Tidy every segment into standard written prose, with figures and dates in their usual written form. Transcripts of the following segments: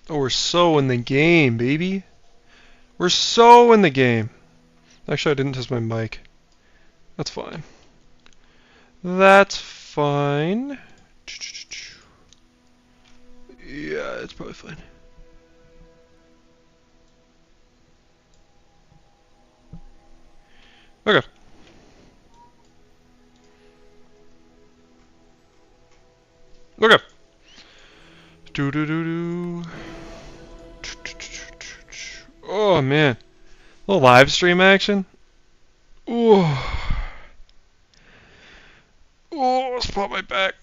Oh, we're so in the game, baby. We're so in the game. Actually, I didn't test my mic. That's fine. That's fine. Yeah, it's probably fine. Okay. Okay. Do do do do. Oh man, a little live stream action. Ooh. Oh, let's pop my back.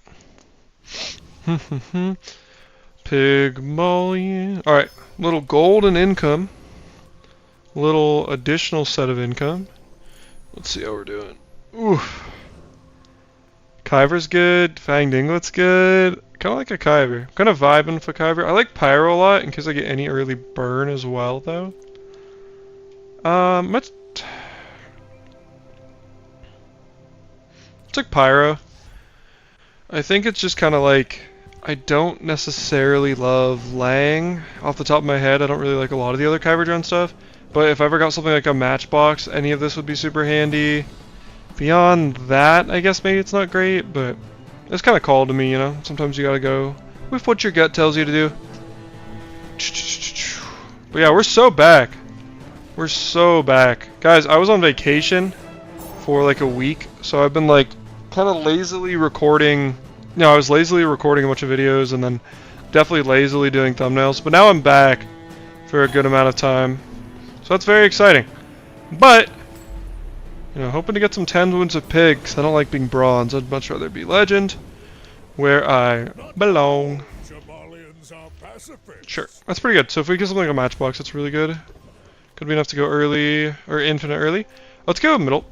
Pygmalion. Alright, little golden income. Little additional set of income. Let's see how we're doing. Ooh. Kyver's good. Fang Dinglet's good. Kind of like a Kyver. Kind of vibing for Kyver. I like Pyro a lot in case I get any early burn as well, though. Let's take Pyro. I think it's just kind of like, I don't necessarily love Lang off the top of my head. I don't really like a lot of the other Kyber drone stuff. But if I ever got something like a Matchbox, any of this would be super handy. Beyond that, I guess maybe it's not great, but it's kind of called to me, you know? Sometimes you gotta go with what your gut tells you to do. But yeah, we're so back. We're so back. Guys, I was on vacation for like a week, so I've been like kind of lazily recording. I was lazily recording a bunch of videos and then definitely lazily doing thumbnails. But now I'm back for a good amount of time. So that's very exciting. But, hoping to get some 10 wounds of pig, because I don't like being bronze. I'd much rather be legend, where I belong. Sure, that's pretty good. So if we get something like a matchbox, that's really good. Could be enough to go early, or infinite early. Let's go middle.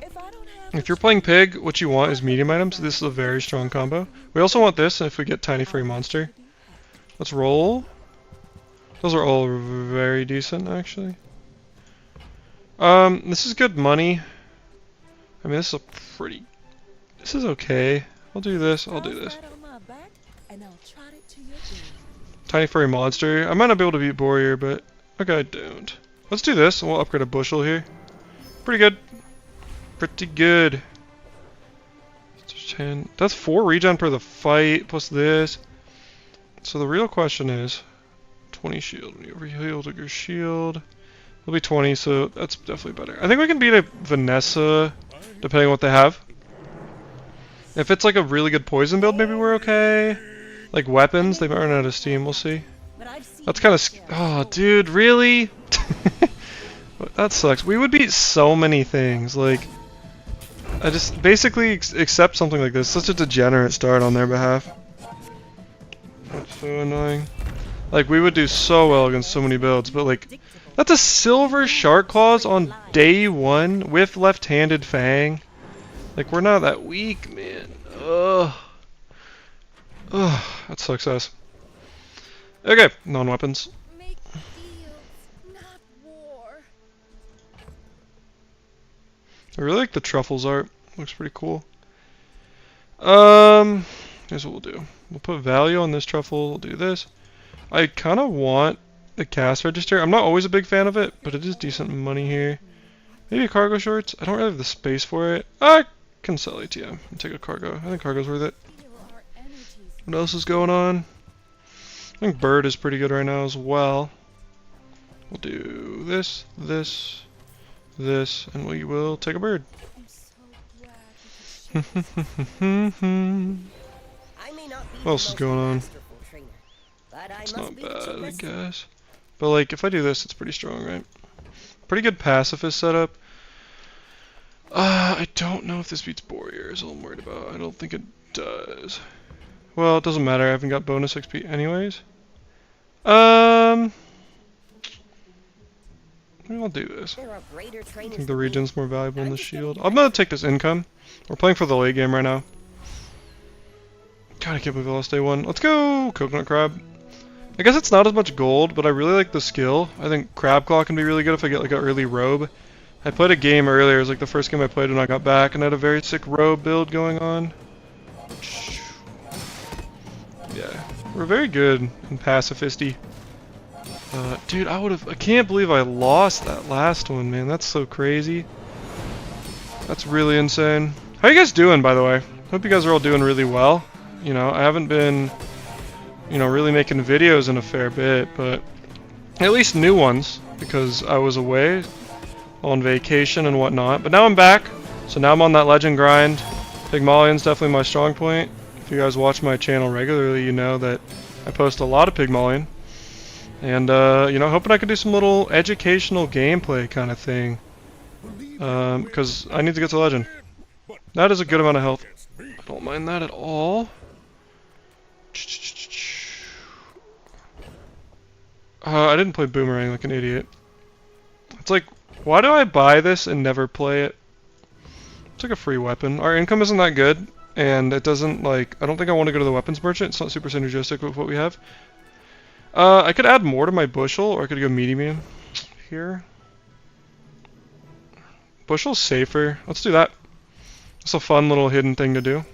If you're playing pig, what you want is medium items. This is a very strong combo. We also want this if we get tiny furry monster. Let's roll. Those are all very decent, actually. This is good money. I mean, this is okay. I'll do this, I'll do this. Tiny furry monster. I might not be able to beat Warrior, but okay, I don't. Let's do this, and we'll upgrade a bushel here. Pretty good. Pretty good. 10. That's 4 regen per the fight, plus this. So the real question is, 20 shield. When you overheal to your shield. It'll be 20, so that's definitely better. I think we can beat a Vanessa, depending on what they have. If it's like a really good poison build, maybe we're okay. Like weapons, they might run out of steam, we'll see. That's kind of... Oh, dude, really? That sucks. We would beat so many things, like... I just basically accept something like this. Such a degenerate start on their behalf. That's so annoying. Like, we would do so well against so many builds, but like... That's a silver shark claws on day 1 with left-handed fang. Like, we're not that weak, man. Ugh. Ugh, that sucks ass. Okay, non-weapons. I really like the truffles art. Looks pretty cool. Here's what we'll do. We'll put value on this truffle. We'll do this. I kind of want the cast register. I'm not always a big fan of it, but it is decent money here. Maybe cargo shorts. I don't really have the space for it. I can sell ATM and take a cargo. I think cargo's worth it. What else is going on? I think bird is pretty good right now as well. We'll do this, this, this, and we will take a bird. What else is going on? It's not bad, I guess. But like, if I do this, it's pretty strong, right? Pretty good pacifist setup. I don't know if this beats Warrior, is all I'm worried about. I don't think it does. Well, it doesn't matter, I haven't got bonus XP anyways. Maybe I'll do this. I think the regen's more valuable than the shield. I'm gonna take this income. We're playing for the late game right now. God, I can't believe I lost day 1. Let's go! Coconut crab. I guess it's not as much gold, but I really like the skill. I think crab claw can be really good if I get like an early robe. I played a game earlier, it was like the first game I played when I got back, and I had a very sick robe build going on. Yeah, we're very good in pacifisty. Dude, I can't believe I lost that last one, man. That's so crazy. That's really insane. How you guys doing, by the way? Hope you guys are all doing really well. You know, I haven't been, you know, really making videos in a fair bit, but at least new ones, because I was away on vacation and whatnot. But now I'm back, so now I'm on that legend grind. Pygmalion's definitely my strong point. If you guys watch my channel regularly, you know that I post a lot of Pygmalion. And, you know, hoping I could do some little educational gameplay kind of thing. Because I need to get to legend. That is a good amount of health. I don't mind that at all. I didn't play Boomerang like an idiot. It's like, why do I buy this and never play it? It's like a free weapon. Our income isn't that good, and it doesn't, like, I don't think I want to go to the weapons merchant. It's not super synergistic with what we have. I could add more to my bushel, or I could go medium here. Bushel's safer. Let's do that. It's a fun little hidden thing to do.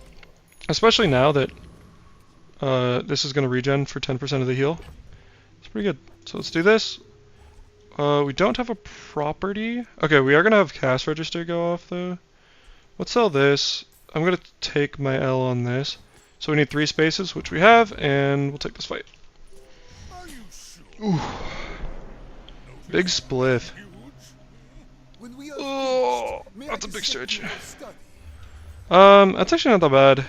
Especially now that this is going to regen for 10% of the heal. It's pretty good. So let's do this. We don't have a property. Okay, we are going to have cash register go off though. Let's sell this. I'm going to take my L on this. So we need 3 spaces, which we have, and we'll take this fight. Ooh. Big spliff. Oh, that's a big stretch. That's actually not that bad.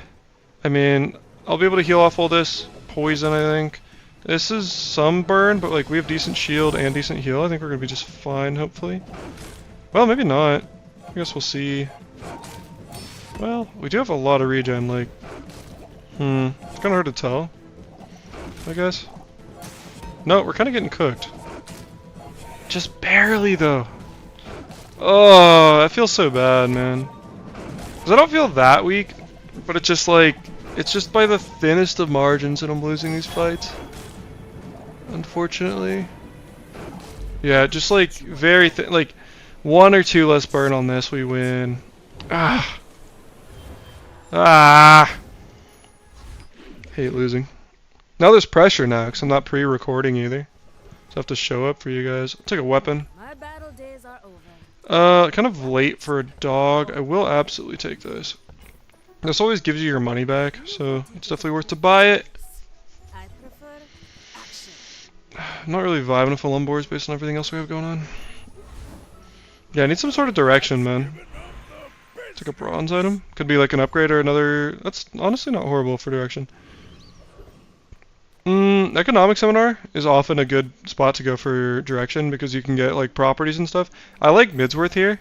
I mean, I'll be able to heal off all this poison, I think. This is some burn, but like we have decent shield and decent heal. I think we're gonna be just fine, hopefully. Well, maybe not. I guess we'll see. Well, we do have a lot of regen, like... it's kinda hard to tell, I guess. No, we're kinda getting cooked. Just barely, though. Oh, that feels so bad, man. 'Cause I don't feel that weak, but it's just like... It's just by the thinnest of margins that I'm losing these fights. Unfortunately. Yeah, just like very thin, like 1 or 2 less burn on this, we win. Ah. Ah. Hate losing. Now there's pressure now, because I'm not pre-recording either. So I have to show up for you guys. I'll take a weapon. My battle days are over. Kind of late for a dog. I will absolutely take this. This always gives you your money back, so it's definitely worth to buy it. I prefer action. I'm not really vibing with the Lumbors based on everything else we have going on. Yeah, I need some sort of direction, man. It's like a bronze item. Could be like an upgrade or another... That's honestly not horrible for direction. Economic Seminar is often a good spot to go for direction because you can get like properties and stuff. I like Midsworth here,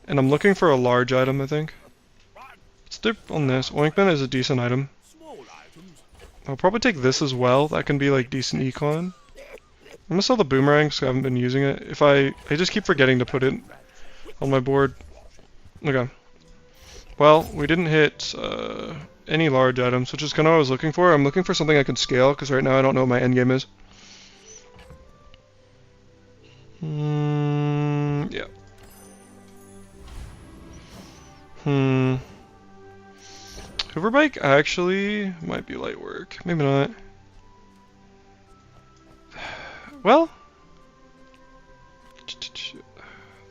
and I'm looking for a large item, I think. Let's dip on this. Oinkman is a decent item. I'll probably take this as well. That can be like decent econ. I'm gonna sell the boomerang because I haven't been using it. If I just keep forgetting to put it on my board. Okay. Well, we didn't hit any large items, which is kind of what I was looking for. I'm looking for something I can scale because right now I don't know what my end game is. Yeah. Hoverbike actually might be light work. Maybe not. Well,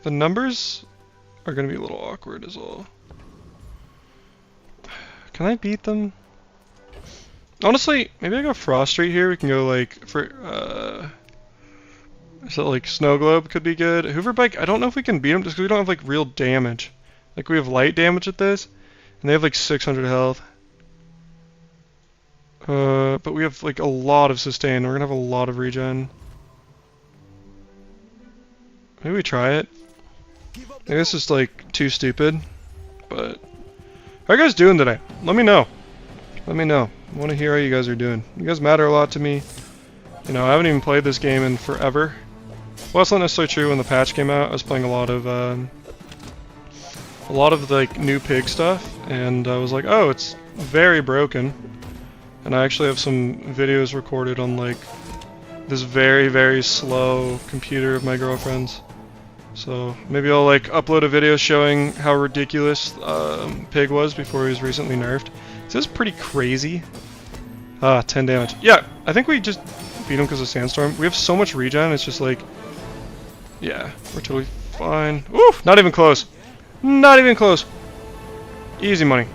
the numbers are going to be a little awkward is all. Can I beat them? Honestly, maybe I go Frost Street here. We can go like for so like Snow Globe could be good. Hoverbike, I don't know if we can beat them just because we don't have like real damage. Like we have light damage at this, and they have like 600 health. But we have like a lot of sustain. We're gonna have a lot of regen. Maybe we try it. Maybe this is like too stupid, but how are you guys doing today? Let me know. Let me know. I want to hear how you guys are doing. You guys matter a lot to me. You know, I haven't even played this game in forever. Well, that's not necessarily true. When the patch came out, I was playing a lot of like new pig stuff, and I was like, oh, it's very broken. And I actually have some videos recorded on like this very, very slow computer of my girlfriend's. So maybe I'll like upload a video showing how ridiculous Pig was before he was recently nerfed. This is pretty crazy. 10 damage. Yeah, I think we just beat him because of Sandstorm. We have so much regen, it's just like, yeah, we're totally fine. Oof, not even close. Not even close. Easy money.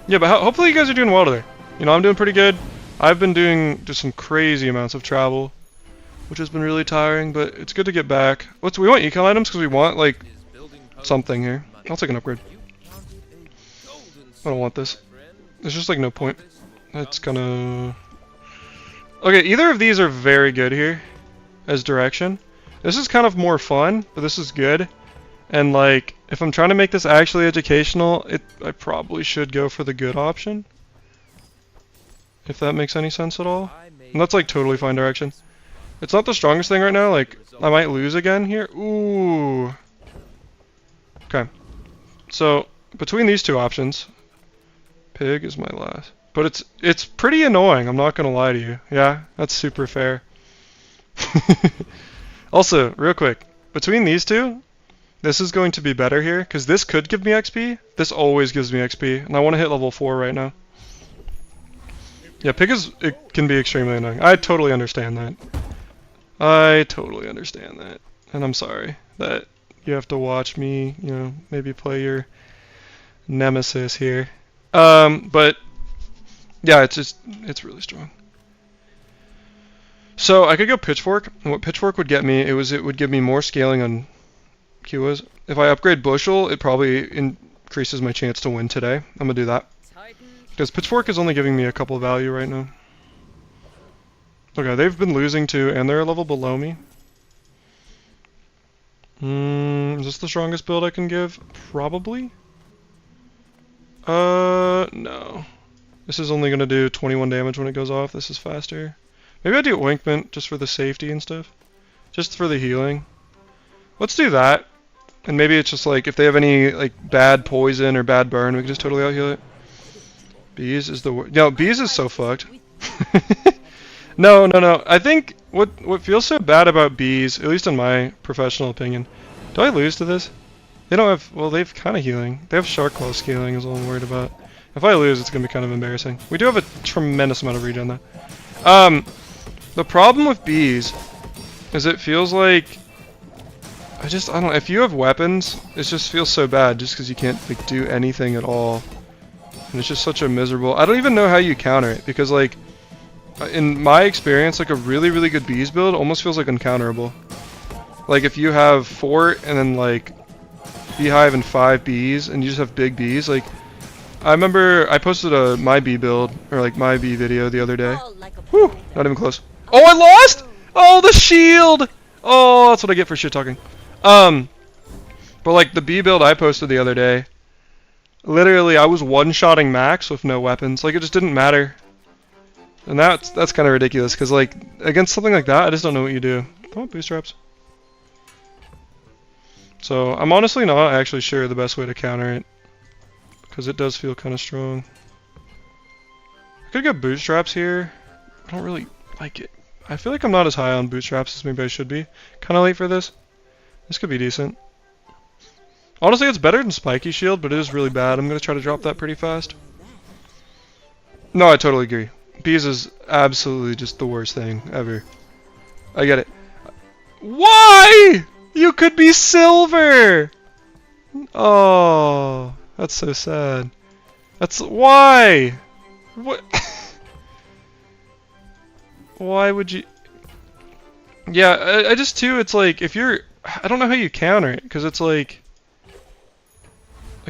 Yeah, but hopefully you guys are doing well today. You know, I'm doing pretty good. I've been doing just some crazy amounts of travel, which has been really tiring, but it's good to get back. We want econ items because we want, like, something here. I'll take an upgrade. I don't want this. There's just, like, no point. It's gonna... Okay, either of these are very good here as direction. This is kind of more fun, but this is good. And, like, if I'm trying to make this actually educational, I probably should go for the good option. If that makes any sense at all. And that's, like, totally fine direction. It's not the strongest thing right now, like, I might lose again here. Ooh. Okay. So, between these two options, Pyg is my last. But it's pretty annoying, I'm not gonna lie to you. Yeah, that's super fair. Also, real quick, between these two, this is going to be better here, because this could give me XP. This always gives me XP, and I want to hit level 4 right now. Yeah, it can be extremely annoying. I totally understand that. I totally understand that. And I'm sorry that you have to watch me, you know, maybe play your nemesis here. But yeah, it's really strong. So I could go Pitchfork, and what Pitchfork would get me, it would give me more scaling on Kiwas. If I upgrade Bushel, it probably increases my chance to win today. I'm gonna do that. Because Pitchfork is only giving me a couple of value right now. Okay, they've been losing too, and they're a level below me. Is this the strongest build I can give? Probably. No. This is only gonna do 21 damage when it goes off. This is faster. Maybe I do Ointment just for the safety and stuff. Just for the healing. Let's do that. And maybe it's just like, if they have any like bad poison or bad burn, we can just totally out-heal it. Bees is the worst. No, Bees is so fucked. No. I think what feels so bad about Bees, at least in my professional opinion, do I lose to this? They don't have, well, they've kind of healing. They have Shark Claw scaling is all I'm worried about. If I lose, it's going to be kind of embarrassing. We do have a tremendous amount of regen though. The problem with Bees is it feels like, I don't know, if you have weapons, it just feels so bad just because you can't like do anything at all. And it's just such a miserable, I don't even know how you counter it, because like, in my experience, like a really, really good Bees build almost feels like uncounterable. Like if you have 4 and then like Beehive and 5 bees, and you just have big bees, like, I remember I posted my bee build, or like my bee video the other day. Whew, not even close. Oh, I lost! Oh, the shield! Oh, that's what I get for shit talking. But like the bee build I posted the other day, literally I was one-shotting max with no weapons. Like it just didn't matter. And that's kind of ridiculous, because like against something like that, I just don't know what you do. I want bootstraps. So I'm honestly not actually sure the best way to counter it, because it does feel kind of strong. I could get bootstraps here. I don't really like it. I feel like I'm not as high on bootstraps as maybe I should be. Kind of late for this. This could be decent. Honestly, it's better than Spiky Shield, but it is really bad. I'm going to try to drop that pretty fast. No, I totally agree. Bees is absolutely just the worst thing ever. I get it. Why? You could be silver! Oh, that's so sad. That's why? What? Why would you? Yeah, I just too. It's like if you're, I don't know how you counter it, because it's like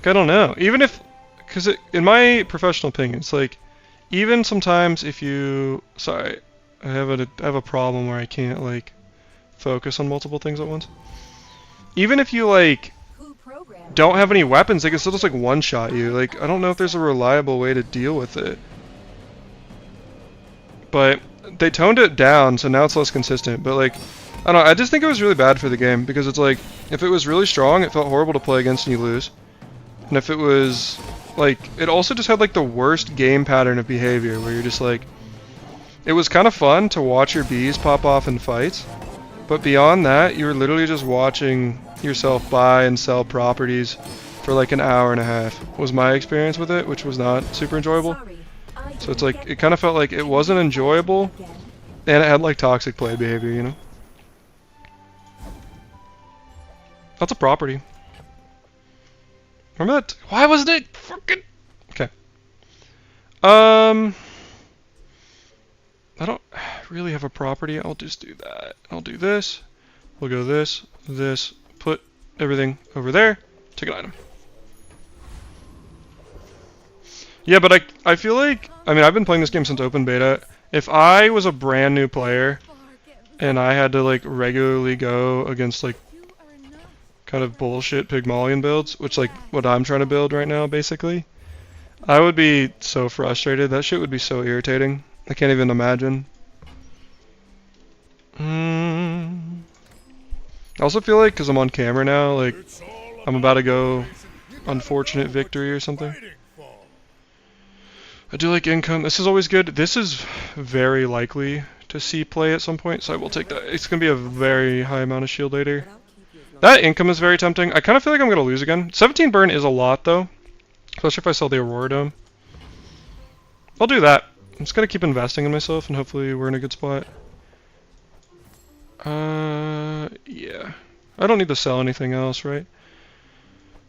I don't know. Even if, because in my professional opinion, it's like even sometimes if you, sorry, I have a problem where I can't like focus on multiple things at once. Even if you like don't have any weapons, they can still just like one-shot you. Like I don't know if there's a reliable way to deal with it. But they toned it down, so now it's less consistent. But like, I don't know, I just think it was really bad for the game, because it's like, if it was really strong, it felt horrible to play against and you lose. And if it was, like, it also just had like the worst game pattern of behavior, where you're just like, it was kind of fun to watch your bees pop off in fights, but beyond that, you were literally just watching yourself buy and sell properties for like an hour and a half, was my experience with it, which was not super enjoyable. So it's like, it kind of felt like it wasn't enjoyable, And it had like toxic play behavior, you know? That's a property. Remember that? Why wasn't it freaking... Okay. I don't really have a property. I'll just do that. I'll do this. We'll go this, this, put everything over there. Take an item. Yeah, but I feel like, I mean, I've been playing this game since open beta. If I was a brand new player and I had to like regularly go against like kind of bullshit Pygmalion builds, which like what I'm trying to build right now basically, I would be so frustrated. That shit would be so irritating. I can't even imagine. I also feel like because I'm on camera now, like I'm about to go unfortunate victory or something. I do like income. This is always good. This is very likely to see play at some point, so I will take that. It's going to be a very high amount of shield later. That income is very tempting. I kind of feel like I'm going to lose again. 17 burn is a lot, though. Especially if I sell the Aurora Dome. I'll do that. I'm just going to keep investing in myself, and hopefully we're in a good spot. Yeah. I don't need to sell anything else, right?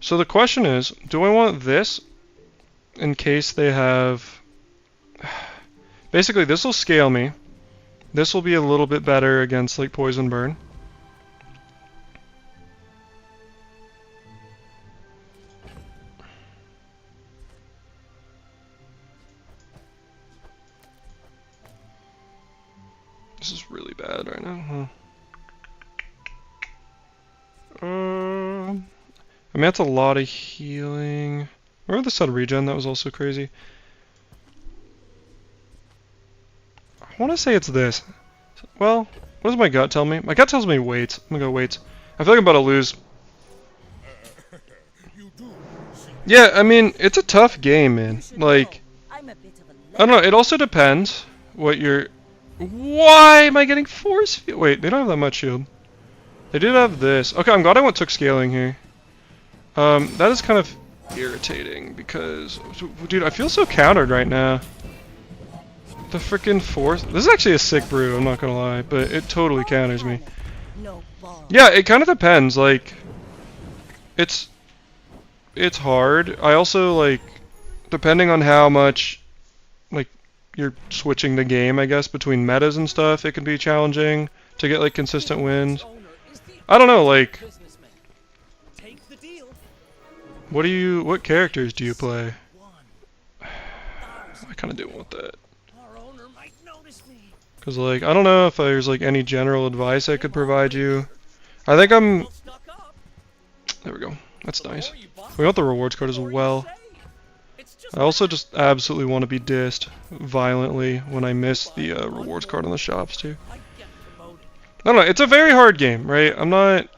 So the question is, do I want this in case they have... Basically, this will scale me. This will be a little bit better against, like, Poison Burn. This is really bad right now, huh? I mean, that's a lot of healing. Remember the sun regen? That was also crazy. I want to say it's this. Well, what does my gut tell me? My gut tells me wait. I'm gonna go wait. I feel like I'm about to lose. Yeah, I mean, it's a tough game, man. Like, I don't know. It also depends what you're... Why am I getting force field? Wait, they don't have that much shield. They did have this. Okay, I'm glad I took scaling here. That is kind of irritating because, dude, I feel so countered right now. The freaking force. This is actually a sick brew, I'm not gonna lie, but it totally counters me. Yeah, it kind of depends. Like, it's hard. I also, like, depending on how much, like, you're switching the game, I guess, between metas and stuff, it can be challenging to get, like, consistent wins. I don't know, like, what characters do you play? I kind of do want that. Because, like, I don't know if there's, like, any general advice I could provide you. I think I'm... There we go. That's nice. We want the rewards card as well. I also just absolutely want to be dissed violently when I miss the rewards card on the shops, too. I don't know. It's a very hard game, right? I'm not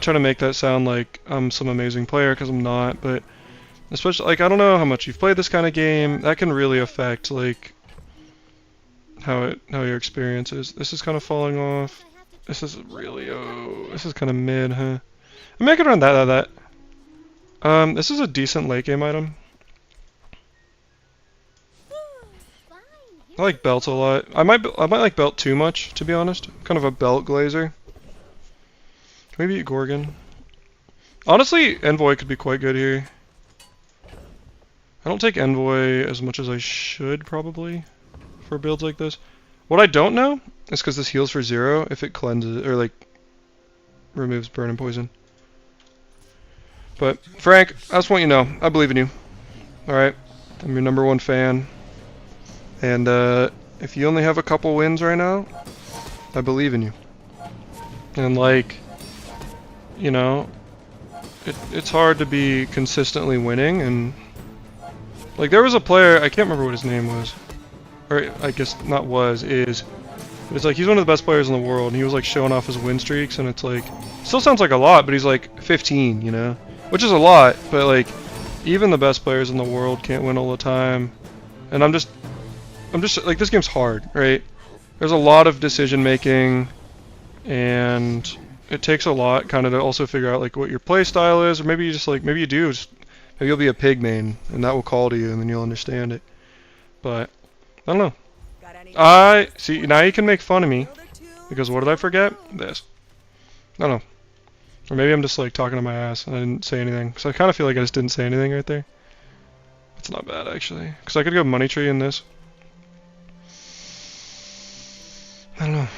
trying to make that sound like I'm some amazing player, because I'm not, but especially, like, I don't know how much you've played this kind of game. That can really affect, like, how your experience is. This is kind of falling off. This is really, this is kind of mid, huh? I mean, I could run that. This is a decent late game item. I like belts a lot. I might like belt too much, to be honest. I'm kind of a belt glazer. Maybe Gorgon. Honestly, Envoy could be quite good here. I don't take Envoy as much as I should, probably, for builds like this. What I don't know is because this heals for 0 if it cleanses, or, like, removes burn and poison. But, Frank, I just want you to know, I believe in you. Alright? I'm your #1 fan. And, if you only have a couple wins right now, I believe in you. And, like, you know, it's hard to be consistently winning, and, like, there was a player, I can't remember what his name was, or I guess not was, is, but it's like, he's one of the best players in the world, and he was, like, showing off his win streaks, and it's like, still sounds like a lot, but he's, like, 15, you know, which is a lot, but, like, even the best players in the world can't win all the time, and I'm just, like, this game's hard, right? There's a lot of decision making, and it takes a lot kind of to also figure out, like, what your play style is, or maybe you just, like, maybe you'll be a pig main, and that will call to you, and then you'll understand it. But I don't know. I see, now you can make fun of me. Because what did I forget? This. I don't know. Or maybe I'm just like talking to my ass and I didn't say anything. So I kind of feel like I just didn't say anything right there. It's not bad actually. Because I could go money tree in this. I don't know.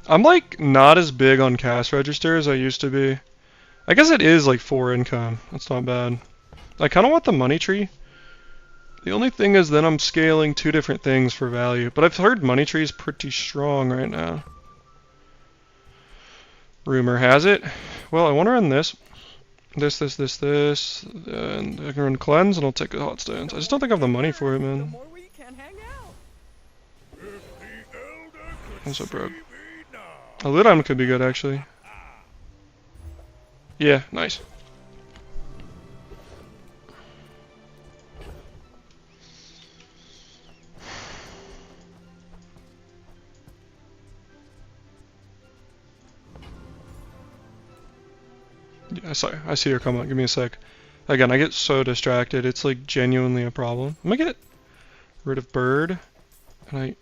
I'm like not as big on cash register as I used to be. I guess it is like 4 income. That's not bad. I kind of want the money tree. The only thing is then I'm scaling 2 different things for value. But I've heard money tree is pretty strong right now. Rumor has it. Well, I want to run this. This. And I can run cleanse and I'll take the hot stones. I just don't think I have the money for it, man. I'm so broke. A loot item could be good, actually. Yeah, nice. Yeah, sorry, I see her come up. Give me a sec. Again, I get so distracted. It's like genuinely a problem. I'm gonna get rid of bird. And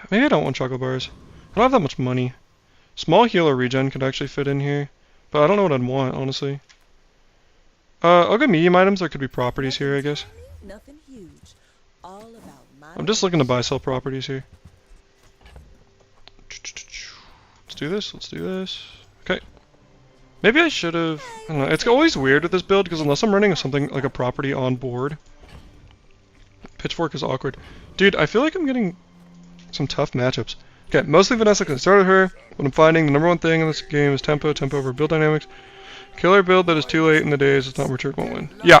maybe I don't want chocolate bars. I don't have that much money. Small healer regen could actually fit in here. But I don't know what I'd want, honestly. I'll go medium items. There could be properties here, I guess. Nothing huge. All about I'm just looking to buy sell properties here. Let's do this. Let's do this. Okay. Maybe I should have. I don't know. It's always weird with this build because unless I'm running something like a property on board, pitchfork is awkward. Dude, I feel like I'm getting some tough matchups. Okay, mostly Vanessa because I started her, but I'm finding the number one thing in this game is tempo over build dynamics. Killer build that is too late in the days, it's not Richard won't win. Yeah.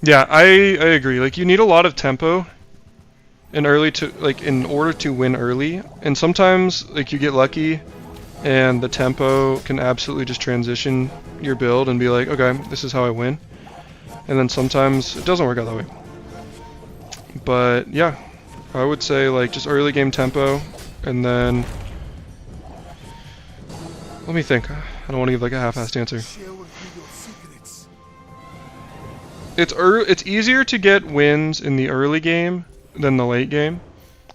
Yeah, I agree. Like, you need a lot of tempo in order to win early. And sometimes, like, you get lucky and the tempo can absolutely just transition your build and be like, okay, this is how I win. And then sometimes it doesn't work out that way. But, yeah. I would say, like, just early game tempo. And then, let me think. I don't want to give like a half-assed answer. It's easier to get wins in the early game than the late game.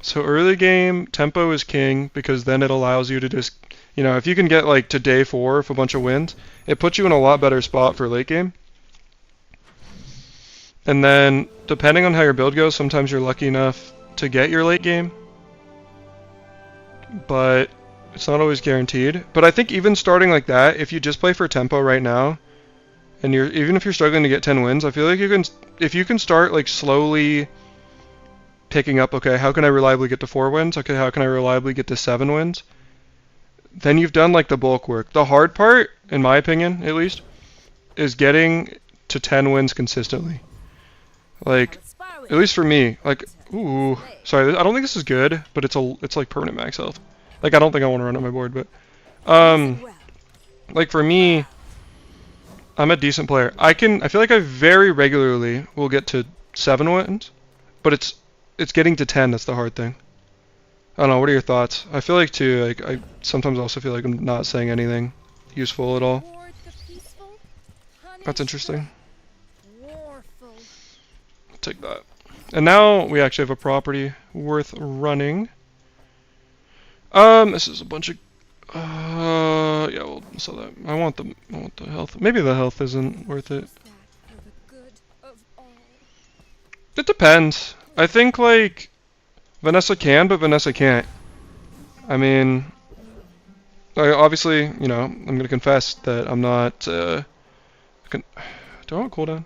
So early game tempo is king because then it allows you to just, you know, if you can get like to day 4 with a bunch of wins, it puts you in a lot better spot for late game. And then depending on how your build goes, sometimes you're lucky enough to get your late game. But it's not always guaranteed. But I think even starting like that, if you just play for tempo right now, and even if you're struggling to get 10 wins, I feel like if you can start like slowly picking up, okay, how can I reliably get to 4 wins? Okay, how can I reliably get to 7 wins? Then you've done like the bulk work. The hard part, in my opinion at least, is getting to 10 wins consistently. Like, at least for me, like, ooh, sorry, I don't think this is good, but it's like permanent max health. Like, I don't think I want to run on my board, but, like for me, I'm a decent player. I feel like I very regularly will get to 7 wins, but it's getting to 10 that's the hard thing. I don't know, what are your thoughts? I feel like too, like, I sometimes also feel like I'm not saying anything useful at all. That's interesting. Take that. And now we actually have a property worth running. This is a bunch of yeah, we'll sell that. I want the health. Maybe the health isn't worth it. It depends. I think like Vanessa can, but Vanessa can't. I mean, obviously, you know, I'm gonna confess that I'm not do I want cooldown?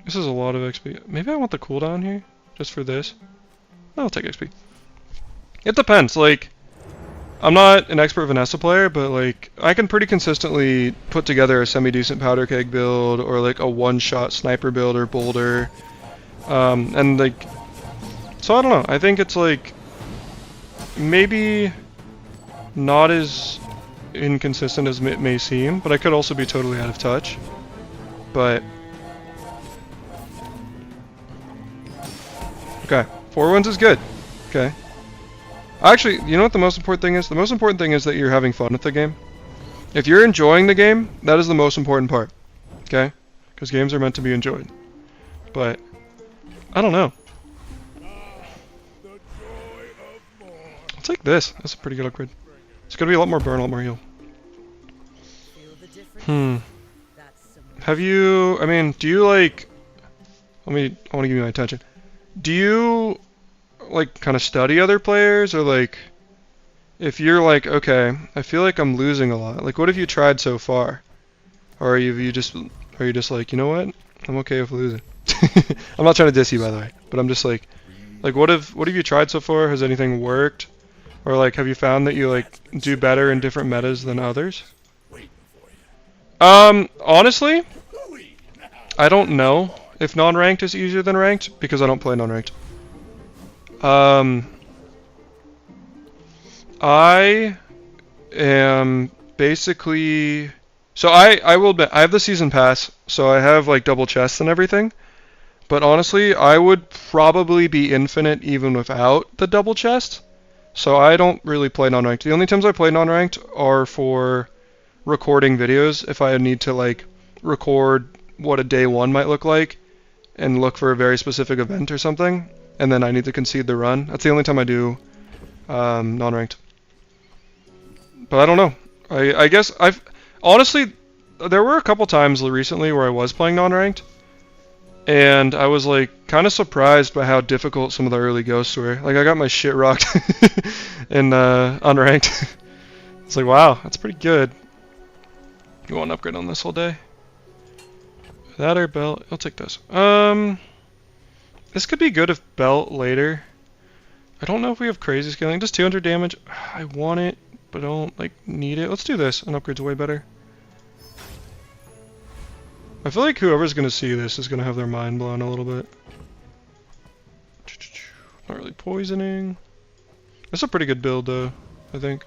This is a lot of XP. Maybe I want the cooldown here, just for this. I'll take XP. It depends, like, I'm not an expert Vanessa player, but like, I can pretty consistently put together a semi-decent powder keg build, or like a one-shot sniper build or boulder. And like, so I don't know, I think it's like, maybe not as inconsistent as it may seem, but I could also be totally out of touch. But okay, 4 wins is good. Okay. Actually, you know what the most important thing is? The most important thing is that you're having fun with the game. If you're enjoying the game, that is the most important part. Okay? Because games are meant to be enjoyed. But I don't know. I'll take this. That's a pretty good upgrade. It's gonna be a lot more burn, a lot more heal. Feel the difference? Hmm. That's some Have you, I mean, do you like, I want to give you my attention. Do you like kind of study other players, or like if you're like, okay, I feel like I'm losing a lot. Like what have you tried so far? Or are you just like, you know what? I'm okay with losing. I'm not trying to diss you, by the way, but I'm just like what have you tried so far? Has anything worked? Or like have you found that you like do better in different metas than others? Honestly, I don't know if non-ranked is easier than ranked because I don't play non-ranked. I am basically, so I will admit I have the season pass, so I have like double chests and everything. But honestly, I would probably be infinite even without the double chest. So I don't really play non-ranked. The only times I play non-ranked are for recording videos if I need to like record what a day one might look like and look for a very specific event or something, and then I need to concede the run. That's the only time I do non-ranked. But I don't know. I guess I've honestly there were a couple times recently where I was playing non-ranked, and I was like kind of surprised by how difficult some of the early ghosts were. Like I got my shit rocked in unranked. It's like wow, that's pretty good. You want an upgrade on this whole day? That or belt? I'll take this. This could be good if belt later. I don't know if we have crazy scaling. Just 200 damage. I want it, but I don't like need it. Let's do this. An upgrade's way better. I feel like whoever's gonna see this is gonna have their mind blown a little bit. Not really poisoning. That's a pretty good build though, I think.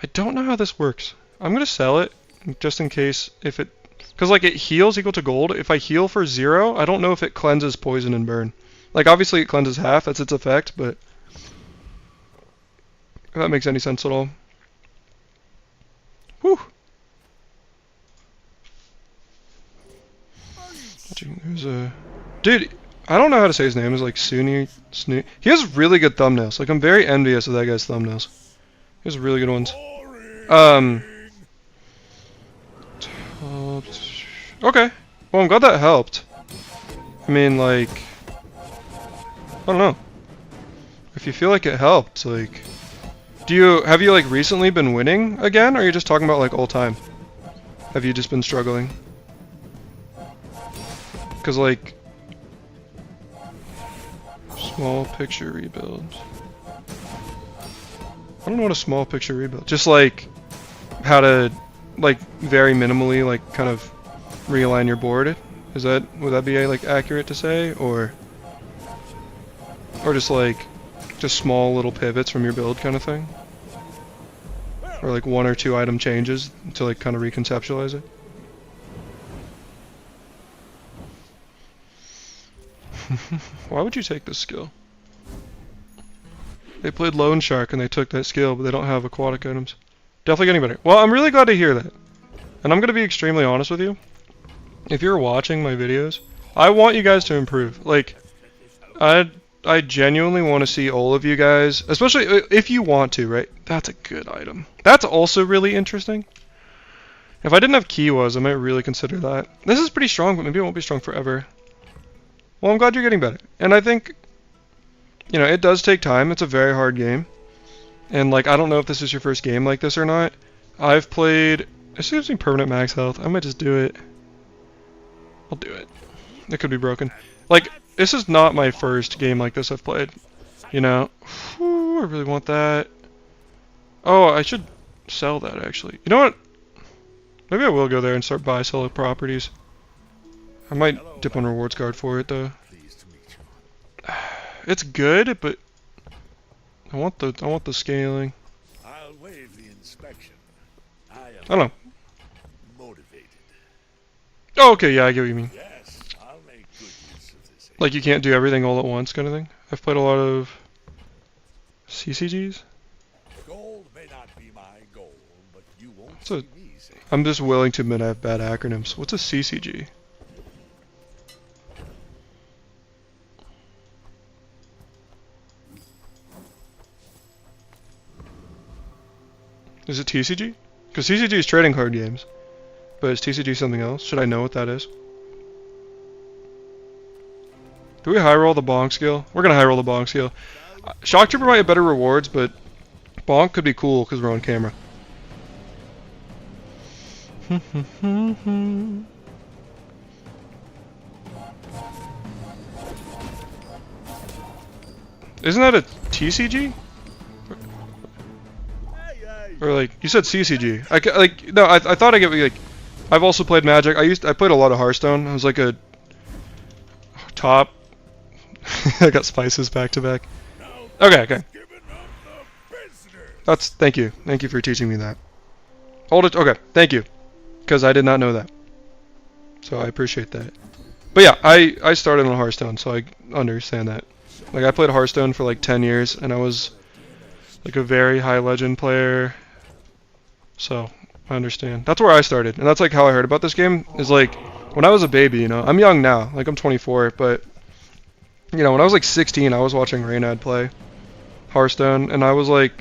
I don't know how this works. I'm gonna sell it just in case if it, because like it heals equal to gold. If I heal for 0, I don't know if it cleanses poison and burn. Like obviously it cleanses half, that's its effect, but if that makes any sense at all. Whew. There's a dude. I don't know how to say his name. It's like Suni. He has really good thumbnails. Like I'm very envious of that guy's thumbnails. He has really good ones. Okay. Well, I'm glad that helped. I mean, like, I don't know. If you feel like it helped, like, have you like recently been winning again, or are you just talking about like all time? Have you just been struggling? Because like, small picture rebuild. I don't know what a small picture rebuild. Just like how to like very minimally like kind of realign your board. Would that be like accurate to say, or just like small little pivots from your build kind of thing, or like 1 or 2 item changes to like kind of reconceptualize it? Why would you take this skill? They played Lone Shark and they took that skill, but they don't have aquatic items. Definitely getting better. Well, I'm really glad to hear that. And I'm going to be extremely honest with you. If you're watching my videos, I want you guys to improve. Like, I genuinely want to see all of you guys, especially if you want to, right? That's a good item. That's also really interesting. If I didn't have Kiwas, I might really consider that. This is pretty strong, but maybe it won't be strong forever. Well, I'm glad you're getting better. And I think, you know, it does take time. It's a very hard game. And, like, I don't know if this is your first game like this or not. I've played... This gives me permanent max health. I might just do it. I'll do it. It could be broken. Like, this is not my first game like this I've played. You know? Whew, I really want that. Oh, I should sell that, actually. You know what? Maybe I will go there and start buy-sell properties. I might dip on rewards card for it, though. It's good, but I want the scaling. I'll waive the inspection. I don't know. Motivated. Oh, okay, yeah, I get what you mean. Yes, I'll make good use of this. Like you can't do everything all at once, kind of thing. I've played a lot of CCGs. Gold may not be my goal, but you won't What's see a- me say. I'm just willing to admit I have bad acronyms. What's a CCG? Is it TCG? Because TCG is trading card games. But is TCG something else? Should I know what that is? Do we high roll the bonk skill? We're gonna high roll the bonk skill. Shock Trooper might have better rewards, but bonk could be cool because we're on camera. Isn't that a TCG? Or like you said CCG? I thought I get like. I've also played Magic. I played a lot of Hearthstone. I was like a top. I got spices back to back. Okay. Thank you. Thank you for teaching me that. Hold it. Okay, thank you. Because I did not know that. So I appreciate that. But yeah, I started on Hearthstone, so I understand that. Like I played Hearthstone for like 10 years, and I was like a very high legend player. So I understand. That's where I started, and that's like how I heard about this game. Is like when I was a baby, you know. I'm young now, like I'm 24, but you know, when I was like 16, I was watching Reynad play Hearthstone, and I was like,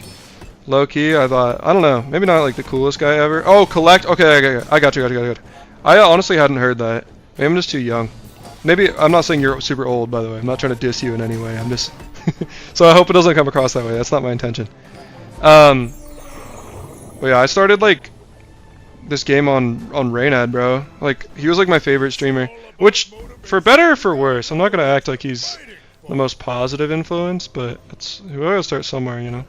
low key, I thought, I don't know, maybe not like the coolest guy ever. Oh, collect. Okay, I got you. I honestly hadn't heard that. Maybe I'm just too young. Maybe I'm not saying you're super old, by the way. I'm not trying to diss you in any way. I'm just so I hope it doesn't come across that way. That's not my intention. But yeah, I started like this game on Reynad, bro. Like he was like my favorite streamer, which for better or for worse, I'm not gonna act like he's the most positive influence, but it's we gotta start somewhere, you know.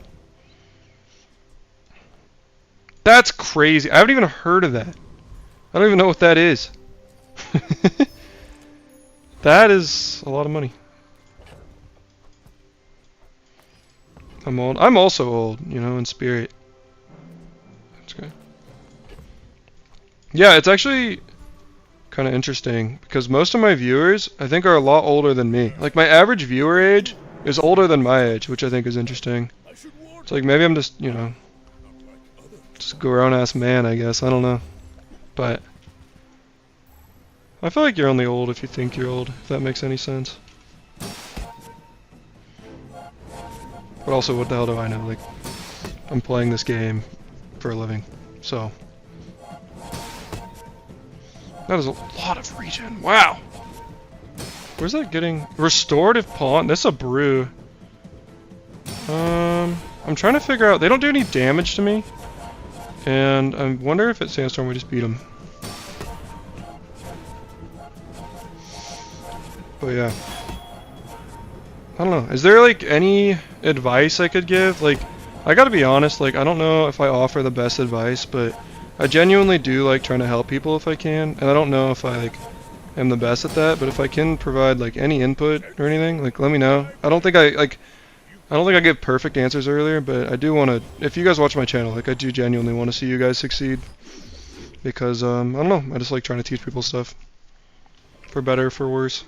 That's crazy. I haven't even heard of that. I don't even know what that is. That is a lot of money. I'm old. I'm also old, you know, in spirit. That's good. Yeah, it's actually kind of interesting because most of my viewers, I think, are a lot older than me. Like my average viewer age is older than my age, which I think is interesting. It's like maybe I'm just, you know, just a grown-ass man, I guess. I don't know. But I feel like you're only old if you think you're old, if that makes any sense. But also, what the hell do I know? Like, I'm playing this game for a living, so. That is a lot of regen. Wow! Where's that getting? Restorative Pawn? That's a brew. I'm trying to figure out. They don't do any damage to me. And I wonder if at Sandstorm we just beat them. But yeah. I don't know. Is there like any advice I could give? Like, I gotta be honest, like I don't know if I offer the best advice, but I genuinely do like trying to help people if I can. And I don't know if I like am the best at that, but if I can provide like any input or anything, like let me know. I don't think I give perfect answers earlier, but I do want to, if you guys watch my channel, like I do genuinely want to see you guys succeed. Because, I don't know, I just like trying to teach people stuff. For better, for worse.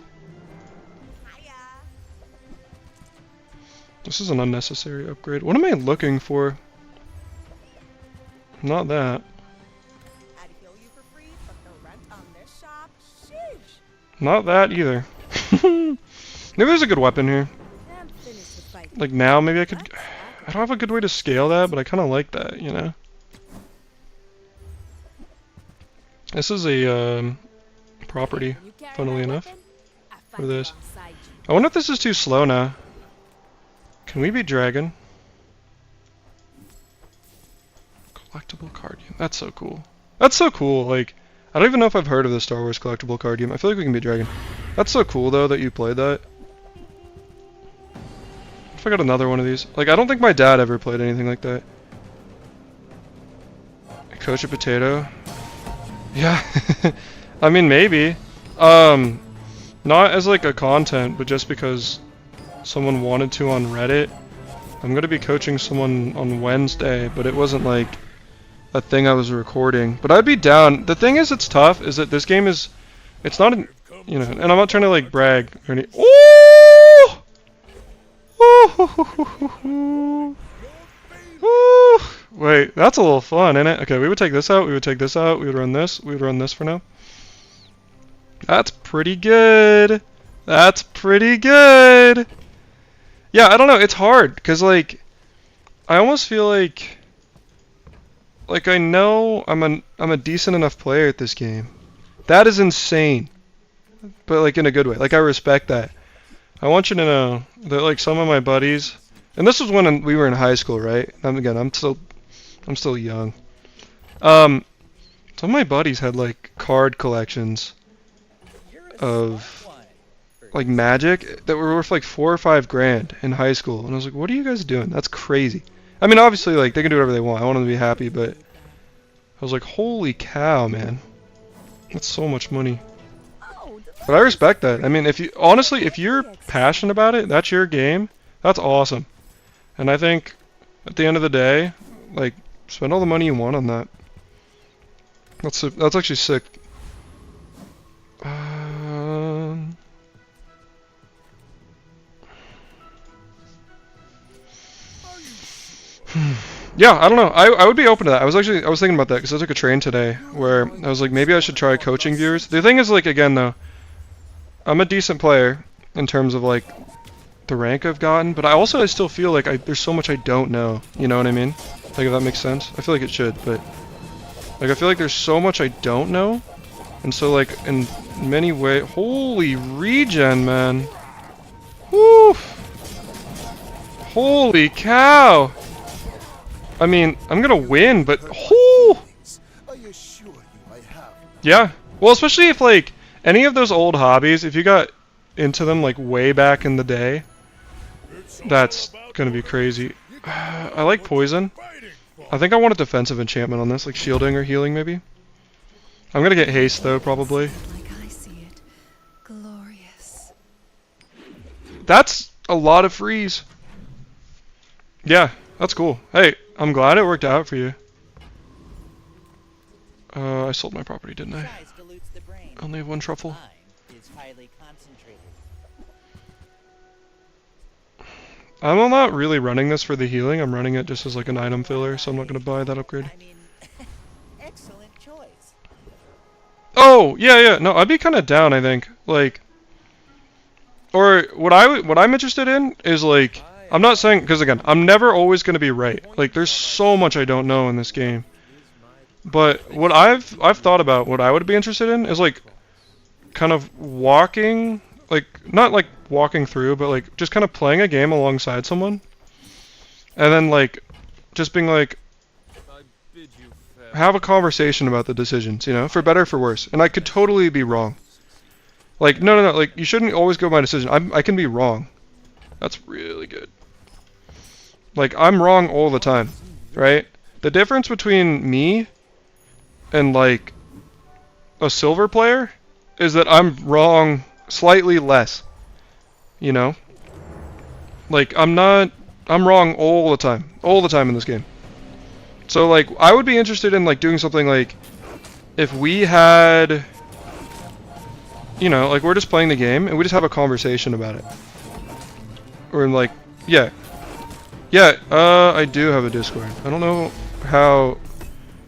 This is an unnecessary upgrade. What am I looking for? Not that. Not that either. Maybe there's a good weapon here. Like now, maybe I could. I don't have a good way to scale that, but I kind of like that, you know. This is a property, funnily enough, for this. I wonder if this is too slow now. Can we be dragon? Collectible card game. That's so cool. That's so cool. Like, I don't even know if I've heard of the Star Wars collectible card game. I feel like we can be dragon. That's so cool though that you played that. If I got another one of these. Like, I don't think my dad ever played anything like that. Coach a potato. Yeah. I mean, maybe. Not as like a content, but just because someone wanted to on Reddit. I'm gonna be coaching someone on Wednesday, but it wasn't like a thing I was recording. But I'd be down. The thing is, it's tough, is that this game is, it's not, you know, and I'm not trying to like brag or any. Ooh! Ooh! Ooh! Wait, that's a little fun, isn't it? Okay, we would take this out, we would take this out, we would run this for now. That's pretty good. That's pretty good. Yeah, I don't know, it's hard, because like, I almost feel like like, I know I'm a decent enough player at this game. That is insane. But, like, in a good way. Like, I respect that. I want you to know that, like, some of my buddies, and this was when we were in high school, right? Again, I'm still young. Some of my buddies had, like, card collections of, like, Magic that were worth, like, 4 or 5 grand in high school. And I was like, what are you guys doing? That's crazy. I mean, obviously, like, they can do whatever they want. I want them to be happy, but I was like, holy cow, man. That's so much money. But I respect that. I mean, honestly, if you're passionate about it, that's your game. That's awesome. And I think at the end of the day, like, spend all the money you want on that. That's actually sick. Yeah, I don't know. I would be open to that. I was thinking about that because I took a train today where I was like, maybe I should try coaching viewers. The thing is, like, again though, I'm a decent player in terms of like the rank I've gotten, but I still feel like there's so much I don't know. You know what I mean? Like, if that makes sense. I feel like it should, but like I feel like there's so much I don't know, and so like in many ways, holy regen, man. Woo! Holy cow! I mean, I'm gonna win, but yeah. Well, especially if like any of those old hobbies, if you got into them like way back in the day, that's gonna be crazy. I like poison. I think I want a defensive enchantment on this, like shielding or healing maybe. I'm gonna get haste though, probably. Like I see it. Glorious. That's a lot of freeze. Yeah, that's cool. Hey, I'm glad it worked out for you. I sold my property, didn't I? I only have 1 truffle. I'm not really running this for the healing. I'm running it just as like an item filler, so I'm not going to buy that upgrade. Excellent choice. Oh, yeah. No, I'd be kind of down, I think. Like, or what I'm interested in is like, I'm not saying, because again, I'm never always going to be right. Like, there's so much I don't know in this game. But what I've thought about, what I would be interested in is like, kind of walking, like, not like walking through, but like just kind of playing a game alongside someone. And then like, just being like, have a conversation about the decisions, you know, for better or for worse. And I could totally be wrong. Like, no, like, you shouldn't always go by decision. I can be wrong. That's really good. Like, I'm wrong all the time, right? The difference between me and, like, a silver player is that I'm wrong slightly less, you know? Like, I'm wrong all the time in this game. So, like, I would be interested in, like, doing something like, if we had, you know, like, we're just playing the game, and we just have a conversation about it. Or, like, yeah. Yeah, I do have a Discord. I don't know how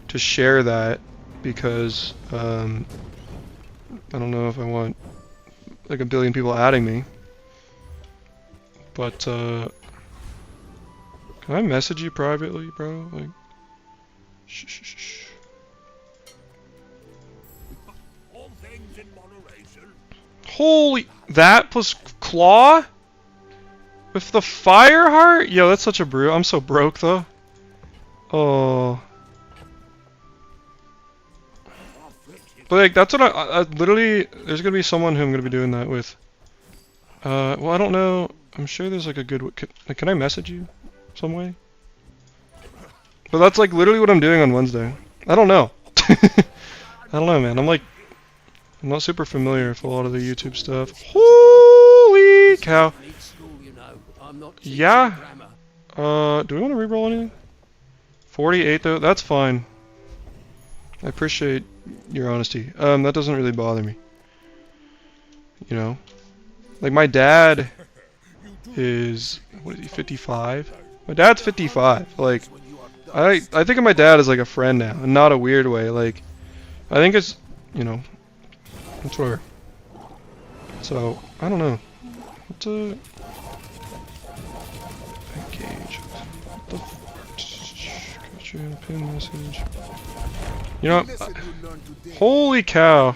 to share that, because, I don't know if I want, like, 1 billion people adding me. But, can I message you privately, bro? Like, shh. All things in moderation. Holy, that plus claw? With the fire heart? Yo, that's such a brew. I'm so broke, though. Oh. But, like, that's what I literally, there's gonna be someone who I'm gonna be doing that with. Well, I don't know. I'm sure there's, like, a good, can I message you some way? But that's, like, literally what I'm doing on Wednesday. I don't know. I don't know, man. I'm not super familiar with a lot of the YouTube stuff. Holy cow. Yeah. Do we want to reroll anything? 48 though. That's fine. I appreciate your honesty. That doesn't really bother me. You know, like my dad is, what is he, 55? My dad's 55. Like, I think of my dad as like a friend now, and not a weird way. Like, I think it's, you know, it's whatever. So I don't know. What's a engage? What the Share pin message. You know what? Holy cow.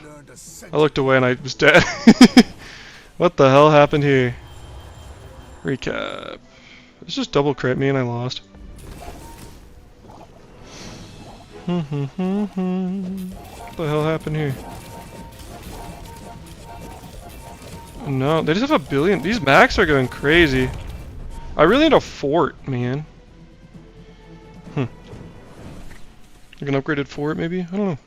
I looked away and I was dead. What the hell happened here? Recap. It's just double crit me and I lost. What the hell happened here? No, they just have a billion. These max are going crazy. I really need a fort, man. Like an upgraded fort, maybe? I don't know.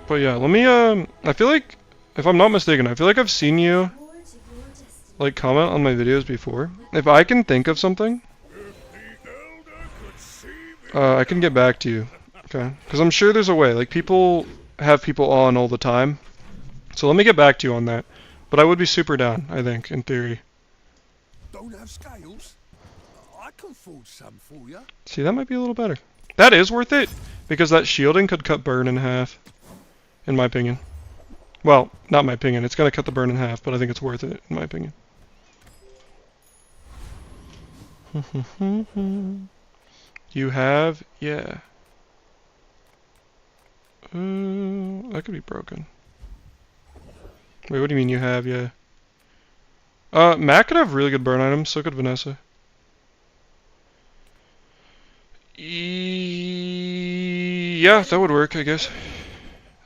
But yeah, let me, I feel like, if I'm not mistaken, I feel like I've seen you, like, comment on my videos before. If I can think of something, I can get back to you, okay? Because I'm sure there's a way. Like, people have people on all the time. So let me get back to you on that. But I would be super down, I think, in theory. Don't have scales? I can forge some for you. See, that might be a little better. That is worth it, because that shielding could cut burn in half, in my opinion. Well, not my opinion. It's going to cut the burn in half, but I think it's worth it, in my opinion. You have? Yeah. That could be broken. Wait, what do you mean you have? Yeah. Matt could have really good burn items, so could Vanessa. Yeah, that would work, I guess.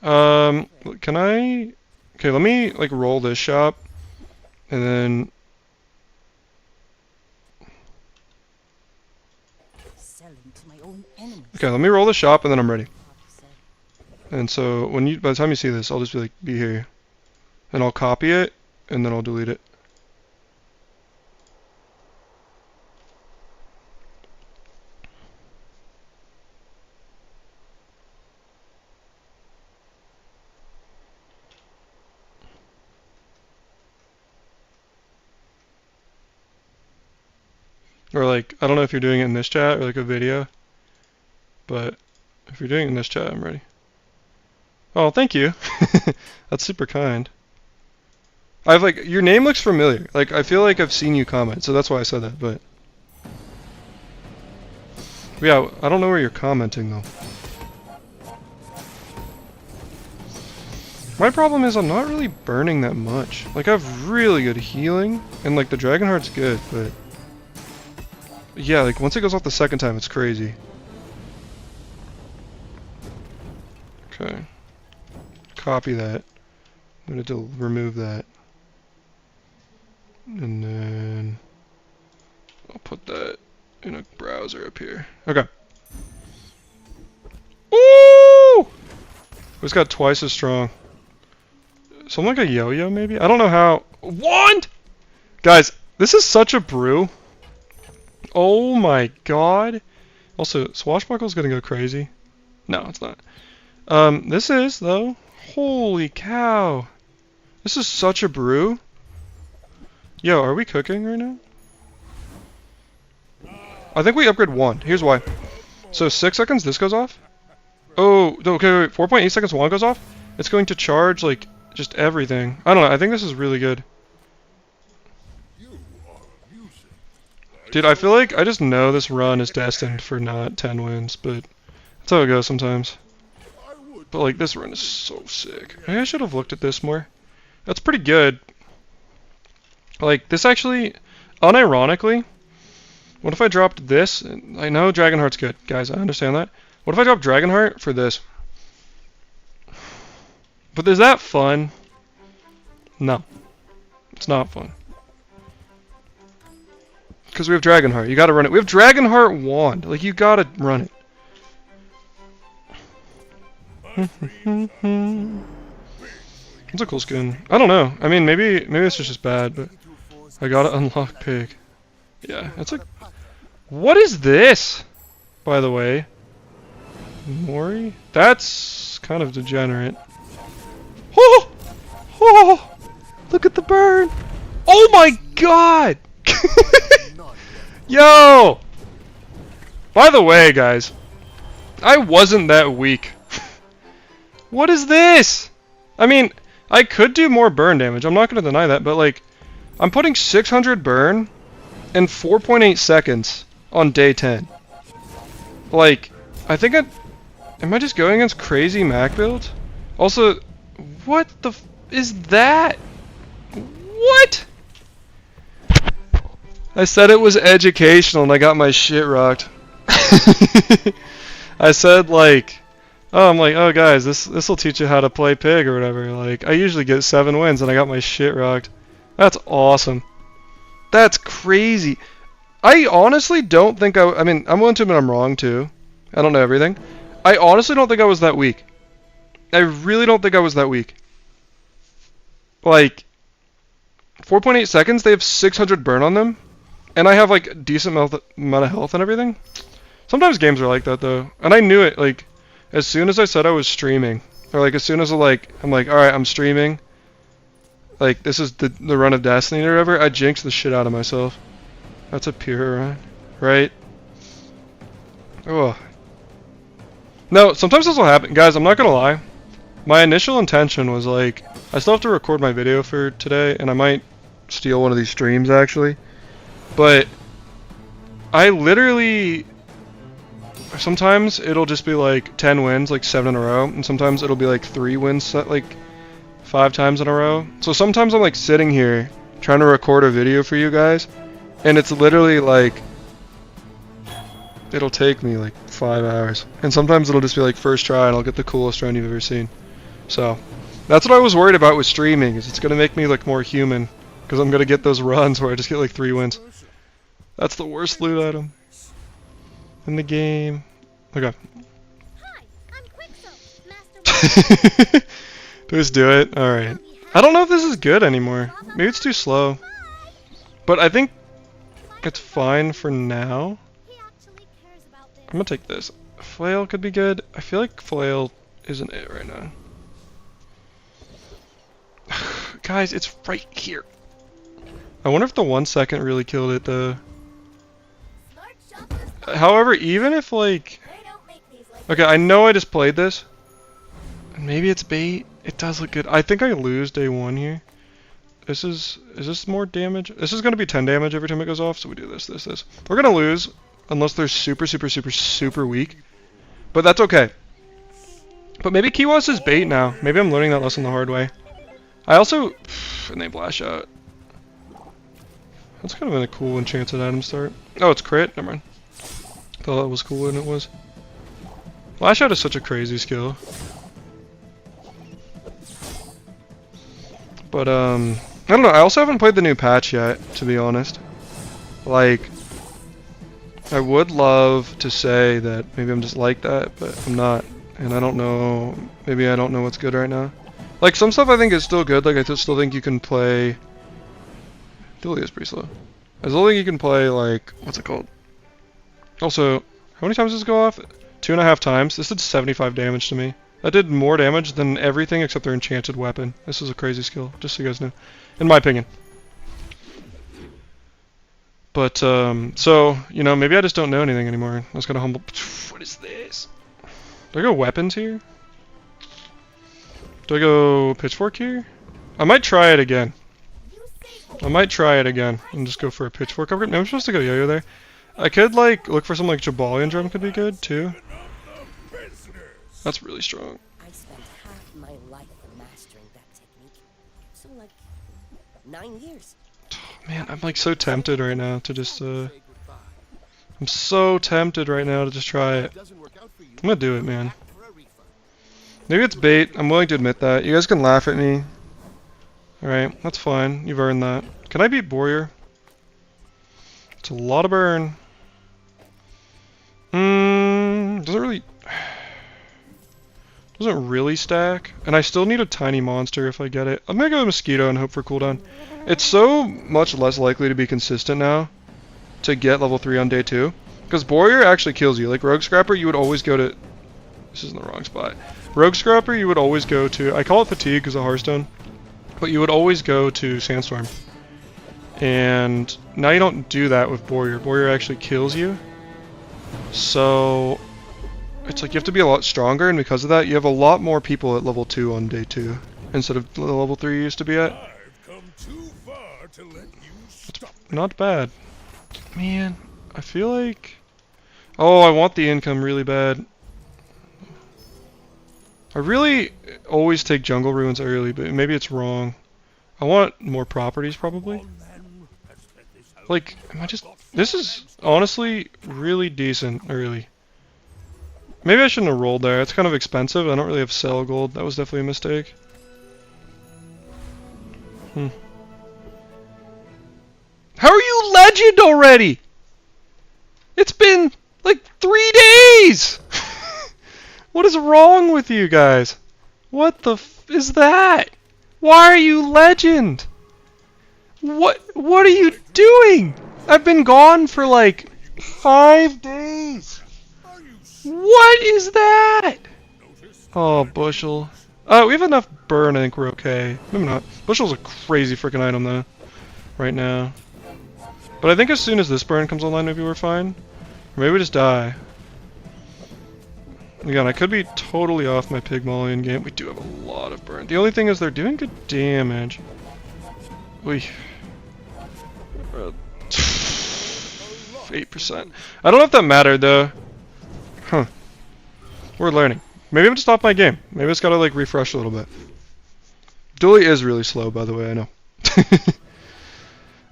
Can I... Okay, let me, like, roll this shop, and then... Okay, let me roll the shop, and then I'm ready. And so, when you, by the time you see this, I'll just be like, be here. And I'll copy it, and then I'll delete it. Or like, I don't know if you're doing it in this chat or like a video, but if you're doing it in this chat, I'm ready. Oh, thank you. That's super kind. I've like, your name looks familiar. Like, I feel like I've seen you comment, so that's why I said that, but... Yeah, I don't know where you're commenting though. My problem is I'm not really burning that much. Like, I have really good healing, and like the Dragonheart's good, but... Yeah, like once it goes off the second time, it's crazy. Okay. Copy that. I'm going to remove that. And then I'll put that in a browser up here. Okay. Ooh! It's got twice as strong. Something like a yo-yo, maybe? I don't know how. Wand! Guys, this is such a brew. Oh my god. Also, Swashbuckle's gonna go crazy. No, it's not. This is, though. Holy cow. This is such a brew. Yo, are we cooking right now? I think we upgrade 1. Here's why. So 6 seconds, this goes off. Oh, okay, wait. 4.8 seconds, 1 goes off. It's going to charge, like, just everything. I don't know, I think this is really good. Dude, I feel like I just know this run is destined for not 10 wins, but that's how it goes sometimes. But like, this run is so sick. Maybe I should have looked at this more. That's pretty good. Like, this actually, unironically, what if I dropped this? I know Dragonheart's good, guys, I understand that. What if I dropped Dragonheart for this? But is that fun? No. It's not fun. Because we have Dragonheart. You gotta run it. We have Dragonheart Wand. Like, you gotta run it. It's a cool skin. I don't know. I mean, maybe it's just bad, but I gotta unlock Pyg. Yeah, it's like... What is this? By the way. Mori? That's kind of degenerate. Oh! Oh! Look at the burn! Oh my god! Yo! By the way, guys, I wasn't that weak. What is this? I mean, I could do more burn damage. I'm not going to deny that, but like, I'm putting 600 burn in 4.8 seconds on day 10. Like, I think am I just going against crazy Mac builds? Also, what the is that? What? I said it was educational and I got my shit rocked. I said like, oh, I'm like, oh guys, this will teach you how to play Pyg or whatever. Like, I usually get 7 wins and I got my shit rocked. That's awesome. That's crazy. I honestly don't think I mean, I'm willing to admit I'm wrong too. I don't know everything. I honestly don't think I was that weak. I really don't think I was that weak. Like, 4.8 seconds, they have 600 burn on them. And I have like a decent amount of health and everything. Sometimes games are like that though. And I knew it, like, as soon as I said I was streaming. Or like, as soon as I'm like, alright, I'm streaming. Like, this is the run of Destiny or whatever. I jinxed the shit out of myself. That's a pure, right? Oh. No, sometimes this will happen. Guys, I'm not gonna lie. My initial intention was like, I still have to record my video for today, and I might steal one of these streams actually. But I literally, sometimes it'll just be like 10 wins, like 7 in a row, and sometimes it'll be like 3 wins, like 5 times in a row. So sometimes I'm like sitting here trying to record a video for you guys, and it's literally like, it'll take me like 5 hours. And sometimes it'll just be like first try and I'll get the coolest run you've ever seen. So that's what I was worried about with streaming, is it's gonna make me look more human, because I'm gonna get those runs where I just get like 3 wins. That's the worst loot item in the game. Okay. Hi, I'm Quicksilver, Master. Just do it. Alright. I don't know if this is good anymore. Maybe it's too slow. But I think it's fine for now. He actually cares about this. I'm gonna take this. Flail could be good. I feel like Flail isn't it right now. Guys, it's right here. I wonder if the 1 second really killed it though. Smart shoppers, However, even if like... they don't make these like Okay, I know I just played this. And maybe it's bait. It does look good. I think I lose day 1 here. Is this more damage? This is going to be 10 damage every time it goes off, so we do this. We're going to lose unless they're super weak. But that's okay. But maybe Kiwas is bait now. Maybe I'm learning that lesson the hard way. I also... and they blast out. That's kind of a cool enchanted item start. Oh, it's crit? Never mind. Thought that was cool and it was. Lash out is such a crazy skill. But, I don't know. I also haven't played the new patch yet, to be honest. Like, I would love to say that maybe I'm just like that, but I'm not. And I don't know. Maybe I don't know what's good right now. Like, some stuff I think is still good. Like, I still think you can play... Dually is pretty slow. I still think you can play, like... What's it called? Also, how many times does this go off? 2.5 times. This did 75 damage to me. That did more damage than everything except their enchanted weapon. This is a crazy skill, just so you guys know. In my opinion. But, so, you know, maybe I just don't know anything anymore. I was gonna humble... What is this? Do I go weapons here? Do I go pitchfork here? I might try it again. And just go for a pitchfork upgrade. Maybe I'm supposed to go yo-yo there. I could, like, look for some, like, Jabalion drum could be good, too. That's really strong. I spent half my life mastering that technique. So like 9 years. Man, I'm like so tempted right now to just I'm so tempted right now to just try it. I'm gonna do it, man. Maybe it's bait. I'm willing to admit that. You guys can laugh at me. Alright, that's fine. You've earned that. Can I beat Warrior? It's a lot of burn. Doesn't really stack, and I still need a tiny monster if I get it. I'm gonna go Mosquito and hope for cooldown. It's so much less likely to be consistent now to get level 3 on day 2, because Warrior actually kills you. Like Rogue Scrapper, you would always go to... This is in the wrong spot. Rogue Scrapper, you would always go to... I call it Fatigue because of Hearthstone, but you would always go to Sandstorm. And now you don't do that with Warrior. Warrior actually kills you. So... It's like you have to be a lot stronger, and because of that, you have a lot more people at level 2 on day 2 instead of the level 3 you used to be at. I've come too far to let you It's stop. not bad. Man, I feel like... Oh, I want the income really bad. I really always take jungle ruins early, but maybe it's wrong. I want more properties, probably. Like, am I just... This is honestly really decent early. Maybe I shouldn't have rolled there. It's kind of expensive. I don't really have sell gold. That was definitely a mistake. How are you legend already? It's been like 3 days! What is wrong with you guys? What the f is that? Why are you legend? What are you doing? I've been gone for like 5 days. What is that? Oh, bushel. We have enough burn, I think we're okay. Maybe not. Bushel's a crazy freaking item though, right now. But I think as soon as this burn comes online, maybe we're fine. Or maybe we just die. Again, I could be totally off my Pygmalion game. We do have a lot of burn. The only thing is they're doing good damage. We 8%. I don't know if that mattered though. Huh. We're learning. Maybe I'm just off my game. Maybe it's gotta like refresh a little bit. Dually is really slow, by the way, I know.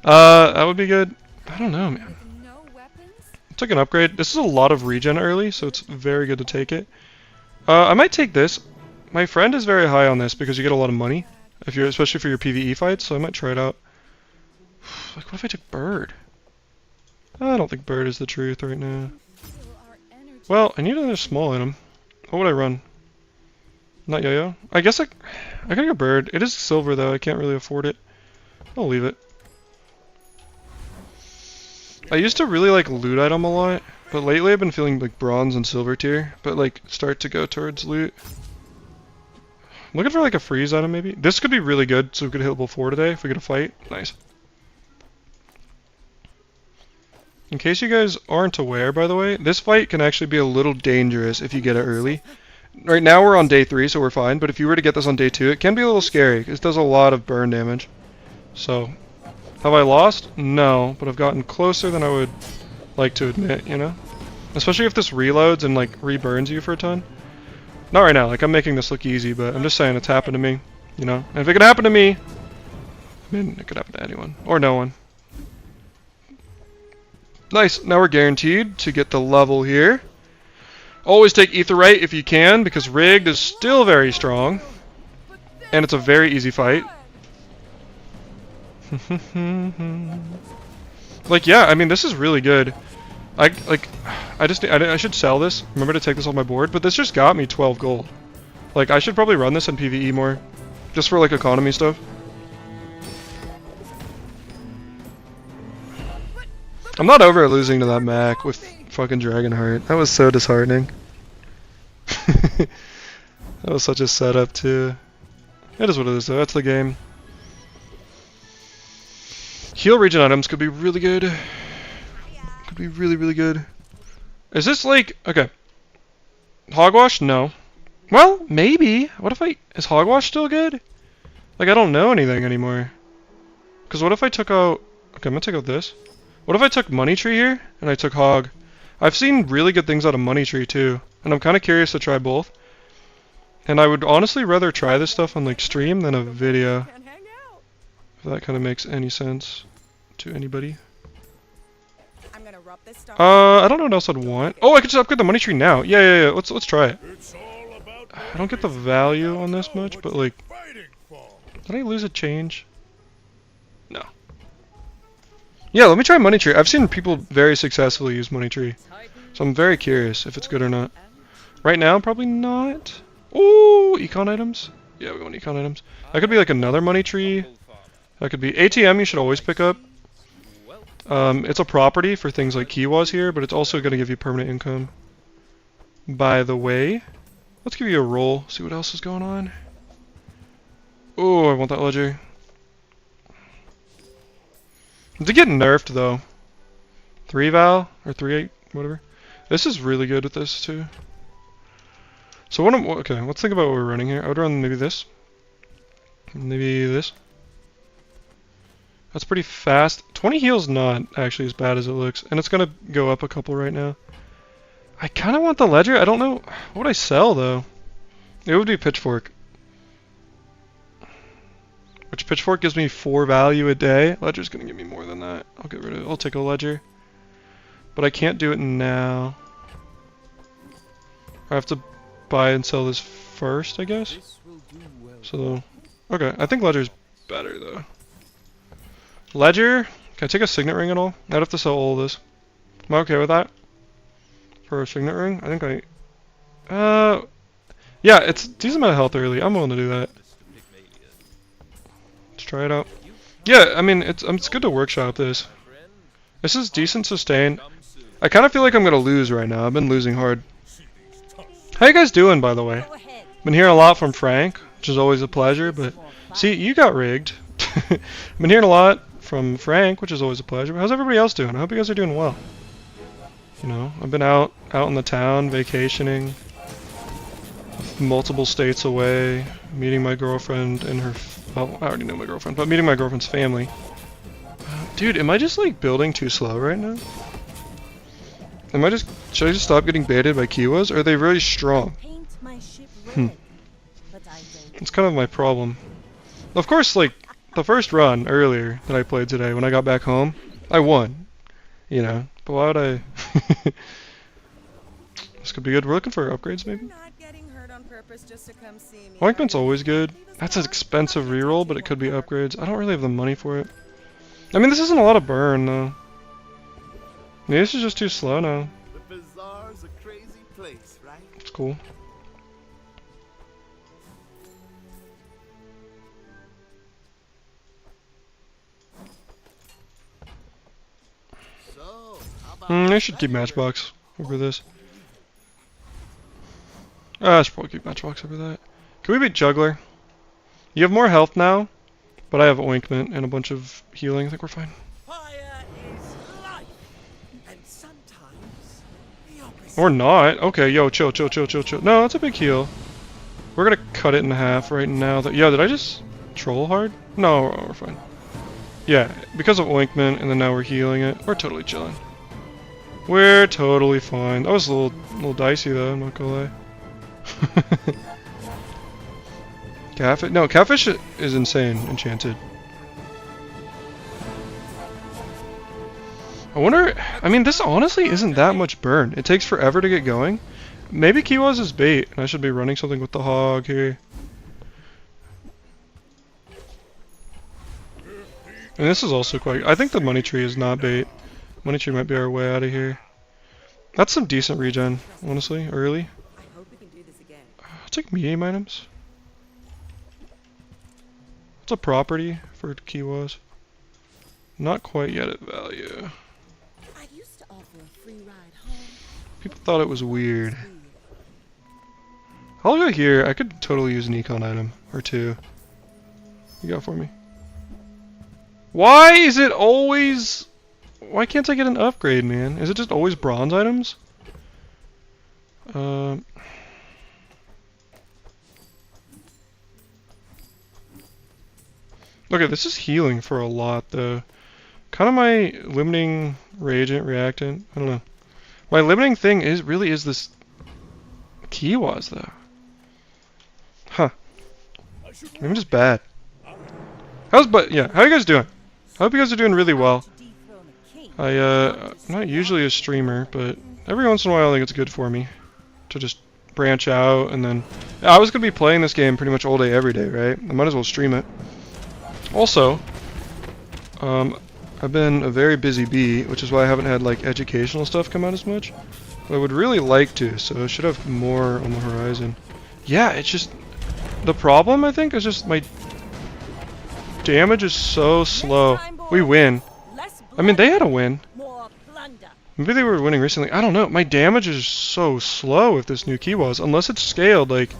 That would be good. I don't know, man. No weapons? Took an upgrade. This is a lot of regen early, so it's very good to take it. I might take this. My friend is very high on this because you get a lot of money, if you're especially for your PvE fights. So I might try it out. Like, what if I took bird? I don't think bird is the truth right now. Well, I need another small item. What would I run? Not yo-yo. I guess I gotta go bird. It is silver though. I can't really afford it. I'll leave it. I used to really like loot item a lot, but lately I've been feeling like bronze and silver tier, but like start to go towards loot. I'm looking for like a freeze item maybe. This could be really good, so we could hit level 4 today if we get a fight. Nice. In case you guys aren't aware, by the way, this fight can actually be a little dangerous if you get it early. Right now we're on day 3, so we're fine, but if you were to get this on day 2, it can be a little scary. It does a lot of burn damage. So... Have I lost? No, but I've gotten closer than I would like to admit, you know? Especially if this reloads and like reburns you for a ton. Not right now, like I'm making this look easy, but I'm just saying it's happened to me, you know? And if it could happen to me, I mean, it could happen to anyone. Or no one. Nice, now we're guaranteed to get the level here. Always take Aetheryte if you can, because Rigged is still very strong. And it's a very easy fight. Like, yeah, I mean, this is really good. I should sell this. Remember to take this off my board, but this just got me 12 gold. Like, I should probably run this in PvE more, just for like economy stuff. I'm not over losing to that Mac with fucking Dragonheart. That was so disheartening. That was such a setup too. It is what it is though. That's the game. Heal regen items could be really good. Could be really, really good. Is this like... Okay. Hogwash? No. Well, maybe. What if I... Is Hogwash still good? Like, I don't know anything anymore. Because what if I took out... Okay, I'm gonna take out this. What if I took Money Tree here, and I took Hog? I've seen really good things out of Money Tree, too. And I'm kind of curious to try both. And I would honestly rather try this stuff on, like, stream than a video. If that kind of makes any sense to anybody. I don't know what else I'd want. Oh, I could just upgrade the Money Tree now. Yeah. Let's try it. I don't get the value on this much, but like, did I lose a change? No. Yeah, let me try Money Tree. I've seen people very successfully use Money Tree, so I'm very curious if it's good or not. Right now, probably not. Ooh, econ items. Yeah, we want econ items. That could be like another Money Tree. That could be ATM. You should always pick up. It's a property for things like Kiwas here, but it's also going to give you permanent income. By the way, let's give you a roll, see what else is going on. Oh, I want that ledger. To get nerfed though. 3 Val or 3-8, whatever. This is really good with this too. So okay, let's think about what we're running here. I would run maybe this. Maybe this. That's pretty fast. 20 heal's not actually as bad as it looks. And it's gonna go up a couple right now. I kind of want the ledger. I don't know. What would I sell, though? It would be pitchfork. Which pitchfork gives me 4 value a day. Ledger's gonna give me more than that. I'll get rid of it. I'll take a ledger. But I can't do it now. I have to buy and sell this first, I guess. So, okay. I think ledger's better, though. Ledger? Can I take a signet ring at all? I'd have to sell all of this. Am I okay with that? For a signet ring? I think yeah, it's a decent amount of health early. I'm willing to do that. Let's try it out. Yeah, I mean, it's good to workshop this. This is decent sustain. I kind of feel like I'm gonna lose right now. I've been losing hard. How you guys doing, by the way? Been hearing a lot from Frank, which is always a pleasure, but see, you got rigged. Been hearing a lot from Frank, which is always a pleasure. But how's everybody else doing? I hope you guys are doing well. You know, I've been out in the town, vacationing, multiple states away, meeting my girlfriend and her, well, I already know my girlfriend, but meeting my girlfriend's family. Dude, am I just like building too slow right now? Should I just stop getting baited by Kiwas? Or are they really strong? It's kind of my problem. Of course, like, the first run earlier that I played today, when I got back home, I won. You know, but why would I? This could be good. We're looking for upgrades, maybe? Ointment's always good. That's an expensive reroll, but it could be upgrades. I don't really have the money for it. I mean, this isn't a lot of burn, though. Maybe this is just too slow now. The Bazaar's a crazy place, right? It's cool. So, how about I should keep Matchbox over this. I should probably keep Matchbox over that. Can we beat Juggler? You have more health now, but I have Ointment and a bunch of healing. I think we're fine. fire is life, and sometimes the opposite. Or not. Okay, yo, chill. No, that's a big heal. We're gonna cut it in half right now. Yo, did I just troll hard? No, we're fine. Yeah, because of Ointment, and then now we're healing it. We're totally chilling. We're totally fine. That was a little dicey though, I'm not gonna lie. Catfish? No, Catfish is insane, enchanted. I wonder, I mean, this honestly isn't that much burn. It takes forever to get going. Maybe Kiwa's is bait, and I should be running something with the hog here. And this is also quite, I think the money tree is not bait. Money tree might be our way out of here. That's some decent regen, honestly, early. I'll take medium items. What's a property for Kiwas? Not quite yet at value. I used to offer a free ride home. People thought it was weird. I'll go here. I could totally use an econ item or two. You got for me? Why is it always... Why can't I get an upgrade, man? Is it just always bronze items? Okay, this is healing for a lot, though. Kind of my limiting reagent, reactant. I don't know. My limiting thing really is this Kiwas, though. Huh. Maybe I'm just bad. How are you guys doing? I hope you guys are doing really well. I'm not usually a streamer, but every once in a while I think it's good for me to just branch out, and then I was gonna be playing this game pretty much all day every day, right? I might as well stream it. Also, I've been a very busy bee, which is why I haven't had like educational stuff come out as much. But I would really like to, so I should have more on the horizon. Yeah, it's just the problem, I think, is just my damage is so slow. We win. I mean, they had a win. Maybe they were winning recently. I don't know. My damage is so slow with this new Kiwas. Unless it's scaled, like,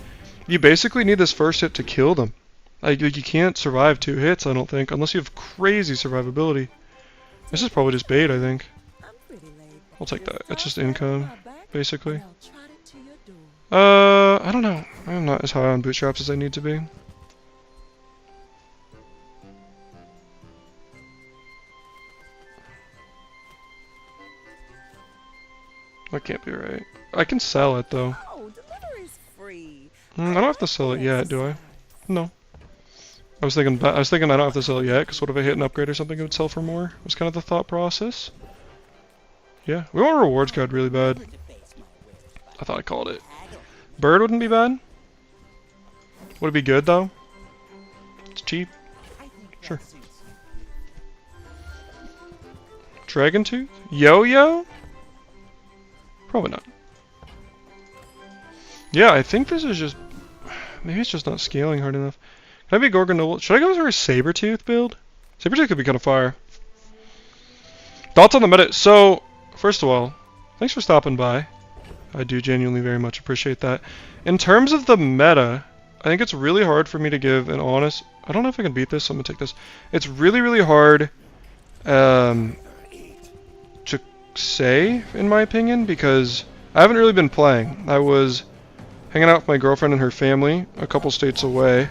you basically need this first hit to kill them. Like, you can't survive 2 hits, I don't think, unless you have crazy survivability. This is probably just bait, I think. I'll take that. It's just income, basically. I don't know. I'm not as high on bootstraps as I need to be. That can't be right. I can sell it though. Oh, delivery's free. I don't have to sell it yet, do I? No. I was thinking I don't have to sell it yet, because what if I hit an upgrade or something it would sell for more? Was kind of the thought process. Yeah, we want a rewards card really bad. I thought I called it. Bird wouldn't be bad. Would it be good though? It's cheap. Sure. Dragon Tooth? Yo-Yo? Probably not. Yeah, I think this is just... Maybe it's just not scaling hard enough. Can I be Gorgon Noble? Should I go for a Sabertooth build? Sabertooth could be kind of fire. Thoughts on the meta? So, first of all, thanks for stopping by. I do genuinely very much appreciate that. In terms of the meta, I think it's really hard for me to give an honest... I don't know if I can beat this, so I'm going to take this. It's really, really hard to say, in my opinion, because I haven't really been playing. I was hanging out with my girlfriend and her family a couple states away,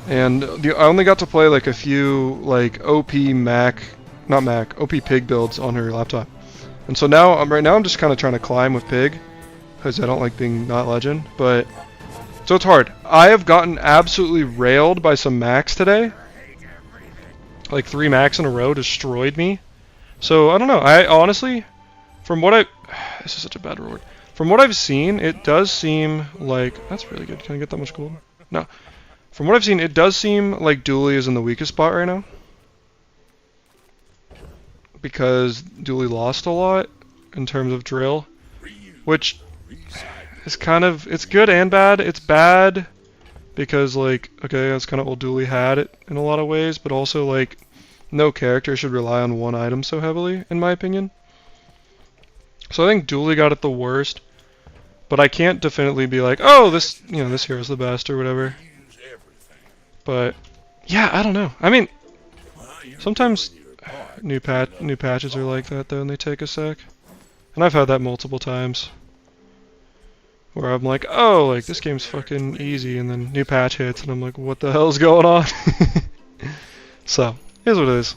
and I only got to play like a few like OP Pyg builds on her laptop. And so now right now I'm just kind of trying to climb with Pyg because I don't like being not legend, but so it's hard. I have gotten absolutely railed by some Max today. Like 3 Max in a row destroyed me. So I don't know. I honestly, from what this is such a bad reward. From what I've seen, it does seem like that's really good. Can I get that much gold? No. From what I've seen, it does seem like Dooley is in the weakest spot right now. Because Dooley lost a lot in terms of drill, which is kind of, it's good and bad. It's bad because like, okay, that's kind of what Dooley had it in a lot of ways, but also like no character should rely on one item so heavily, in my opinion. So I think Dooley got it the worst, but I can't definitely be like, oh, this, you know, this hero's the best or whatever. But yeah, I don't know. I mean, sometimes new patches are like that though, and they take a sec. And I've had that multiple times, where I'm like, oh, like this game's fucking easy, and then new patch hits, and I'm like, what the hell's going on? So, here's what it is.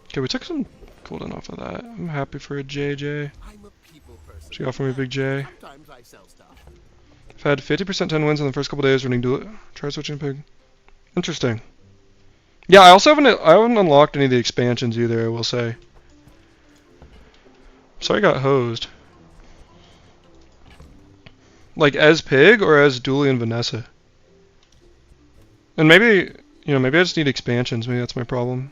Okay, we took some cooldown off of that. I'm happy for a JJ. She offered me a big J. I've had 50% 10 wins in the first couple days running dual. Try switching Pyg. Interesting. Yeah, I haven't unlocked any of the expansions either, I will say. Sorry I got hosed. Like as Pyg or as Dooley and Vanessa? And maybe, you know, maybe I just need expansions, maybe that's my problem.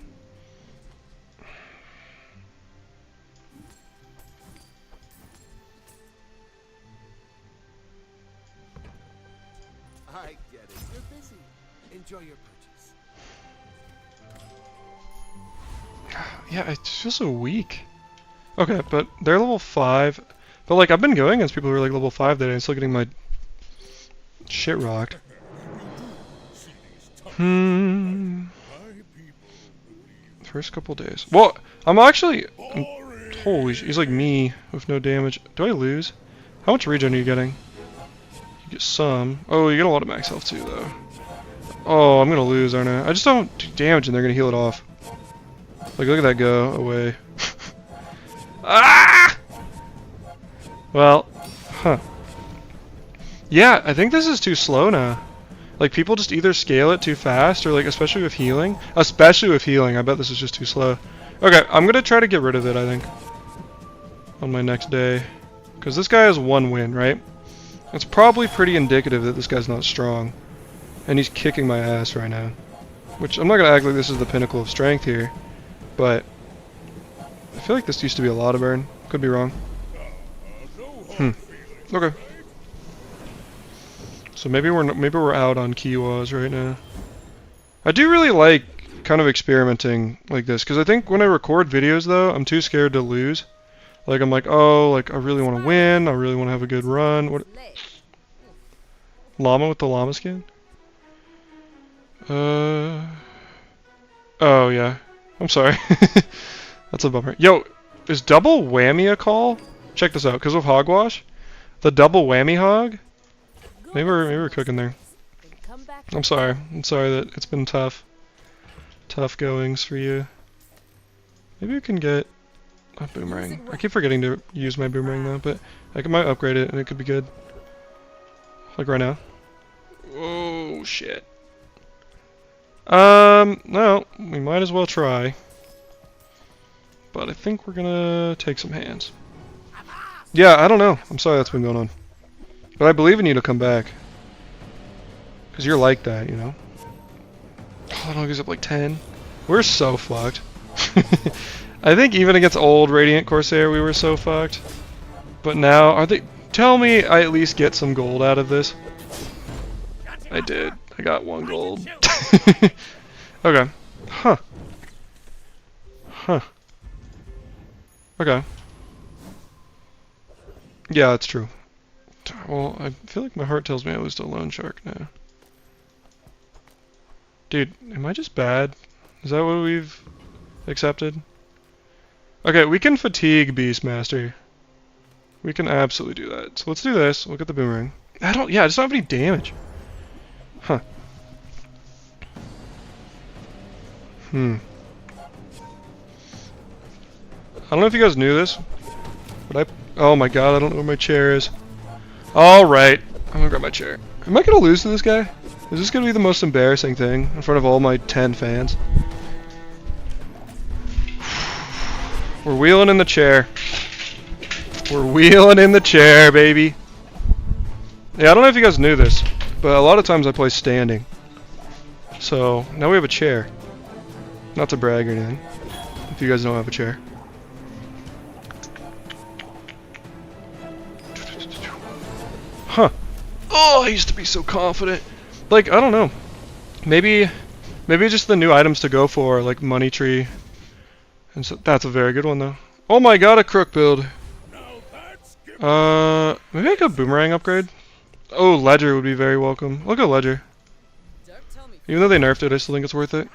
I get it. You're busy. Enjoy your purchase. Yeah, I feel so weak. Okay, but they're level 5. But like, I've been going against people who are like level 5 today and still getting my shit rocked. First couple days. Well, holy sh, he's like me with no damage. Do I lose? How much regen are you getting? You get some. Oh, you get a lot of max health too, though. Oh, I'm gonna lose, aren't I? I just don't do damage and they're gonna heal it off. Like, look at that go away. Ah! Well, huh. Yeah, I think this is too slow now. Like, people just either scale it too fast, or like, especially with healing. Especially with healing, I bet this is just too slow. Okay, I'm gonna try to get rid of it, I think. On my next day. Because this guy has 1 win, right? It's probably pretty indicative that this guy's not strong. And he's kicking my ass right now. Which, I'm not gonna act like this is the pinnacle of strength here. But I feel like this used to be a lot of burn. Could be wrong. Okay. So maybe we're out on Kiwas right now. I do really like kind of experimenting like this, because I think when I record videos though, I'm too scared to lose. Like I'm like, oh, like I really want to win. I really want to have a good run. What? Llama with the llama skin? Oh yeah. I'm sorry. That's a bummer. Yo, is double whammy a call? Check this out, because of hogwash, the double whammy hog. Maybe we're cooking there. I'm sorry. I'm sorry that it's been tough goings for you. Maybe we can get a boomerang. I keep forgetting to use my boomerang though, but I might upgrade it and it could be good. Like right now. Oh shit. No, we might as well try. But I think we're gonna take some hands. Yeah, I don't know. I'm sorry that's been going on. But I believe in you to come back. Because you're like that, you know? Oh, no, he's up like 10. We're so fucked. I think even against old Radiant Corsair we were so fucked. But now, are they... Tell me I at least get some gold out of this. I did. I got 1 gold. Okay. Huh. Huh. Okay. Yeah, that's true. Well, I feel like my heart tells me I lose to a loan shark now. Dude, am I just bad? Is that what we've accepted? Okay, we can fatigue Beastmaster. We can absolutely do that. So let's do this. Look at the boomerang. I just don't have any damage. Huh. I don't know if you guys knew this, but oh my god, I don't know where my chair is. Alright, I'm gonna grab my chair. Am I gonna lose to this guy? Is this gonna be the most embarrassing thing in front of all my 10 fans? We're wheeling in the chair. We're wheeling in the chair, baby. Yeah, I don't know if you guys knew this, but a lot of times I play standing. So, now we have a chair. Not to brag or anything, if you guys don't have a chair. Huh. Oh, I used to be so confident. Like, I don't know. Maybe just the new items to go for, like Money Tree. And so that's a very good one though. Oh my god, a crook build. Maybe I could boomerang upgrade. Oh, Ledger would be very welcome. Look at Ledger. Even though they nerfed it, I still think it's worth it.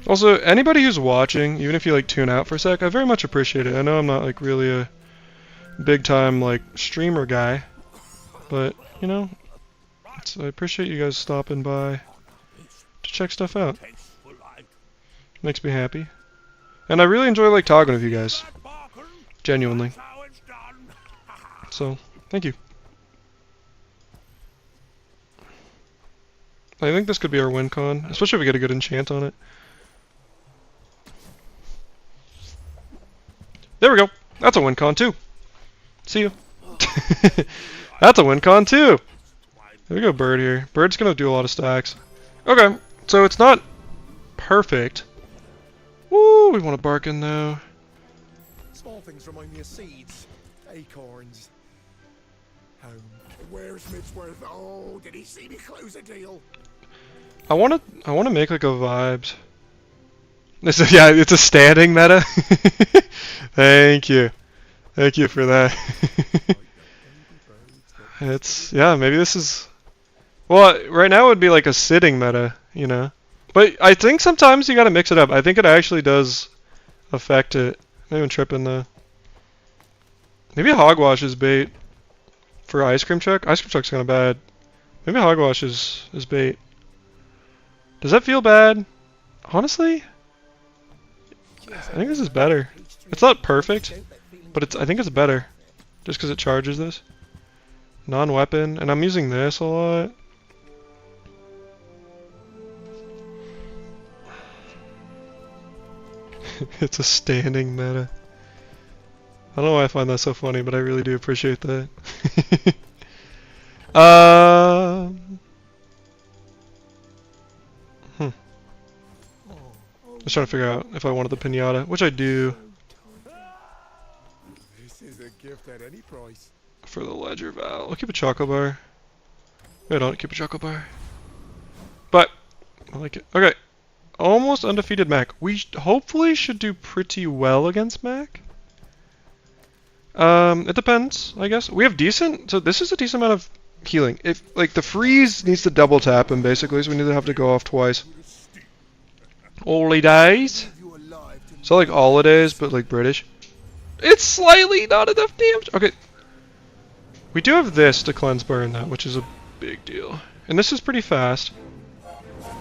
Also, anybody who's watching, even if you like tune out for a sec, I very much appreciate it. I know I'm not like really a big time like streamer guy, but you know, I appreciate you guys stopping by to check stuff out. Makes me happy. And I really enjoy like talking with you guys. Genuinely. So, thank you. I think this could be our win con, especially if we get a good enchant on it. There we go. That's a win con too. See you. That's a win con too. There we go, Bird here. Bird's gonna do a lot of stacks. Okay, so it's not perfect. Woo, we want to bargain though. Small things remind me of seeds, acorns. Home. Where's Midsworth? Oh, did he see me close a deal? I wanna make like a vibes. This is, yeah, it's a standing meta. Thank you for that. It's, yeah, maybe this is, well, right now it would be like a sitting meta, you know. But I think sometimes you gotta mix it up. I think it actually does affect it. I'm even tripping though. Maybe Hogwash is bait for Ice Cream Chuck. Ice Cream Chuck's kinda bad. Maybe Hogwash is bait. Does that feel bad? Honestly? I think this is better. It's not perfect, but I think it's better. Just because it charges this. Non-weapon, and I'm using this a lot. It's a standing meta. I don't know why I find that so funny, but I really do appreciate that. Just trying to figure out if I wanted the pinata, which I do. This is a gift at any price. For the Ledger Val. I'll keep a chocolate bar. I don't keep a chocolate bar. But, I like it. Okay. Almost undefeated Mac. We hopefully should do pretty well against Mac. It depends, I guess. We have decent, so this is a decent amount of healing. If, like, the freeze needs to double tap him, basically, so we need to have to go off twice. Holidays. So like holidays, but like British. It's slightly not enough damage. Okay. We do have this to cleanse burn though, which is a big deal. And this is pretty fast.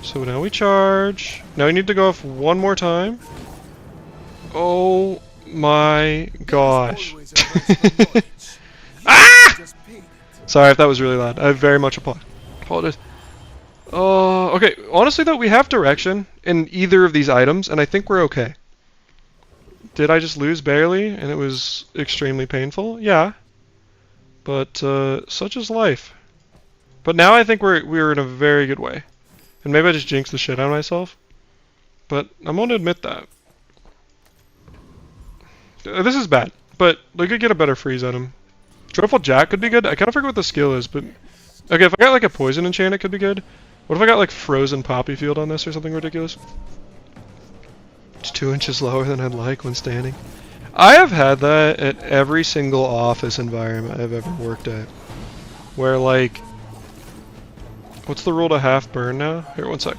So now we charge. Now we need to go off one more time. Oh my gosh. Always embrace the knowledge. Ah! Just paid it. Sorry if that was really loud. I very much apologize. Okay. Honestly though, we have direction in either of these items, and I think we're okay. Did I just lose barely, and it was extremely painful? Yeah. But such is life. But now I think we're in a very good way. And maybe I just jinxed the shit out of myself. But I'm gonna admit that. This is bad, but we could get a better freeze item. Joyful Jack could be good. I kind of forget what the skill is, but okay, if I got like a poison enchant, it could be good. What if I got like frozen poppy field on this or something ridiculous? It's 2 inches lower than I'd like when standing. I have had that at every single office environment I've ever worked at, where like, what's the rule to half burn now? Here, one sec.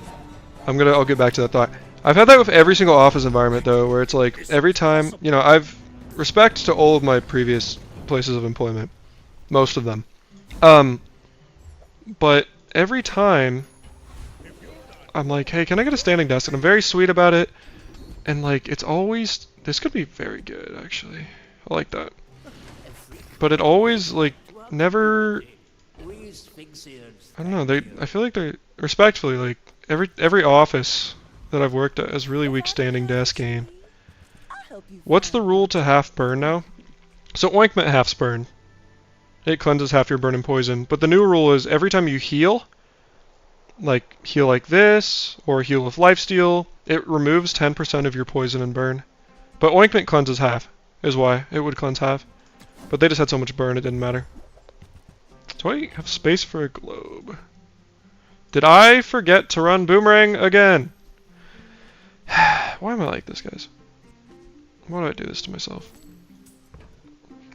I'll get back to that thought. I've had that with every single office environment though, where it's like every time, you know, I've respect to all of my previous places of employment, most of them. But every time I'm like, hey, can I get a standing desk? And I'm very sweet about it. And like, it's always, this could be very good actually. I like that. But it always like never, I don't know, I feel like they're respectfully like every office that I've worked at has really weak standing desk game. What's the rule to half burn now? So ointment halves burn. It cleanses half your burn and poison. But the new rule is every time you heal, like heal like this, or heal with lifesteal, it removes 10% of your poison and burn. But ointment cleanses half, is why it would cleanse half. But they just had so much burn it didn't matter. Do I have space for a globe? Did I forget to run boomerang again? Why am I like this, guys? Why do I do this to myself?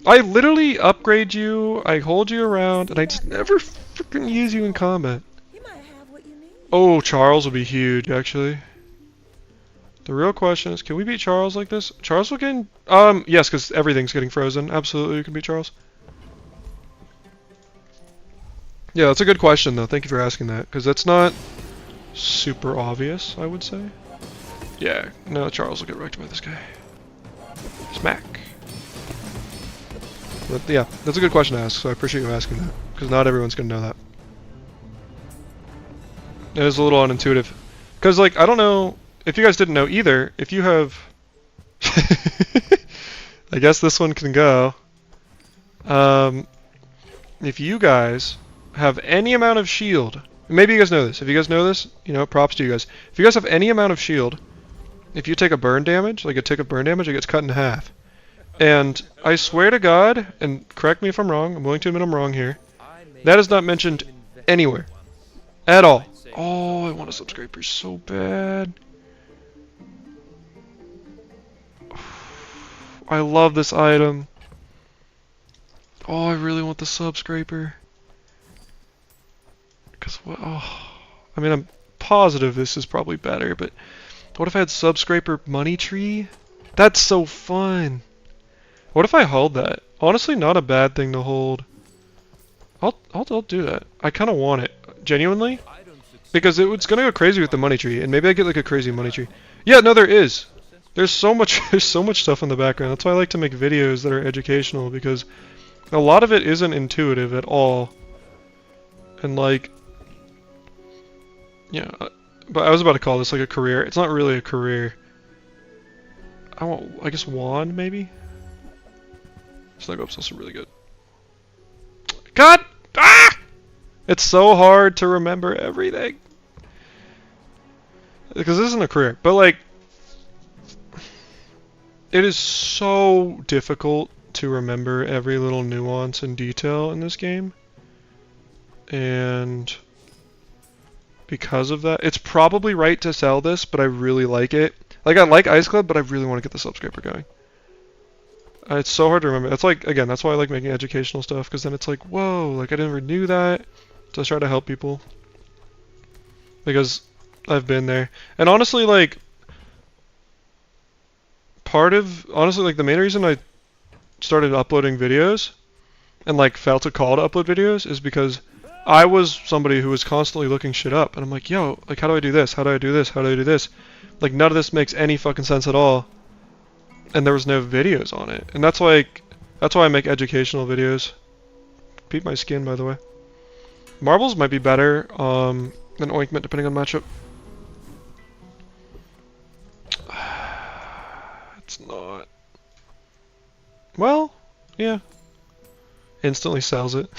I literally upgrade you, I hold you around, and I just never freaking use you in combat. You might have what you need. Oh, Charles will be huge, actually. The real question is, can we beat Charles like this? Charles will get... yes, because everything's getting frozen. Absolutely, you can beat Charles. Yeah, that's a good question, though. Thank you for asking that, because that's not super obvious, I would say. Yeah, no, Charles will get wrecked by this guy. Smack. But yeah, that's a good question to ask, so I appreciate you asking that, because not everyone's going to know that. It is a little unintuitive. Because, like, I don't know, if you guys didn't know either, if you have... I guess this one can go. If you guys have any amount of shield, maybe you guys know this, if you guys know this, you know, props to you guys. If you guys have any amount of shield, if you take a burn damage, like a tick of burn damage, it gets cut in half. And I swear to God, and correct me if I'm wrong, I'm willing to admit I'm wrong here, that is not mentioned anywhere. At all. Oh, I want a subscraper so bad. I love this item. Oh, I really want the subscraper. Because what? Oh, I mean, I'm positive this is probably better, but what if I had subscraper money tree? That's so fun. What if I hold that? Honestly, not a bad thing to hold. I'll do that. I kind of want it, genuinely, because it's gonna go crazy with the money tree, and maybe I get like a crazy money tree. Yeah, no, there is. There's so much stuff in the background. That's why I like to make videos that are educational, because a lot of it isn't intuitive at all. And like, yeah, but I was about to call this like a career. It's not really a career. I guess wand maybe. Snug up's also really good. God! Ah! It's so hard to remember everything. Because this isn't a career, but like, it is so difficult to remember every little nuance and detail in this game. And because of that, it's probably right to sell this, but I really like it. Like, I like Ice Club, but I really want to get the subscraper going. It's so hard to remember. It's like, again, that's why I like making educational stuff, because then it's like, whoa, like I never knew that. So I try to help people. Because I've been there. And honestly, like, like the main reason I started uploading videos and like felt a call to upload videos is because I was somebody who was constantly looking shit up, and I'm like, yo, like, how do I do this? How do I do this? How do I do this? Like, none of this makes any fucking sense at all. and there was no videos on it. And that's why I make educational videos. Peep my skin, by the way. Marbles might be better than Ointment, depending on matchup. It's not. Well, yeah. Instantly sells it.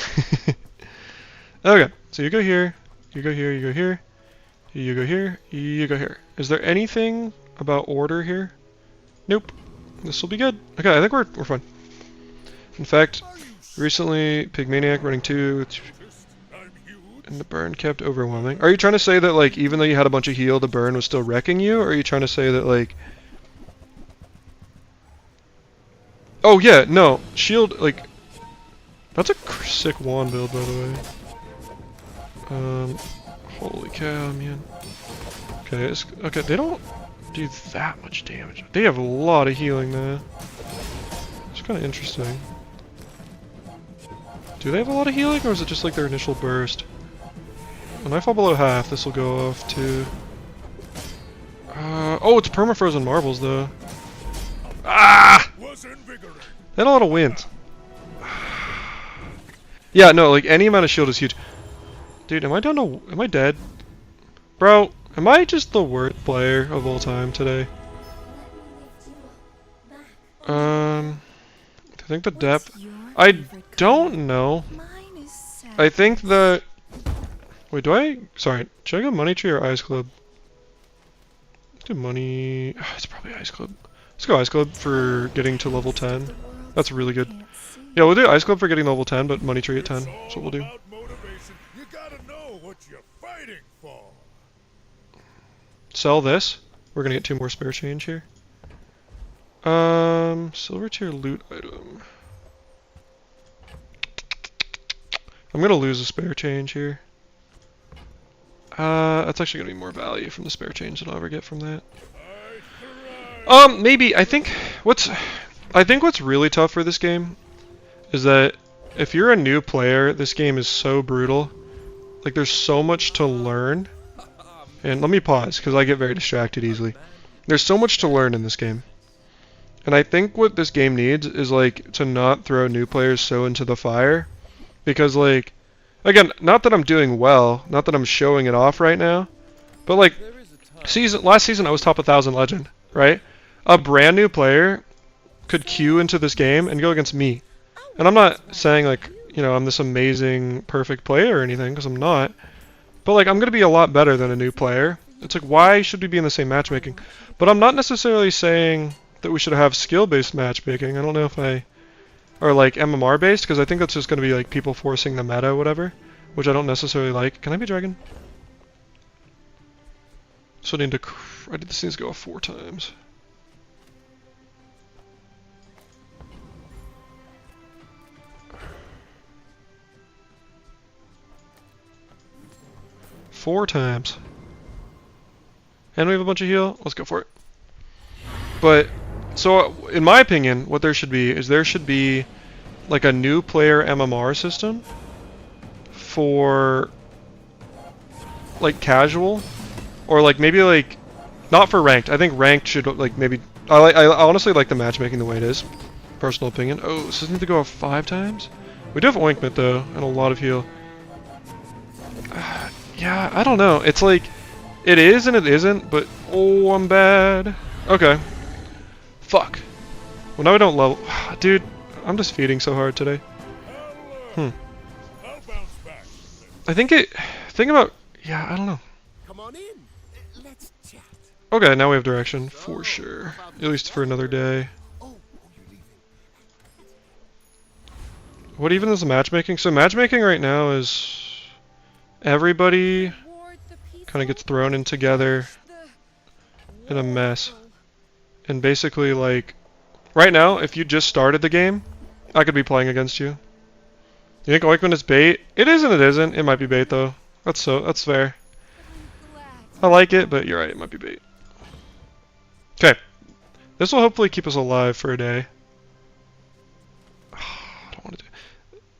Okay, so you go here, you go here, you go here, you go here, you go here. Is there anything about order here? Nope. This will be good. Okay, I think we're fine. In fact, recently Pygmaniac running 2 and the burn kept overwhelming. Are you trying to say that like even though you had a bunch of heal, the burn was still wrecking you, or are you trying to say that like? Oh yeah, no shield like. That's a sick wand build, by the way. Holy cow, man. Okay, okay, they don't do that much damage. They have a lot of healing, though. It's kind of interesting. Do they have a lot of healing, or is it just like their initial burst? When I fall below half, this will go off too. Oh, it's permafrozen marbles, though. Ah! They had a lot of wins. Yeah, no, like any amount of shield is huge. Dude, am I down to? Am I dead? Bro, am I just the worst player of all time today? I think the depth. I don't know. I think the. Wait, do I? Sorry, should I go Money Tree or Ice Club? Let's do Money. It's probably Ice Club. Let's go Ice Club for getting to level 10. That's really good. Yeah, we'll do Ice Club for getting level 10, but Money Tree at 10. That's what we'll do. You gotta know what you're fighting for. Sell this. We're gonna get 2 more spare change here. Silver tier loot item. I'm gonna lose a spare change here. That's actually gonna be more value from the spare change than I'll ever get from that. Maybe. I think what's really tough for this game is that if you're a new player, this game is so brutal. Like, there's so much to learn. And let me pause, because I get very distracted easily. There's so much to learn in this game. And I think what this game needs is, like, to not throw new players so into the fire. Because, like, again, not that I'm doing well, not that I'm showing it off right now, but, like, last season I was top 1,000 legend, right? A brand new player could queue into this game and go against me. And I'm not saying, like, you know, I'm this amazing, perfect player or anything, because I'm not. But, like, I'm going to be a lot better than a new player. It's like, why should we be in the same matchmaking? But I'm not necessarily saying that we should have skill-based matchmaking. I don't know if or, like, MMR-based, because I think that's just going to be, like, people forcing the meta or whatever, which I don't necessarily like. Can I be dragon? So I need to... this needs to go off 4 times. Four times. And we have a bunch of heal. Let's go for it. But, so, in my opinion, what there should be is there should be like a new player MMR system for like casual, or like maybe like not for ranked. I think ranked should like maybe. I honestly like the matchmaking the way it is. Personal opinion. Oh, this doesn't need to go off 5 times. We do have ointment though, and a lot of heal. Yeah, I don't know. It's like, it is and it isn't, but oh, I'm bad. Okay. Fuck. Well, now we don't level. Dude, I'm just feeding so hard today. I think think about, yeah, I don't know. Come on in. Let's chat. Okay, now we have direction, for sure. At least for another day. What even is the matchmaking? So matchmaking right now is everybody kind of gets thrown in together in a mess. And basically, like, right now, if you just started the game, I could be playing against you. You think Oikman is bait? It is and it isn't. It might be bait though. That's fair. I like it, but you're right, it might be bait. Okay. This will hopefully keep us alive for a day. I don't want to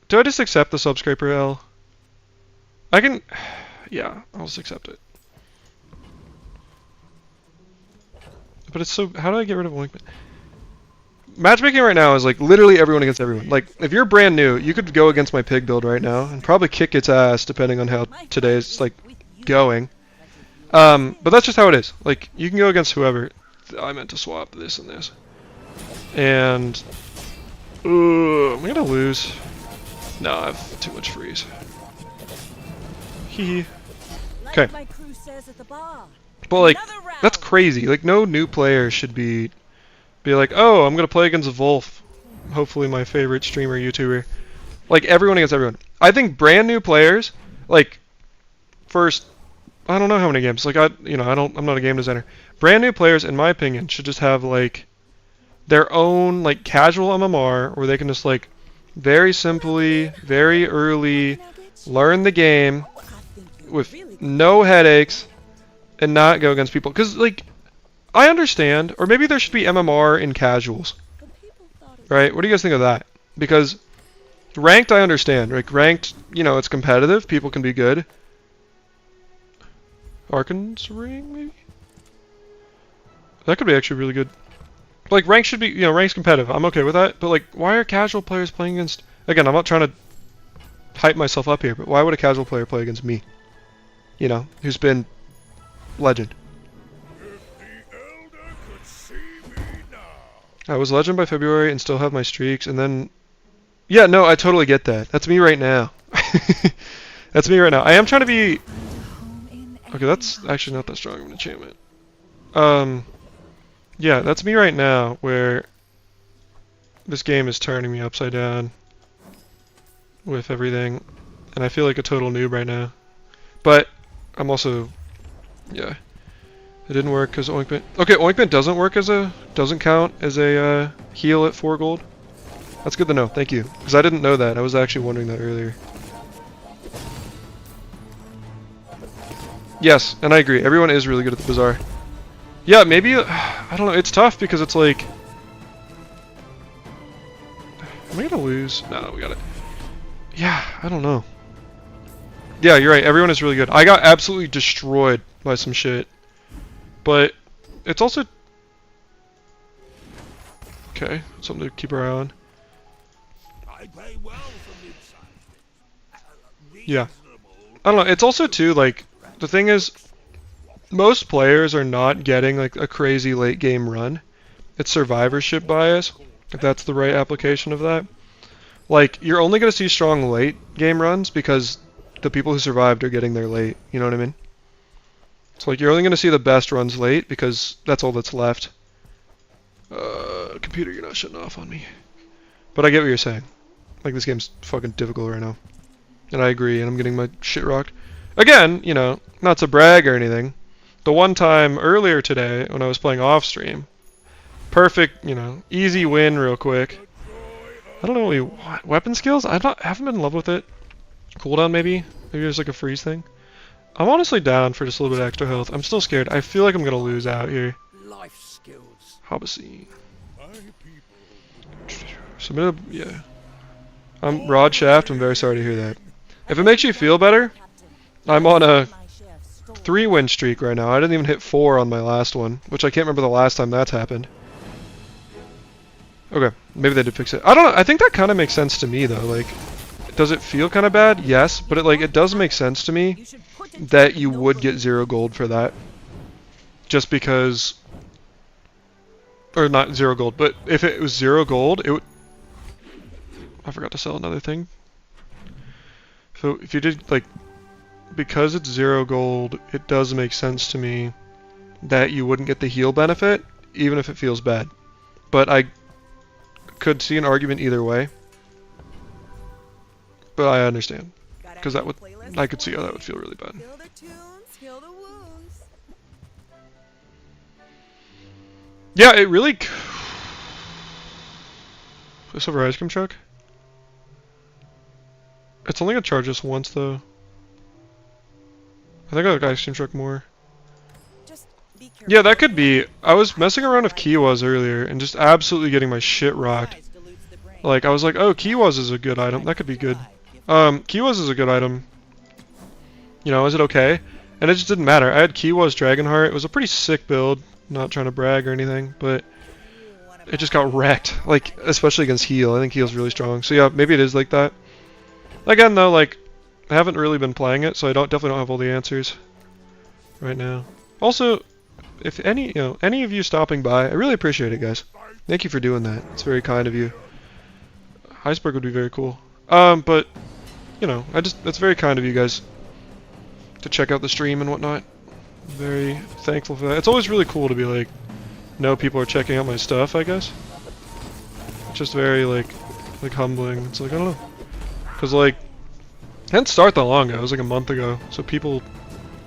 do I just accept the subscriber L? I can... Yeah, I'll just accept it. But it's so... How do I get rid of ointment? matchmaking right now is like literally everyone against everyone. Like if you're brand new, you could go against my pig build right now and probably kick its ass depending on how today's like going. But that's just how it is. Like you can go against whoever. I meant to swap this and this. And I'm gonna lose. No, I have too much freeze. Hee. Okay. Like my crew says at the bar. But like Another round. that's crazy. Like no new player should be like, oh, I'm gonna play against Wolf. Hopefully my favorite streamer YouTuber. Like everyone against everyone. I think brand new players, like first, I don't know how many games. Like I'm not a game designer. Brand new players, in my opinion, should just have like their own like casual MMR where they can just like very simply, very early learn the game with no headaches and not go against people. Because like I understand, or maybe there should be MMR in casuals. Right? What do you guys think of that? Because ranked, I understand. Like ranked, it's competitive. People can be good. Arkan's ring, maybe? That could be actually really good. Like rank should be, rank's competitive. I'm okay with that. But like, why are casual players playing against? Again, I'm not trying to hype myself up here, but why would a casual player play against me? Who's been legend. I was legend by February and still have my streaks, and then... Yeah, no, I totally get that. That's me right now. That's me right now. I am trying to be... Okay, that's actually not that strong of an enchantment. Yeah, that's me right now, where this game is turning me upside down with everything, and I feel like a total noob right now. But I'm also... Yeah. It didn't work because Ointment... Okay, Ointment doesn't count as a heal at 4 gold. That's good to know, thank you. Because I didn't know that, I was actually wondering that earlier. Yes, and I agree, everyone is really good at the Bazaar. Yeah, maybe... I don't know, it's tough because it's like... Am I gonna lose? No, we got it. Yeah, I don't know. Yeah, you're right, everyone is really good. I got absolutely destroyed by some shit. But it's also okay, something to keep our eye on. Yeah. I don't know, it's also too like the thing is most players are not getting like a crazy late game run. It's survivorship bias, if that's the right application of that. Like you're only gonna see strong late game runs because the people who survived are getting there late, you know what I mean? So like you're only going to see the best runs late because that's all that's left. Computer, you're not shutting off on me. But I get what you're saying. Like this game's fucking difficult right now. And I agree, and I'm getting my shit rocked. Again, not to brag or anything. The one time earlier today when I was playing off stream, perfect, easy win real quick. I don't know what weapon skills? I haven't been in love with it. Cooldown maybe? Maybe there's like a freeze thing. I'm honestly down for just a little bit of extra health. I'm still scared. I feel like I'm gonna lose out here. Life skills. Hobbasine. Submit a... yeah. Rod Shaft, I'm very sorry to hear that. If it makes you feel better, I'm on a 3-win streak right now. I didn't even hit 4 on my last one, which I can't remember the last time that's happened. Okay, maybe they did fix it. I don't know, I think that kind of makes sense to me though, like... Does it feel kind of bad? Yes, but it does make sense to me that you would get 0 gold for that. Just because... Or not 0 gold, but if it was 0 gold, it would... I forgot to sell another thing. So if you did, like... Because it's 0 gold, it does make sense to me that you wouldn't get the heal benefit, even if it feels bad. But I could see an argument either way. But I understand, because I could see how that would feel really bad. Heal the tunes, heal the wounds. Yeah, it really... This over ice cream truck? It's only gonna charge us once though. I think I like ice cream truck more. Just be careful. Yeah, that could be. I was messing around with Kiwas earlier and just absolutely getting my shit rocked. Like, I was like, oh, Kiwas is a good item. That could be good. Kiwas is a good item. Is it okay? And it just didn't matter. I had Kiwas Dragonheart. It was a pretty sick build. Not trying to brag or anything, but it just got wrecked. Like, especially against heal. I think heal's really strong. So yeah, maybe it is like that. Again, though, like, I haven't really been playing it, so I definitely don't have all the answers right now. Also, if any of you stopping by, I really appreciate it, guys. Thank you for doing that. It's very kind of you. Iceberg would be very cool. But you know, that's very kind of you guys to check out the stream and whatnot. I'm very thankful for that. It's always really cool to be like, know people are checking out my stuff, I guess. It's just very like humbling. It's like, I don't know. Cause like, it didn't start that long ago. It was like a month ago. So people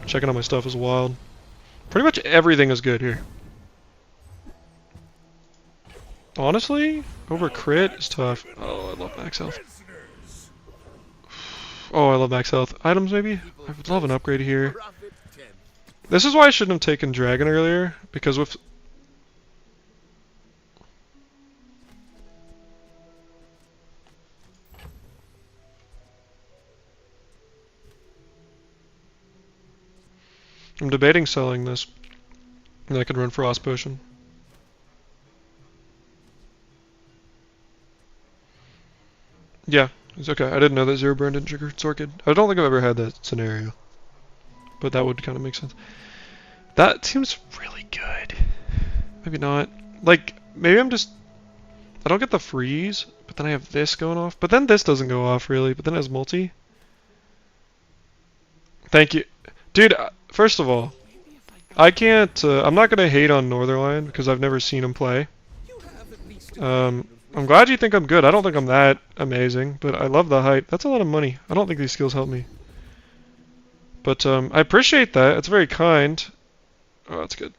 checking out my stuff is wild. Pretty much everything is good here. Honestly, over crit is tough. Oh, I love max health. Oh, I love max health. Items, maybe? I would love an upgrade here. This is why I shouldn't have taken Dragon earlier, because with... I'm debating selling this, and I could run Frost Potion. Yeah, it's okay. I didn't know that Zero Burn didn't trigger Sorkid. I don't think I've ever had that scenario. But that would kind of make sense. That seems really good. Maybe not. Like, maybe I'm just... I don't get the freeze, but then I have this going off. But then this doesn't go off, really. But then it has multi. Thank you. Dude, first of all, I can't... I'm not going to hate on Northernlion, because I've never seen him play. I'm glad you think I'm good. I don't think I'm that amazing, but I love the hype. That's a lot of money. I don't think these skills help me. But I appreciate that. It's very kind. Oh, that's good.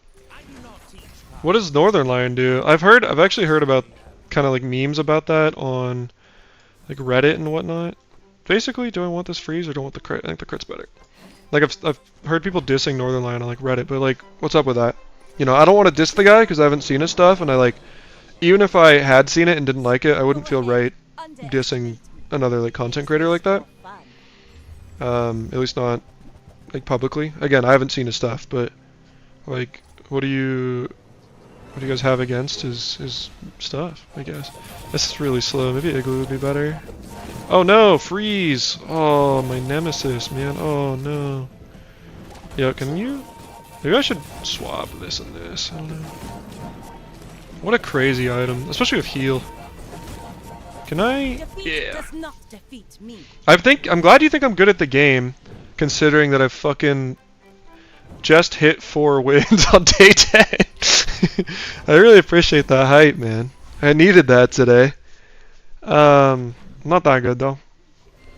What does Northernlion do? I've actually heard about kind of like memes about that on like Reddit and whatnot. Basically, do I want this freeze or do I want the crit? I think the crit's better. Like I've heard people dissing Northernlion on like Reddit, but like, what's up with that? You know, I don't want to diss the guy because I haven't seen his stuff, and I like, even if I had seen it and didn't like it, I wouldn't feel right dissing another like content creator like that. At least not like publicly. Again, I haven't seen his stuff, but like, what do you guys have against his stuff? I guess this is really slow. Maybe Igloo would be better. Oh no, freeze! Oh, my nemesis, man. Oh no. Yo, can you? Maybe I should swap this and this. I don't know. What a crazy item, especially with heal. Can I? Defeat Yeah. does not defeat me. I'm glad you think I'm good at the game, considering that I've fucking just hit 4 wins on day 10. I really appreciate that hype, man. I needed that today. Not that good though.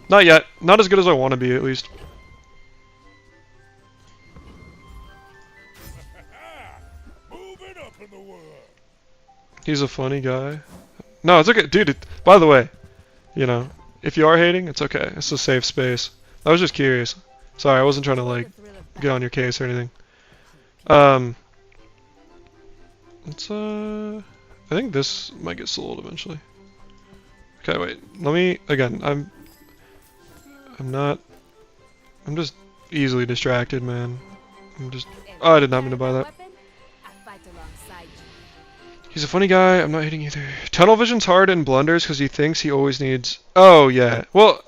Not yet. Not as good as I want to be, at least. Moving up in the world. He's a funny guy. No, it's okay, dude. By the way, you know, if you are hating, it's okay. It's a safe space. I was just curious. Sorry, I wasn't trying to like get on your case or anything. Let's I think this might get sold eventually. Okay, wait. Let me again. I'm just easily distracted, man. Oh, I did not mean to buy that. He's a funny guy. I'm not hitting either. Tunnel vision's hard and blunders because he thinks he always needs... Oh, yeah. Well,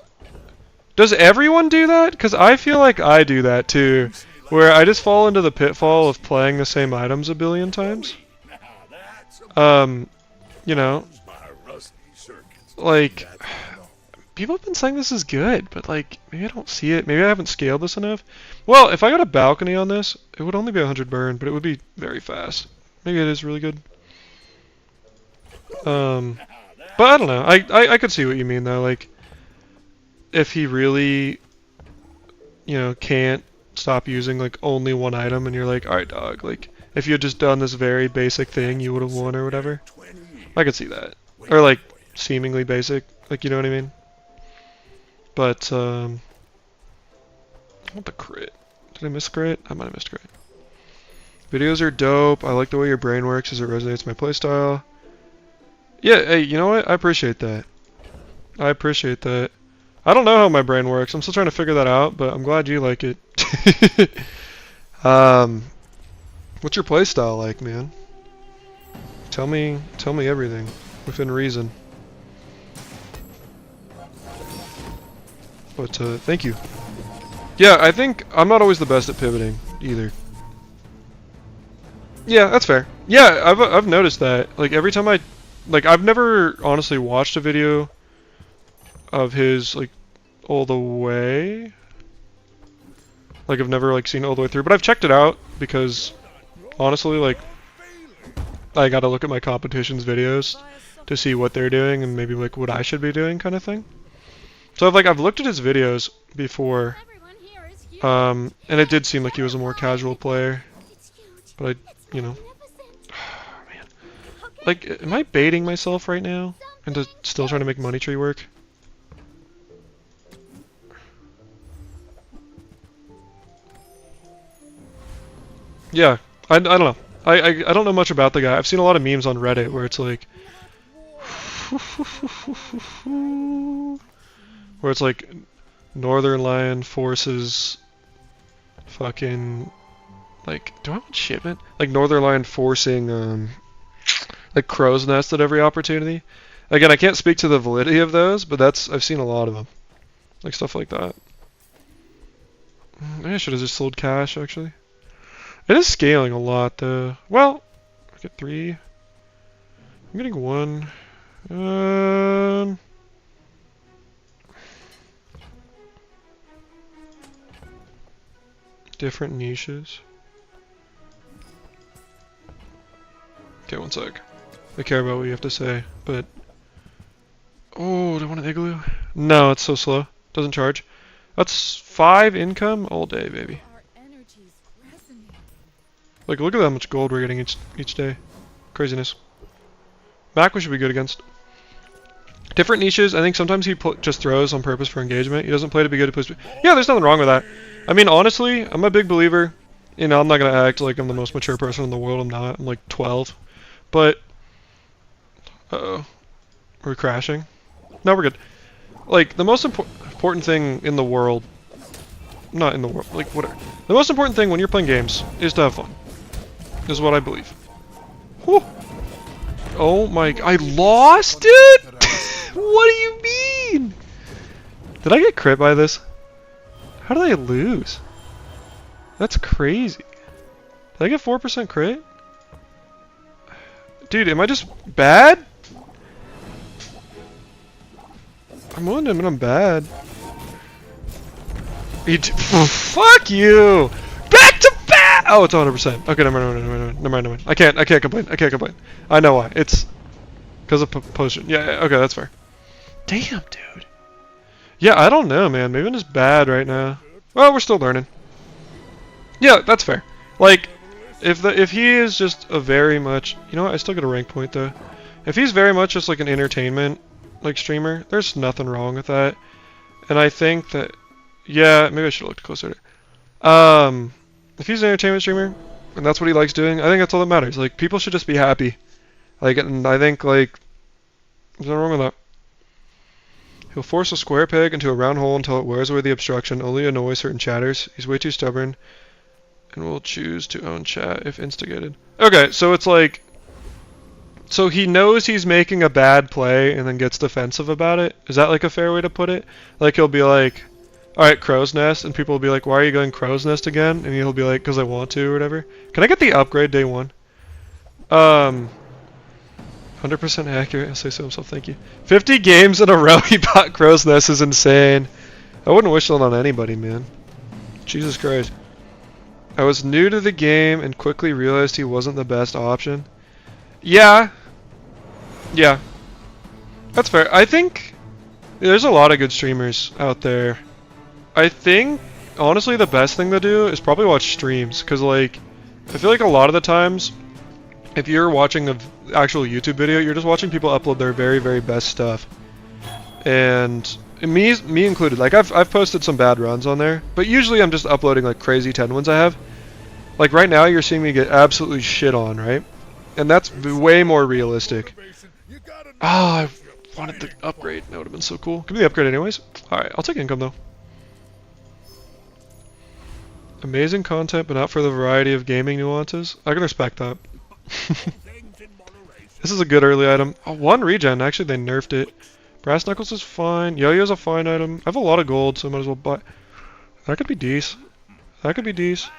does everyone do that? Because I feel like I do that too. Where I just fall into the pitfall of playing the same items a billion times. You know, like, people have been saying this is good, but like, maybe I don't see it. Maybe I haven't scaled this enough. Well, if I got a balcony on this, it would only be 100 burn, but it would be very fast. Maybe it is really good. But I don't know. I could see what you mean though. Like, if he really, you know, can't stop using like only one item, and you're like, all right, dog. Like, if you had just done this very basic thing, you would have won or whatever. I could see that. Or like seemingly basic. Like, you know what I mean? But I want the crit. Did I miss crit? I might have missed crit. Videos are dope. I like the way your brain works as it resonates with my playstyle. Yeah, hey, you know what? I appreciate that. I appreciate that. I don't know how my brain works. I'm still trying to figure that out, but I'm glad you like it. What's your playstyle like, man? tell me everything within reason. But thank you. Yeah, I think I'm not always the best at pivoting either. Yeah, that's fair. Yeah, I've noticed that. Like every time I've never honestly watched a video of his like all the way. Like I've never like seen it all the way through, but I've checked it out because honestly, like I gotta look at my competition's videos to see what they're doing and maybe like what I should be doing, kind of thing. So I've looked at his videos before, Everyone here is huge. and it did seem like he was a more casual player, It's huge. but you know, Magnificent. man, like am I baiting myself right now into still trying to make money tree work? Yeah, I don't know. I don't know much about the guy. I've seen a lot of memes on Reddit where it's like where it's like Northern Lion forces fucking like do I want shipment? Like Northern Lion forcing like crow's nest at every opportunity. Again, I can't speak to the validity of those, but I've seen a lot of them. Like stuff like that. Maybe I should have just sold cash actually. It is scaling a lot though. Well, I get 3. I'm getting 1. Different niches. Okay, one sec. I care about what you have to say, but oh, do I want an igloo? No, it's so slow. Doesn't charge. That's 5 income all day, baby. Our energies resonate. Like, look at how much gold we're getting each day. Craziness. Mac we should be good against. Different niches. I think sometimes he just throws on purpose for engagement. He doesn't play to be good. He plays. Yeah, there's nothing wrong with that. I mean, honestly, I'm a big believer. You know, I'm not gonna act like I'm the most mature person in the world. I'm not. I'm like 12. But, uh-oh, we're crashing. No, we're good. Like the most important thing in the world. Not in the world. Like whatever. The most important thing when you're playing games is to have fun. Is what I believe. Whew. Oh my! I lost it. What do you mean? Did I get crit by this? How did I lose? That's crazy. Did I get 4% crit? Dude, am I just bad? I'm willing to admit I'm bad. Fuck you! Back to back! Oh, it's 100%. Okay, never mind. I can't complain. I know why. It's because of potion. Yeah, okay, that's fair. Damn, dude. Yeah, I don't know, man. Maybe I'm just bad right now. Well, we're still learning. Yeah, that's fair. Like, if he is just a very much, you know what? I still get a rank point though. If he's very much just like an entertainment like streamer, there's nothing wrong with that. And I think that, yeah, maybe I should have looked closer. If he's an entertainment streamer and that's what he likes doing, I think that's all that matters. Like, people should just be happy. Like, and I think like there's nothing wrong with that. He'll force a square peg into a round hole until it wears away the obstruction, only annoy certain chatters. He's way too stubborn and will choose to own chat if instigated. Okay, so it's like, so he knows he's making a bad play and then gets defensive about it. Is that like a fair way to put it? Like he'll be like, alright, crow's nest, and people will be like, why are you going crow's nest again? And he'll be like, because I want to or whatever. Can I get the upgrade day 1? 100% accurate. I'll say so himself, thank you. 50 games in a row he bought crow's nest is insane. I wouldn't wish that on anybody, man. Jesus Christ. I was new to the game and quickly realized he wasn't the best option. Yeah. Yeah. That's fair. I think there's a lot of good streamers out there. I think, honestly, the best thing to do is probably watch streams. Because, like, I feel like a lot of the times, if you're watching an actual YouTube video, you're just watching people upload their very, very best stuff. And me included. Like, I've posted some bad runs on there. But usually I'm just uploading, like, crazy 10 ones I have. Like, right now you're seeing me get absolutely shit on, right? And that's way more realistic. Oh, I wanted the upgrade. That would have been so cool. Give me the upgrade anyways. Alright, I'll take income though. Amazing content, but not for the variety of gaming nuances. I can respect that. This is a good early item. Oh, 1 regen. Actually, they nerfed it. Brass knuckles is fine. Yo-yo's a fine item. I have a lot of gold, so I might as well buy. That could be decent. That could be decent.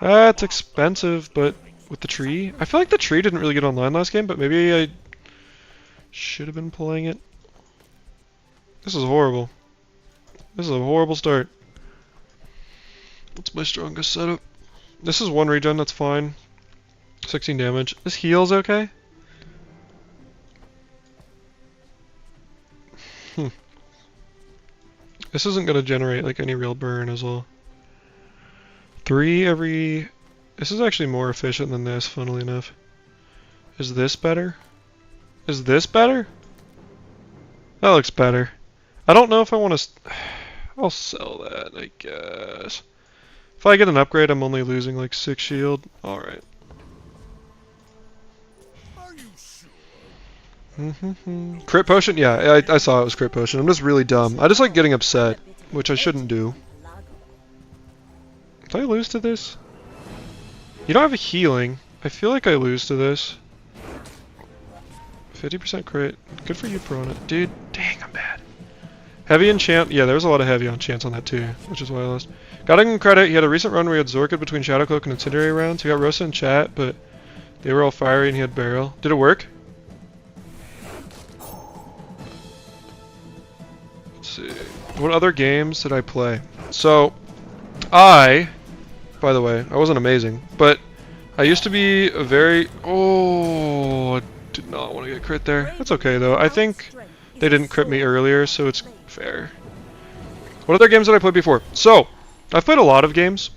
That's expensive, but with the tree, I feel like the tree didn't really get online last game, but maybe I should have been playing it. This is horrible. This is a horrible start. What's my strongest setup? This is 1 regen, that's fine. 16 damage. This heal's okay? This isn't gonna generate like any real burn as well. 3 every... This is actually more efficient than this, funnily enough. Is this better? Is this better? That looks better. I don't know if I want to... I'll sell that, I guess. If I get an upgrade, I'm only losing like 6 shield. Alright. Are you sure? Crit potion? Yeah, I saw it was crit potion. I'm just really dumb. I just like getting upset, which I shouldn't do. Did I lose to this? You don't have a healing. I feel like I lose to this. 50% crit. Good for you, Piranha. Dude, dang, I'm bad. Heavy enchant. Yeah, there was a lot of heavy enchants on that too, which is why I lost. Got him credit. He had a recent run where he had Zorkid between Shadowcloak and Incendiary rounds. He got roasted in chat, but they were all fiery and he had barrel. Did it work? Let's see. What other games did I play? So, by the way, I wasn't amazing, but I used to be a very... Oh, I did not want to get crit there. That's okay though. I think they didn't crit me earlier, so it's fair. What other games did I play before? So, I've played a lot of games.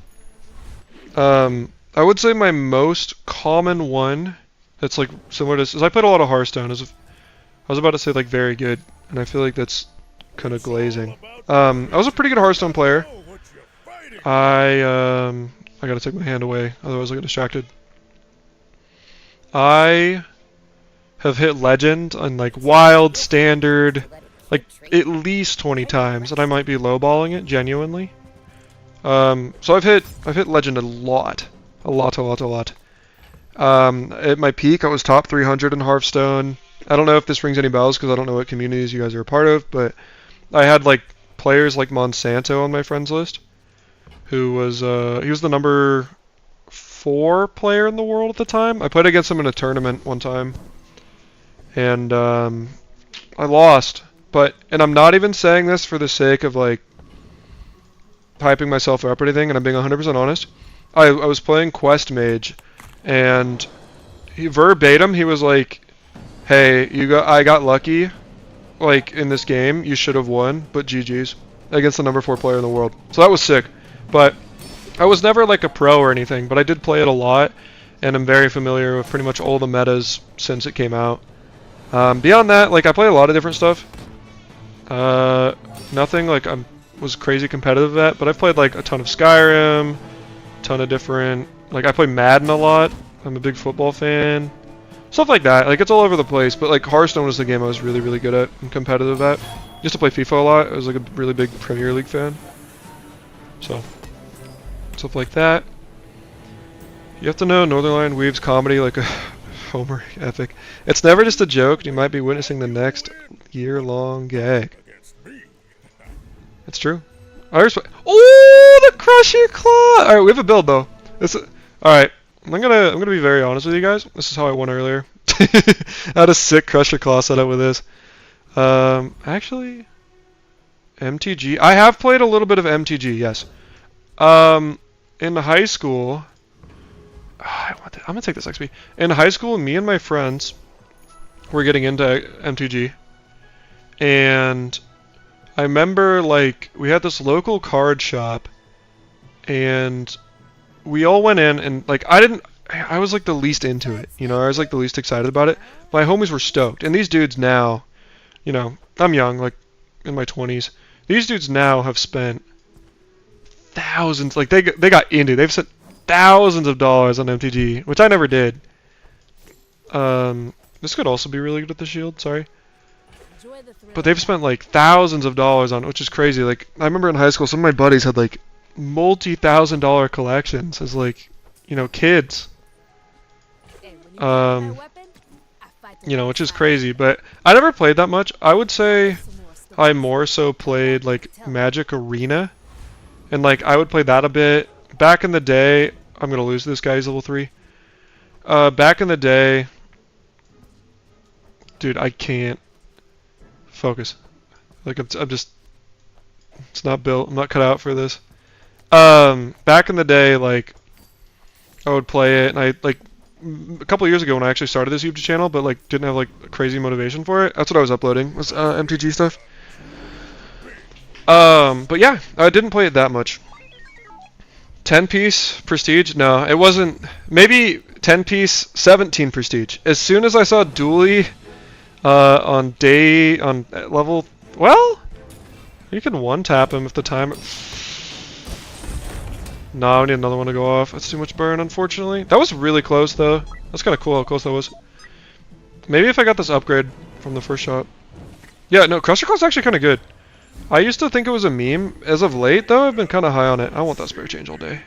I would say my most common one that's like similar to this is I played a lot of Hearthstone. I was about to say like very good, and I feel like that's kind of glazing. I was a pretty good Hearthstone player. I gotta take my hand away, otherwise I get distracted. I have hit legend on like wild, standard, like at least 20 times, and I might be lowballing it genuinely. So I've hit legend a lot. At my peak, I was top 300 in Hearthstone. I don't know if this rings any bells because I don't know what communities you guys are a part of, but I had like players like Monsanto on my friends list, who was he was the number 4 player in the world at the time. I played against him in a tournament one time, and I lost. And I'm not even saying this for the sake of like hyping myself up or anything, and I'm being 100% honest. I was playing Quest Mage, and he was like, "Hey, I got lucky, like in this game. You should have won, but GG's against the number 4 player in the world." So that was sick. But I was never like a pro or anything, but I did play it a lot, and I'm very familiar with pretty much all the metas since it came out. Beyond that, like I play a lot of different stuff. Nothing like was crazy competitive at, but I've played like a ton of Skyrim, a ton of different, like I play Madden a lot. I'm a big football fan. Stuff like that. Like it's all over the place, but like Hearthstone was the game I was really, really good at and competitive at. Used to play FIFA a lot. I was like a really big Premier League fan. So, stuff like that. You have to know Northernlion weaves comedy like a Homer epic. It's never just a joke. You might be witnessing the next year-long gag. It's true. Oh, the Crusher Claw! Alright, we have a build though. Alright, I'm gonna be very honest with you guys. This is how I won earlier. I had a sick Crusher Claw setup with this. Actually, MTG. I have played a little bit of MTG, yes. In high school, I'm gonna take this XP. In high school, me and my friends were getting into MTG, and I remember like we had this local card shop, and we all went in, and like I was like the least into it, you know, I was like the least excited about it. My homies were stoked, and these dudes now, you know, I'm young, like in my 20s. These dudes now have spent thousands, like they got into, they've spent thousands of dollars on MTG, which I never did. This could also be really good at the shield, sorry. But they've spent like thousands of dollars on it, which is crazy. Like I remember in high school, some of my buddies had like multi-$1,000 collections as like, you know, kids. you know, which is crazy. But I never played that much. I would say I more so played like Magic Arena, and like I would play that a bit. Back in the day, I'm gonna lose this guy. He's level 3. Back in the day, dude, I can't focus. Like I'm just, it's not built. I'm not cut out for this. Back in the day, like I would play it, and I like a couple of years ago when I actually started this YouTube channel, but like didn't have like crazy motivation for it. That's what I was uploading, was MTG stuff. But yeah, I didn't play it that much. 10-piece prestige? No, it wasn't. Maybe 10-piece 17 prestige. As soon as I saw Dooley on level, well, you can one-tap him if the time. No, I need another one to go off. That's too much burn, unfortunately. That was really close, though. That's kind of cool how close that was. Maybe if I got this upgrade from the first shot. Yeah, no, Crusher Claw's actually kind of good. I used to think it was a meme. As of late, though, I've been kind of high on it. I want that Spare Change all day.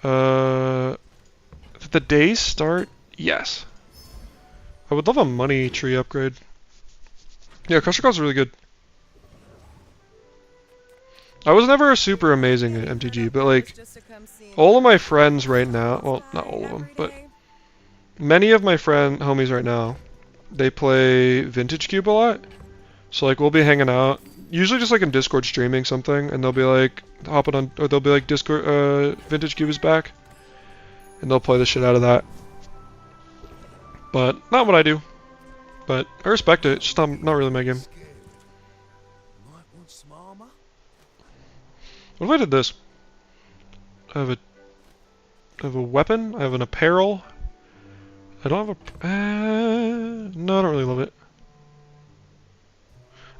Did the days start? Yes. I would love a money tree upgrade. Yeah, Crusher Claw's really good. I was never super amazing at MTG, but like, all of my friends right now, well, not all of them, but many of my homies right now, they play Vintage Cube a lot. So like, we'll be hanging out, usually just like in Discord streaming something, and they'll be like, hopping on, or they'll be like, Discord, Vintage Cube is back, and they'll play the shit out of that. But, not what I do. But, I respect it, it's just not really my game. What if I did this? I have a weapon. I have an apparel. I don't have a. No, I don't really love it.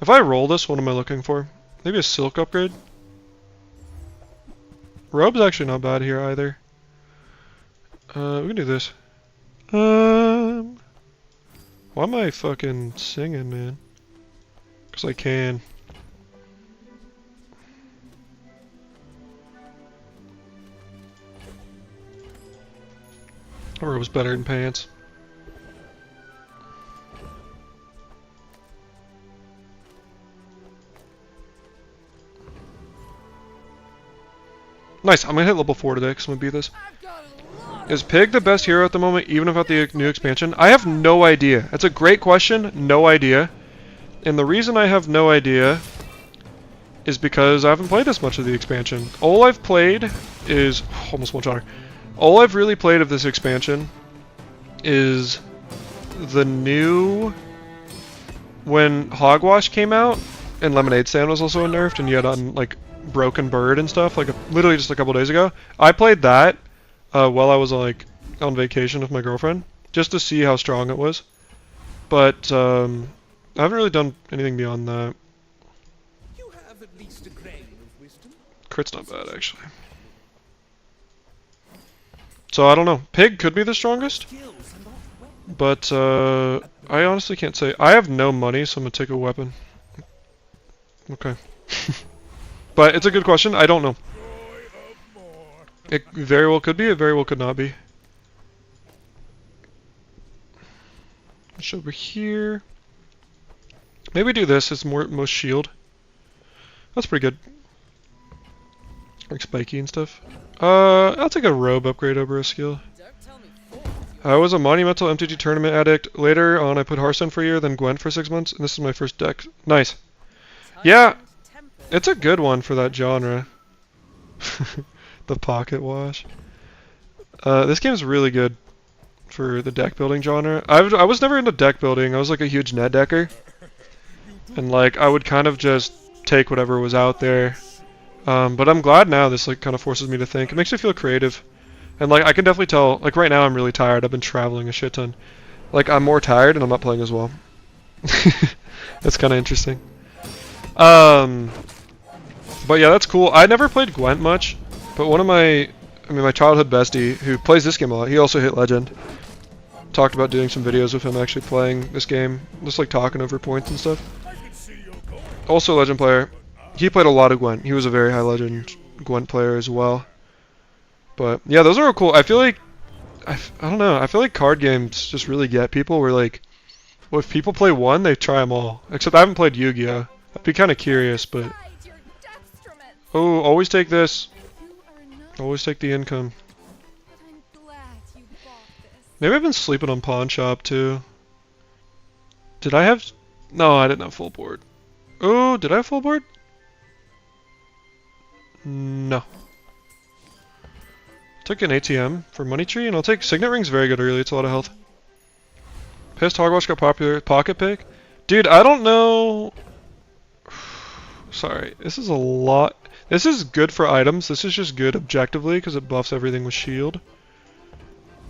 If I roll this, what am I looking for? Maybe a silk upgrade. Robe's actually not bad here either. We can do this. Why am I fucking singing, man? 'Cause I can. Robe's better than pants. Nice, I'm gonna hit level 4 today because I'm gonna beat this. Is Pyg the best hero at the moment, even without the new expansion? I have no idea. That's a great question, no idea. And the reason I have no idea is because I haven't played this much of the expansion. All I've played is, almost one shot. All I've really played of this expansion is the new, when Hogwash came out, and Lemonade Stand was also nerfed, and you had on like Broken Bird and stuff, like literally just a couple days ago. I played that while I was like on vacation with my girlfriend, just to see how strong it was. But I haven't really done anything beyond that. You have at least a grain of wisdom. Crit's not bad, actually. So I don't know. Pyg could be the strongest, but I honestly can't say. I have no money, so I'm gonna take a weapon. Okay. But it's a good question. I don't know. It very well could be. It very well could not be. Push over here. Maybe do this. It's most shield. That's pretty good. Like spiky and stuff. I'll take a robe upgrade over a skill. I was a monumental MTG tournament addict. Later on, I put Hearthstone for a year, then Gwent for 6 months, and this is my first deck. Nice. Yeah, it's a good one for that genre. The pocket wash. This game is really good for the deck building genre. I was never into deck building. I was like a huge net decker, and like I would kind of just take whatever was out there. But I'm glad now this like kind of forces me to think. It makes me feel creative. And like I can definitely tell, like right now I'm really tired. I've been traveling a shit ton. Like I'm more tired and I'm not playing as well. That's kind of interesting. But yeah, that's cool. I never played Gwent much, but one of my childhood bestie who plays this game a lot, he also hit Legend. Talked about doing some videos with him actually playing this game, just like talking over points and stuff. Also a Legend player. He played a lot of Gwent. He was a very high Legend Gwent player as well. But yeah, those are all cool. I feel like I don't know. I feel like card games just really get people. Where like, well, if people play one, they try them all. Except I haven't played Yu-Gi-Oh. I'd be kind of curious, but Hide your detriment. oh, always take this. You are not, Always take the income. but I'm glad you bought this. Maybe I've been sleeping on Pawn Shop too. Did I have? No, I didn't have full board. Oh, did I have full board? No. Took an ATM for Money Tree, and I'll take Signet Ring's very good early. It's a lot of health. Pissed Hogwash got popular. Pocket Pick. Dude, I don't know. Sorry, this is a lot. This is good for items. This is just good objectively because it buffs everything with shield.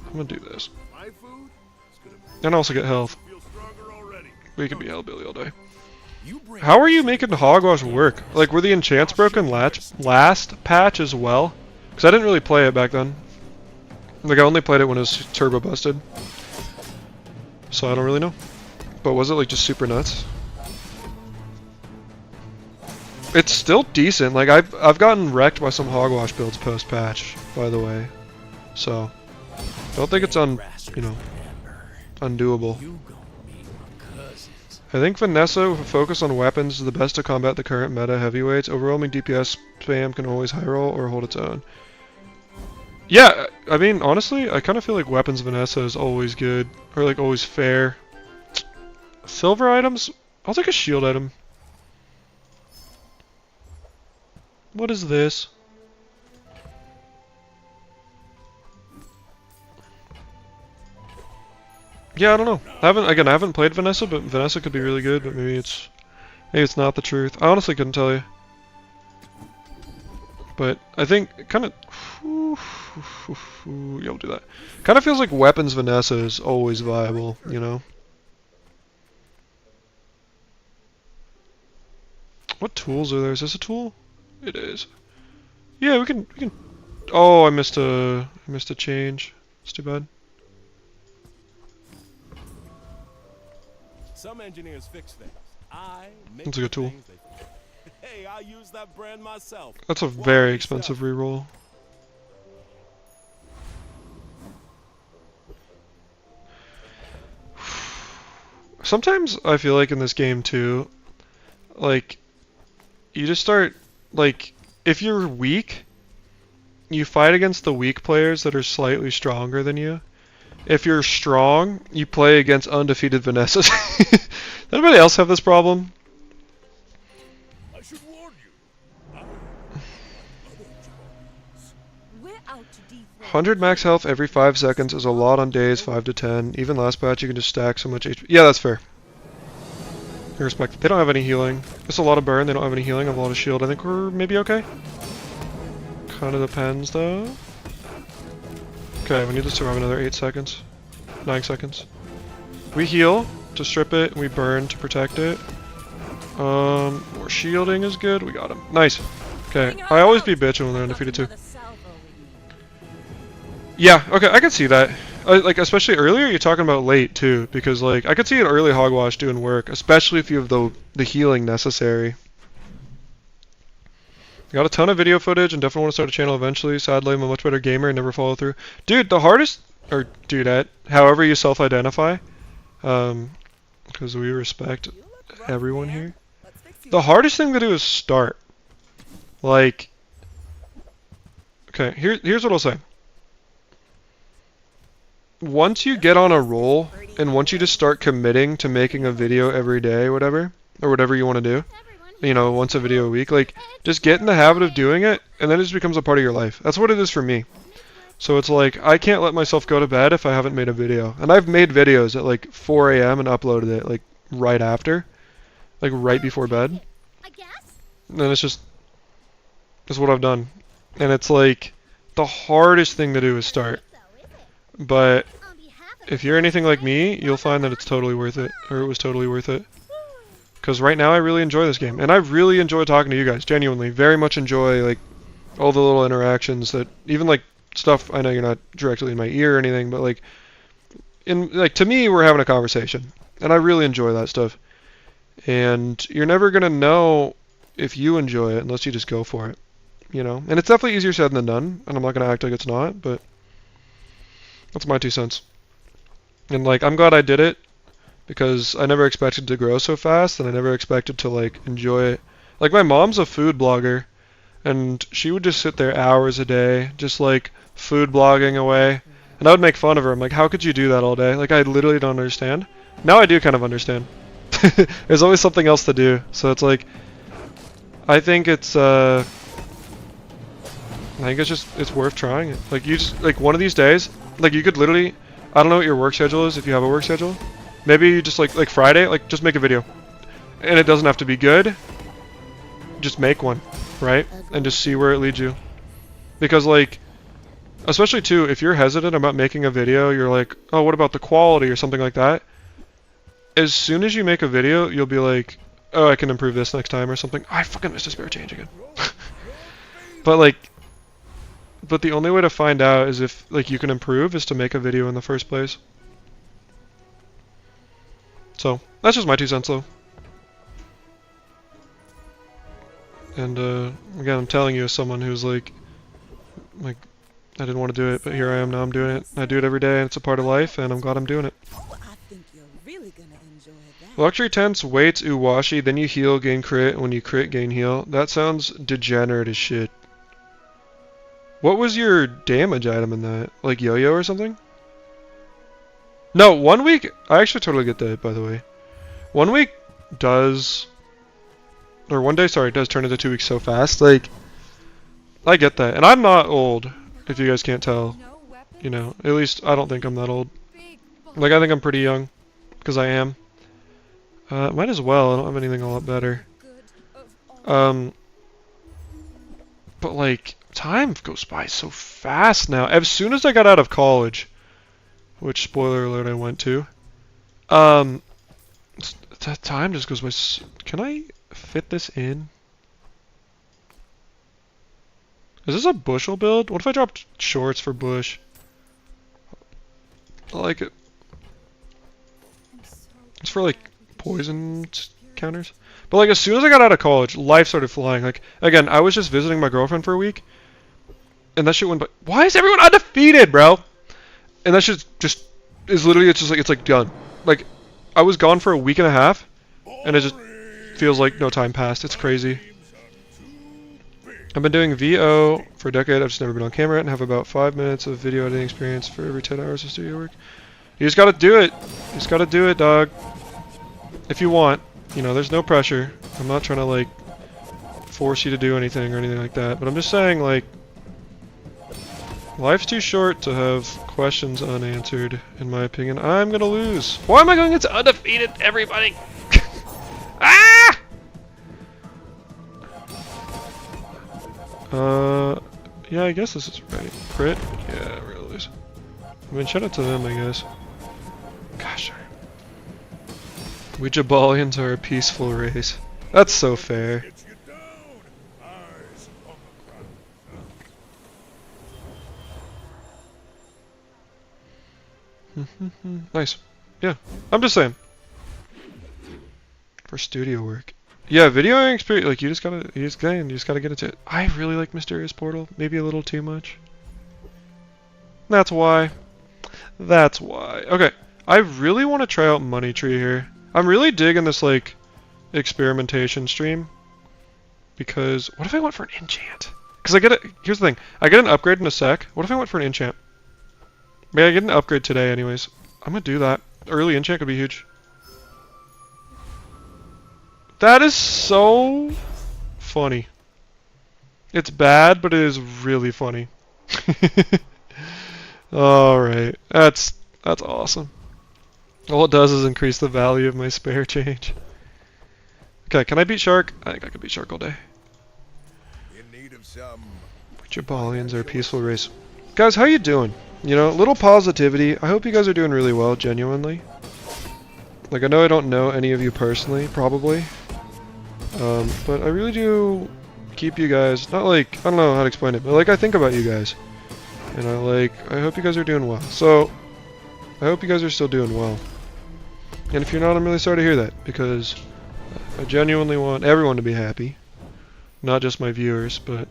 I'm gonna do this. My food is gonna And also get health. feel stronger already. We could be Hellbilly all day. You bring How are you making Hogwash work? Like, were the enchants broken last patch as well? Because I didn't really play it back then. Like, I only played it when it was turbo busted. So I don't really know. But was it like just super nuts? It's still decent. Like, I've gotten wrecked by some Hogwash builds post patch, by the way. So I don't think it's undoable. I think Vanessa with a focus on weapons is the best to combat the current meta heavyweights. Overwhelming DPS spam can always high roll or hold its own. Yeah, I mean, honestly, I kind of feel like weapons Vanessa is always good, or like always fair. Silver items? I'll take a shield item. What is this? Yeah, I don't know. I haven't played Vanessa, but Vanessa could be really good, but maybe it's not the truth. I honestly couldn't tell you. But I think kind of yeah, we'll do that. Kind of feels like weapons Vanessa is always viable, you know. What tools are there? Is this a tool? It is. Yeah, we can. Oh, I missed a change. It's too bad. Some engineers fix things. I make That's a good tool. things they Hey, I use that brand myself. That's a very expensive reroll. Sometimes I feel like in this game too, like, you just start, like, if you're weak, you fight against the weak players that are slightly stronger than you. If you're strong, you play against undefeated Vanessas. Does anybody else have this problem? I should warn you. We're out to defraud. 100 max health every 5 seconds is a lot on days 5 to 10. Even last patch you can just stack so much HP. Yeah, that's fair. I respect it. They don't have any healing. It's a lot of burn. They don't have any healing. I have a lot of shield. I think we're maybe okay. Kind of depends though. Okay, we need to survive another 8 seconds. 9 seconds. We heal to strip it, and we burn to protect it. More shielding is good. We got him. Nice. Okay, I always be bitching when they're undefeated too. Yeah, okay, I can see that. Like, especially earlier, you're talking about late too, because like, I could see an early Hogwash doing work, especially if you have the healing necessary. Got a ton of video footage and definitely want to start a channel eventually. Sadly, I'm a much better gamer and never follow through. Dude, the hardest, or dude, however you self-identify, because we respect everyone here. The hardest thing to do is start. Like, okay, here's what I'll say. Once you get on a roll, and once you just start committing to making a video every day, whatever, or whatever you want to do, you know, once a video a week, like, just get in the habit of doing it, and then it just becomes a part of your life. That's what it is for me. So it's like, I can't let myself go to bed if I haven't made a video. And I've made videos at like 4 AM and uploaded it like right after, like right before bed. I guess. And then it's what I've done. And it's like, the hardest thing to do is start. But On behalf of if you're anything like me, you'll find that it's totally worth it, or it was totally worth it. Because right now I really enjoy this game, and I really enjoy talking to you guys, genuinely. Very much enjoy, like, all the little interactions that, even, like, stuff, I know you're not directly in my ear or anything, but, like, to me, we're having a conversation. And I really enjoy that stuff. And you're never going to know if you enjoy it unless you just go for it, you know? And it's definitely easier said than done, and I'm not going to act like it's not, but That's my 2 cents. And like, I'm glad I did it because I never expected to grow so fast, and I never expected to like enjoy it. Like, my mom's a food blogger, and she would just sit there hours a day, just like food blogging away. And I would make fun of her. I'm like, how could you do that all day? Like, I literally don't understand. Now I do kind of understand. There's always something else to do. So it's like, I think it's just, it's worth trying it. Like, you just, like, one of these days, like, you could literally, I don't know what your work schedule is, if you have a work schedule. Maybe you just, like Friday, like, just make a video. And it doesn't have to be good. Just make one, right? And just see where it leads you. Because, like, especially too, if you're hesitant about making a video, you're like, oh, what about the quality or something like that? As soon as you make a video, you'll be like, oh, I can improve this next time or something. Oh, I fucking missed a spare change again. But the only way to find out is if, like, you can improve is to make a video in the first place. So, that's just my 2 cents though. And, again, I'm telling you as someone who's like, I didn't want to do it, but here I am, now I'm doing it. I do it every day, and it's a part of life, and I'm glad I'm doing it. Oh, I think you're really gonna enjoy that. Luxury tents, weights, uwashi, then you heal, gain crit, when you crit, gain heal. That sounds degenerate as shit. What was your damage item in that? Like yo-yo or something? No, 1 week, I actually totally get that, by the way. 1 week does, or 1 day, sorry, does turn into 2 weeks so fast. Like, I get that. And I'm not old, if you guys can't tell. No weapon. You know, at least I don't think I'm that old. Big Like, I think I'm pretty young, because I am. Might as well, I don't have anything a lot better. good of all. But like, time goes by so fast now. As soon as I got out of college, which, spoiler alert, I went to, that time just goes by. Can I fit this in? Is this a bushel build? What if I dropped shorts for bush? I like it. I'm so It's for like poison counters. But like, as soon as I got out of college, life started flying. Like, again, I was just visiting my girlfriend for a week, and that shit went by. Why is everyone undefeated, bro? And that shit just is literally, it's like done. Like, I was gone for a week and a half, and it just feels like no time passed. It's crazy. I've been doing VO for a decade. I've just never been on camera and have about 5 minutes of video editing experience for every 10 hours of studio work. You just gotta do it. You just gotta do it, dog. If you want. You know, there's no pressure. I'm not trying to, like, force you to do anything or anything like that. But I'm just saying, like, life's too short to have questions unanswered, in my opinion. I'm gonna lose. Why am I going into undefeated, everybody? Ah! Yeah, I guess this is right. Crit? Yeah, we're gonna lose. I mean, shout out to them, I guess. Gosh, sorry. We Jabalians are a peaceful race. That's so fair. Get you down. Eyes on the ground. Nice. Yeah, I'm just saying. For studio work. Yeah, videoing experience, like, you just gotta get into it. I really like Mysterious Portal, maybe a little too much. That's why. That's why. Okay, I really want to try out Money Tree here. I'm really digging this, like, experimentation stream. Because, what if I went for an enchant? Because here's the thing, I get an upgrade in a sec. What if I went for an enchant? Maybe I get an upgrade today anyways. I'm gonna do that. Early enchant could be huge. That is so funny. It's bad, but it is really funny. Alright, that's awesome. All it does is increase the value of my spare change. Okay, can I beat Shark? I think I could beat Shark all day. In need of some. Jabalians are a peaceful race. Guys, how you doing? You know, little positivity. I hope you guys are doing really well, genuinely. Like, I know I don't know any of you personally, probably. But I really do keep you guys, not like, I don't know how to explain it, but like, I think about you guys. And I hope you guys are doing well. So, I hope you guys are still doing well. And if you're not, I'm really sorry to hear that, because I genuinely want everyone to be happy. Not just my viewers, but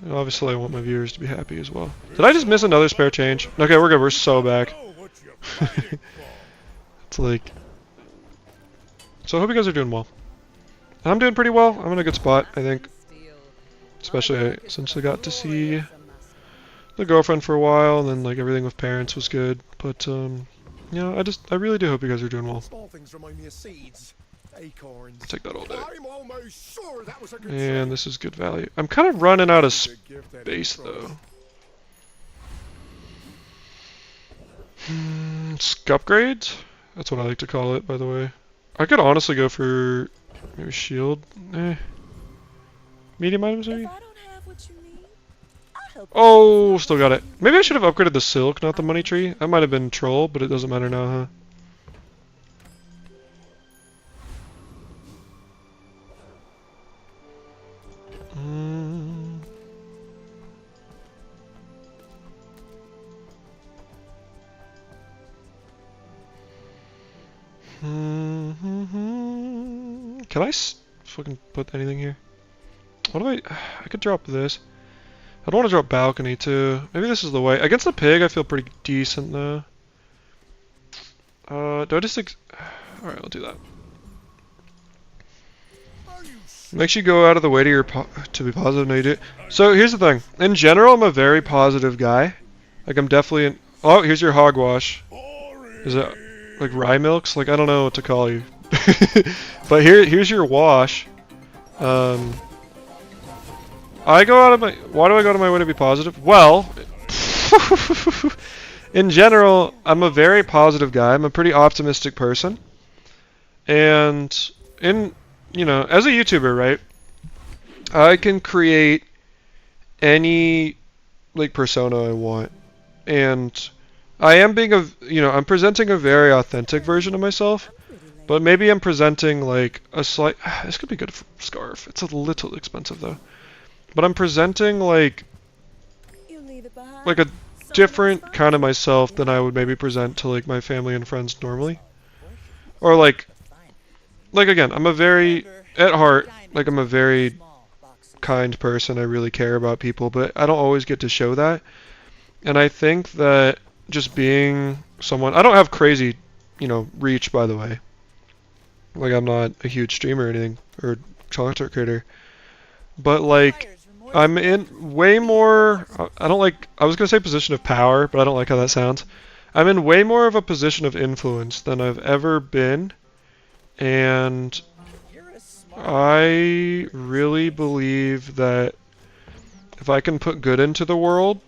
And obviously, I want my viewers to be happy as well. Did I just miss another spare change? Okay, we're good. We're so back. Oh, what you fighting for? It's like... So I hope you guys are doing well. I'm doing pretty well. I'm in a good spot, I think. Especially since I got to see the girlfriend for a while, and then like everything with parents was good. But you know, I really do hope you guys are doing well. Small things remind me of seeds, acorns. I'll take that all day. I'm almost sure that was a good And sign. this is good value. I'm kind of running out of Big gift, that space is, promise. though. Upgrades? That's what I like to call it, by the way. I could honestly go for maybe shield. Medium items maybe? If I don't have what you need, I'll help you. Oh, still got it. Maybe I should have upgraded the silk, not the money tree. That might have been troll, but it doesn't matter now, huh? Can I fucking put anything here? What do I could drop this. I don't want to drop balcony too. Maybe this is the way. Against the pig, I feel pretty decent though. Do I just alright, I'll do that. Makes you go out of the way to to be positive. No, you do. So here's the thing. In general, I'm a very positive guy. Like I'm definitely oh, here's your hogwash. Is it like rye milks? Like I don't know what to call you. But here's your wash. I go out of my... Why do I go out of my way to be positive? Well, in general, I'm a very positive guy. I'm a pretty optimistic person. And you know, as a YouTuber, right? I can create any like persona I want. And I am being I'm presenting a very authentic version of myself. But maybe I'm presenting like a slight... This could be good for scarf. It's a little expensive though. But I'm presenting like a different kind of myself than I would maybe present to like my family and friends normally. Or like again, I'm a very, at heart, like I'm a very kind person. I really care about people, but I don't always get to show that. And I think that just being someone... I don't have crazy, reach, by the way. Like, I'm not a huge streamer or anything, or content creator. But, like, I'm in way more... I don't like... I was going to say position of power, but I don't like how that sounds. I'm in way more of a position of influence than I've ever been. And I really believe that if I can put good into the world,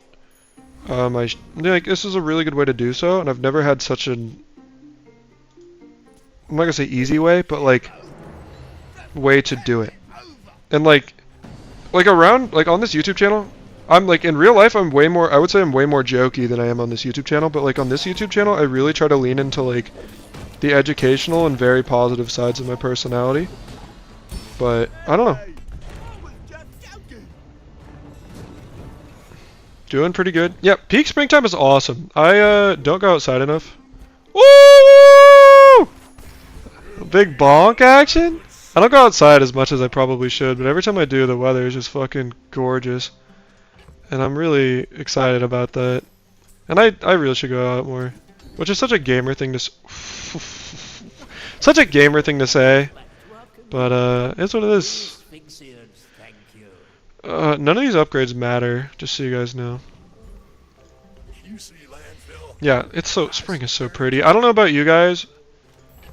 this is a really good way to do so. And I've never had such an... I'm not gonna say easy way, but like way to do it. And like around on this YouTube channel, I'm like in real life I'm way more, I would say I'm way more jokey than I am on this YouTube channel, but like on this YouTube channel I really try to lean into like the educational and very positive sides of my personality. But I don't know. Doing pretty good. Yeah, peak springtime is awesome. I don't go outside enough. Woo! Big bonk action? I don't go outside as much as I probably should, but every time I do, the weather is just fucking gorgeous. And I'm really excited about that. And I really should go out more. Which is such a gamer thing to such a gamer thing to say. But it's what it is. None of these upgrades matter, just so you guys know. Yeah, it's spring is so pretty. I don't know about you guys,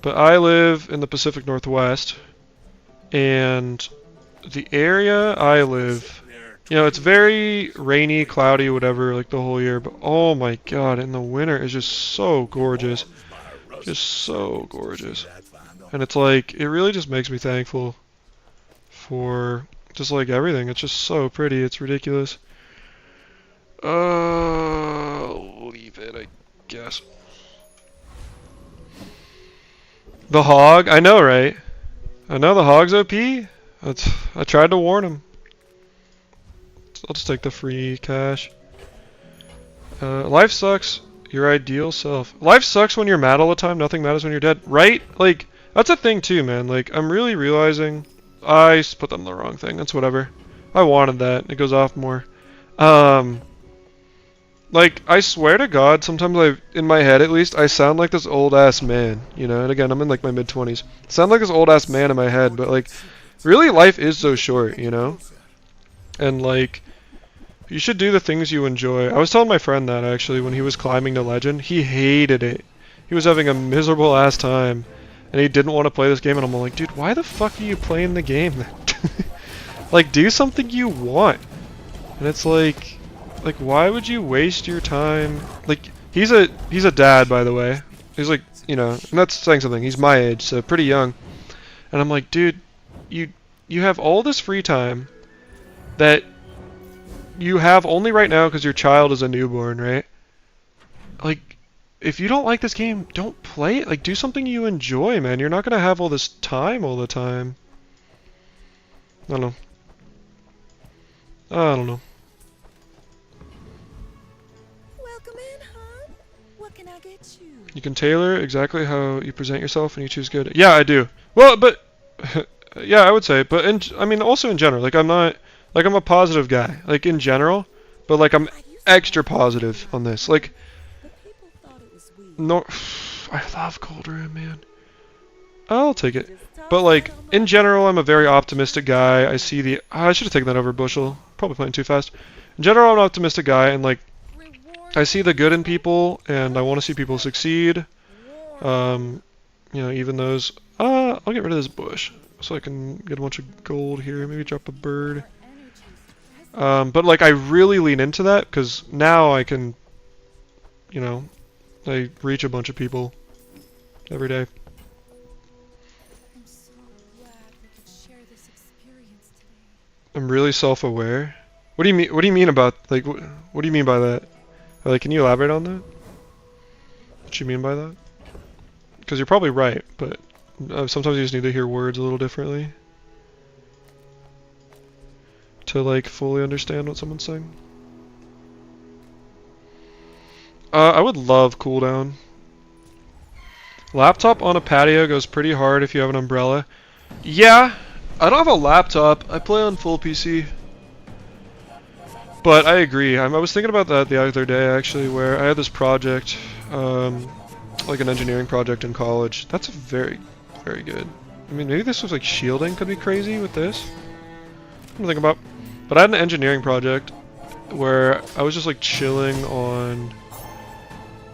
but I live in the Pacific Northwest, and the area I live, it's very rainy, cloudy, whatever, like the whole year, but oh my god, in the winter it's just so gorgeous. Just so gorgeous. And it's like, it really just makes me thankful for just like everything. It's just so pretty, it's ridiculous. Leave it, I guess. The hog? I know, right? I know the hog's OP. I tried to warn him. I'll just take the free cash. Life sucks. Your ideal self. Life sucks when you're mad all the time. Nothing matters when you're dead. Right? Like, that's a thing too, man. Like, I'm really realizing I put them the wrong thing. That's whatever. I wanted that. It goes off more. Like, I swear to God, sometimes in my head at least, I sound like this old ass man, you know, and again, I'm in like my mid-20s. Sound like this old ass man in my head, but like, really life is so short, you know? And like, you should do the things you enjoy. I was telling my friend that actually when he was climbing to Legend, he hated it. He was having a miserable ass time, and he didn't want to play this game, and I'm like, dude, why the fuck are you playing the game then? Like, do something you want. And it's like, why would you waste your time? Like, he's a dad, by the way. He's like, you know, and that's saying something. He's my age, so pretty young. And I'm like, dude, you have all this free time that you have only right now because your child is a newborn, right? Like, if you don't like this game, don't play it. Like, do something you enjoy, man. You're not gonna have all this time all the time. I don't know. I don't know. Welcome in, hon. What can I get you? You can tailor exactly how you present yourself and you choose good. Yeah, I do. Well, but yeah, I would say, but I mean also in general, like I'm not like I'm a positive guy, like in general, but like I'm extra positive on this. Like But people thought it was weird. no I love Cold Room, man. I'll take it. But like in general, I'm a very optimistic guy. I see the I should have taken that over Bushel. Probably playing too fast. In general, I'm an optimistic guy and like I see the good in people and I want to see people succeed. You know, even those I'll get rid of this bush so I can get a bunch of gold here, maybe drop a bird. But like I really lean into that because now I can, you know, I reach a bunch of people every day. I'm so glad we could share this experience today. I'm really self-aware. What do you mean? What do you mean about like? What do you mean by that? Like, can you elaborate on that? What you mean by that? Because you're probably right, but sometimes you just need to hear words a little differently to like fully understand what someone's saying. I would love cooldown. Laptop on a patio goes pretty hard if you have an umbrella. Yeah, I don't have a laptop. I play on full PC. But I agree. I was thinking about that the other day actually, where I had this project, like an engineering project in college. That's very, very good. I mean, maybe this was like shielding could be crazy with this. I'm thinking about. But I had an engineering project where I was just like chilling on.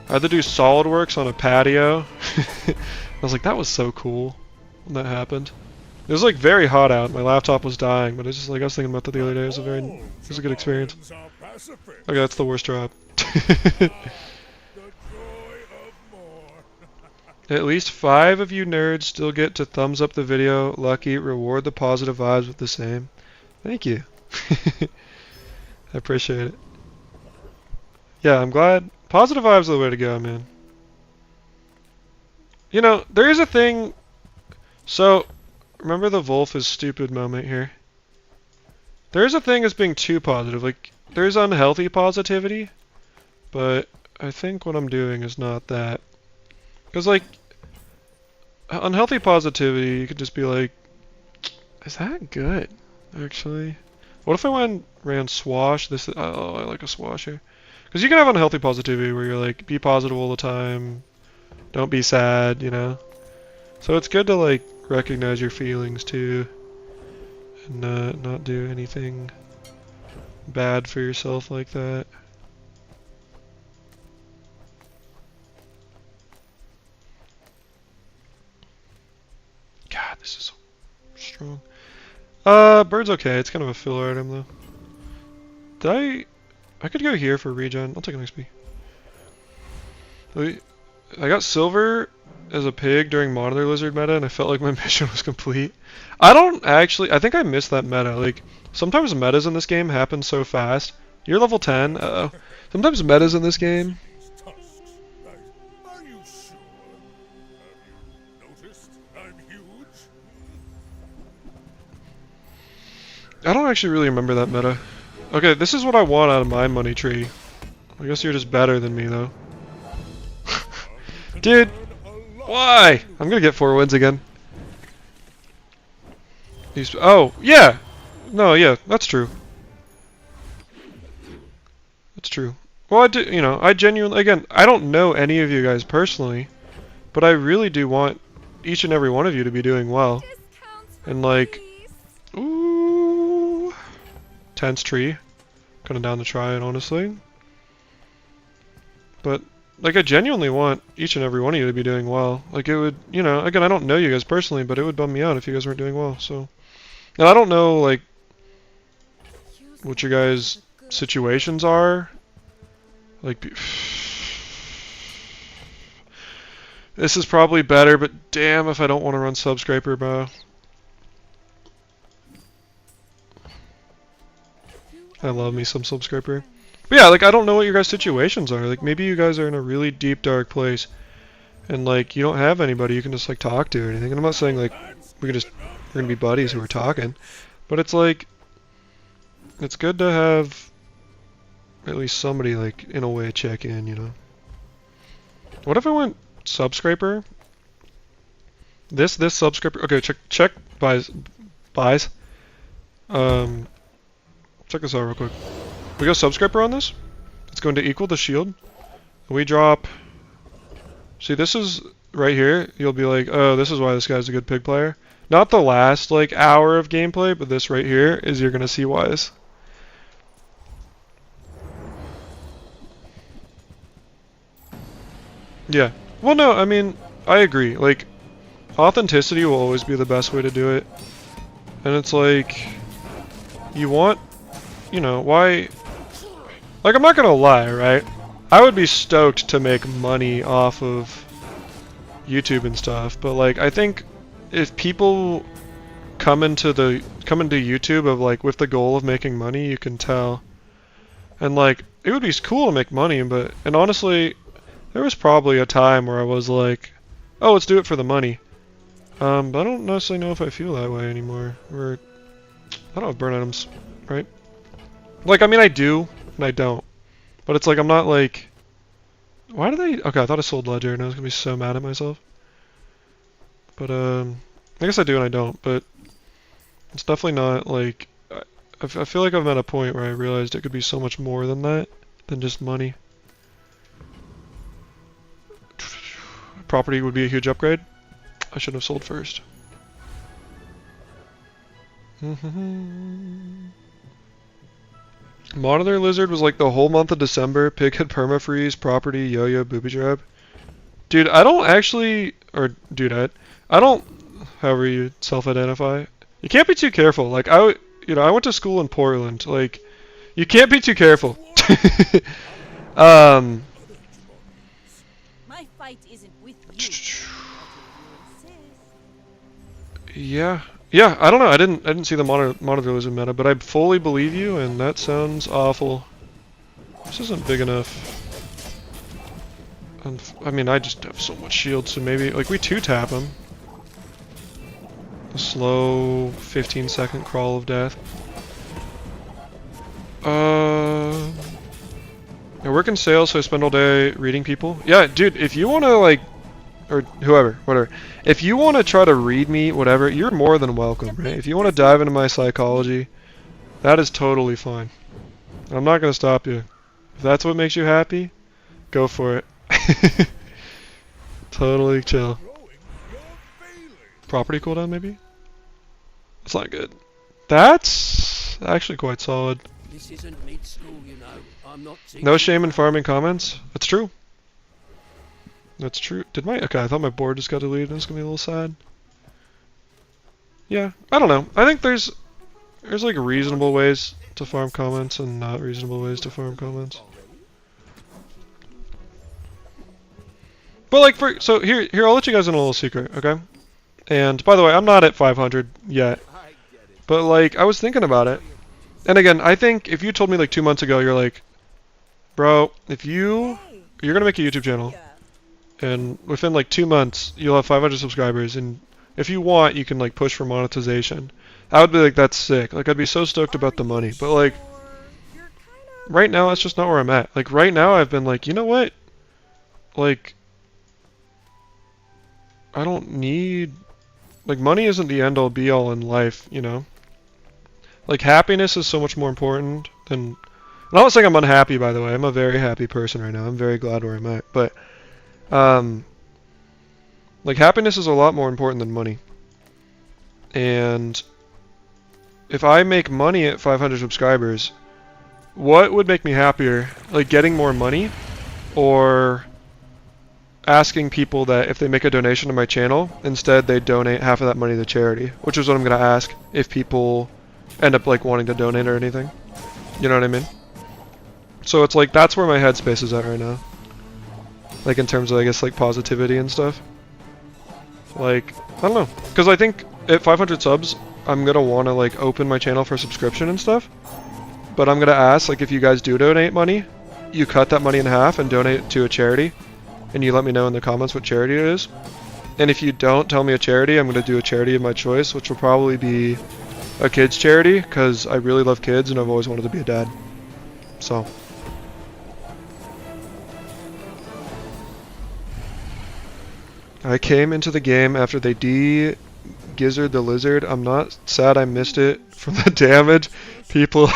I had to do SolidWorks on a patio. I was like, that was so cool when that happened. It was like very hot out. My laptop was dying, but it's just like I was thinking about that the other day. It was a good experience. Okay, that's the worst drop. At least 5 of you nerds still get to thumbs up the video. Lucky, reward the positive vibes with the same. Thank you. I appreciate it. Yeah, I'm glad. Positive vibes are the way to go, man. You know, there is a thing. So, remember the Wolf is stupid moment here. There is a thing as being too positive. Like, there's unhealthy positivity, but I think what I'm doing is not that. Because, like, unhealthy positivity, you could just be like, is that good, actually? What if I ran Swash? Oh, I like a Swash here. Because you can have unhealthy positivity where you're like, be positive all the time, don't be sad, you know? So it's good to, like, recognize your feelings, too, and not do anything bad for yourself like that. God, this is so strong. Bird's okay. It's kind of a filler item, though. I could go here for regen. I'll take an XP. I got silver as a pig during Monitor Lizard meta, and I felt like my mission was complete. I think I missed that meta. Like, sometimes metas in this game happen so fast. You're level 10. Uh-oh. Sometimes metas in this game. Are you sure? Have you noticed I'm huge? I don't actually really remember that meta. Okay, this is what I want out of my money tree. I guess you're just better than me, though. Dude, why? I'm gonna get 4 wins again. Oh, yeah! No, yeah, that's true. That's true. Well, I do, you know, I genuinely, again, I don't know any of you guys personally, but I really do want each and every one of you to be doing well. Discounts for And like, peace. ooh, tense tree, kind of down to try it, honestly. But like, I genuinely want each and every one of you to be doing well. Like, it would, you know, again, I don't know you guys personally, but it would bum me out if you guys weren't doing well. So, and I don't know like Use what your them guys' for good. situations are. Like, this is probably better, but damn if I don't want to run Subscraper, bro. I love me some Subscraper. But yeah, like, I don't know what your guys' situations are. Like, maybe you guys are in a really deep, dark place, and like, you don't have anybody you can just like talk to or anything. And I'm not saying like we're gonna be buddies who are talking, but it's like, it's good to have at least somebody like in a way check in, you know. What if I went Subscraper? This Subscraper. Okay, check buys. Check this out real quick. We go Subscraper on this. It's going to equal the shield. We drop. See, this is right here. You'll be like, oh, this is why this guy's a good pig player. Not the last like hour of gameplay, but this right here is you're gonna see whys. Yeah. Well, no, I mean, I agree. Like, authenticity will always be the best way to do it. And it's like, you want, you know, why... Like, I'm not gonna lie, right? I would be stoked to make money off of YouTube and stuff, but like, I think if people come into YouTube of like with the goal of making money, you can tell. And like, it would be cool to make money, but, and honestly, there was probably a time where I was like, oh, let's do it for the money. But I don't necessarily know if I feel that way anymore. Or, I don't have burn items, right? Like, I mean, I do, and I don't. But it's like, I'm not like, why do they, okay, I thought I sold Ledger, and I was gonna be so mad at myself. But, I guess I do and I don't, but it's definitely not like, I feel like I'm at a point where I realized it could be so much more than that, than just money. Property would be a huge upgrade. I should have sold first. Monitor Lizard was like the whole month of December. Pig had permafreeze, property, yo-yo, booby trap. Dude, I don't actually, or dudette, I don't, however you self-identify. You can't be too careful. Like, I went to school in Portland. Like, you can't be too careful. My fight isn't with you. Yeah. Yeah, I don't know. I didn't see the monitor lizard meta, but I fully believe you, and that sounds awful. This isn't big enough. And I mean, I just have so much shield, so maybe like we 2-tap him. A slow 15-second crawl of death. I work in sales, so I spend all day reading people. Yeah, dude, if you want to like, or whoever, whatever. If you want to try to read me, whatever, you're more than welcome, right? If you want to dive into my psychology, that is totally fine. I'm not going to stop you. If that's what makes you happy, go for it. Totally chill. Property cooldown, maybe? That's not good. That's actually quite solid. This isn't mid-school, you know. I'm not No shame in farming comments. That's true. That's true. Okay, I thought my board just got deleted. It's gonna be a little sad. Yeah, I don't know. I think there's like reasonable ways to farm comments and not reasonable ways to farm comments. But like so here I'll let you guys in a little secret, okay? And by the way, I'm not at 500 yet. But like I was thinking about it. And again, I think if you told me like 2 months ago, you're like, bro, if you're gonna make a YouTube channel, and within like 2 months you'll have 500 subscribers, and if you want, you can like push for monetization. I would be like, that's sick. Like I'd be so stoked about the money. But like, right now that's just not where I'm at. Like right now I've been like, you know what? Like, I don't need, like money isn't the end all be all in life, you know? Like happiness is so much more important than I'm not saying I'm unhappy, by the way. I'm a very happy person right now. I'm very glad where I'm at. But, like, happiness is a lot more important than money. And if I make money at 500 subscribers, what would make me happier? Like, getting more money, or asking people that if they make a donation to my channel, instead they donate half of that money to charity, which is what I'm going to ask if people end up like wanting to donate or anything. You know what I mean? So it's like, that's where my headspace is at right now. Like in terms of, I guess, like positivity and stuff. Like, I don't know. Because I think at 500 subs, I'm going to want to like open my channel for subscription and stuff. But I'm going to ask, like, if you guys do donate money, you cut that money in half and donate it to a charity. And you let me know in the comments what charity it is. And if you don't tell me a charity, I'm going to do a charity of my choice, which will probably be a kids charity, because I really love kids and I've always wanted to be a dad. So. I came into the game after they de-gizzard the lizard. I'm not sad I missed it from the damage. People.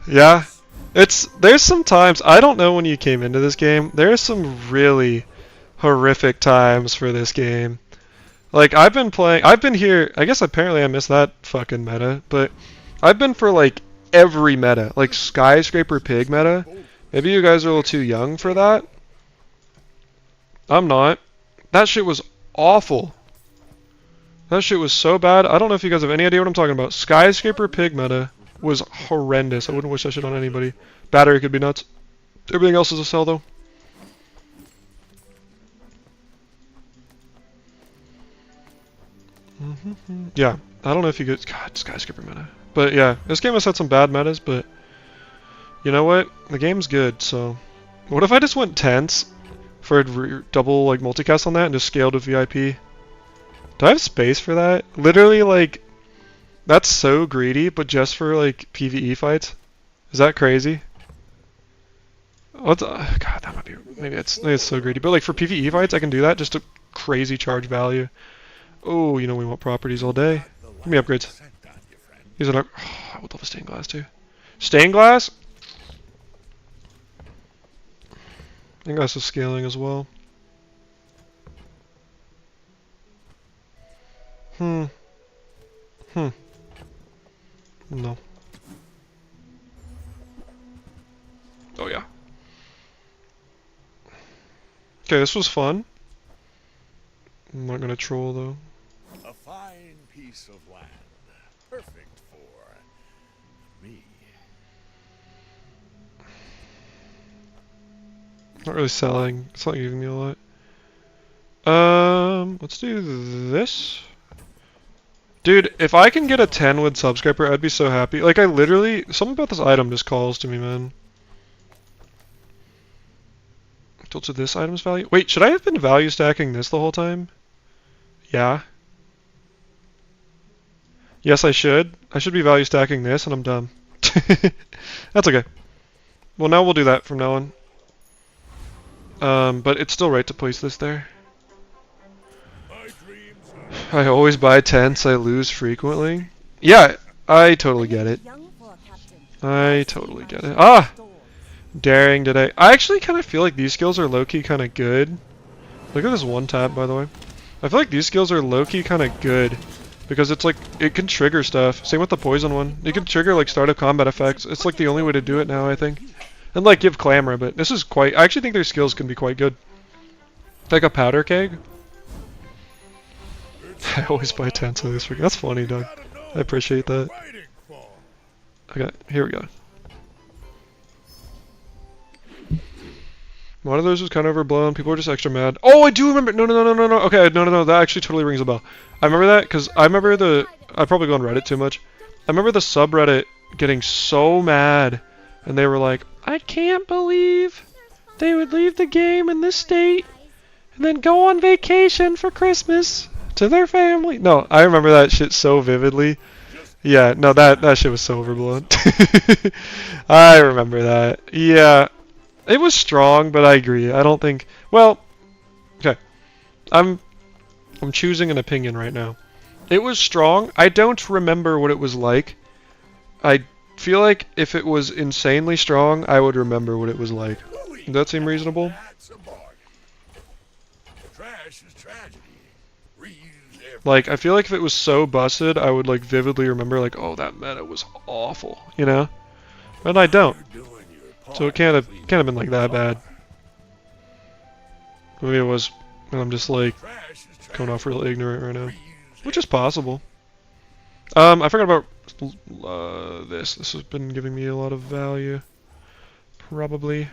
Yeah. There's some times, I don't know when you came into this game, there's some really horrific times for this game. Like, I've been here, I guess apparently I missed that fucking meta, but I've been for like every meta, like skyscraper pig meta. Maybe you guys are a little too young for that. I'm not. That shit was awful. That shit was so bad. I don't know if you guys have any idea what I'm talking about. Skyscraper pig meta was horrendous. I wouldn't wish that shit on anybody. Battery could be nuts. Everything else is a sell though. Yeah, I don't know if you get God skyscraper meta, but yeah, this game has had some bad metas, but you know what? The game's good. So, what if I just went tense for a double like multicast on that and just scaled with VIP? Do I have space for that? Literally, like. That's so greedy, but just for like PvE fights? Is that crazy? What the, God, that might be, maybe it's so greedy. But like for PvE fights, I can do that, just a crazy charge value. Oh, you know we want properties all day. Give me upgrades. These are, I would love a stained glass too. Stained glass? Stained glass is scaling as well. No. Oh yeah. Okay, this was fun. I'm not gonna troll though. A fine piece of land. Perfect for me. Not really selling. It's not giving me a lot. Let's do this. Dude, if I can get a 10 with subscriber, I'd be so happy. Like, I literally... Something about this item just calls to me, man. Tilts to this item's value? Wait, should I have been value stacking this the whole time? Yeah. Yes, I should. I should be value stacking this, and I'm dumb. That's okay. Well, now we'll do that from now on. But it's still right to place this there. I always buy tents, I lose frequently. Yeah, I totally get it. I totally get it. Ah! Daring today. I actually kind of feel like these skills are low-key kind of good. Look at this one tap, by the way. I feel like these skills are low-key kind of good. Because it's like, it can trigger stuff. Same with the poison one. It can trigger like start of combat effects. It's like the only way to do it now, I think. And like give clamor, but this is quite... I actually think their skills can be quite good. Like a powder keg. I always buy tents of this. That's funny, Doug. I appreciate that. Okay, here we go. One of those was kind of overblown. People were just extra mad. Oh, I do remember. No. Okay, no. That actually totally rings a bell. I remember that because I remember I probably go on Reddit too much. I remember the subreddit getting so mad, and they were like, "I can't believe they would leave the game in this state and then go on vacation for Christmas to their family." No, I remember that shit so vividly. Yeah, no, that shit was so overblown. I remember that. Yeah. It was strong, but I agree. I don't think... Well, okay. I'm choosing an opinion right now. It was strong. I don't remember what it was like. I feel like if it was insanely strong, I would remember what it was like. Louis, Does that seem reasonable? that's a bargain. Trash is tragedy. Reuse every Like, I feel like if it was so busted, I would like vividly remember like, oh, that meta was awful, you know? And I don't. you're doing your part. So it can't have been like that bad. Maybe it was, and I'm just like Trash is tragedy. coming off real ignorant right now, Reuse which is possible. I forgot about this. This has been giving me a lot of value. Probably.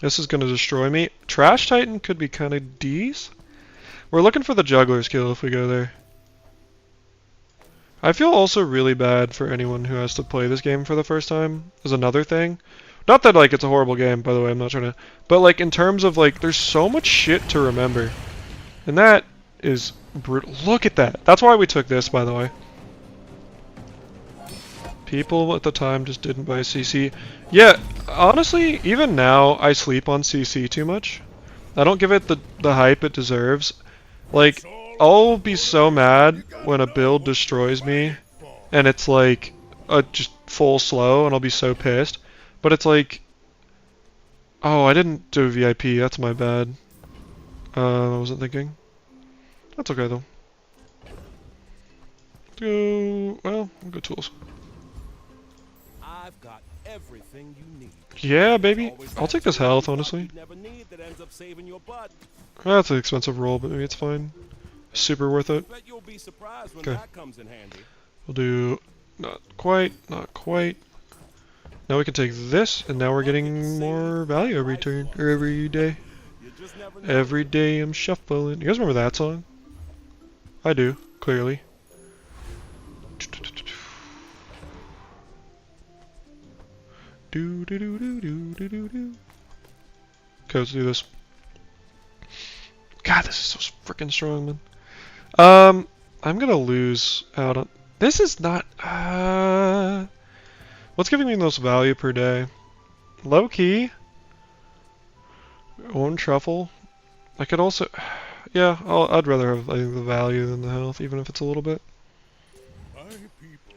This is gonna destroy me. Trash Titan could be kind of D's. We're looking for the juggler skill if we go there. I feel also really bad for anyone who has to play this game for the first time, is another thing. Not that, like, it's a horrible game, by the way, I'm not trying to... But, like, in terms of, like, there's so much shit to remember. And that is brutal. Look at that! That's why we took this, by the way. People at the time just didn't buy CC. Yeah, honestly, even now, I sleep on CC too much. I don't give it the hype it deserves. Like, I'll be so mad when a build destroys me, and it's like a just full slow, and I'll be so pissed. But it's like, oh, I didn't do VIP. That's my bad. I wasn't thinking. That's okay though. Well, good tools. I've got everything you need. Yeah, baby. Always I'll that take this tool health, you honestly. thought you'd never need that ends up saving your butt. That's an expensive roll, but maybe it's fine. Super worth it. Bet you'll be surprised when Okay. that comes in handy. We'll do not quite, not quite. Now we can take this, and now we're getting more value every turn, or every day. You just never know. Every day I'm shuffling. You guys remember that song? I do, clearly. Do do do do do do do do. Okay, let's do this. God, this is so freaking strong, man. I'm gonna lose out on. This is not. What's giving me the most value per day? Low key. One truffle. I could also. Yeah, I'd rather have, I think, the value than the health, even if it's a little bit. My people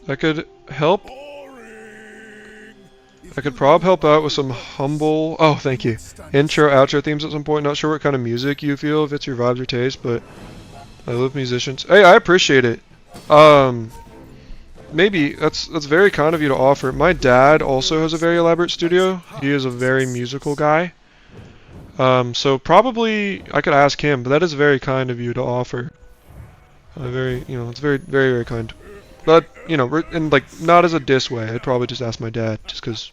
I could help. boring. I could probably help out with some humble. Oh, thank you. Intro, outro themes at some point. Not sure what kind of music you feel, if it's your vibes or taste, but I love musicians. Hey, I appreciate it. Maybe that's very kind of you to offer. My dad also has a very elaborate studio. He is a very musical guy. So probably I could ask him, but that is very kind of you to offer. It's very, very, very kind. But, and like, not as a diss way. I'd probably just ask my dad, just because,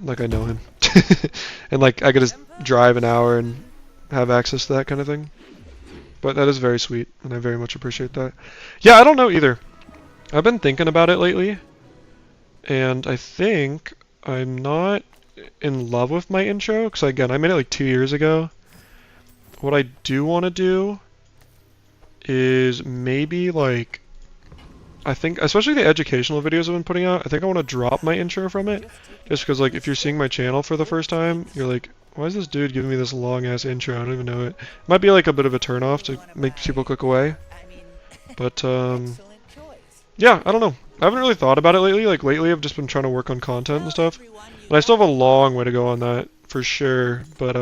like, I know him. And, like, I could just drive an hour and have access to that kind of thing. But that is very sweet, and I very much appreciate that. Yeah, I don't know either. I've been thinking about it lately, and I think I'm not in love with my intro, because, again, I made it like 2 years ago. What I do want to do is maybe, like, I think, especially the educational videos I've been putting out, I think I want to drop my intro from it. Just because, like, if you're seeing my channel for the first time, you're like, why is this dude giving me this long-ass intro? I don't even know it. Might be, like, a bit of a turn-off to make people click away. But, yeah, I don't know. I haven't really thought about it lately. Like, lately I've just been trying to work on content and stuff. And I still have a long way to go on that, for sure. But,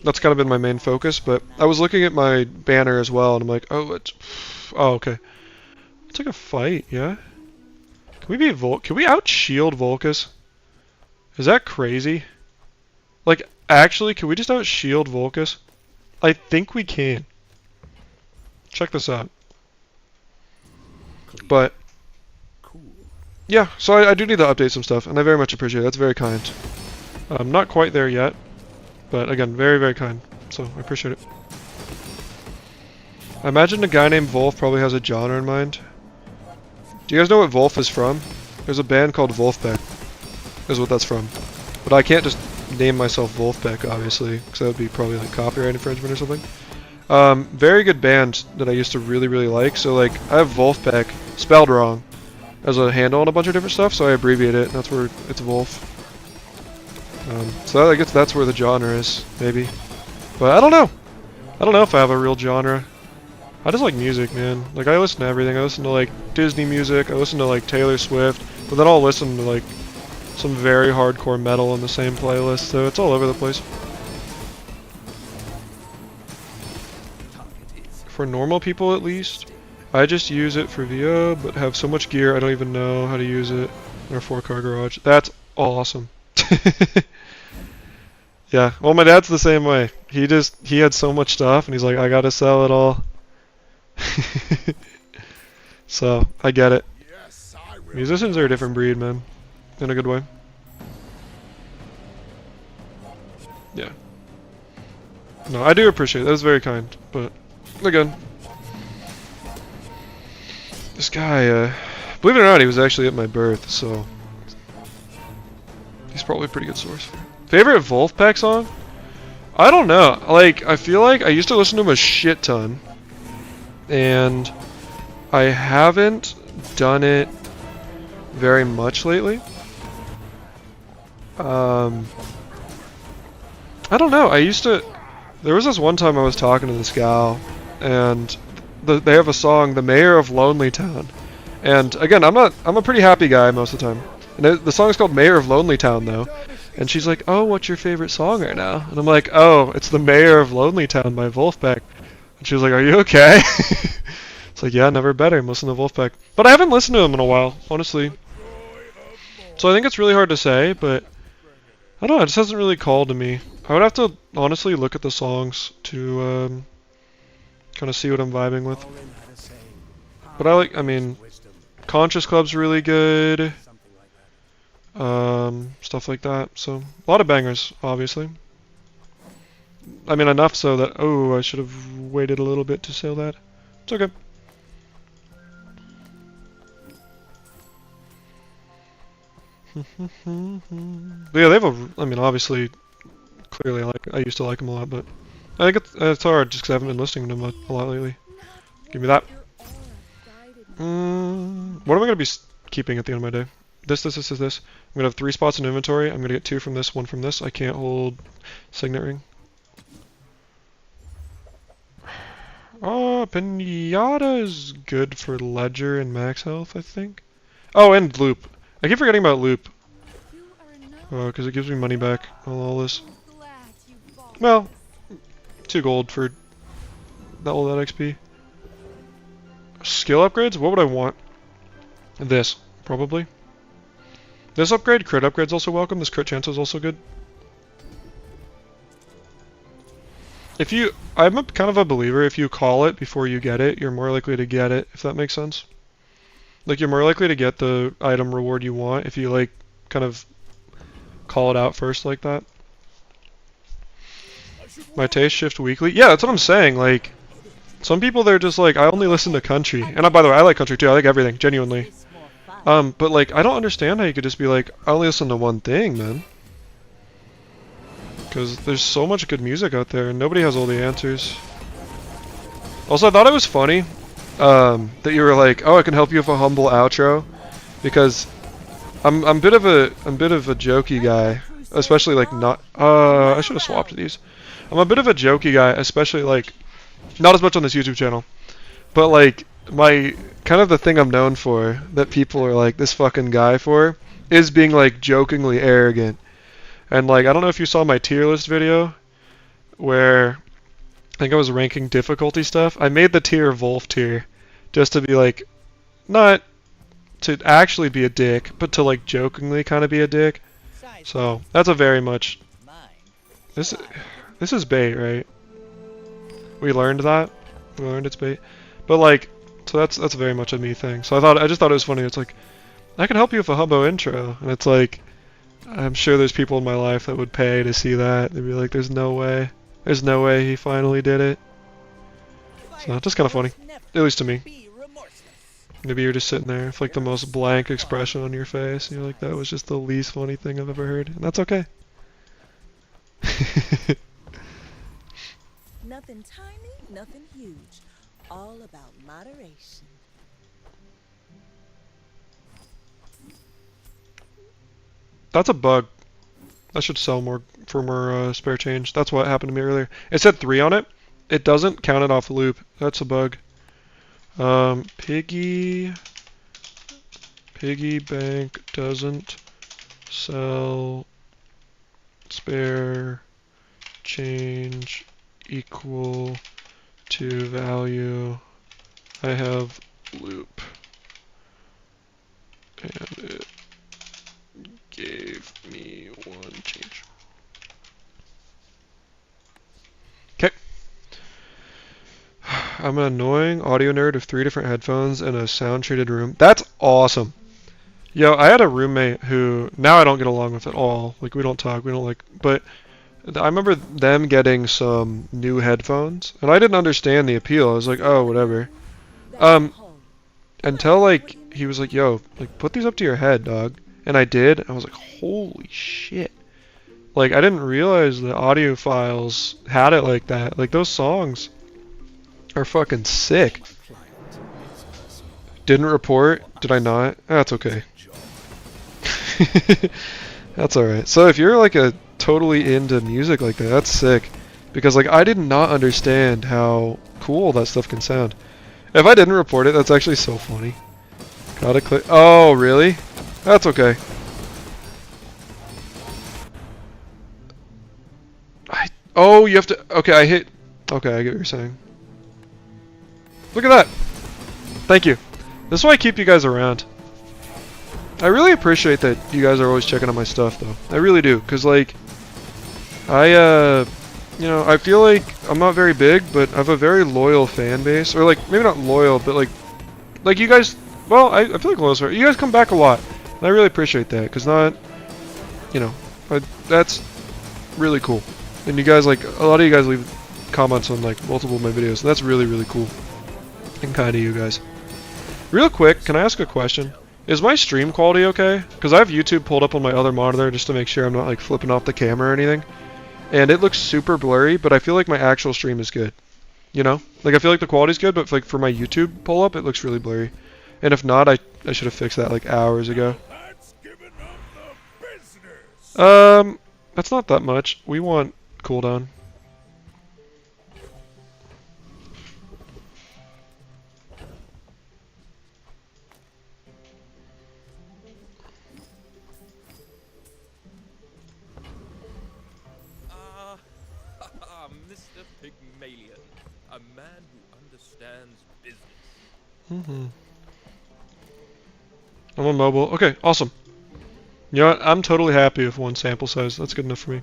that's kind of been my main focus. But I was looking at my banner as well, and I'm like, oh, okay. It's like a fight, yeah? Can we out-shield Volcus? Is that crazy? Like, actually, can we just out-shield Volcus? I think we can. Check this out. But, yeah, so I do need to update some stuff, and I very much appreciate it. That's very kind. I'm not quite there yet, but again, very, very kind. So, I appreciate it. I imagine a guy named Wolf probably has a genre in mind. Do you guys know what Wolf is from? There's a band called Wolfpack. Is what that's from. But I can't just name myself Wolfpack, obviously, because that would be probably like copyright infringement or something. Very good band that I used to really, really like. So, like, I have Wolfpack spelled wrong as a handle on a bunch of different stuff, so I abbreviate it, and that's where it's Wolf. So I guess that's where the genre is, maybe. But I don't know. I don't know if I have a real genre. I just like music, man. Like, I listen to everything. I listen to, like, Disney music. I listen to, like, Taylor Swift. But then I'll listen to, like, some very hardcore metal in the same playlist. So it's all over the place. For normal people, at least, I just use it for VO, but have so much gear I don't even know how to use it in our 4-car garage. That's awesome. Yeah, well, my dad's the same way. He had so much stuff, and he's like, I gotta sell it all. So, I get it. Yes, I will. Musicians are a different breed, man. In a good way. Yeah. No, I do appreciate it. That was very kind, but again, this guy, believe it or not, he was actually at my birth, so he's probably a pretty good source. Favorite Wolfpack song? I don't know. Like, I feel like I used to listen to him a shit ton, and I haven't done it very much lately. I don't know. I used to. There was this one time I was talking to this gal, and they have a song, "The Mayor of Lonely Town," and again, I'm a pretty happy guy most of the time. And the song is called "Mayor of Lonely Town," though. And she's like, "Oh, what's your favorite song right now?" And I'm like, "Oh, it's The Mayor of Lonely Town by Wolfpack." And she was like, "Are you okay?" It's like, yeah, never better. I'm listening to Wolfpack. But I haven't listened to him in a while, honestly. So I think it's really hard to say, but I don't know, it just hasn't really called to me. I would have to honestly look at the songs to kind of see what I'm vibing with. But I mean, Conscious Club's really good. Stuff like that. So, a lot of bangers, obviously. I mean, enough so that, oh, I should have waited a little bit to say that. It's okay. But yeah, they have I mean, obviously, clearly, I used to like them a lot, but I think it's hard just because I haven't been listening to them a lot lately. Give me that. What am I going to be keeping at the end of my day? This. I'm going to have 3 spots in inventory. I'm going to get 2 from this, 1 from this. I can't hold Signet Ring. Oh, Pinata is good for Ledger and Max Health, I think. Oh, and Loop. I keep forgetting about Loop. Oh, because it gives me money back on all this. Well, 2 gold for all that XP. Skill upgrades? What would I want? This, probably. This upgrade, crit upgrade's also welcome. This crit chance is also good. I'm kind of a believer, if you call it before you get it, you're more likely to get it, if that makes sense. Like, you're more likely to get the item reward you want if you, like, kind of call it out first like that. My taste shift weekly? Yeah, that's what I'm saying, like, some people, they're just like, I only listen to country. And by the way, I like country too, I like everything, genuinely. But, like, I don't understand how you could just be like, I only listen to one thing, man. Because there's so much good music out there, and nobody has all the answers. Also, I thought it was funny that you were like, "Oh, I can help you with a humble outro," because I'm a bit of a jokey guy, especially like not. I should have swapped these. I'm a bit of a jokey guy, especially like not as much on this YouTube channel, but like my kind of the thing I'm known for that people are like this fucking guy for is being like jokingly arrogant. And like, I don't know if you saw my tier list video where I think I was ranking difficulty stuff. I made the tier Wolf tier just to be like, not to actually be a dick, but to like jokingly kind of be a dick. So that's a very much this is bait, right? We learned that. We learned it's bait. But like, so that's very much a me thing. So I just thought it was funny. It's like, I can help you with a humbo intro, and it's like, I'm sure there's people in my life that would pay to see that. They'd be like, there's no way. There's no way he finally did it. So, just kind of funny. At least to me. Maybe you're just sitting there with like the most blank expression on your face, and you're like, that was just the least funny thing I've ever heard. And that's okay. Nothing tiny, nothing huge. All about moderation. That's a bug. I should sell more for more spare change. That's what happened to me earlier. It said 3 on it. It doesn't count it off loop. That's a bug. Piggy bank doesn't sell spare change equal to value. I have loop. And it gave me 1 change. Okay. I'm an annoying audio nerd with 3 different headphones in a sound treated room. That's awesome. Yo, I had a roommate who now I don't get along with at all. Like, we don't talk, we don't like, but I remember them getting some new headphones, and I didn't understand the appeal. I was like, oh, whatever. Until like he was like, yo, like put these up to your head, dog. And I did. I was like, holy shit. Like, I didn't realize the audiophiles had it like that. Like, those songs are fucking sick. Didn't report? Did I not? That's okay. That's alright. So if you're like a totally into music like that, that's sick. Because like I did not understand how cool that stuff can sound. If I didn't report it, that's actually so funny. Gotta click. Oh, really? That's okay. Oh, you have to. Okay, I hit. Okay, I get what you're saying. Look at that. Thank you. This is why I keep you guys around. I really appreciate that you guys are always checking on my stuff, though. I really do, cause like, you know, I feel like I'm not very big, but I have a very loyal fan base, or like maybe not loyal, but like you guys. Well, I feel like loyal. You guys come back a lot, and I really appreciate that, cause not, you know, that's really cool. And you guys, like, a lot of you guys leave comments on like multiple of my videos, and that's really, really cool. And kind of you guys. Real quick, can I ask a question? Is my stream quality okay? Because I have YouTube pulled up on my other monitor just to make sure I'm not like flipping off the camera or anything. And it looks super blurry, but I feel like my actual stream is good. You know? Like, I feel like the quality's good, but like for my YouTube pull up, it looks really blurry. And if not, I should have fixed that like hours ago. That's not that much. We want cooldown. Mr. Pygmalion, a man who understands business. I'm on mobile. Okay, awesome. You know what? I'm totally happy with 1 sample size. That's good enough for me.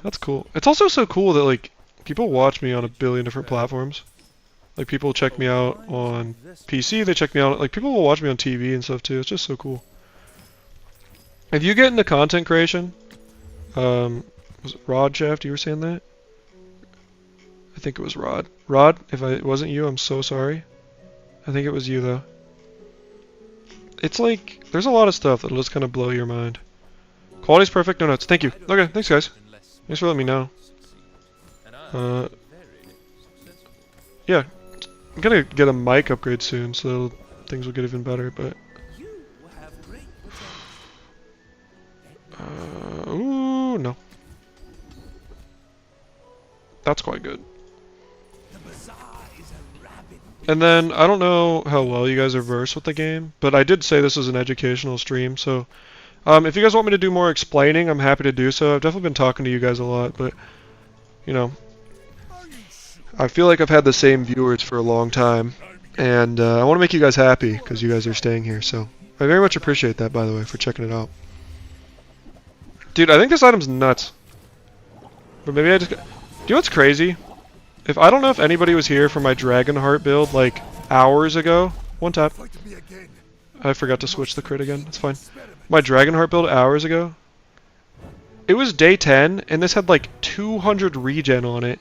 That's cool. It's also so cool that like people watch me on a billion different platforms. Like people check me out on PC, they check me out, like people will watch me on TV and stuff too. It's just so cool. If you get into content creation, was it Rod Shaft, you were saying that? I think it was Rod. Rod, if it wasn't you, I'm so sorry. I think it was you though. It's like, there's a lot of stuff that'll just kind of blow your mind. Quality's perfect, no notes. Thank you. Okay, thanks guys. Thanks for letting me know. Yeah, I'm gonna get a mic upgrade soon, so things will get even better, but... ooh, no. That's quite good. And then, I don't know how well you guys are versed with the game, but I did say this is an educational stream, so... if you guys want me to do more explaining, I'm happy to do so. I've definitely been talking to you guys a lot, but... You know... I feel like I've had the same viewers for a long time, and I want to make you guys happy, because you guys are staying here, so... I very much appreciate that, by the way, for checking it out. Dude, I think this item's nuts. But maybe I just... Do you know what's crazy? If I don't know if anybody was here for my Dragonheart build, like, hours ago. One tap. I forgot to switch the crit again. It's fine. My Dragonheart build hours ago. It was day 10, and this had like 200 regen on it.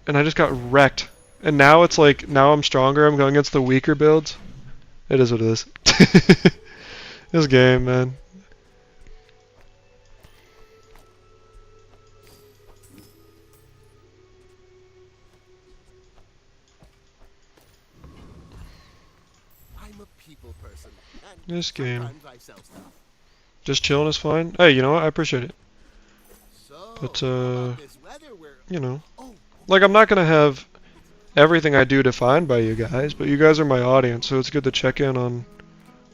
And I just got wrecked. And now it's like, now I'm stronger, I'm going against the weaker builds. It is what it is. This game, man. I'm a people person, This game. Sometimes I sell stuff. Just chilling is fine. Hey, you know what? I appreciate it. So, But, how about this weather where... you know. Oh, Like, I'm not gonna have everything I do defined by you guys, but you guys are my audience, so it's good to check in on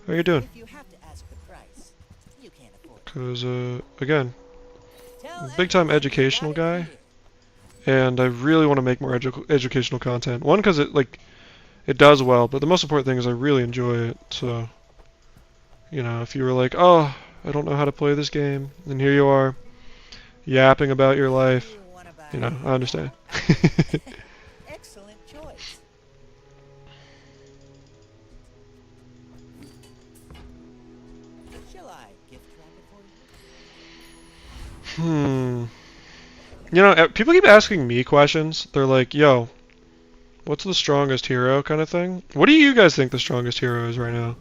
how you doing. If you have to ask the price, you can't afford it. Because, again, Tell big time everyone you educational got it guy, here. and I really want to make more educational content. One, because it does well, but the most important thing is I really enjoy it, so, you know, if you were like, oh, I don't know how to play this game, and here you are, yapping about your life, You wanna buy you know, I understand. Excellent choice. Shall I gift wrap it for you? You know, people keep asking me questions. They're like, yo, what's the strongest hero kind of thing? What do you guys think the strongest hero is right now?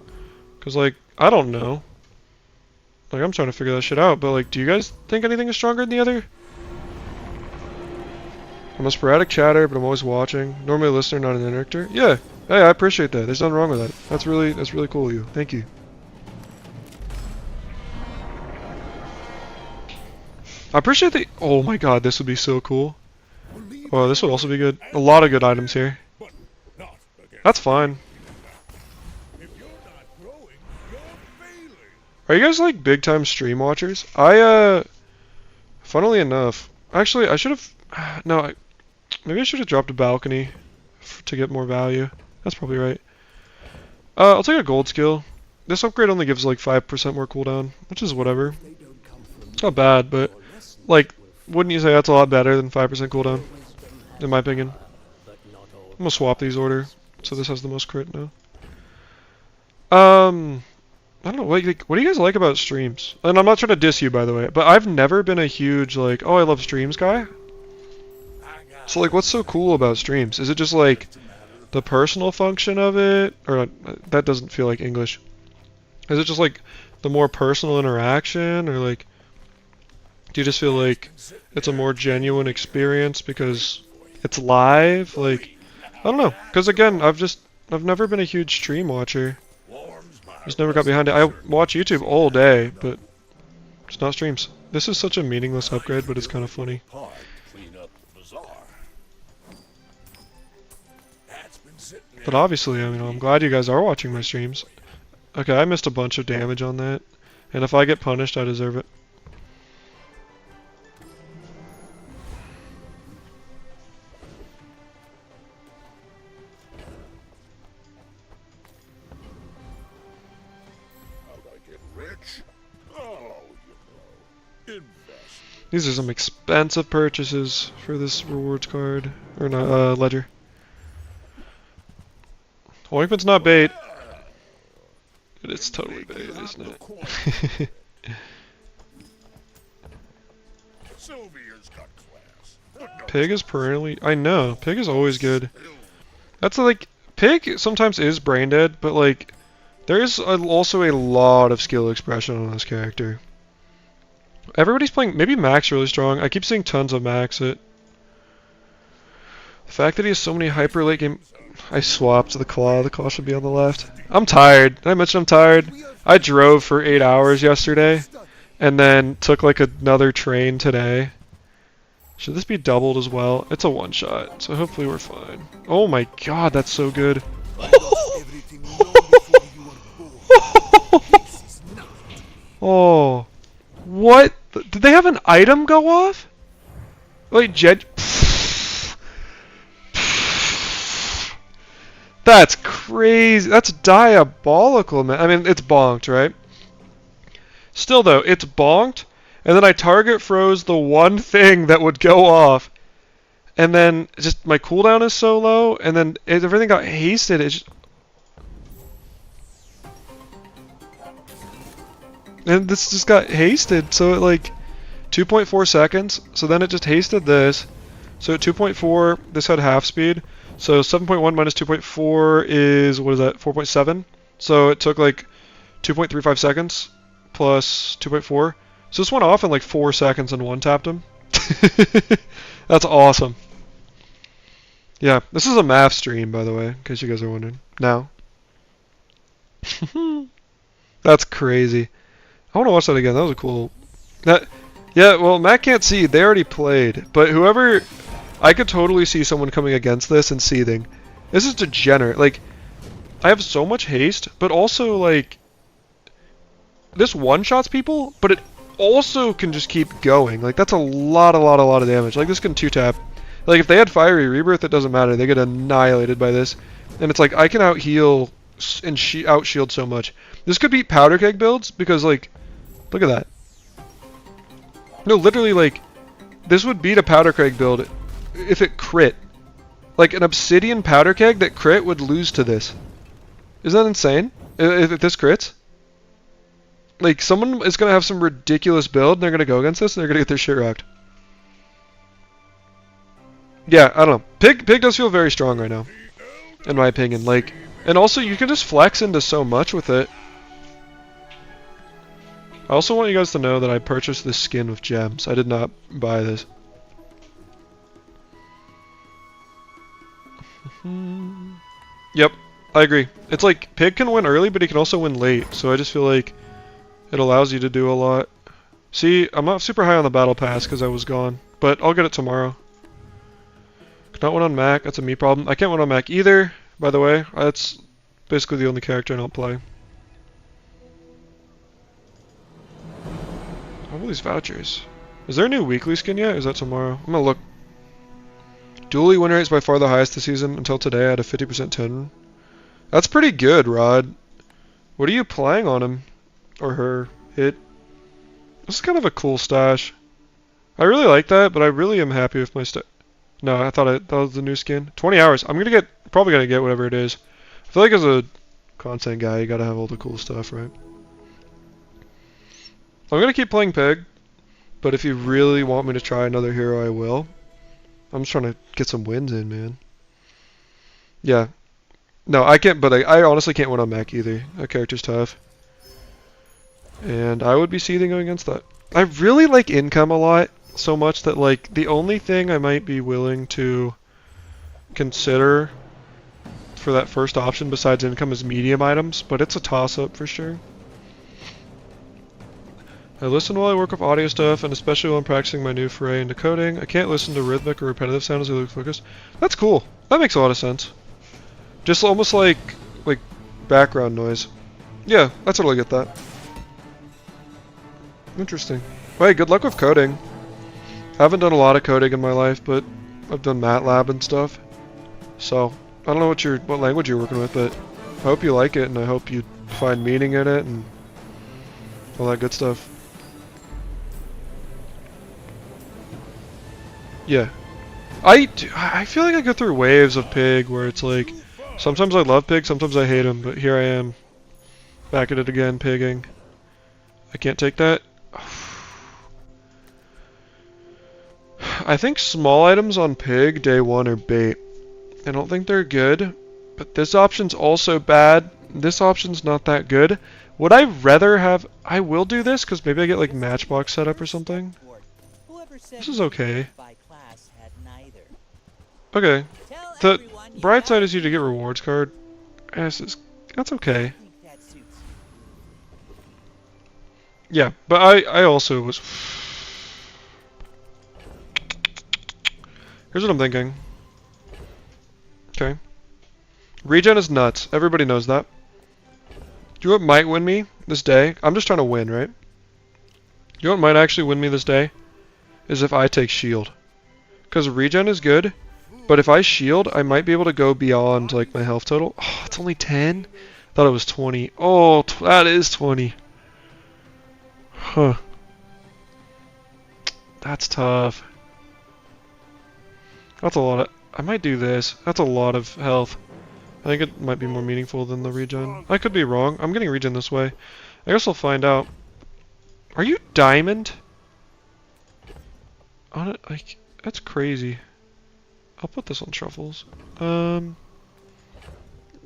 Because, like, I don't know. Like, I'm trying to figure that shit out, but, like, do you guys think anything is stronger than the other? I'm a sporadic chatter, but I'm always watching. Normally a listener, not an interactor. Yeah. Hey, I appreciate that. There's nothing wrong with that. That's really cool of you. Thank you. I appreciate the... Oh my god, this would be so cool. Oh, this would also be good. A lot of good items here. That's fine. Are you guys like big time stream watchers? Funnily enough, actually I should have... No, maybe I should have dropped a balcony to get more value. That's probably right. I'll take a gold skill. This upgrade only gives like 5% more cooldown, which is whatever. It's not bad, but like, wouldn't you say that's a lot better than 5% cooldown? In my opinion. I'm gonna swap these order, so this has the most crit now. I don't know, what do you guys like about streams? And I'm not trying to diss you, by the way, but I've never been a huge, like, oh, I love streams guy. So, like, what's so cool about streams? Is it just, like, the personal function of it? Or, that doesn't feel like English. Is it just, like, the more personal interaction? Or, like, do you just feel like it's a more genuine experience because it's live? Like, I don't know. Because, again, I've never been a huge stream watcher. Just never got behind it. I watch YouTube all day, but it's not streams. This is such a meaningless upgrade, but it's kind of funny. But obviously, I mean, I'm glad you guys are watching my streams. Okay, I missed a bunch of damage on that. And if I get punished, I deserve it. These are some expensive purchases for this rewards card. Or not, ledger. Oinkman's not bait. But it's totally bait, isn't it? Pig is perennially... I know, Pig is always good. That's like... Pig sometimes is brain dead, but like... There's also a lot of skill expression on this character. Everybody's playing... Maybe Mac's really strong. I keep seeing tons of Max it. The fact that he has so many hyper late game... I swapped the claw. The claw should be on the left. I'm tired. Did I mention I'm tired? I drove for 8 hours yesterday. And then took like another train today. Should this be doubled as well? It's a one shot. So hopefully we're fine. Oh my god, that's so good. Oh. What? Did they have an item go off? Wait, Jed... That's crazy. That's diabolical, man. I mean, it's bonked, right? Still, though, it's bonked, and then I target froze the one thing that would go off, and then just my cooldown is so low, and then everything got hasted. It's just... And this just got hasted, so it like 2.4 seconds, so then it just hasted this. So at 2.4, this had half speed. So 7.1 minus 2.4 is, what is that, 4.7? So it took like 2.35 seconds plus 2.4. So this went off in like 4 seconds and one tapped him. That's awesome. Yeah, this is a math stream, by the way, in case you guys are wondering. Now. That's crazy. I want to watch that again. That was a cool. Yeah, well, Matt can't see. They already played. But whoever... I could totally see someone coming against this and seething. This is degenerate. Like, I have so much haste, but also, like... This one-shots people, but it also can just keep going. Like, that's a lot of damage. Like, this can 2-tap. Like, if they had Fiery Rebirth, it doesn't matter. They get annihilated by this. And it's like, I can out-heal and out-shield so much. This could beat Powder Keg builds, because, like... Look at that. No, literally, like, this would beat a Powder Keg build if it crit. Like, an Obsidian Powder Keg that crit would lose to this. Isn't that insane? If this crits? Like, someone is going to have some ridiculous build, and they're going to go against this, and they're going to get their shit rocked. Yeah, I don't know. Pyg does feel very strong right now, in my opinion. Like, and also, you can just flex into so much with it. I also want you guys to know that I purchased this skin with gems. I did not buy this. Yep, I agree. It's like, Pyg can win early, but he can also win late. So I just feel like it allows you to do a lot. See, I'm not super high on the battle pass because I was gone. But I'll get it tomorrow. Cannot win on Mac, that's a me problem. I can't win on Mac either, by the way. That's basically the only character I don't play. All these vouchers. Is there a new weekly skin yet? Or is that tomorrow? I'm gonna look. Dually win rate is by far the highest this season. Until today, I had a 50% turn. That's pretty good, Rod. What are you playing on him? Or her? Hit? This is kind of a cool stash. I really like that, but I really am happy with my stash. No, I thought that was the new skin. 20 hours. I'm probably gonna get whatever it is. I feel like as a content guy, you gotta have all the cool stuff, right? I'm gonna keep playing Pyg, but if you really want me to try another hero, I will. I'm just trying to get some wins in, man. Yeah. No, I can't, but I honestly can't win on Mac either. That character's tough. And I would be seething going against that. I really like income a lot, so much that, like, the only thing I might be willing to consider for that first option besides income is medium items, but it's a toss-up for sure. I listen while I work with audio stuff, and especially while I'm practicing my new foray into coding. I can't listen to rhythmic or repetitive sounds as I look focused. That's cool. That makes a lot of sense. Just almost like background noise. Yeah, I totally get that. Interesting. Well, hey, good luck with coding. I haven't done a lot of coding in my life, but I've done MATLAB and stuff. So, I don't know what language you're working with, but I hope you like it, and I hope you find meaning in it, and all that good stuff. Yeah. I feel like I go through waves of Pyg where it's like, sometimes I love Pyg, sometimes I hate him, but here I am. Back at it again, pigging. I can't take that. I think small items on Pyg day one are bait. I don't think they're good, but this option's also bad. This option's not that good. Would I rather have... I will do this, because maybe I get like Matchbox set up or something. This is okay. Okay. The bright side is you to get rewards card. That's okay. Yeah, but I also was... Here's what I'm thinking. Okay. Regen is nuts. Everybody knows that. Do you know what might win me this day? I'm just trying to win, right? You know what might actually win me this day? Is if I take shield. Because regen is good, but if I shield, I might be able to go beyond like my health total. Oh, it's only 10? Thought it was 20. Oh, that is 20. Huh. That's tough. That's a lot of... I might do this. That's a lot of health. I think it might be more meaningful than the regen. I could be wrong. I'm getting regen this way. I guess I'll find out. Are you diamond? On it, like, that's crazy. I'll put this on truffles. Yeah,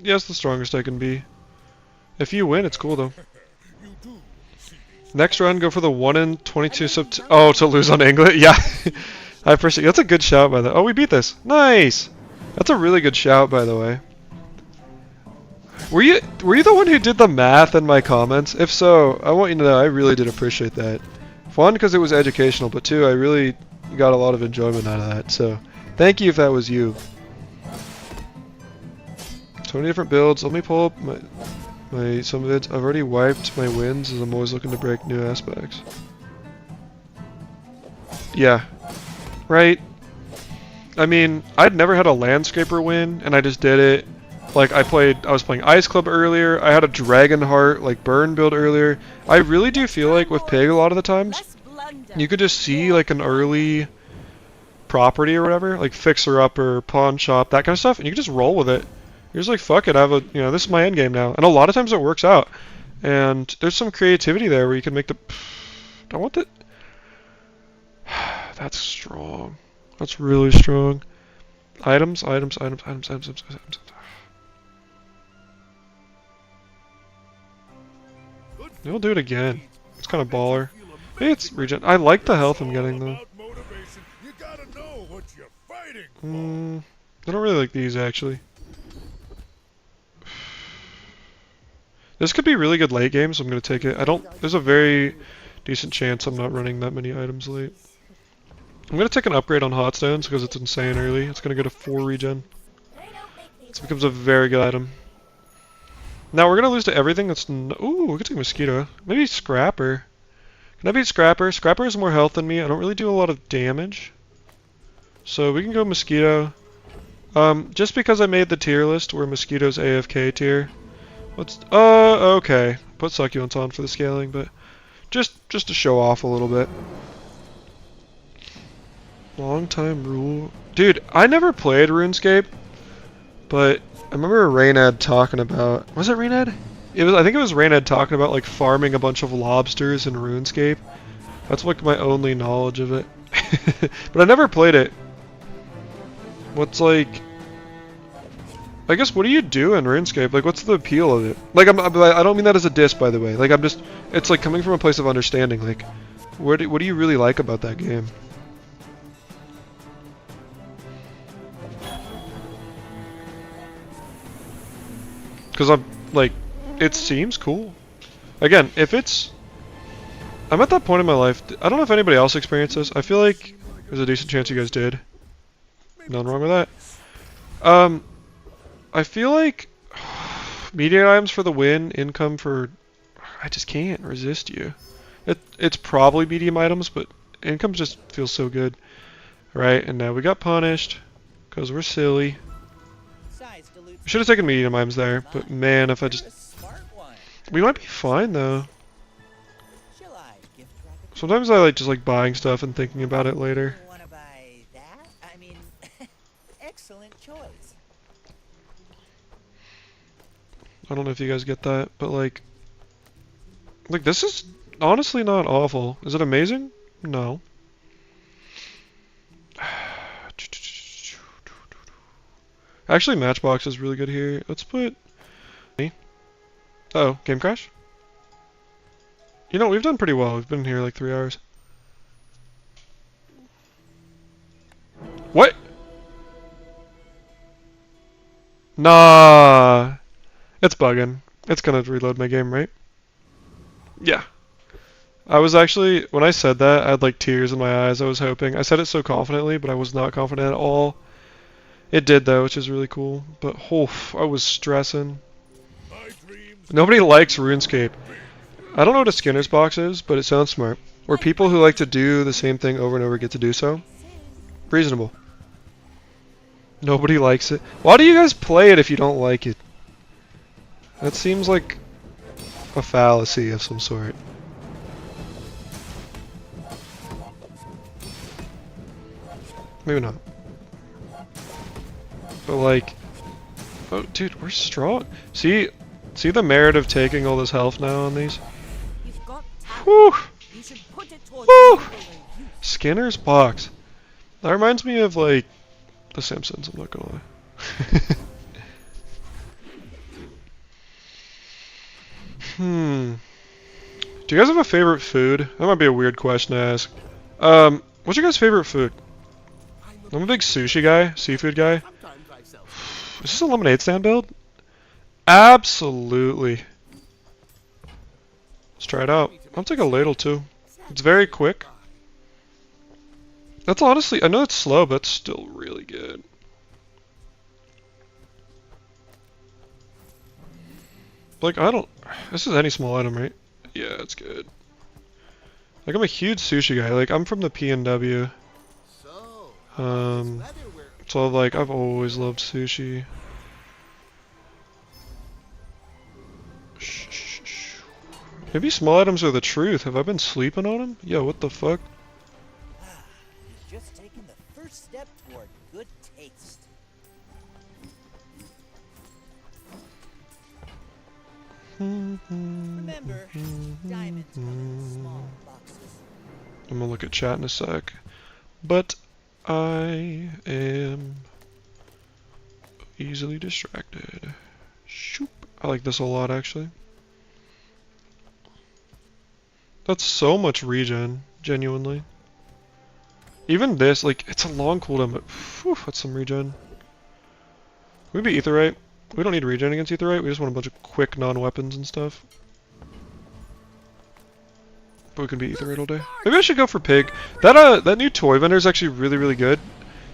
it's the strongest I can be. If you win, it's cool though. Next run, go for the 1 in 22 Oh, to lose on England? Yeah. I appreciate. That's a good shout by the... Oh, we beat this. Nice! That's a really good shout, by the way. Were you the one who did the math in my comments? If so, I want you to know I really did appreciate that. One, because it was educational, but two, I really got a lot of enjoyment out of that. So, thank you if that was you. So many different builds. Let me pull up some of it. I've already wiped my wins as I'm always looking to break new aspects. Yeah. Right? I mean, I'd never had a landscaper win, and I just did it. Like, I was playing Ice Club earlier, I had a Dragonheart, like, burn build earlier. I really do feel like with Pyg a lot of the times, you could just see, like, an early property or whatever, like fixer-upper, pawn shop, that kind of stuff, and you can just roll with it. You're just like, fuck it, this is my end game now. And a lot of times it works out. And there's some creativity there where you can make the... I want it. That's strong. That's really strong. Items. We'll do it again. It's kind of baller. Hey, it's regen. I like the health I'm getting though. I don't really like these actually. This could be really good late game, so I'm gonna take it. There's a very decent chance I'm not running that many items late. I'm gonna take an upgrade on hot stones because it's insane early. It's gonna go to 4 regen. It becomes a very good item. Now we're gonna lose to everything that's ooh, we could take Mosquito. Maybe Scrapper. Can I beat Scrapper? Scrapper has more health than me. I don't really do a lot of damage. So we can go Mosquito. Just because I made the tier list where Mosquito's AFK tier. Okay. Put Succulents on for the scaling, but just to show off a little bit. Long time rule. Dude, I never played RuneScape, but I remember Raynad talking about... Was it Raynad? I think it was Raynad talking about like farming a bunch of lobsters in RuneScape. That's like my only knowledge of it. But I never played it. What's like... I guess what do you do in RuneScape? Like what's the appeal of it? Like I don't mean that as a diss, by the way. Like it's like coming from a place of understanding. Like what do you really like about that game? Because I'm like, it seems cool. Again, if it's... I'm at that point in my life, I don't know if anybody else experienced this. I feel like there's a decent chance you guys did. Nothing wrong with that. I feel like media items for the win, income for... I just can't resist you. It's probably medium items, but income just feels so good. Right, and now we got punished because we're silly. Should have taken medium items there, but man, if I just... We might be fine though. Sometimes I like just like buying stuff and thinking about it later. Excellent choice. I don't know if you guys get that, but like this is honestly not awful. Is it amazing? No. Actually, Matchbox is really good here. Let's put... Uh-oh, game crash? You know, we've done pretty well. We've been here like 3 hours. What? Nah. It's bugging. It's gonna reload my game, right? Yeah. I was actually... When I said that, I had like tears in my eyes. I was hoping. I said it so confidently, but I was not confident at all. It did though, which is really cool. But I was stressing. Nobody likes RuneScape. I don't know what a Skinner's box is, but it sounds smart. Or people who like to do the same thing over and over get to do so. Reasonable. Nobody likes it. Why do you guys play it if you don't like it? That seems like a fallacy of some sort. Maybe not. But like, oh dude, we're strong. See the merit of taking all this health now on these? Whew! Whew! Skinner's box. That reminds me of like The Simpsons, I'm not gonna lie. Do you guys have a favorite food? That might be a weird question to ask. What's your guys' favorite food? I'm a big sushi guy, seafood guy. Is this a lemonade stand build? Absolutely. Let's try it out. I'll take a ladle too. It's very quick. That's honestly, I know it's slow, but it's still really good. Like, I don't, this is any small item, right? Yeah, it's good. Like, I'm a huge sushi guy. Like, I'm from the PNW. So like, I've always loved sushi. Maybe small items are the truth. Have I been sleeping on them? Yo, what the fuck? He's just taken the first step toward good taste. Remember, diamonds come in small boxes. I'm gonna look at chat in a sec. But I am easily distracted. Shoop. I like this a lot, actually. That's so much regen, genuinely. Even this, like, it's a long cooldown, but whew, that's some regen. We beat Aetherite. We don't need regen against Aetherite, we just want a bunch of quick non-weapons and stuff. But we can beat Aetherite all day. Maybe I should go for Pyg. That new toy vendor is actually really, really good.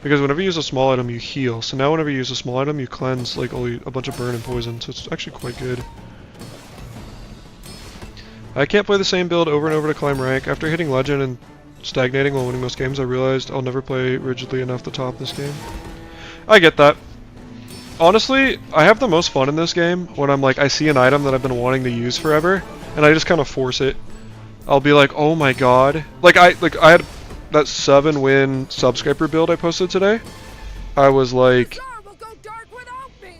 Because whenever you use a small item, you heal. So now whenever you use a small item, you cleanse, like, a bunch of burn and poison. So it's actually quite good. I can't play the same build over and over to climb rank. After hitting Legend and stagnating while winning most games, I realized I'll never play rigidly enough to top this game. I get that. Honestly, I have the most fun in this game when I'm like, I see an item that I've been wanting to use forever, and I just kind of force it. I'll be like, oh my god. Like I had that 7-win Subscriber build I posted today. I was like,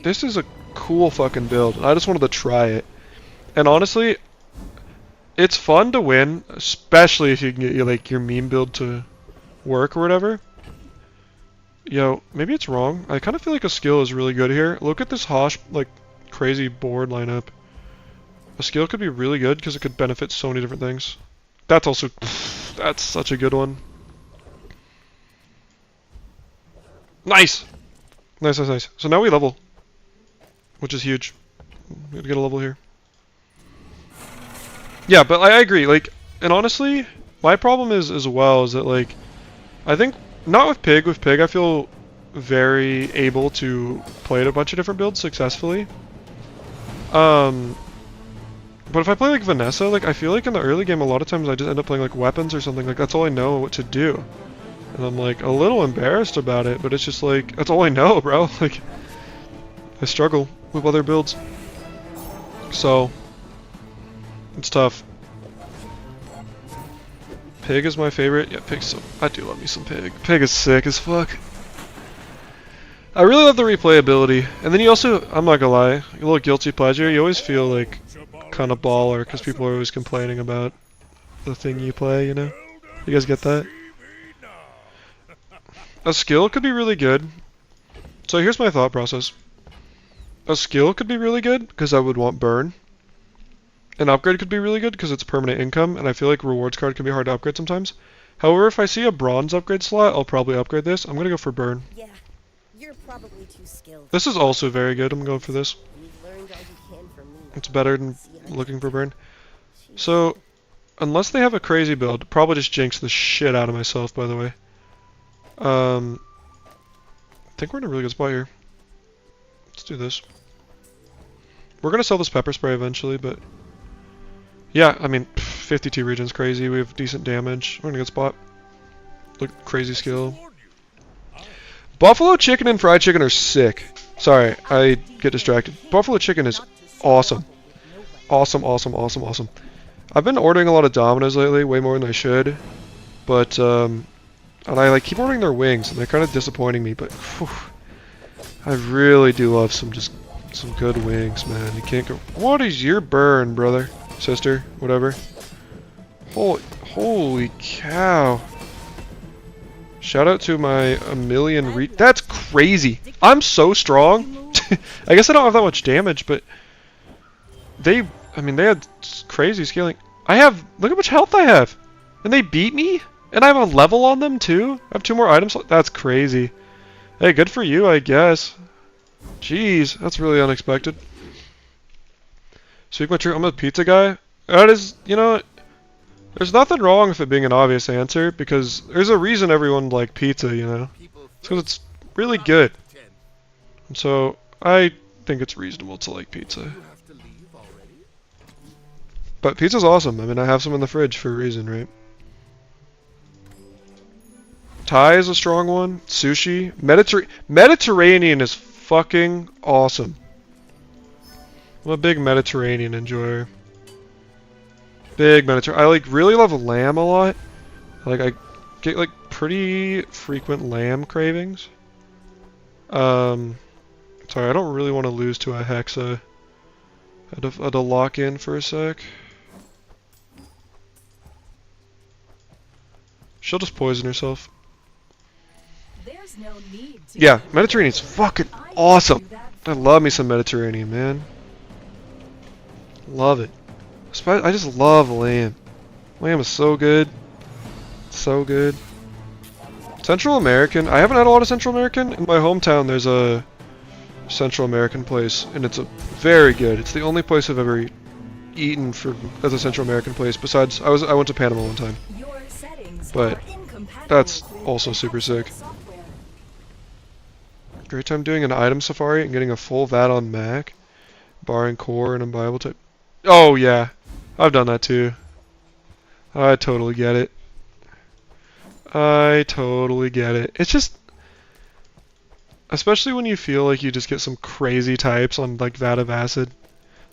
this is a cool fucking build, and I just wanted to try it. And honestly, it's fun to win, especially if you can get like your meme build to work or whatever. Yo, maybe it's wrong. I kind of feel like a skill is really good here. Look at this Hosh, like, crazy board lineup. A skill could be really good because it could benefit so many different things. That's also, that's such a good one. Nice! Nice, nice, nice. So now we level, which is huge. We gotta get a level here. Yeah, but I agree, like, and honestly, my problem is, as well, is that, like, I think, not with Pyg, I feel very able to play a bunch of different builds successfully. But if I play, like, Vanessa, like, I feel like in the early game, a lot of times I just end up playing, like, weapons or something, like, that's all I know what to do. And I'm, like, a little embarrassed about it, but it's just, like, that's all I know, bro. Like, I struggle with other builds. So, it's tough. Pyg is my favorite. Yeah, Pyg's so... I do love me some Pyg. Pyg is sick as fuck. I really love the replayability. And then you also, I'm not gonna lie, a little guilty pleasure. You always feel like kind of baller because people are always complaining about the thing you play, you know? You guys get that? A skill could be really good. So here's my thought process. A skill could be really good because I would want burn. An upgrade could be really good because it's permanent income, and I feel like rewards card can be hard to upgrade sometimes. However, if I see a bronze upgrade slot, I'll probably upgrade this. I'm gonna go for burn. Yeah, you're probably too skilled. This is also very good. I'm going for this. You've learned all you can from me. It's better than looking for burn. So, unless they have a crazy build, probably just jinx the shit out of myself, by the way. I think we're in a really good spot here. Let's do this. We're gonna sell this pepper spray eventually, but... yeah, I mean, 52 regen's crazy. We have decent damage. We're in a good spot. Look, crazy skill. Buffalo chicken and fried chicken are sick. Sorry, I get distracted. Buffalo chicken is awesome. Awesome, awesome, awesome, awesome. I've been ordering a lot of Domino's lately, way more than I should. But, and I like keep ordering their wings, and they're kind of disappointing me, but whew, I really do love some good wings, man. You can't go... what is your burn, brother? Sister, whatever. Holy cow. Shout out to my that's crazy. I'm so strong. I guess I don't have that much damage, but they had crazy scaling. Look how much health I have. And they beat me? And I have a level on them too? I have 2 more items? That's crazy. Hey, good for you, I guess. Jeez, that's really unexpected. Speak my truth, I'm a pizza guy. That is, you know, there's nothing wrong with it being an obvious answer because there's a reason everyone liked pizza, you know. It's because it's really good. And so I think it's reasonable to like pizza. But pizza's awesome. I mean, I have some in the fridge for a reason, right? Thai is a strong one. Sushi. Mediterranean is fucking awesome. I'm a big Mediterranean enjoyer. Big Mediterranean. I like really love lamb a lot. Like I get like pretty frequent lamb cravings. Sorry, I don't really want to lose to a Hexa. I had to lock in for a sec. She'll just poison herself. There's no need to Yeah, Mediterranean's fucking awesome. I love me some Mediterranean, man. Love it. I just love lamb. Lamb is so good. So good. Central American. I haven't had a lot of Central American. In my hometown, there's a Central American place, and it's a very good. It's the only place I've ever eaten as a Central American place. Besides, I went to Panama one time, your settings but are incompatible that's with also super sick. software. Great time doing an item safari and getting a full VAT on Mac, barring core and unbuyable type. Oh yeah, I've done that too. I totally get it. I totally get it. It's just, especially when you feel like you just get some crazy types on like vat of acid.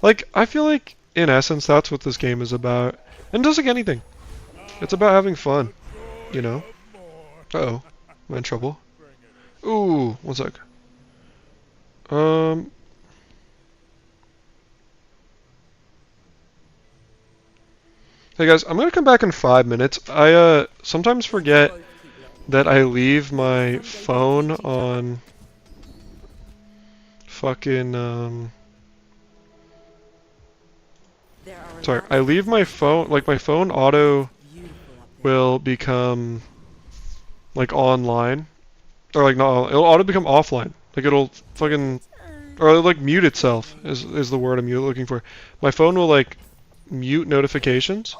Like, I feel like in essence that's what this game is about. And it doesn't get anything. It's about having fun, you know? Uh-oh. Am I in trouble? Ooh, one sec. Hey guys, I'm gonna come back in 5 minutes. I sometimes forget that I leave my phone on fucking sorry, I leave my phone, like my phone auto will become like online, or like no, it'll auto become offline. Like it'll fucking, or it'll, like mute itself is the word I'm looking for. My phone will like mute notifications,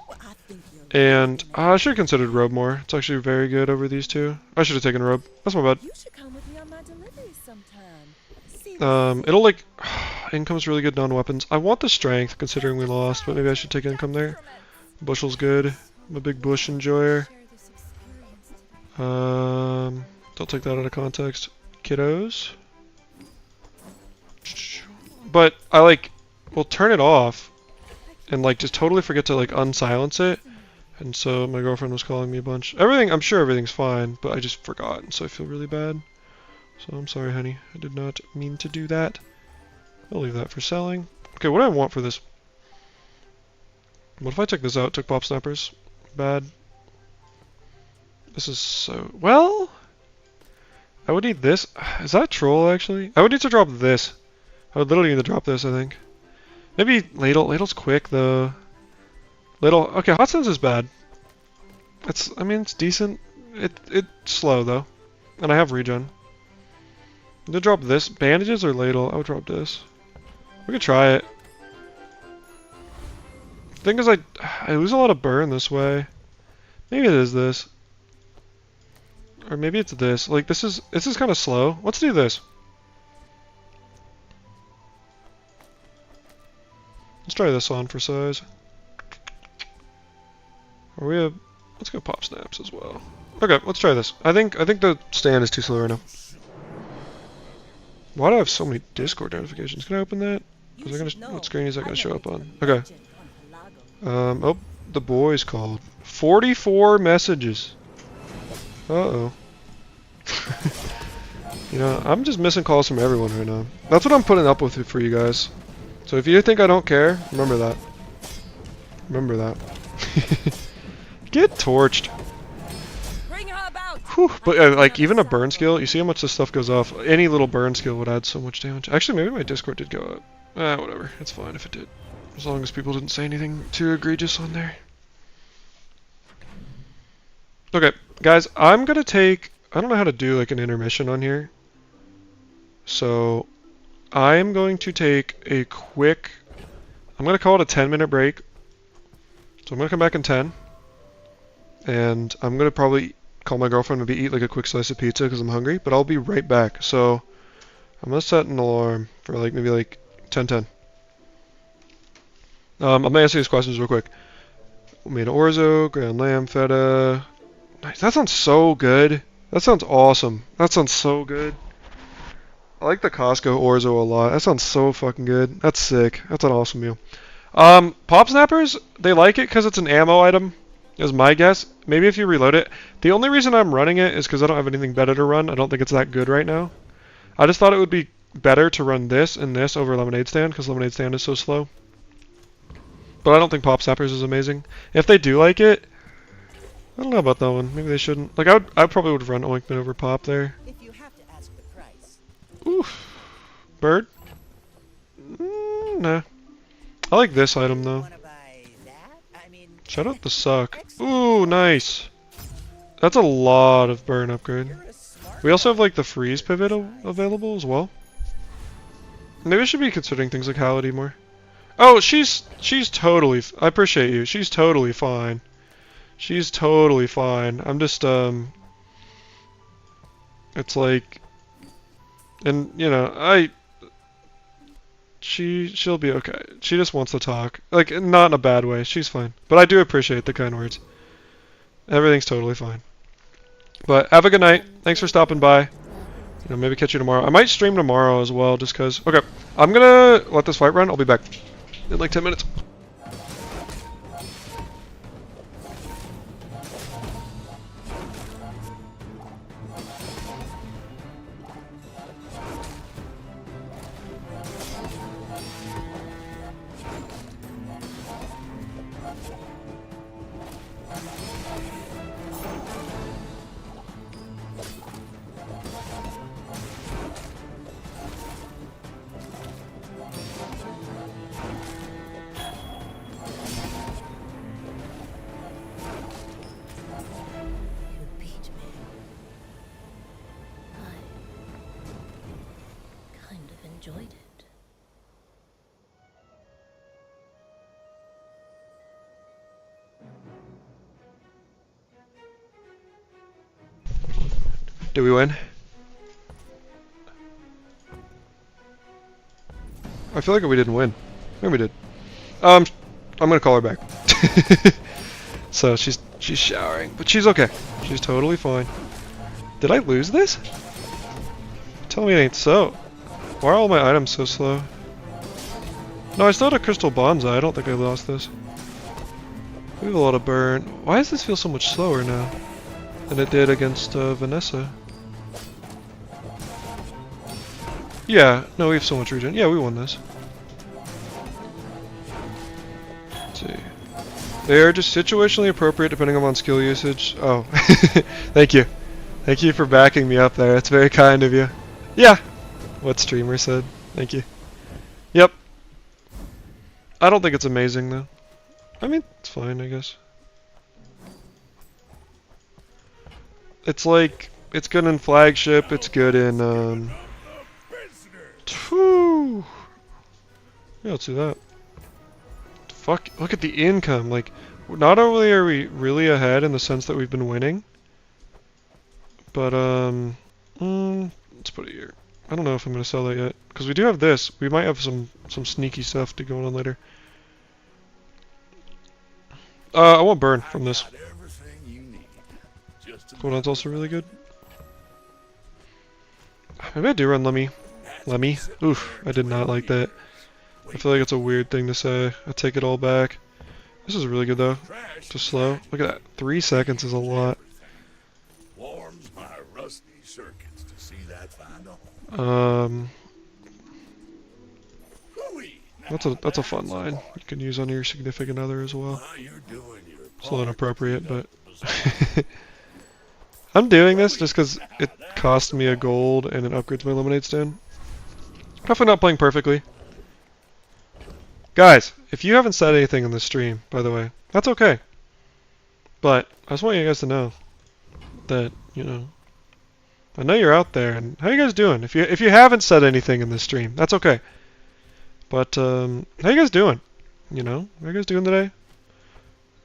and I should have considered Robe more. It's actually very good over these two. I should have taken Robe. That's my bad. You should come with me on my deliveries sometime. It'll like, income's really good non-weapons. I want the strength considering we lost, but maybe I should take income there. Bushel's good. I'm a big bush enjoyer. Don't take that out of context. Kiddos. But I like, will turn it off and like just totally forget to like unsilence it. And so my girlfriend was calling me a bunch. I'm sure everything's fine, but I just forgot, and so I feel really bad. So I'm sorry, honey. I did not mean to do that. I'll leave that for selling. Okay, what do I want for this? What if I took this out? Took pop snappers? Bad. This is so... Well... I would need this. Is that a troll, actually? I would need to drop this. I would literally need to drop this, I think. Maybe Ladle. Ladle's quick, though. Ladle... Okay, Hot Sense is bad. I mean, it's decent. It's slow, though. And I have regen. I'm gonna drop this. Bandages or Ladle? I would drop this. We could try it. The thing is, I lose a lot of burn this way. Maybe it is this. Or maybe it's this. Like, this is kind of slow. Let's do this. Let's try this on for size. Let's go pop snaps as well. Okay, let's try this. I think the stand is too slow right now. Why do I have so many Discord notifications? Can I open that? What screen is that gonna show up on? Okay. Oh, the boys called. 44 messages. Uh-oh. You know, I'm just missing calls from everyone right now. That's what I'm putting up with for you guys. So if you think I don't care, remember that. Remember that. Get torched. Whew, but like even a burn skill, you see how much this stuff goes off. Any little burn skill would add so much damage. Actually, maybe my Discord did go up. Whatever. It's fine if it did. As long as people didn't say anything too egregious on there. Okay, guys, I'm gonna take... I don't know how to do like an intermission on here. So, I'm going to take a quick I'm gonna call it a 10-minute break. So I'm gonna come back in 10, and I'm gonna probably call my girlfriend and maybe eat like a quick slice of pizza because I'm hungry. But I'll be right back. So I'm gonna set an alarm for like maybe like 10:10. I'm gonna answer these questions real quick. We made orzo, ground lamb, feta. Nice. That sounds so good. That sounds awesome. That sounds so good. I like the Costco orzo a lot. That sounds so fucking good. That's sick. That's an awesome meal. Pop Snappers, they like it because it's an ammo item, is my guess. Maybe if you reload it. The only reason I'm running it is because I don't have anything better to run. I don't think it's that good right now. I just thought it would be better to run this and this over Lemonade Stand because Lemonade Stand is so slow. But I don't think Pop Snappers is amazing. If they do like it, I don't know about that one. Maybe they shouldn't. Like I probably would run Oinkman over Pop there. If you have to ask the price. Oof. Bird? Nah. I like this item though. Wanna buy that? I mean, Shout out the suck. Ooh, nice. That's a lot of burn upgrade. you're a smart We also have like the freeze pivot available as well. Maybe I should be considering things like Halliday more. Oh, she's totally. I appreciate you. She's totally fine. She's totally fine. I'm just It's like, and you know, she'll be okay. She just wants to talk, like not in a bad way. She's fine. But I do appreciate the kind words. Everything's totally fine. But have a good night. Thanks for stopping by. Maybe catch you tomorrow. I might stream tomorrow as well, just cause. Okay, I'm gonna let this fight run. I'll be back in like 10 minutes. You beat me. I kind of enjoyed it. Did we win? I feel like we didn't win. Maybe we did. I'm gonna call her back. So she's showering, but she's okay. She's totally fine. Did I lose this? Tell me it ain't so. Why are all my items so slow? No, I still had a crystal bonsai. I don't think I lost this. We have a lot of burn. Why does this feel so much slower now than it did against Vanessa? Yeah, no, we have so much regen. Yeah, we won this. Let's see. They are just situationally appropriate depending on skill usage. Oh, thank you. Thank you for backing me up there. That's very kind of you. Yeah, what streamer said. Thank you. Yep. I don't think it's amazing though. I mean, it's fine, I guess. It's like, it's good in flagship, it's good in, Whew. Yeah, let's do that. Fuck, look at the income. Like, not only are we really ahead in the sense that we've been winning, but, let's put it here. I don't know if I'm going to sell that yet, because we do have this. We might have some sneaky stuff to go on later. I won't burn from this. What else also really good? Maybe I do run Lemmy. Lemmy? Oof, I did not like that. I feel like it's a weird thing to say. I take it all back. This is really good though. Just slow. Look at that. 3 seconds is a lot. Warms my rusty circuits to see that final. That's a fun line. You can use on your significant other as well. It's a little inappropriate, but I'm doing this just because it cost me a gold and it upgrades my lemonade stand. Definitely not playing perfectly. Guys, if you haven't said anything in this stream, by the way, that's okay. But I just want you guys to know that, I know you're out there, and how you guys doing? If you haven't said anything in this stream, that's okay. But how you guys doing? You know? What are you guys doing today?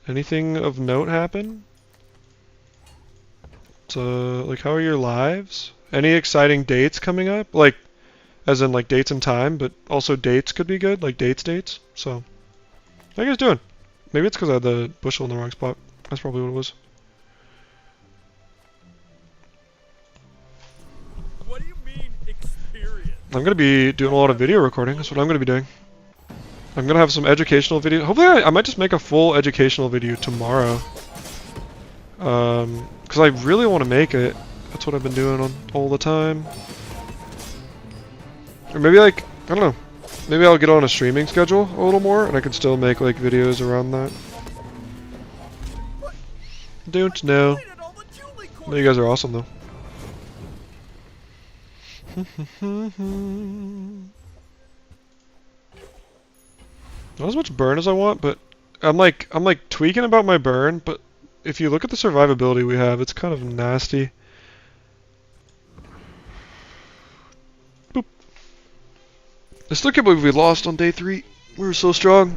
Anything of note happen? So, like, how are your lives? Any exciting dates coming up? Like, as in, like, dates and time, but also dates could be good, like dates. So, how are you guys doing? Maybe it's because I had the bushel in the wrong spot. That's probably what it was. What do you mean, experience? I'm going to be doing a lot of video recording. That's what I'm going to be doing. I'm going to have some educational video. Hopefully I might just make a full educational video tomorrow. Because I really want to make it. That's what I've been doing all the time. Or maybe like, I don't know. Maybe I'll get on a streaming schedule a little more and I can still make like videos around that. Don't know. No, you guys are awesome though. Not as much burn as I want, but I'm like tweaking about my burn, but if you look at the survivability we have, it's kind of nasty. Boop. I still can't believe we lost on day 3. We were so strong.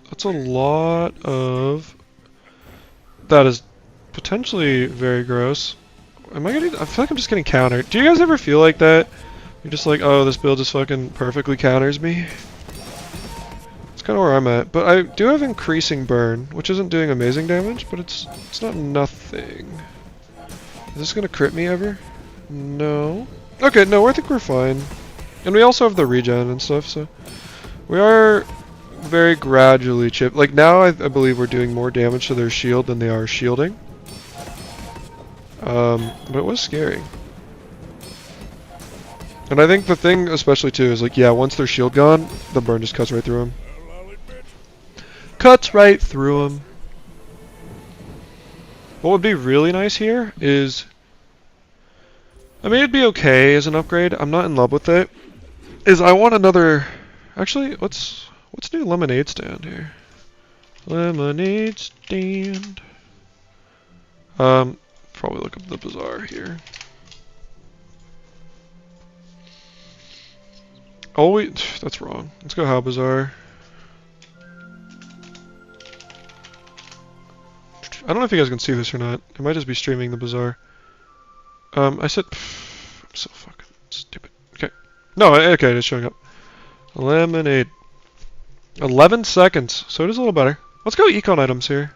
That's a lot of... That is potentially very gross. Am I getting... I feel like I'm just getting countered. Do you guys ever feel like that? You're just like, oh, this build just fucking perfectly counters me. It's kind of where I'm at. But I do have increasing burn, which isn't doing amazing damage, but it's not nothing. Is this gonna crit me ever? No. Okay, no, I think we're fine. And we also have the regen and stuff, so... We are very gradually chipped. Like, now I believe we're doing more damage to their shield than they are shielding. But it was scary. And I think the thing, especially too, is like, yeah, once their shield gone, the burn just cuts right through them. Cuts right through them. What would be really nice here is... I mean, it'd be okay as an upgrade. I'm not in love with it. Is I want another... Actually, let's do lemonade stand here. Lemonade stand. Probably look up the Bazaar here. Oh wait, that's wrong. Let's go how Bazaar. I don't know if you guys can see this or not. I might just be streaming the Bazaar. I said, I'm so fucking stupid. Okay. No, okay, it's showing up. Lemonade. 11 seconds, so it is a little better. Let's go econ items here.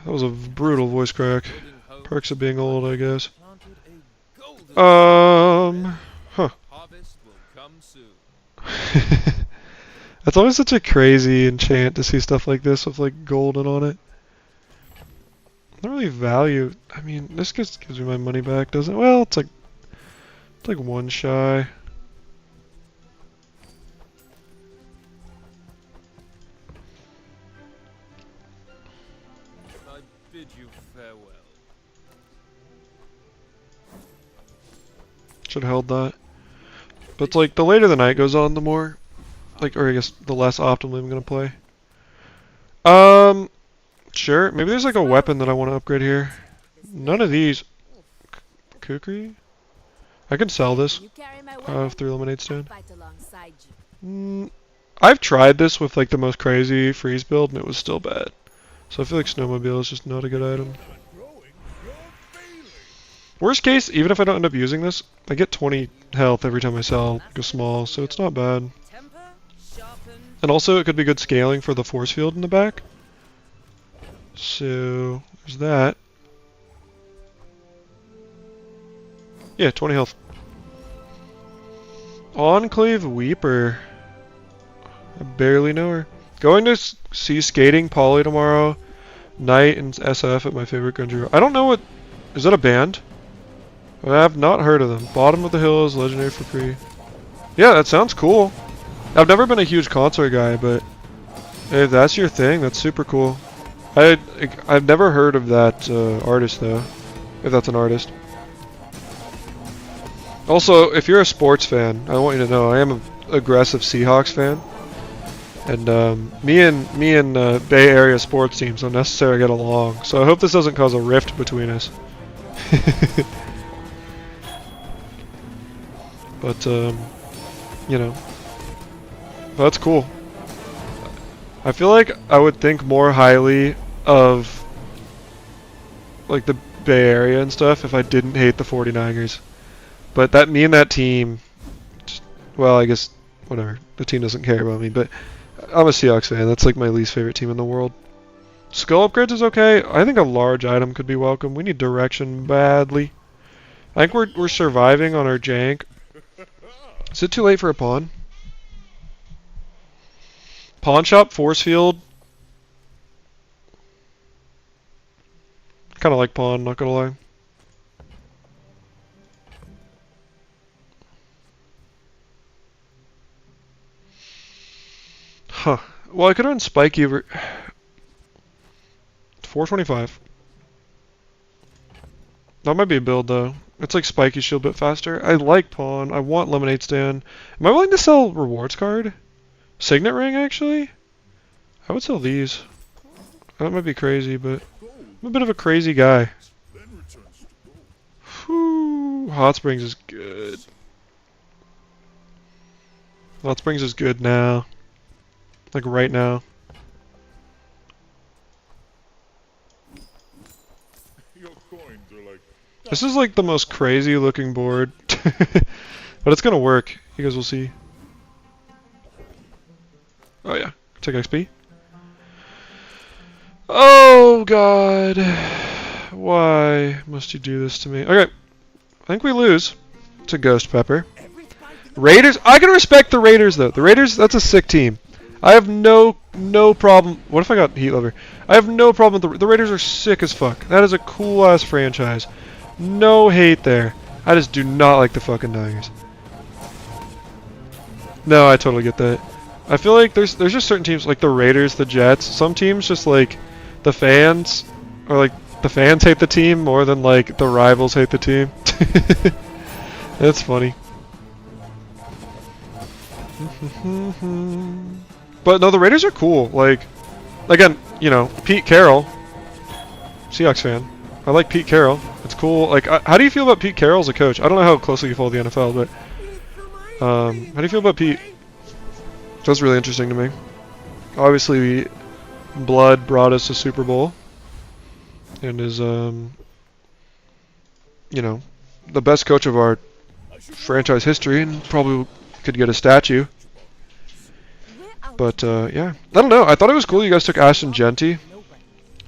That was a brutal voice crack. Perks of being old, I guess. Huh. That's always such a crazy enchant to see stuff like this with like golden on it. I don't really value. I mean, this gives me my money back, doesn't it? Well, it's like one shy. I bid you farewell. Should have held that. But it's like the later the night goes on, the more, like, or I guess the less optimally I'm gonna play. Sure. Maybe there's like a weapon that I want to upgrade here. None of these. Kukri? I can sell this through Lemonade Stand. I've tried this with like the most crazy freeze build and it was still bad. So I feel like Snowmobile is just not a good item. Worst case, even if I don't end up using this, I get 20 health every time I sell like a small, so it's not bad. And also it could be good scaling for the force field in the back. So, there's that. Yeah, 20 health. Enclave Weeper. I barely know her. Going to see Skating Polly tomorrow. Night and SF at my favorite Gunjiro. I don't know what... Is that a band? I have not heard of them. Bottom of the Hill is legendary for free. Yeah, that sounds cool. I've never been a huge concert guy, but if that's your thing, that's super cool. I've never heard of that artist though, if that's an artist. Also, if you're a sports fan, I want you to know I am an aggressive Seahawks fan, and me and Bay Area sports teams don't necessarily get along. So I hope this doesn't cause a rift between us. But, you know, that's cool. I feel like I would think more highly of, like, the Bay Area and stuff if I didn't hate the 49ers. But me and that team, well, I guess, whatever. The team doesn't care about me, but I'm a Seahawks fan. That's like my least favorite team in the world. Skill upgrades is okay. I think a large item could be welcome. We need direction badly. I think we're surviving on our jank. Is it too late for a pawn? Pawn shop, force field. Kind of like pawn, not gonna lie. Huh. Well, I could run spiky over 425. That might be a build though. It's like spiky shield, but faster. I like pawn. I want lemonade stand. Am I willing to sell rewards card? Signet ring, actually? I would sell these. That might be crazy, but I'm a bit of a crazy guy. Whew. Hot Springs is good. Hot Springs is good now. Like right now. This is like the most crazy looking board. But it's gonna work. You guys will see. Oh yeah. Take XP. Oh god. Why must you do this to me? Okay. I think we lose to Ghost Pepper. Raiders? I can respect the Raiders though. The Raiders, that's a sick team. I have no problem. What if I got Heat Lover? I have no problem with the Raiders are sick as fuck. That is a cool ass franchise. No hate there. I just do not like the fucking Niners. No, I totally get that. I feel like there's just certain teams like the Raiders, the Jets. Some teams just like the fans, or like the fans hate the team more than like the rivals hate the team. That's funny. But no, the Raiders are cool. Like, again, you know, Pete Carroll, Seahawks fan. I like Pete Carroll. It's cool. Like, how do you feel about Pete Carroll as a coach? I don't know how closely you follow the NFL, but how do you feel about Pete? That's really interesting to me. Obviously, blood brought us a Super Bowl, and is you know, the best coach of our franchise history, and probably could get a statue. But yeah, I don't know. I thought it was cool you guys took Ashton Genty.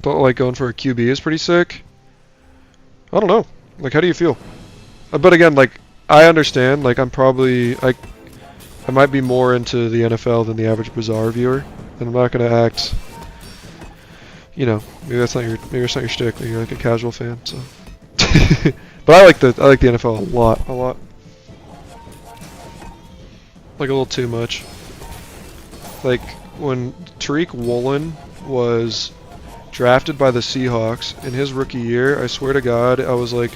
Thought like going for a QB is pretty sick. I don't know. Like, how do you feel? But again, like, I understand. Like, I'm probably I might be more into the NFL than the average Bazaar viewer, and I'm not gonna act. You know, maybe that's not your shtick. Maybe you're like a casual fan. So, but I like the NFL a lot. Like a little too much. Like when Tariq Woolen was drafted by the Seahawks in his rookie year, I swear to God, I was like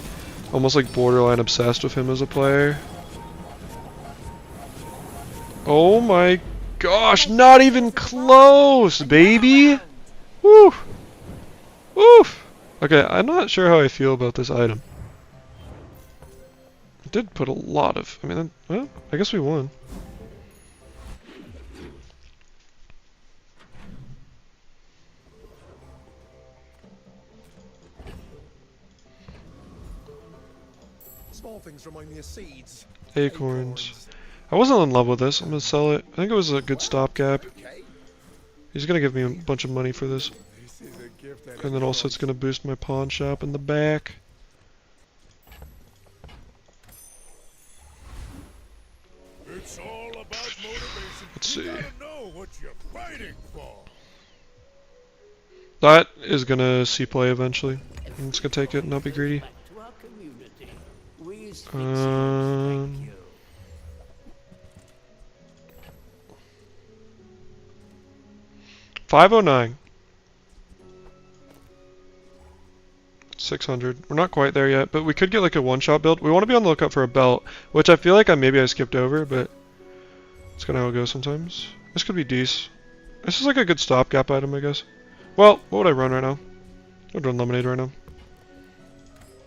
almost like borderline obsessed with him as a player. Oh my gosh, not even close, baby! Woo! Woo! Okay, I'm not sure how I feel about this item. I did put a lot of, I mean, well, I guess we won. Small things remind me of seeds. Acorns. I wasn't in love with this. I'm gonna sell it. I think it was a good stopgap. He's gonna give me a bunch of money for this. And then also it's gonna boost my pawn shop in the back. It's all about motivation. Let's see. You gotta know what you're fighting for. That is gonna see play eventually. I'm just gonna take it and not be greedy. 509. 600. We're not quite there yet, but we could get like a one-shot build. We want to be on the lookout for a belt, which I feel like maybe I skipped over, but it's kind of how it goes sometimes. This could be decent. This is like a good stopgap item, I guess. Well, what would I run right now? I'd run lemonade right now.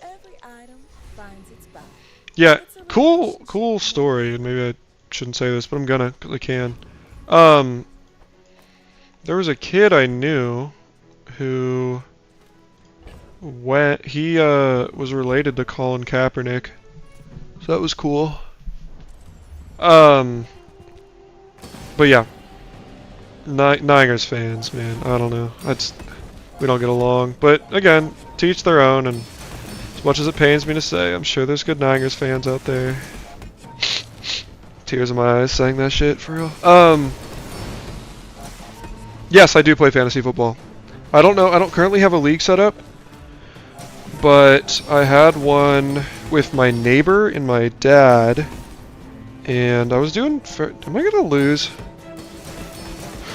Every item finds its buyer. Yeah, cool story. And maybe I shouldn't say this, but I'm gonna, 'cause I can. There was a kid I knew who he was related to Colin Kaepernick, so that was cool. But yeah, Niners fans, man, I don't know. We don't get along, but again, to each their own. And as much as it pains me to say, I'm sure there's good Niners fans out there. Tears in my eyes saying that shit for real. Yes, I do play fantasy football. I don't currently have a league set up, but I had one with my neighbor and my dad, and I was doing. Am I gonna lose?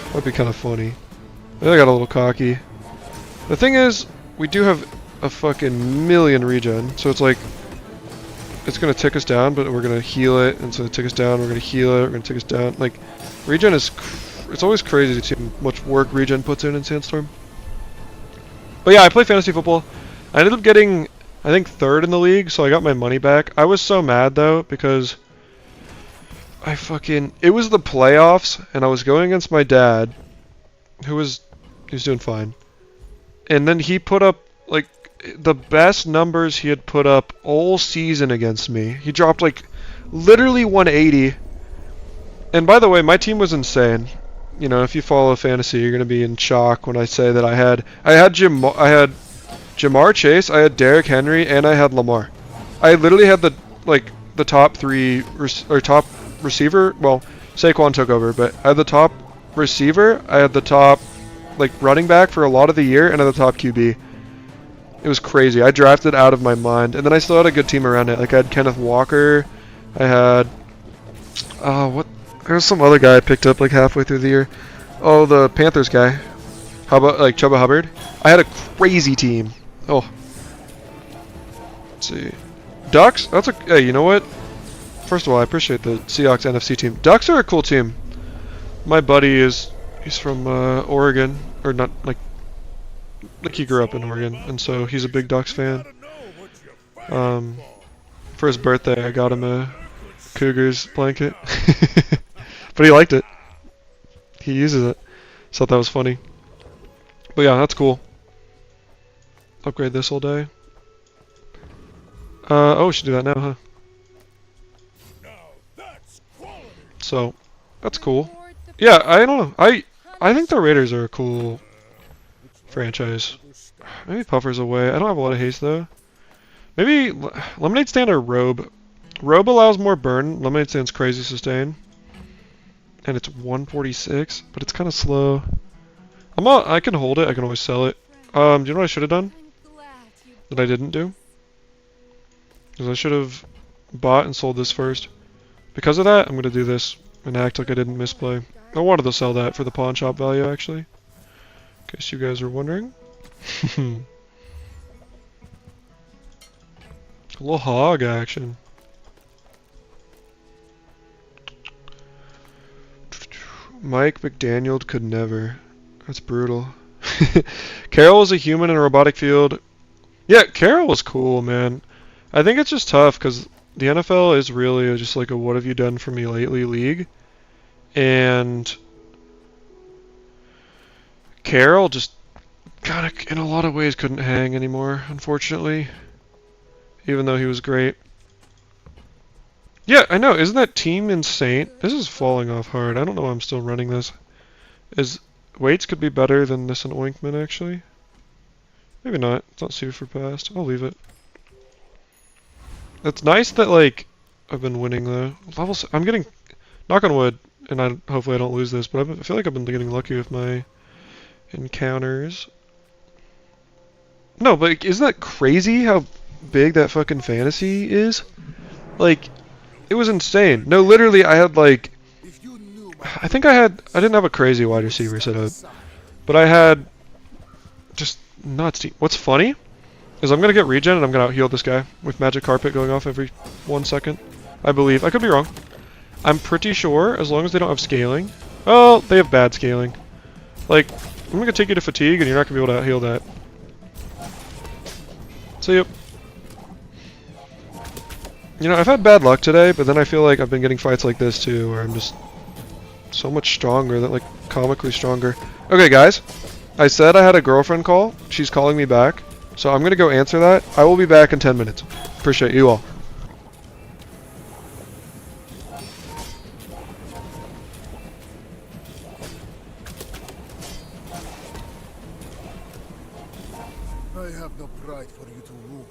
That'd be kind of funny. I got a little cocky. The thing is, we do have a fucking million regen, so it's like it's gonna tick us down, but we're gonna heal it, and so tick us down. We're gonna heal it. We're gonna tick us down. Like regen is. It's always crazy to see how much work regen puts in Sandstorm. But yeah, I play fantasy football. I ended up getting, I think, 3rd in the league, so I got my money back. I was so mad though because it was the playoffs, and I was going against my dad, he was doing fine, and then he put up like the best numbers he had put up all season against me. He dropped like literally 180. And by the way, my team was insane. You know, if you follow fantasy, you're gonna be in shock when I say that I had Jamar Chase, I had Derrick Henry, and I had Lamar. I literally had the top 3 top receiver. Well, Saquon took over, but I had the top receiver. I had the top running back for a lot of the year, and I had the top QB. It was crazy. I drafted out of my mind, and then I still had a good team around it. Like I had Kenneth Walker. I had There's some other guy I picked up halfway through the year. Oh, the Panthers guy. How about Chuba Hubbard? I had a crazy team. Oh. Let's see. Ducks? Hey, you know what? First of all, I appreciate the Seahawks NFC team. Ducks are a cool team. My buddy he's from Oregon, or not he grew up in Oregon, and so he's a big Ducks fan. For his birthday, I got him a Cougars blanket. But he liked it. He uses it. So I thought that was funny. But yeah, that's cool. Upgrade this all day. Oh, we should do that now, huh? So, that's cool. Yeah, I don't know. I think the Raiders are a cool franchise. Maybe Puffer's away. I don't have a lot of haste, though. Maybe Lemonade Stand or Robe. Robe allows more burn. Lemonade Stand's crazy sustain. And it's 146, but it's kind of slow. I can hold it. I can always sell it. Do you know what I should have done? That I didn't do? Because I should have bought and sold this first. Because of that, I'm going to do this and act like I didn't misplay. I wanted to sell that for the pawn shop value, actually. In case you guys are wondering. A little hog action. Mike McDaniel could never. That's brutal. Carroll was a human in a robotic field. Yeah, Carroll was cool, man. I think it's just tough because the NFL is really just like a what have you done for me lately league. And Carroll just kind of, in a lot of ways, couldn't hang anymore, unfortunately. Even though he was great. Yeah, I know. Isn't that team insane? This is falling off hard. I don't know why I'm still running this. Weights could be better than this and Ointment, actually. Maybe not. It's not super fast. I'll leave it. It's nice that, I've been winning, though. I'm getting... Knock on wood, and hopefully I don't lose this, but I feel like I've been getting lucky with my encounters. No, but isn't that crazy how big that fucking fantasy is? It was insane. No, literally, I had I didn't have a crazy wide receiver set up, but I had just nuts. What's funny is I'm going to get regen and I'm going to out-heal this guy with Magic Carpet going off every 1 second. I believe. I could be wrong. I'm pretty sure as long as they don't have scaling. Oh, they have bad scaling. I'm going to take you to fatigue and you're not going to be able to out-heal that. See you. You know, I've had bad luck today, but then I feel like I've been getting fights like this too, where I'm just so much stronger, that like comically stronger. Okay, guys, I said I had a girlfriend call. She's calling me back, so I'm gonna go answer that. I will be back in 10 minutes. Appreciate you all. I have no pride for you to wound.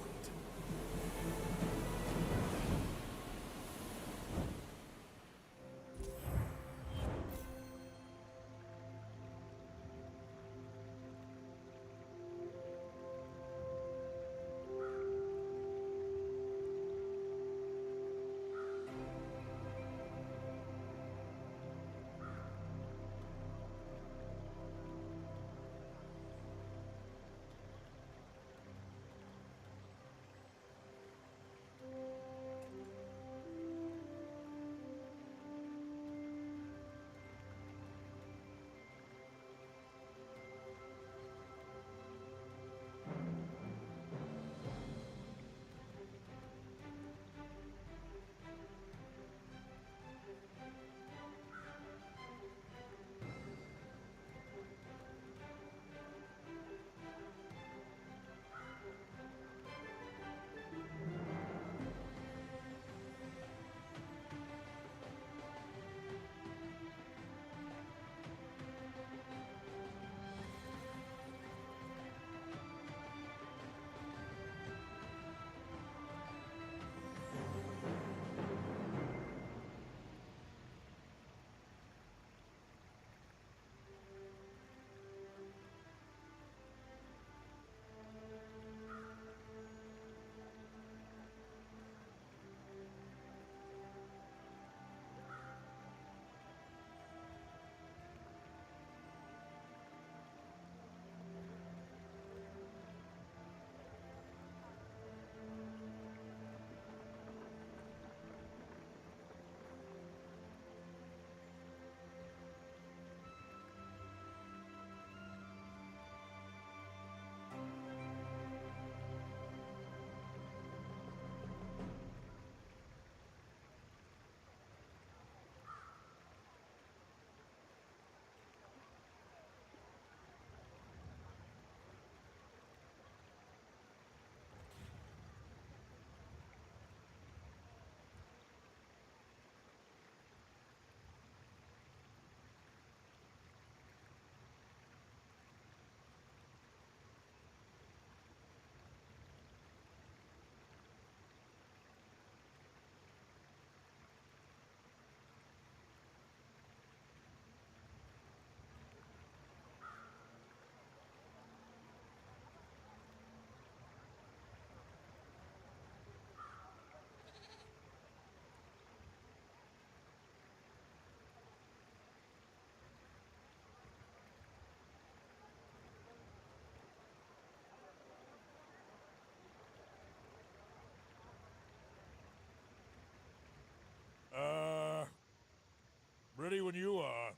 Ready when you are,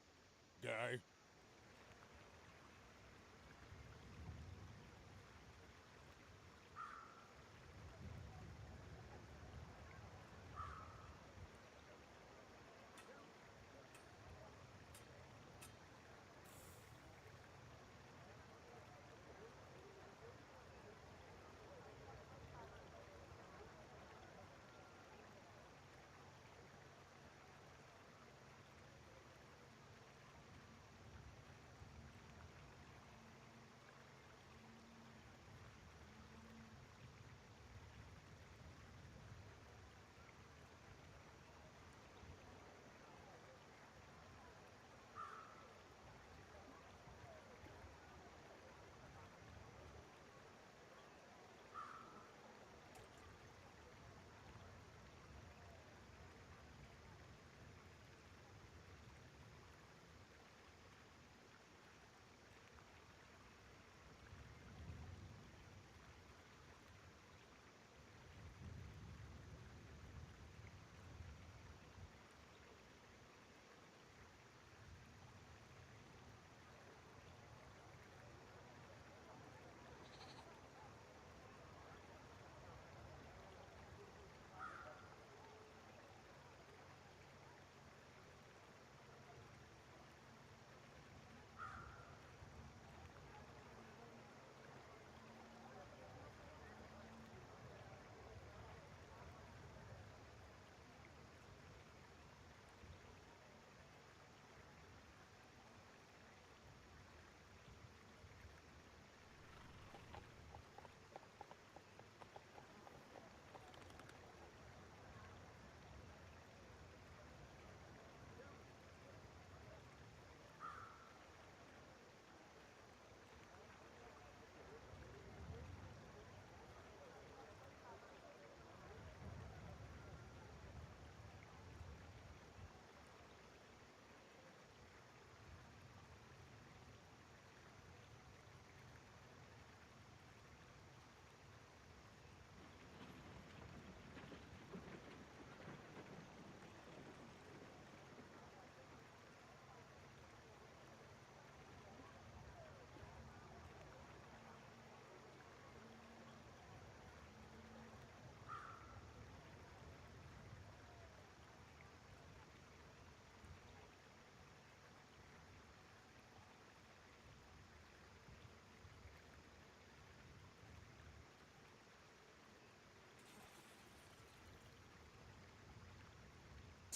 guy.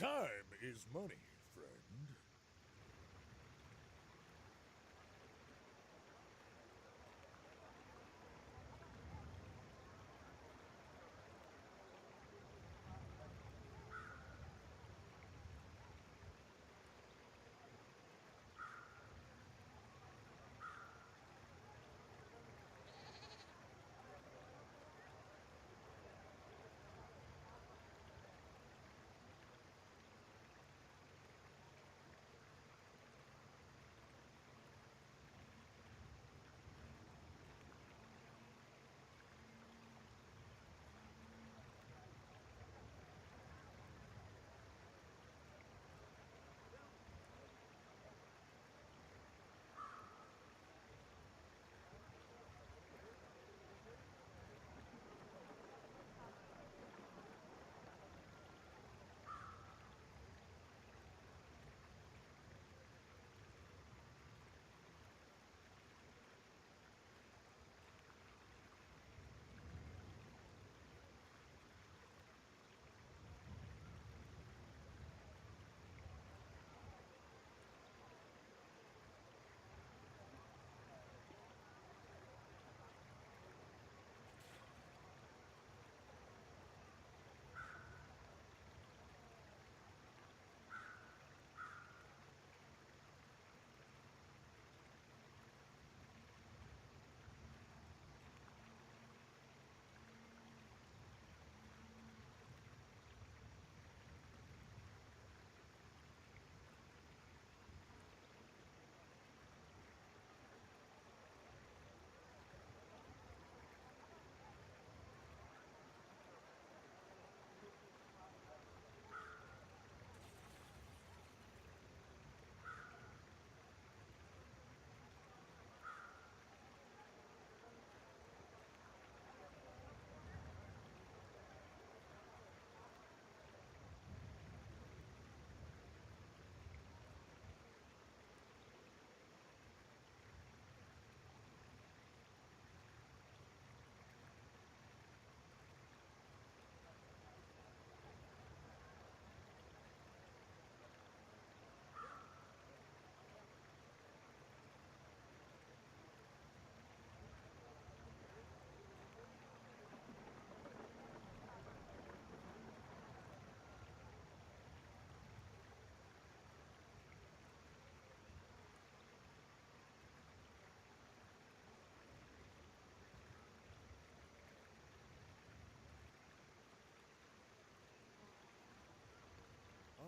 Time is money, friend.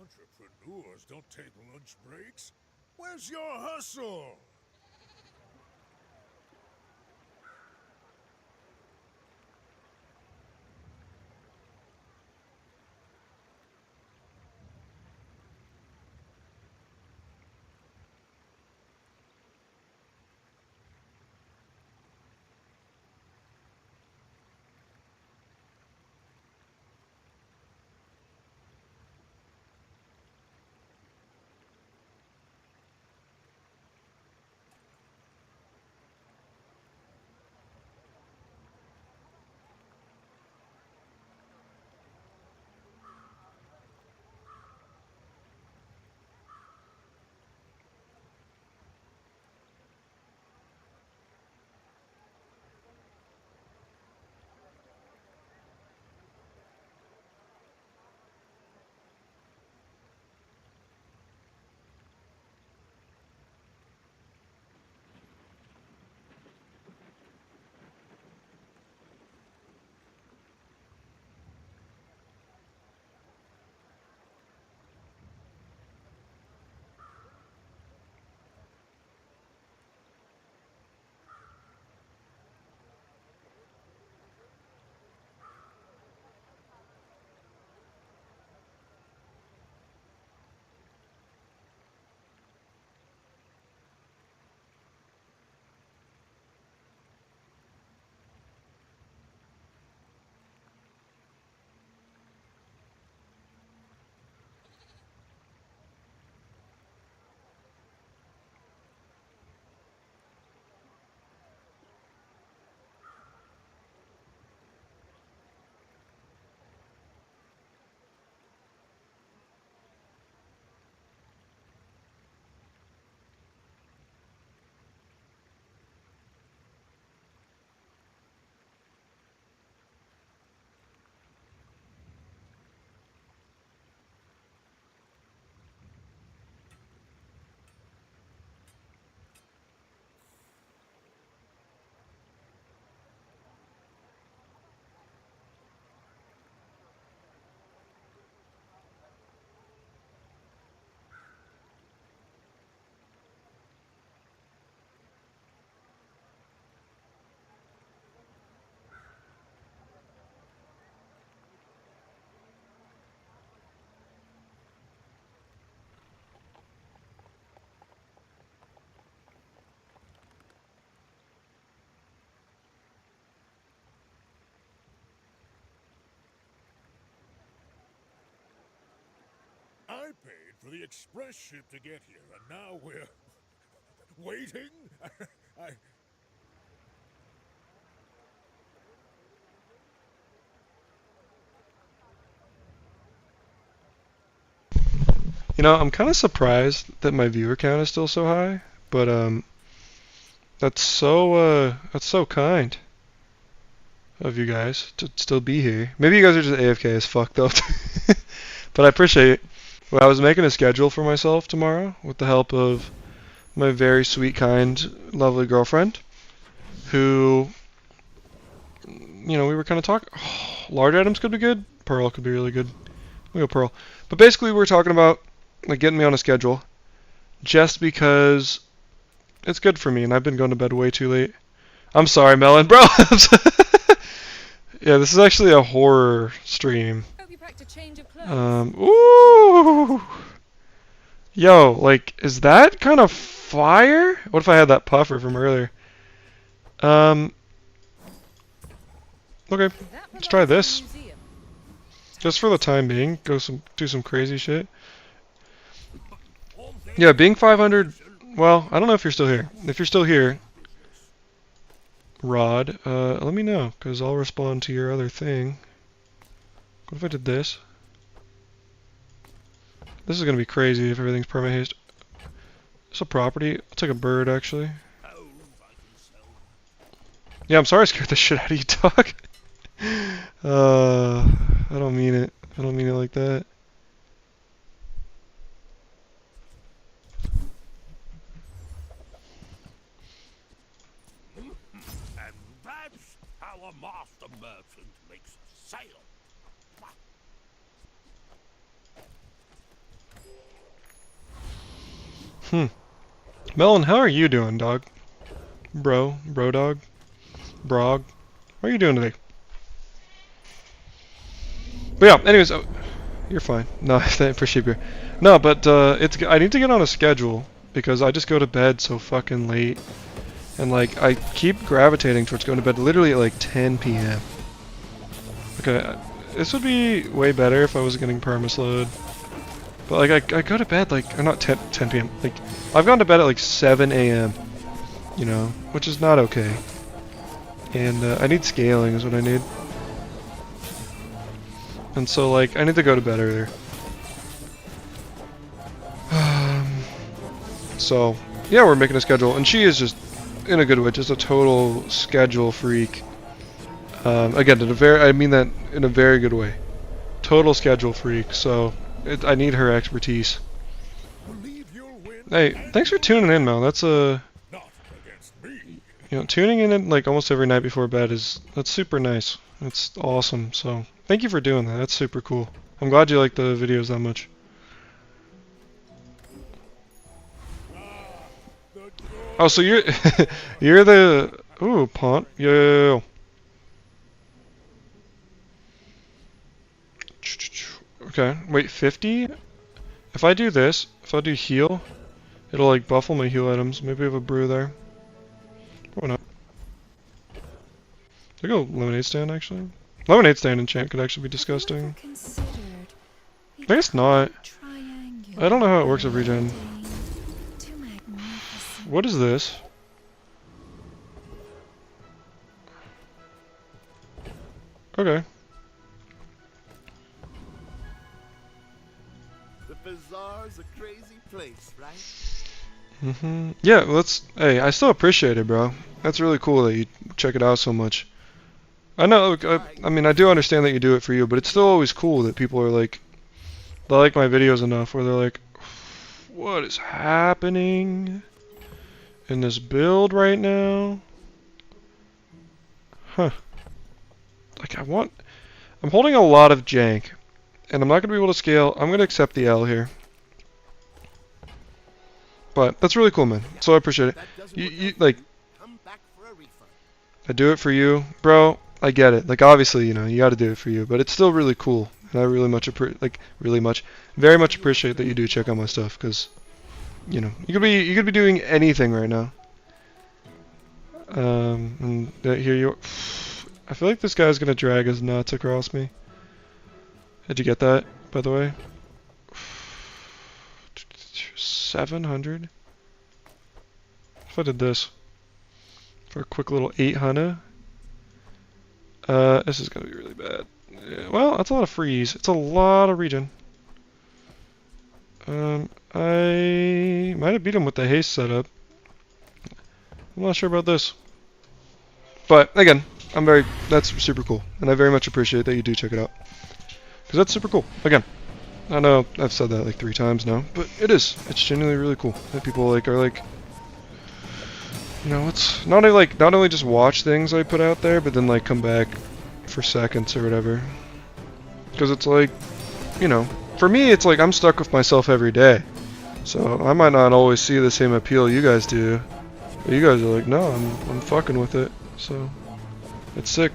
Entrepreneurs don't take lunch breaks. Where's your hustle? paid for the express ship to get here, and now we're waiting. You know, I'm kind of surprised that my viewer count is still so high, but that's so kind of you guys to still be here. Maybe you guys are just AFK as fuck though. But I appreciate it. Well, I was making a schedule for myself tomorrow with the help of my very sweet, kind, lovely girlfriend, who, you know, we were kind of talking. Oh, large items could be good. Pearl could be really good. We go Pearl. But basically, we were talking about like getting me on a schedule, just because it's good for me, and I've been going to bed way too late. I'm sorry, Melon, bro. Yeah, this is actually a horror stream. Hope you packed a change of clothes. Ooh. Yo, like, is that kind of fire? What if I had that puffer from earlier? Okay, let's try this. Just for the time being, do some crazy shit. Yeah, being 500. Well, I don't know if you're still here. If you're still here, Rod, let me know, because I'll respond to your other thing. What if I did this? This is going to be crazy if everything's perma-haste. It's a property. I'll take a bird, actually. Yeah, I'm sorry I scared the shit out of you, dog. I don't mean it. I don't mean it like that. And that's how a master merchant makes a sale. Melon, how are you doing, dog? Bro dog? Brog? How are you doing today? But yeah, anyways, you're fine. No, I appreciate you. No, but I need to get on a schedule because I just go to bed so fucking late, and like I keep gravitating towards going to bed literally at like 10 p.m. Okay, this would be way better if I was getting permaslowed. But like I go to bed like, or not 10 p.m. Like I've gone to bed at like 7 a.m. You know, which is not okay. And I need scaling is what I need. And so like I need to go to bed earlier. So yeah, we're making a schedule, and she is just in a good way, just a total schedule freak. Again, I mean that in a very good way. Total schedule freak. So I need her expertise. Hey, thanks for tuning in, Mel. That's you know, tuning in like almost every night before bed that's super nice. It's awesome. So thank you for doing that. That's super cool. I'm glad you like the videos that much. Oh, so you're you're the pawn. Yo. Okay, wait, 50? If I do this, if I do heal, it'll like buffle my heal items. Maybe I have a brew there. Why not? I go lemonade stand actually. Lemonade stand enchant could actually be disgusting. I guess not. I don't know how it works with regen. What is this? Okay. The Bazaar's a crazy place, right? Yeah, hey, I still appreciate it, bro. That's really cool that you check it out so much. I know, I mean, I do understand that you do it for you, but it's still always cool that people are like, they like my videos enough where they're like, what is happening in this build right now? Huh. Like, I'm holding a lot of jank, and I'm not going to be able to scale. I'm going to accept the L here. But that's really cool, man. So I appreciate it. You like, I do it for you, bro. I get it. Like, obviously, you know, you got to do it for you, but it's still really cool, and I really much very much appreciate that you do check out my stuff, because, you know, you could be doing anything right now. And here you are. I feel like this guy's gonna drag his nuts across me. Did you get that, by the way? 700. If I did this for a quick little 800, this is gonna be really bad. Yeah, well, that's a lot of freeze. It's a lot of regen. I might have beat him with the haste setup. I'm not sure about this. But again, that's super cool, and I very much appreciate that you do check it out, because that's super cool. Again, I know I've said that like 3 times now, but it's genuinely really cool that people like are like, you know, it's not only just watch things I put out there, but then like come back for seconds or whatever, because it's like, you know, for me it's like I'm stuck with myself every day, so I might not always see the same appeal you guys do, but you guys are like, no, I'm fucking with it. So, it's sick.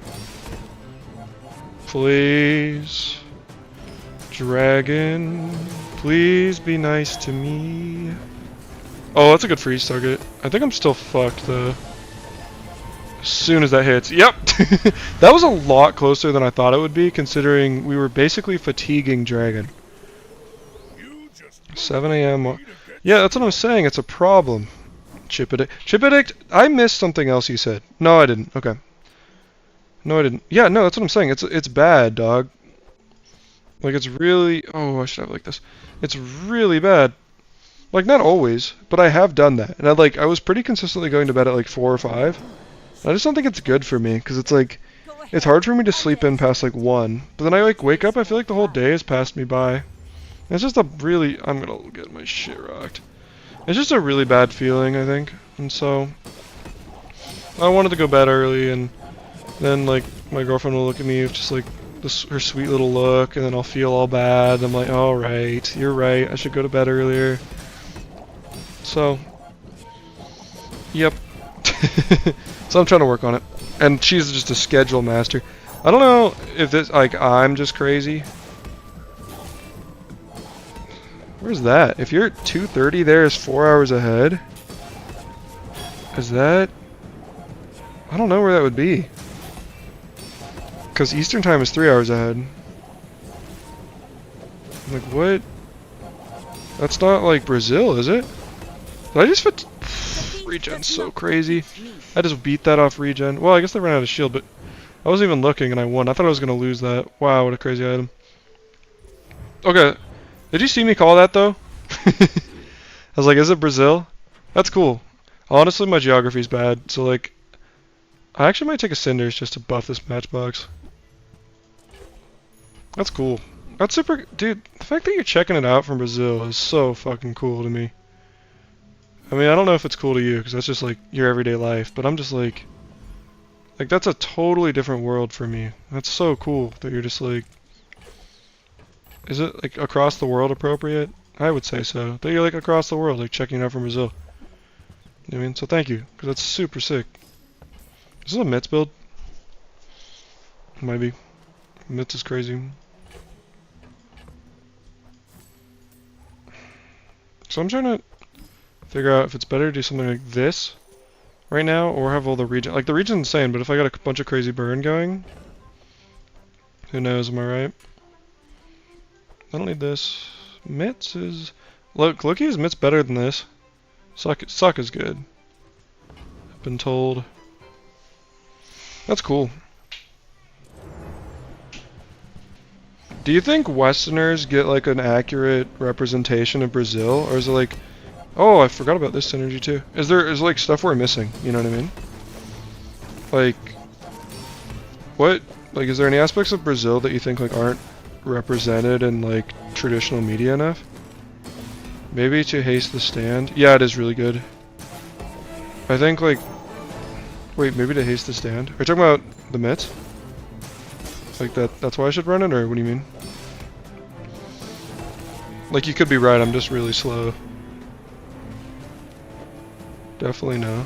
Please, dragon, please be nice to me. Oh, that's a good freeze target. I think I'm still fucked though. As soon as that hits. Yep! That was a lot closer than I thought it would be, considering we were basically fatiguing dragon. 7 a.m. Yeah, that's what I'm saying. It's a problem. Chip addict, I missed something else you said. No, I didn't. Okay. No, I didn't. Yeah, no, that's what I'm saying. It's bad, dog. Like, it's really... Oh, I should have like this. It's really bad. Like, not always, but I have done that. And I was pretty consistently going to bed at like 4 or 5. I just don't think it's good for me, because it's like... It's hard for me to sleep in past like 1. But then I like wake up, I feel like the whole day has passed me by. And it's just a really... I'm gonna get my shit rocked. It's just a really bad feeling, I think, and so I wanted to go bed early, and then like my girlfriend will look at me with just like her sweet little look, and then I'll feel all bad. I'm like, all right, you're right, I should go to bed earlier. So, yep. So I'm trying to work on it, and she's just a schedule master. I don't know if this I'm just crazy. Where's that? If you're at 2:30, there is 4 hours ahead. Is that? I don't know where that would be. Because Eastern time is 3 hours ahead. Like, what? That's not like Brazil, is it? Did I just fit? Regen's so crazy. I just beat that off regen. Well, I guess they ran out of shield, but I wasn't even looking and I won. I thought I was going to lose that. Wow, what a crazy item. Okay. Did you see me call that though? I was like, is it Brazil? That's cool. Honestly, my geography's bad, so like, I actually might take a Cinders just to buff this matchbox. That's cool. That's super, dude. The fact that you're checking it out from Brazil is so fucking cool to me. I mean, I don't know if it's cool to you because that's just like your everyday life, but I'm just like that's a totally different world for me. That's so cool that you're just like. Is it like across the world appropriate? I would say so. That you're like across the world, like checking it out from Brazil. You know what I mean? So thank you, because that's super sick. Is this a Mitz build? Maybe. Mitz is crazy. So I'm trying to figure out if it's better to do something like this right now, or have all the regen. Like the regen's insane, but if I got a bunch of crazy burn going, who knows? Am I right? I don't need this. Mitz is... Look, is Mitz better than this? Suck is good. I've been told. That's cool. Do you think Westerners get like an accurate representation of Brazil? Or is it like... Oh, I forgot about this synergy too. Is like stuff we're missing? You know what I mean? Like... What? Like, is there any aspects of Brazil that you think like aren't represented in like traditional media enough? Maybe to haste the stand. Yeah, it is really good. I think like, wait, maybe to haste the stand. Are you talking about the mitts? Like that's why I should run it, or what do you mean? Like, you could be right, I'm just really slow. Definitely no.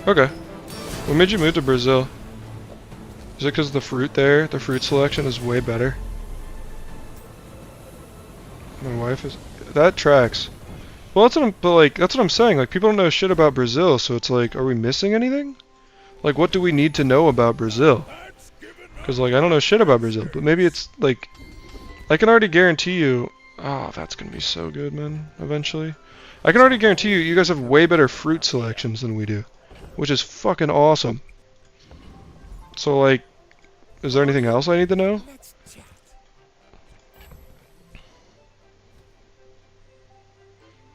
Okay. What made you move to Brazil? Is it because the fruit there, the fruit selection is way better? My wife is... That tracks. Well, that's what I'm saying. Like, people don't know shit about Brazil, so it's like, are we missing anything? Like, what do we need to know about Brazil? Because, like, I don't know shit about Brazil, but maybe it's, like... I can already guarantee you... Oh, that's gonna be so good, man, eventually. I can already guarantee you, you guys have way better fruit selections than we do, which is fucking awesome. So like, is there anything else I need to know? Let's chat.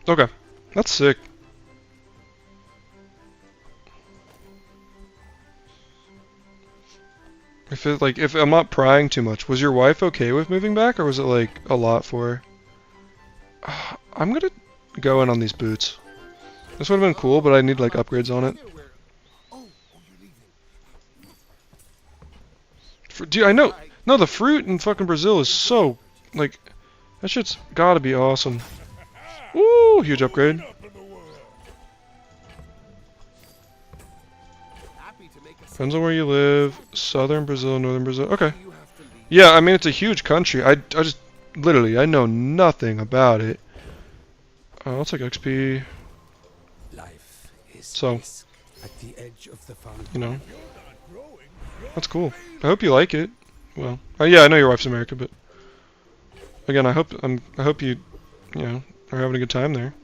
Okay, that's sick. If I'm not prying too much, was your wife okay with moving back, or was it like a lot for her? I'm gonna go in on these boots. This would have been cool, but I need like upgrades on it. Dude, I know. No, the fruit in fucking Brazil is so like that shit's gotta be awesome. Woo, huge upgrade. Depends on where you live. Southern Brazil, northern Brazil. Okay. Yeah, I mean it's a huge country. I just literally I know nothing about it. I'll take XP. Life is So, risk at the edge of the fountain. you know, that's cool. I hope you like it. Well, yeah, I know your wife's American, but again, I hope you, you know, are having a good time there.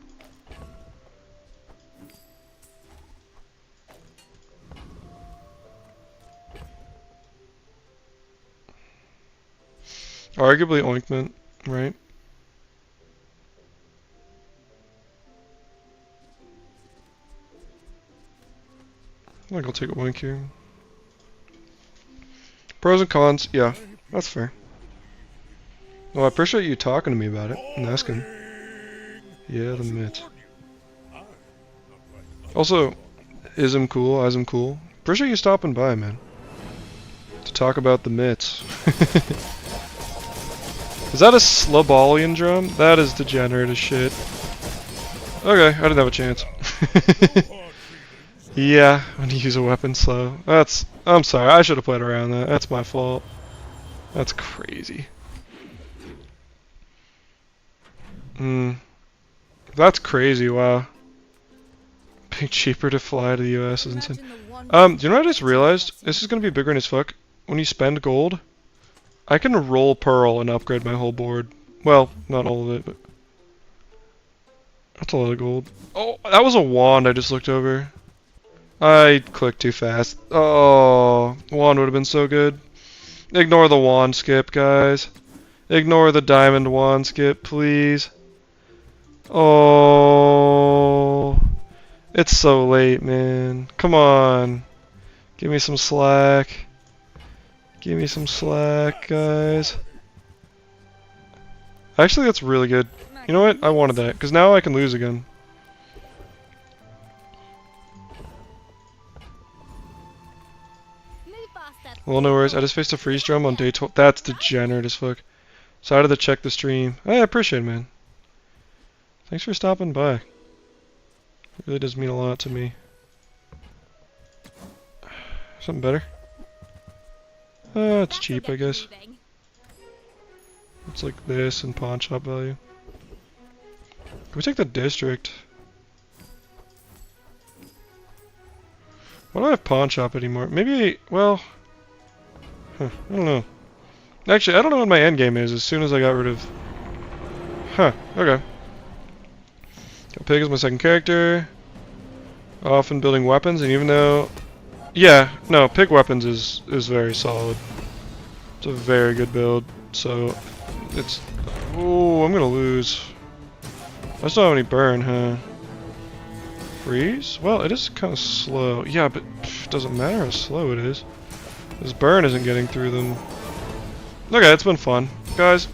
Arguably ointment, right? I think I'll take a oink here. Pros and cons, yeah, that's fair. Well, I appreciate you talking to me about it and asking. Yeah, the mitts. Also, ism cool. Appreciate you stopping by, man. To talk about the mitts. Is that a Slobolian drum? That is degenerate as shit. Okay, I didn't have a chance. Yeah, when you use a weapon slow. I'm sorry, I should have played around that. That's my fault. That's crazy. That's crazy, wow. Being cheaper to fly to the US is insane. Do you know what I just realized? This is gonna be bigger as fuck. When you spend gold, I can roll Pearl and upgrade my whole board. Well, not all of it, but that's a lot of gold. Oh, that was a wand I just looked over. I clicked too fast. Oh, wand would have been so good. Ignore the wand skip, guys. Ignore the diamond wand skip, please. Oh, it's so late, man. Come on. Give me some slack. Give me some slack, guys. Actually, that's really good. You know what? I wanted that, because now I can lose again. Well, no worries. I just faced a freeze drum on day 12. That's degenerate as fuck. So I had to check the stream. Hey, I appreciate it, man. Thanks for stopping by. It really does mean a lot to me. Something better? It's cheap, I guess. It's like this and pawn shop value. Can we take the district? Why don't I have pawn shop anymore? Maybe, well... Huh, I don't know. Actually, I don't know what my end game is as soon as I got rid of... Huh, okay. Got Pyg as my second character. Often building weapons, and even though... Yeah, no, Pyg weapons is very solid. It's a very good build, so... It's... Ooh, I'm gonna lose. I just don't have any burn, huh? Freeze? Well, it is kind of slow. Yeah, but it doesn't matter how slow it is. This burn isn't getting through them. Okay, it's been fun. Guys,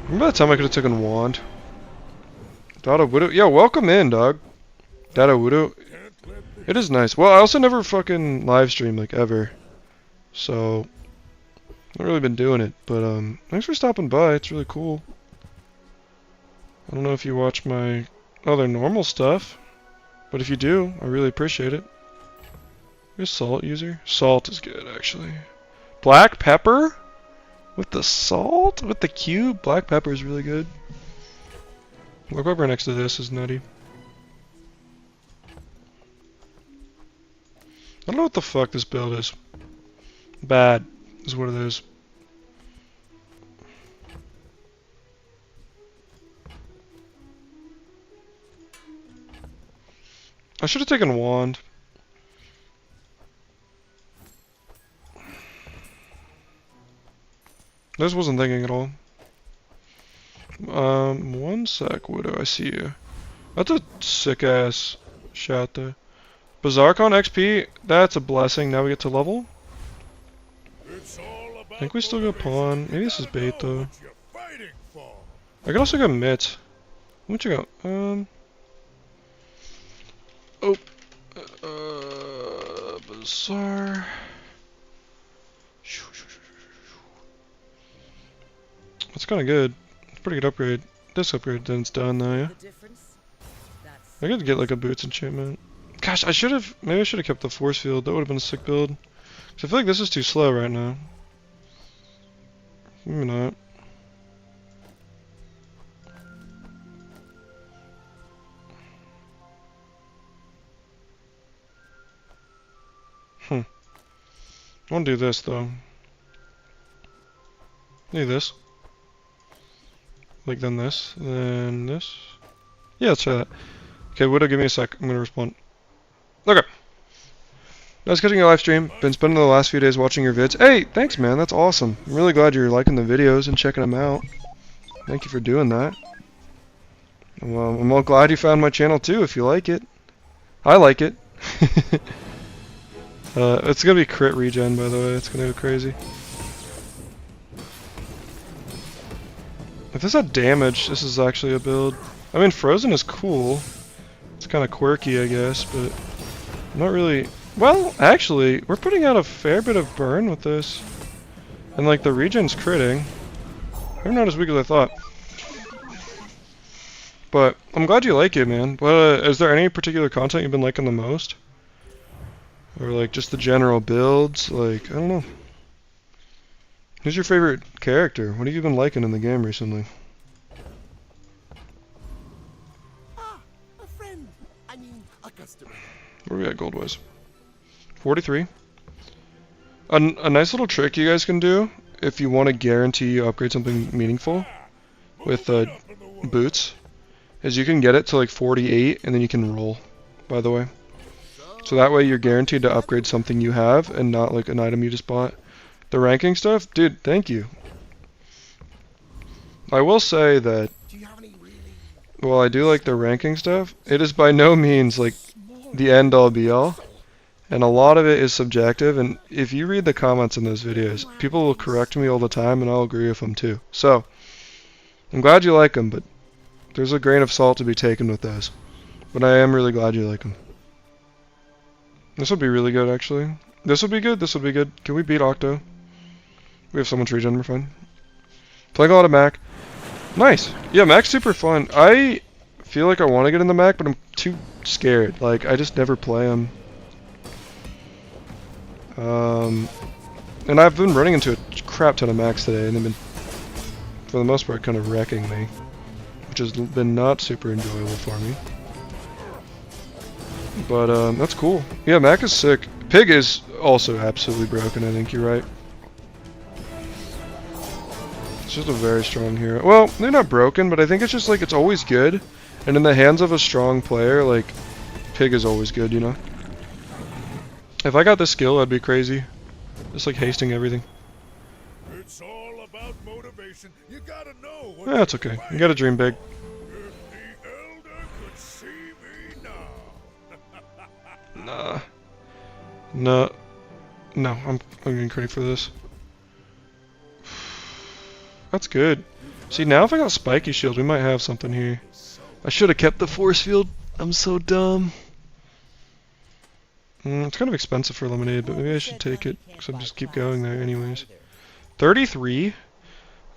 remember that time I could have taken wand? Dada Widow? Yeah, welcome in, dog. Dada Widow. It is nice. Well, I also never fucking live stream, like, ever. So, I've really been doing it. But, thanks for stopping by. It's really cool. I don't know if you watch my other normal stuff. But if you do, I really appreciate it. You're a salt user? Salt is good, actually. Black pepper? With the salt? With the cube? Black pepper is really good. Black pepper next to this is nutty. I don't know what the fuck this build is. Bad is what it is. I should have taken wand. This wasn't thinking at all. One sec, Widow, I see you. That's a sick ass shot though. Bazaar con XP, that's a blessing. Now we get to level. I think we still got pawn. Maybe this is bait though. I could also go mitts. How much you got? Oh. Bazaar. That's kind of good. It's a pretty good upgrade. This upgrade then it's done though, yeah. I could get like a boots enchantment. Gosh, I should have. Maybe I should have kept the force field. That would have been a sick build. Cause I feel like this is too slow right now. Maybe not. I want to do this though. Do this. Like then this, then this. Yeah, let's try that. Okay, Widow, give me a sec. I'm gonna respond. Okay. Nice catching your live stream. Been spending the last few days watching your vids. Hey, thanks, man. That's awesome. I'm really glad you're liking the videos and checking them out. Thank you for doing that. Well, I'm all glad you found my channel too. If you like it, I like it. It's gonna be crit regen, by the way. It's gonna go crazy. If this had damage, this is actually a build. I mean, Frozen is cool. It's kind of quirky, I guess, but not really. Well, actually, we're putting out a fair bit of burn with this. And, like, the regen's critting. They're not as weak as I thought. But, I'm glad you like it, man. But, is there any particular content you've been liking the most? Or, like, just the general builds? Like, I don't know. Who's your favorite character? What have you been liking in the game recently? Ah, a friend. I mean, a customer. Where are we at gold-wise? 43. A nice little trick you guys can do if you want to guarantee you upgrade something meaningful with boots is you can get it to like 48 and then you can roll, by the way. So that way you're guaranteed to upgrade something you have and not like an item you just bought. The ranking stuff? Dude, thank you. I will say that while I do like the ranking stuff, it is by no means like the end all be all. And a lot of it is subjective, and if you read the comments in those videos, people will correct me all the time and I'll agree with them too. So, I'm glad you like them, but there's a grain of salt to be taken with those. But I am really glad you like them. This would be really good, actually. This would be good, this would be good. Can we beat Octo? We have so much regen, we're fine. Playing a lot of Mac. Nice! Yeah, Mac's super fun. I feel like I want to get in the Mac, but I'm too scared. Like, I just never play him. And I've been running into a crap ton of Macs today, and they've been, for the most part, kind of wrecking me. Which has been not super enjoyable for me. But, that's cool. Yeah, Mac is sick. Pyg is also absolutely broken, I think you're right. It's just a very strong hero. Well, they're not broken, but I think it's just like, it's always good. And in the hands of a strong player, like, Pyg is always good, you know? If I got this skill, I'd be crazy. Just like hasting everything. It's all about motivation. You gotta know what That's okay. You gotta dream big. If the elder could see me now. Nah. No. No, I'm getting credit for this. That's good. See, now if I got spiky shield, we might have something here. I should have kept the force field. I'm so dumb. It's kind of expensive for lemonade, but maybe I should take it, because I'll just keep going there anyways. 33?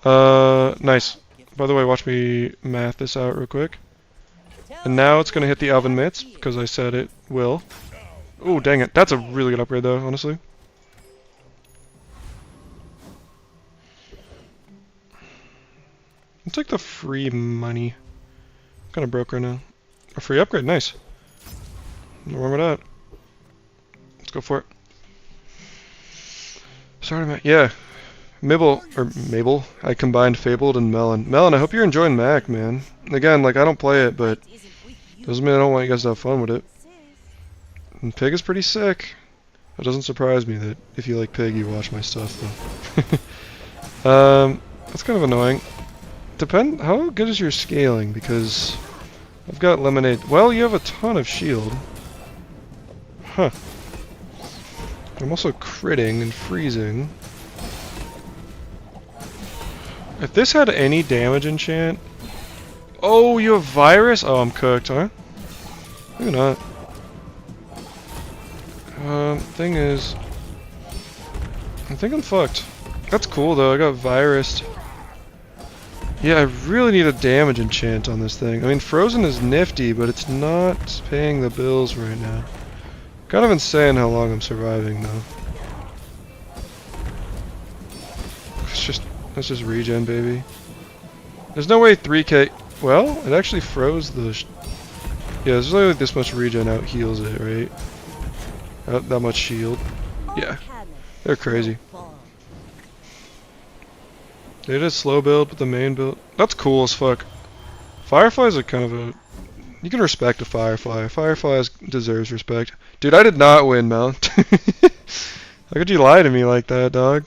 Nice. By the way, watch me math this out real quick. And now it's going to hit the oven mitts, because I said it will. Oh, dang it. That's a really good upgrade, though, honestly. I'll take the free money. I'm kind of broke right now. A free upgrade, nice. No wrong with that. Let's go for it. Sorry, man. Yeah. Mabel. I combined Fabled and Melon. Melon, I hope you're enjoying Mac, man. Again, like, I don't play it, but doesn't mean I don't want you guys to have fun with it. And Pyg is pretty sick. It doesn't surprise me that if you like Pyg, you watch my stuff, though. That's kind of annoying. How good is your scaling? Because I've got lemonade. Well, you have a ton of shield. Huh. I'm also critting and freezing. If this had any damage enchant... Oh, you have virus? Oh, I'm cooked, huh? Maybe not. Thing is... I think I'm fucked. That's cool, though. I got virused. Yeah, I really need a damage enchant on this thing. I mean, Frozen is nifty, but it's not paying the bills right now. Kind of insane how long I'm surviving, though. That's just regen, baby. There's no way 3k... Well, it actually froze the... Yeah, there's only like this much regen out heals it, right? That much shield. Yeah, they're crazy. They did a slow build, but the main build... That's cool as fuck. Fireflies are kind of a... You can respect a Firefly. Fireflies deserves respect. Dude, I did not win, Mount. How could you lie to me like that, dog?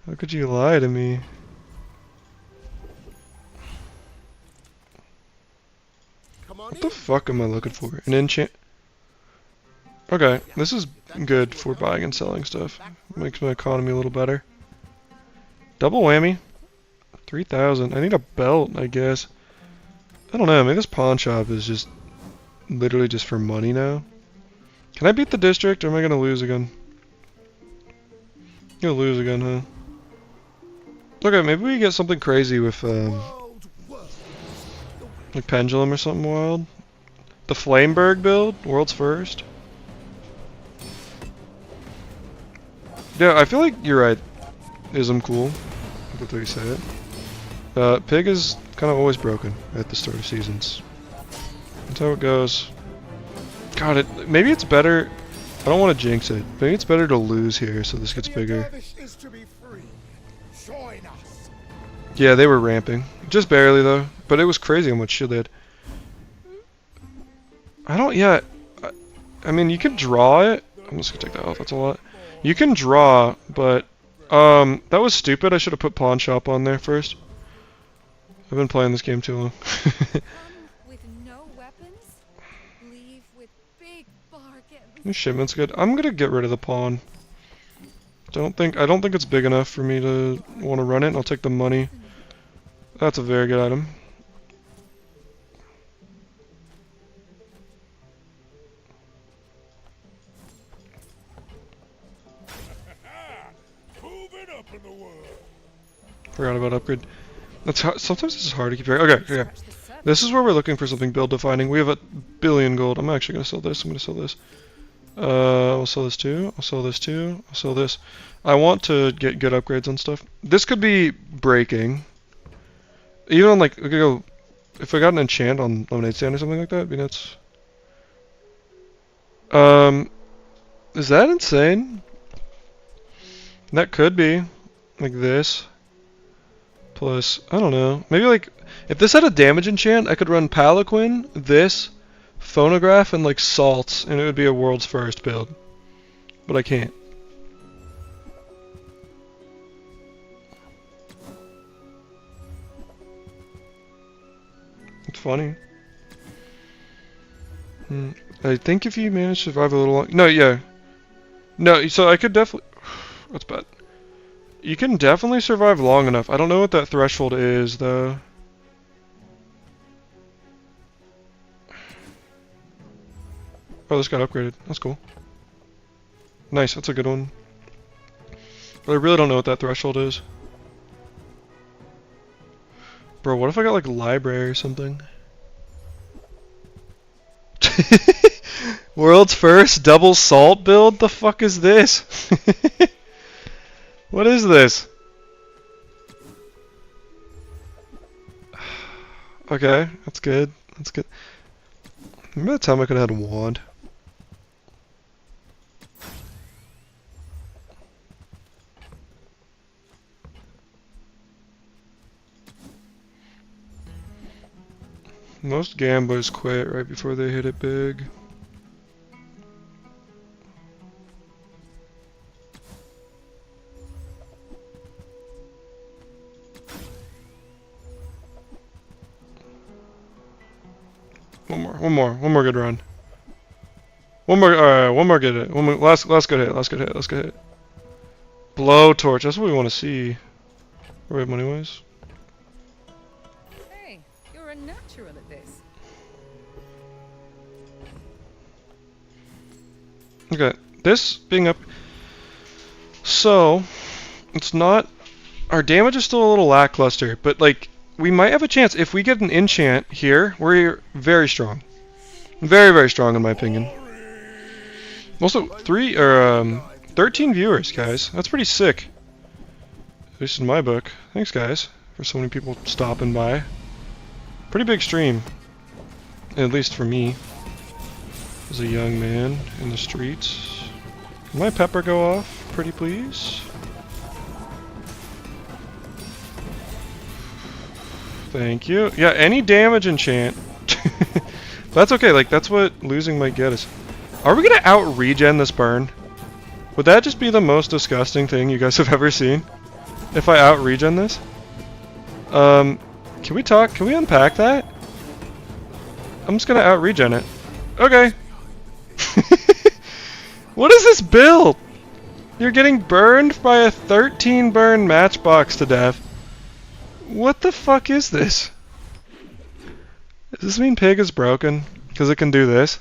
How could you lie to me? What the fuck am I looking for? An enchant? Okay, this is good for buying and selling stuff. Makes my economy a little better. Double whammy. 3,000. I need a belt, I guess. I don't know, maybe this pawn shop is just literally just for money now. Can I beat the district, or am I gonna lose again? I'm gonna lose again, huh? Okay, maybe we get something crazy with, like Pendulum or something wild. The Flameberg build, world's first. Yeah, I feel like you're right. Ism cool. That's what you say it. Pyg is kind of always broken at the start of seasons. That's how it goes. God, maybe it's better. I don't want to jinx it. Maybe it's better to lose here so this gets bigger. Yeah, they were ramping. Just barely though. But it was crazy how much shield they had. I mean, you can draw it. I'm just gonna take that off. That's a lot. You can draw, but that was stupid. I should have put pawn shop on there first. I've been playing this game too long. With no weapons, leave with big bargains. This shipment's good. I'm gonna get rid of the pawn. I don't think it's big enough for me to want to run it. I'll take the money. That's a very good item. Forgot about upgrade. Sometimes this is hard to keep track. Okay. This is where we're looking for something build defining. We have 1 billion gold. I'm actually gonna sell this. I'm gonna sell this. I'll sell this too. I'll sell this too. I'll sell this. I want to get good upgrades on stuff. This could be breaking. Even on like, we could go. If I got an enchant on lemonade stand or something like that, it'd be nuts. Is that insane? That could be like this. Plus, I don't know. Maybe like, if this had a damage enchant, I could run Palaquin, this, Phonograph, and like Salts, and it would be a world's first build. But I can't. It's funny. I think if you manage to survive a little long... No, yeah. No, so I could definitely... That's bad. You can definitely survive long enough. I don't know what that threshold is, though. Oh, this got upgraded. That's cool. Nice, that's a good one. But I really don't know what that threshold is. Bro, what if I got like library or something? World's first double salt build? The fuck is this? What is this? Okay, that's good. That's good. Remember that time I could have had a wand? Most gamblers quit right before they hit it big. One more good run. One more, alright, one more good hit. One more, last good hit. Blowtorch, that's what we want to see. Right, money-wise. Hey, you're a natural at this. Okay, this being up. So, it's not. Our damage is still a little lackluster, but like, we might have a chance. If we get an enchant here, we're very strong. Very, very strong in my opinion. Also, 13 viewers, guys. That's pretty sick. At least in my book. Thanks, guys, for so many people stopping by. Pretty big stream. At least for me. As a young man in the streets. Can my pepper go off, pretty please? Thank you. Yeah, any damage enchant. That's okay, like, that's what losing might get us. Are we gonna out-regen this burn? Would that just be the most disgusting thing you guys have ever seen? If I out-regen this? Can we unpack that? I'm just gonna out-regen it. Okay. What is this build? You're getting burned by a 13 burn matchbox to death. What the fuck is this? Does this mean Pyg is broken? Because it can do this?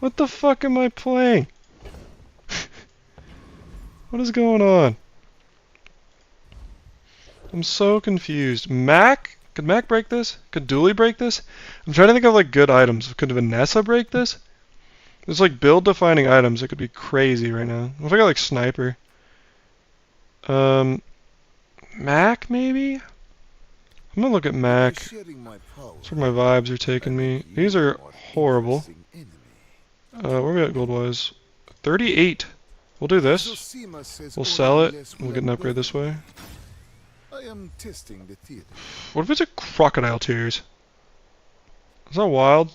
What the fuck am I playing? What is going on? I'm so confused. Mac? Could Mac break this? Could Dooley break this? I'm trying to think of like good items. Could Vanessa break this? There's like build defining items that could be crazy right now. What if I got like sniper? Mac maybe? I'm gonna look at Mac. That's where my vibes are taking me. These are horrible. Where we at gold wise? 38. We'll do this. We'll sell it. We'll get an upgrade this way. What if it's a crocodile tears? Is that wild?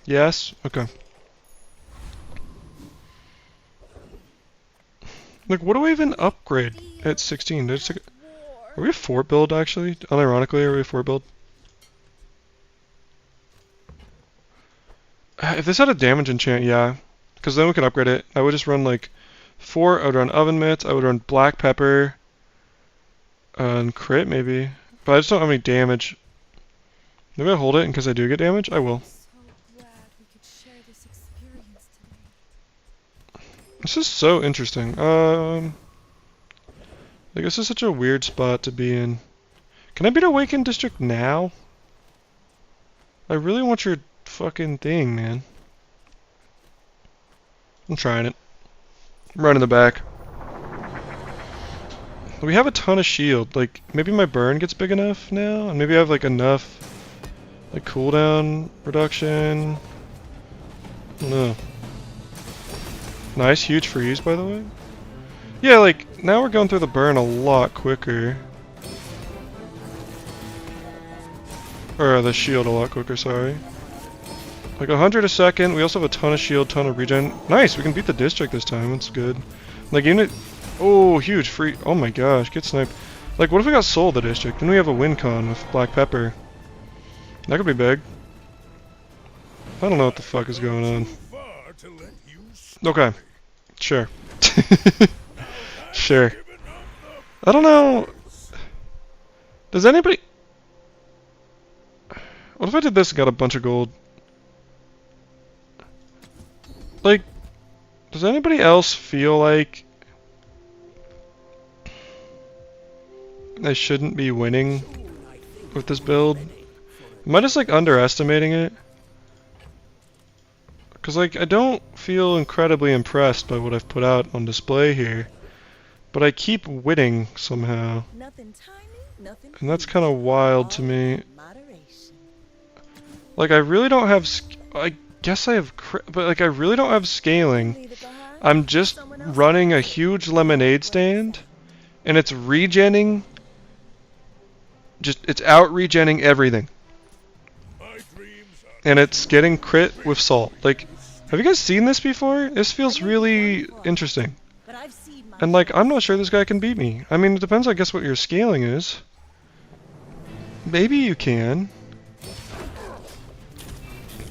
Yes? Okay. Like, what do I even upgrade at 16? Are we a 4 build actually? Unironically, are we a 4 build? If this had a damage enchant, yeah. Because then we could upgrade it. I would just run like 4, I would run oven mitts, I would run black pepper, and crit maybe. But I just don't have any damage. Maybe I hold it in case I do get damage? I will. This is so interesting. Like, this is such a weird spot to be in. Can I beat Awakened District now? I really want your fucking thing, man. I'm trying it. I'm running the back. We have a ton of shield. Like, maybe my burn gets big enough now? And maybe I have, like, enough, like, cooldown reduction? I don't know. Nice, huge freeze, by the way. Yeah, like, now we're going through the burn a lot quicker. Or the shield a lot quicker, sorry. Like 100 a second. We also have a ton of shield, ton of regen. Nice, we can beat the district this time. That's good. Like, unit. Oh, huge free. Oh my gosh, get sniped. Like, what if we got soul the district? Then we have a win con with black pepper. That could be big. I don't know what the fuck is going on. Okay, sure. Sure. I don't know. Does anybody... What if I did this and got a bunch of gold? Like, does anybody else feel like I shouldn't be winning with this build? Am I just like underestimating it? Because like, I don't feel incredibly impressed by what I've put out on display here. But I keep winning somehow. And that's kind of wild to me. Like, I really don't have... I guess I have... But like, I really don't have scaling. I'm just running a huge lemonade stand. And it's regenning... It's out-regenning everything. And it's getting crit with salt. Like, have you guys seen this before? This feels really interesting. And like, I'm not sure this guy can beat me. I mean, it depends, I guess, what your scaling is. Maybe you can.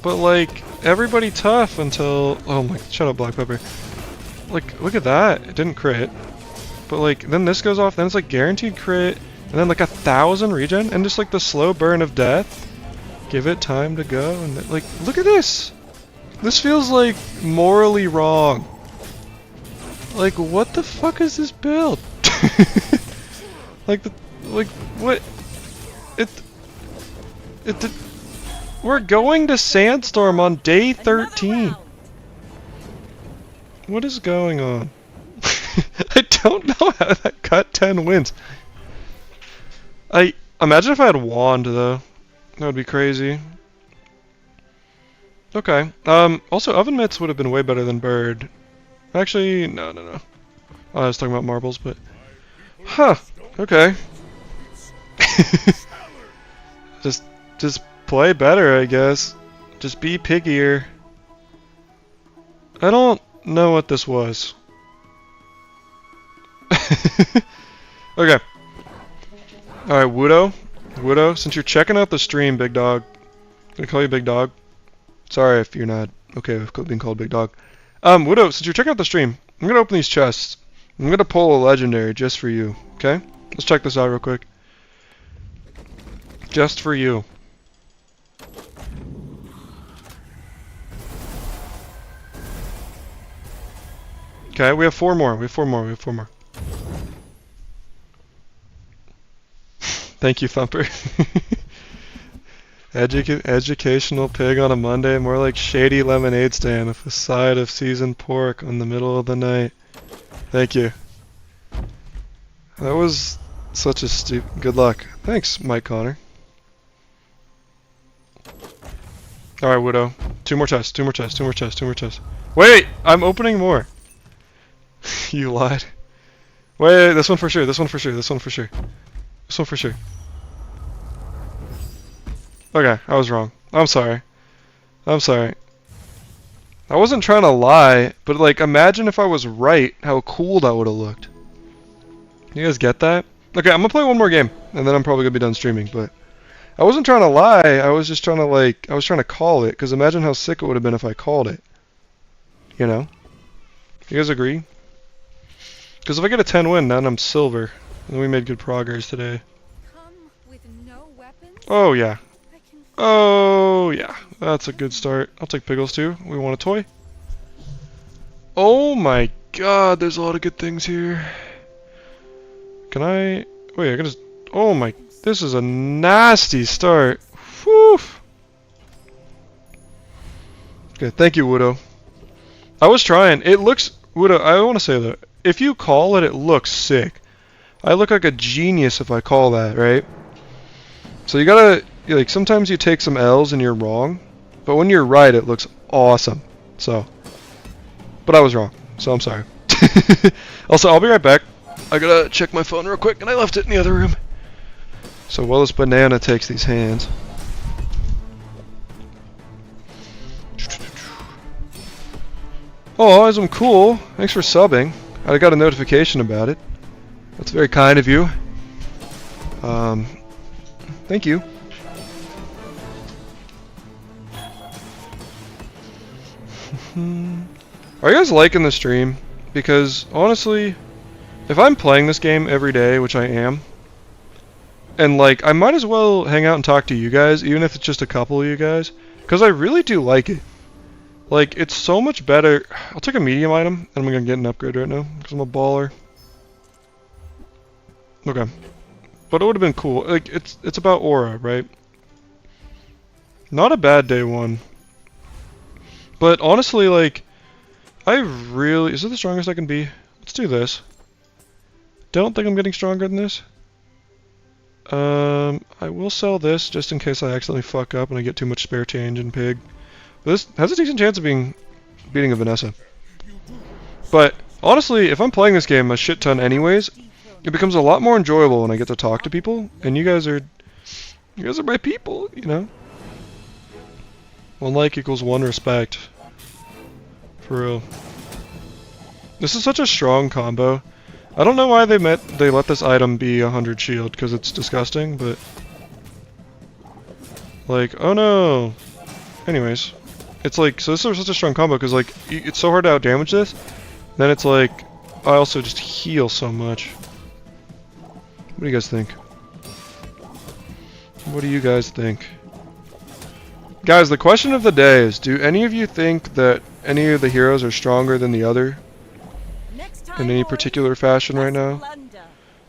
But like, everybody tough until... Oh my... Shut up, Black Pepper. Like, look at that. It didn't crit. But like, then this goes off, then it's like guaranteed crit, and then like 1,000 regen, and just like the slow burn of death. Give it time to go, and then, like, look at this! This feels like morally wrong. Like, what the fuck is this build? Like, what? We're going to Sandstorm on day 13. What is going on? I don't know how that got 10 wins. I imagine if I had Wand though. That would be crazy. Okay. Also Oven Mitts would have been way better than Bird. Actually, no. I was talking about marbles, but huh. Okay. just play better, I guess. Just be piggier. I don't know what this was. Okay. Alright, Wudo. Wudo, since you're checking out the stream, big dog. Can I call you big dog? Sorry if you're not okay with being called big dog. Wudo, since you're checking out the stream, I'm gonna open these chests. I'm gonna pull a legendary just for you, okay? Let's check this out real quick. Just for you. Okay, we have 4 more. We have 4 more. Thank you, Thumper. Educational pig on a Monday, more like shady lemonade stand with a side of seasoned pork on the middle of the night. Thank you. That was such a stupid... Good luck. Thanks, Mike Connor. Alright, Widow. 2 more chests. Wait! I'm opening more! You lied. Wait, this one for sure. Okay, I was wrong. I'm sorry. I wasn't trying to lie, but like, imagine if I was right, how cool that would have looked. You guys get that? Okay, I'm gonna play one more game, and then I'm probably gonna be done streaming, but I wasn't trying to lie, I was just trying to I was trying to call it, because imagine how sick it would have been if I called it. You know? You guys agree? Because if I get a 10 win, then I'm silver. And we made good progress today. Come with no weapons? Oh yeah. I can Oh yeah. That's a good start. I'll take Piggles too. We want a toy. Oh my god, there's a lot of good things here. Can I... Wait, I can just... Oh my... This is a nasty start. Whew. Okay, thank you, Wudo. I was trying. It looks... Wudo, I want to say that. If you call it, it looks sick. I look like a genius if I call that, right? So you gotta... Like, sometimes you take some L's and you're wrong. But when you're right, it looks awesome. So... But I was wrong. So I'm sorry. Also, I'll be right back. I gotta check my phone real quick, and I left it in the other room. So while this banana takes these hands. Oh, I'm cool. Thanks for subbing. I got a notification about it. That's very kind of you. Thank you. Are you guys liking the stream? Because, honestly, if I'm playing this game every day, which I am, and, like, I might as well hang out and talk to you guys, even if it's just a couple of you guys, because I really do like it. Like, it's so much better. I'll take a medium item, and I'm going to get an upgrade right now, because I'm a baller. Okay. But it would have been cool. Like, it's about aura, right? Not a bad day one. But, honestly, like, I really... Is it the strongest I can be? Let's do this. Don't think I'm getting stronger than this. I will sell this just in case I accidentally fuck up and I get too much spare change in Pig. But this has a decent chance of beating a Vanessa. But honestly, if I'm playing this game a shit ton anyways, it becomes a lot more enjoyable when I get to talk to people, and you guys are my people, you know. 1 like equals 1 respect. For real. This is such a strong combo. I don't know why they let this item be 100 shield, because it's disgusting, but... Like, oh no! Anyways, it's like, so this is such a strong combo because like it's so hard to out damage this. Then it's like I also just heal so much. What do you guys think? What do you guys think? Guys, the question of the day is, do any of you think that any of the heroes are stronger than the other in any particular fashion right now?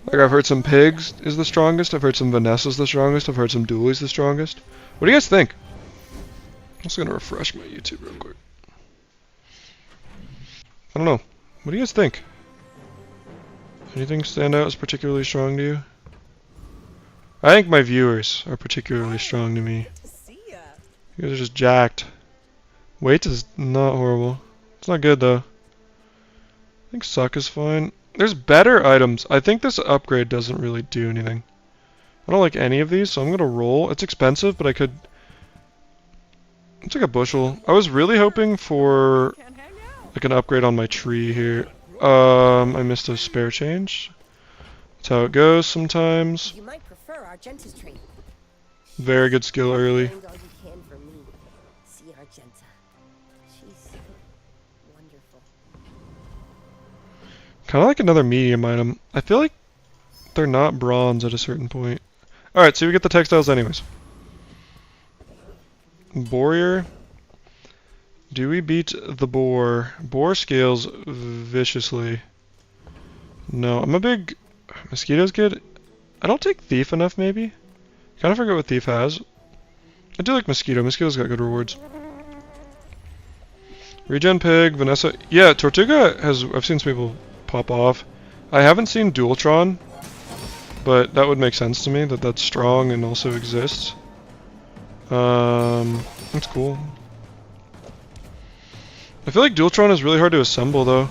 Like, I've heard some Pigs is the strongest, I've heard some Vanessa's the strongest, I've heard some Dooley's the strongest. What do you guys think? I'm just gonna refresh my YouTube real quick. I don't know. What do you guys think? Anything stand out as particularly strong to you? I think my viewers are particularly strong to me. You guys are just jacked. Weight is not horrible. It's not good though. I think suck is fine. There's better items. I think this upgrade doesn't really do anything. I don't like any of these, so I'm gonna roll. It's expensive, but I could... It's like a bushel. I was really hoping for like an upgrade on my tree here. I missed a spare change. That's how it goes sometimes. You might prefer Argenta's tree. Very good skill early. Doing all you can for me. See Argenta. She's wonderful. Kind of like another medium item. I feel like they're not bronze at a certain point. Alright, so we get the textiles anyways. Warrior. Do we beat the boar? Boar scales viciously. No, I'm a big... Mosquito's good. I don't take thief enough, maybe? Kind of forget what thief has. I do like mosquito. Mosquito's got good rewards. Regen pig, Vanessa. Yeah, Tortuga has... I've seen some people pop off. I haven't seen Dualtron, but that would make sense to me that that's strong and also exists. That's cool. I feel like Dualtron is really hard to assemble though.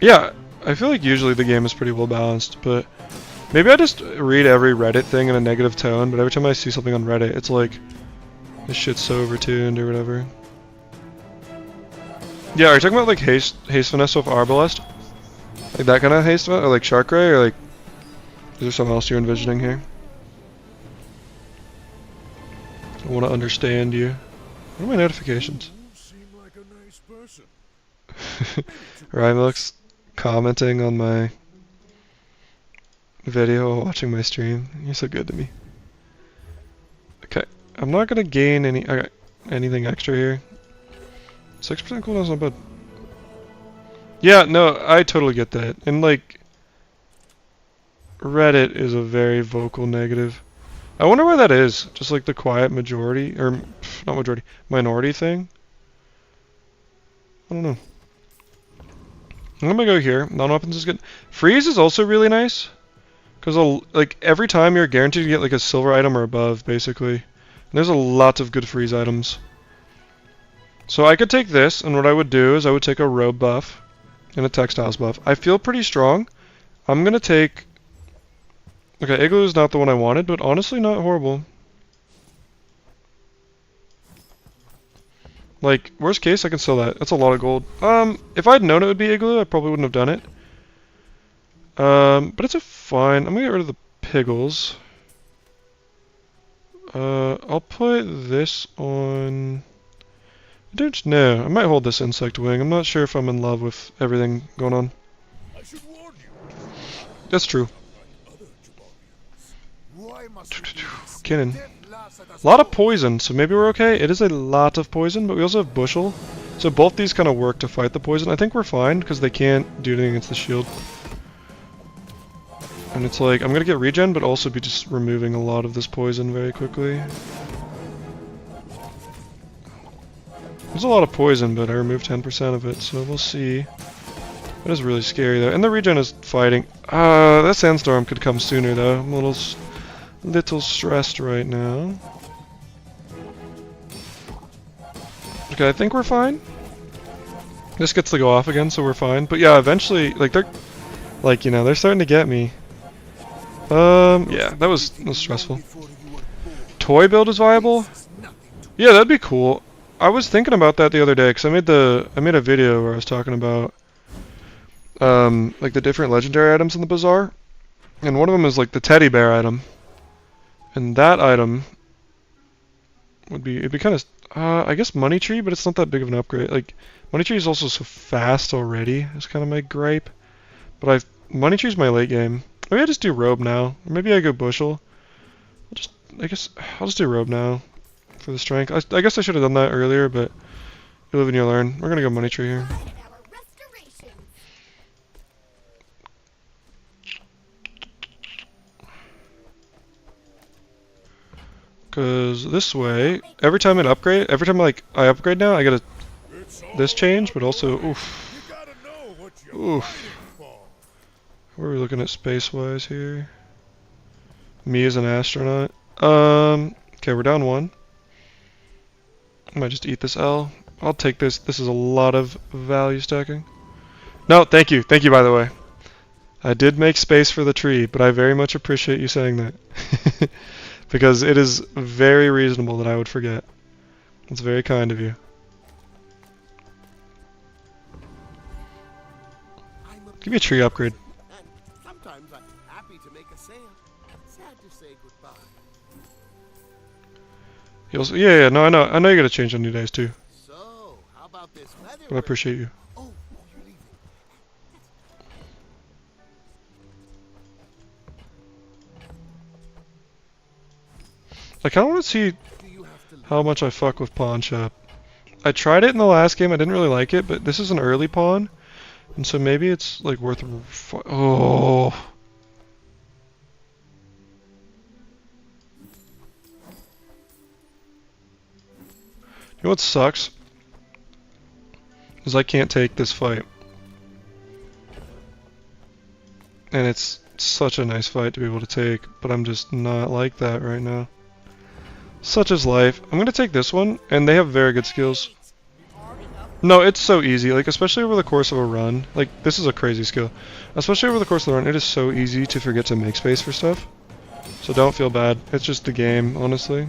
Yeah, I feel like usually the game is pretty well balanced, but maybe I just read every Reddit thing in a negative tone, but every time I see something on Reddit, it's like, this shit's so overtuned or whatever. Yeah, are you talking about like haste Vanessa with Arbalest? Like that kind of haste, or like Shark Ray, or like, is there something else you're envisioning here? I want to understand you. What are my notifications? You seem like a nice person. Rymilk's commenting on my video while watching my stream. You're so good to me. Okay, I'm not gonna gain anything extra here. 6% cooldown's not bad. Yeah, no, I totally get that. And like, Reddit is a very vocal negative. I wonder why that is. Just like the quiet majority, or not majority, minority thing. I don't know. I'm gonna go here. Non-weapons is good. Freeze is also really nice, because like every time you're guaranteed to get like a silver item or above, basically. And there's a lot of good freeze items. So I could take this, and what I would do is I would take a robe buff and a textiles buff. I feel pretty strong. I'm gonna take... Okay, Igloo is not the one I wanted, but honestly not horrible. Like, worst case, I can sell that. That's a lot of gold. If I'd known it would be Igloo, I probably wouldn't have done it. But it's a fine. I'm gonna get rid of the Piggles. I'll put this on... I don't know. I might hold this insect wing. I'm not sure if I'm in love with everything going on. I should warn you. That's true. Why must we do this? Cannon. Death laughs at us A lot of all. poison, so maybe we're okay. It is a lot of poison, but we also have Bushel. So both these kind of work to fight the poison. I think we're fine, because they can't do anything against the shield. And it's like, I'm going to get regen, but also be just removing a lot of this poison very quickly. There's a lot of poison, but I removed 10% of it, so we'll see. That is really scary, though. And the regen is fighting. That sandstorm could come sooner, though. I'm a little stressed right now. Okay, I think we're fine. This gets to go off again, so we're fine. But yeah, eventually, like, they're... Like, you know, they're starting to get me. Yeah, that was stressful. Toy build is viable? Yeah, that'd be cool. I was thinking about that the other day, because I made a video where I was talking about like the different legendary items in the Bazaar. And one of them is like the teddy bear item. And that item would be, it'd be kind of, I guess Money Tree, but it's not that big of an upgrade. Like, Money Tree is also so fast already, is kind of my gripe. But Money Tree's my late game. Maybe I just do Robe now. Or maybe I go Bushel. I guess, I'll just do Robe now for the strength. I guess I should have done that earlier, but you live and you learn. We're gonna go Money Tree here. Because this way, every time I upgrade now, I get this change, but also, oof. Oof. What are we looking at space-wise here? Me as an astronaut. Okay, we're down 1. I might just eat this L. I'll take this. This is a lot of value stacking. No, thank you. Thank you, by the way. I did make space for the tree, but I very much appreciate you saying that. Because it is very reasonable that I would forget. It's very kind of you. Give me a tree upgrade. And sometimes I'm happy to make a sale. Sad to say goodbye. Yeah, no, I know you gotta change on new days too. So, how about this weather? But I appreciate you. Oh, you're leaving. I kinda wanna see how much I fuck with Pawn Shop. I tried it in the last game, I didn't really like it, but this is an early pawn. And so maybe it's like worth oh. You know what sucks? Is I can't take this fight. And it's such a nice fight to be able to take, but I'm just not like that right now. Such is life. I'm gonna take this one, and they have very good skills. No, it's so easy, like, especially over the course of a run. Like, this is a crazy skill. Especially over the course of the run, it is so easy to forget to make space for stuff. So don't feel bad. It's just the game, honestly.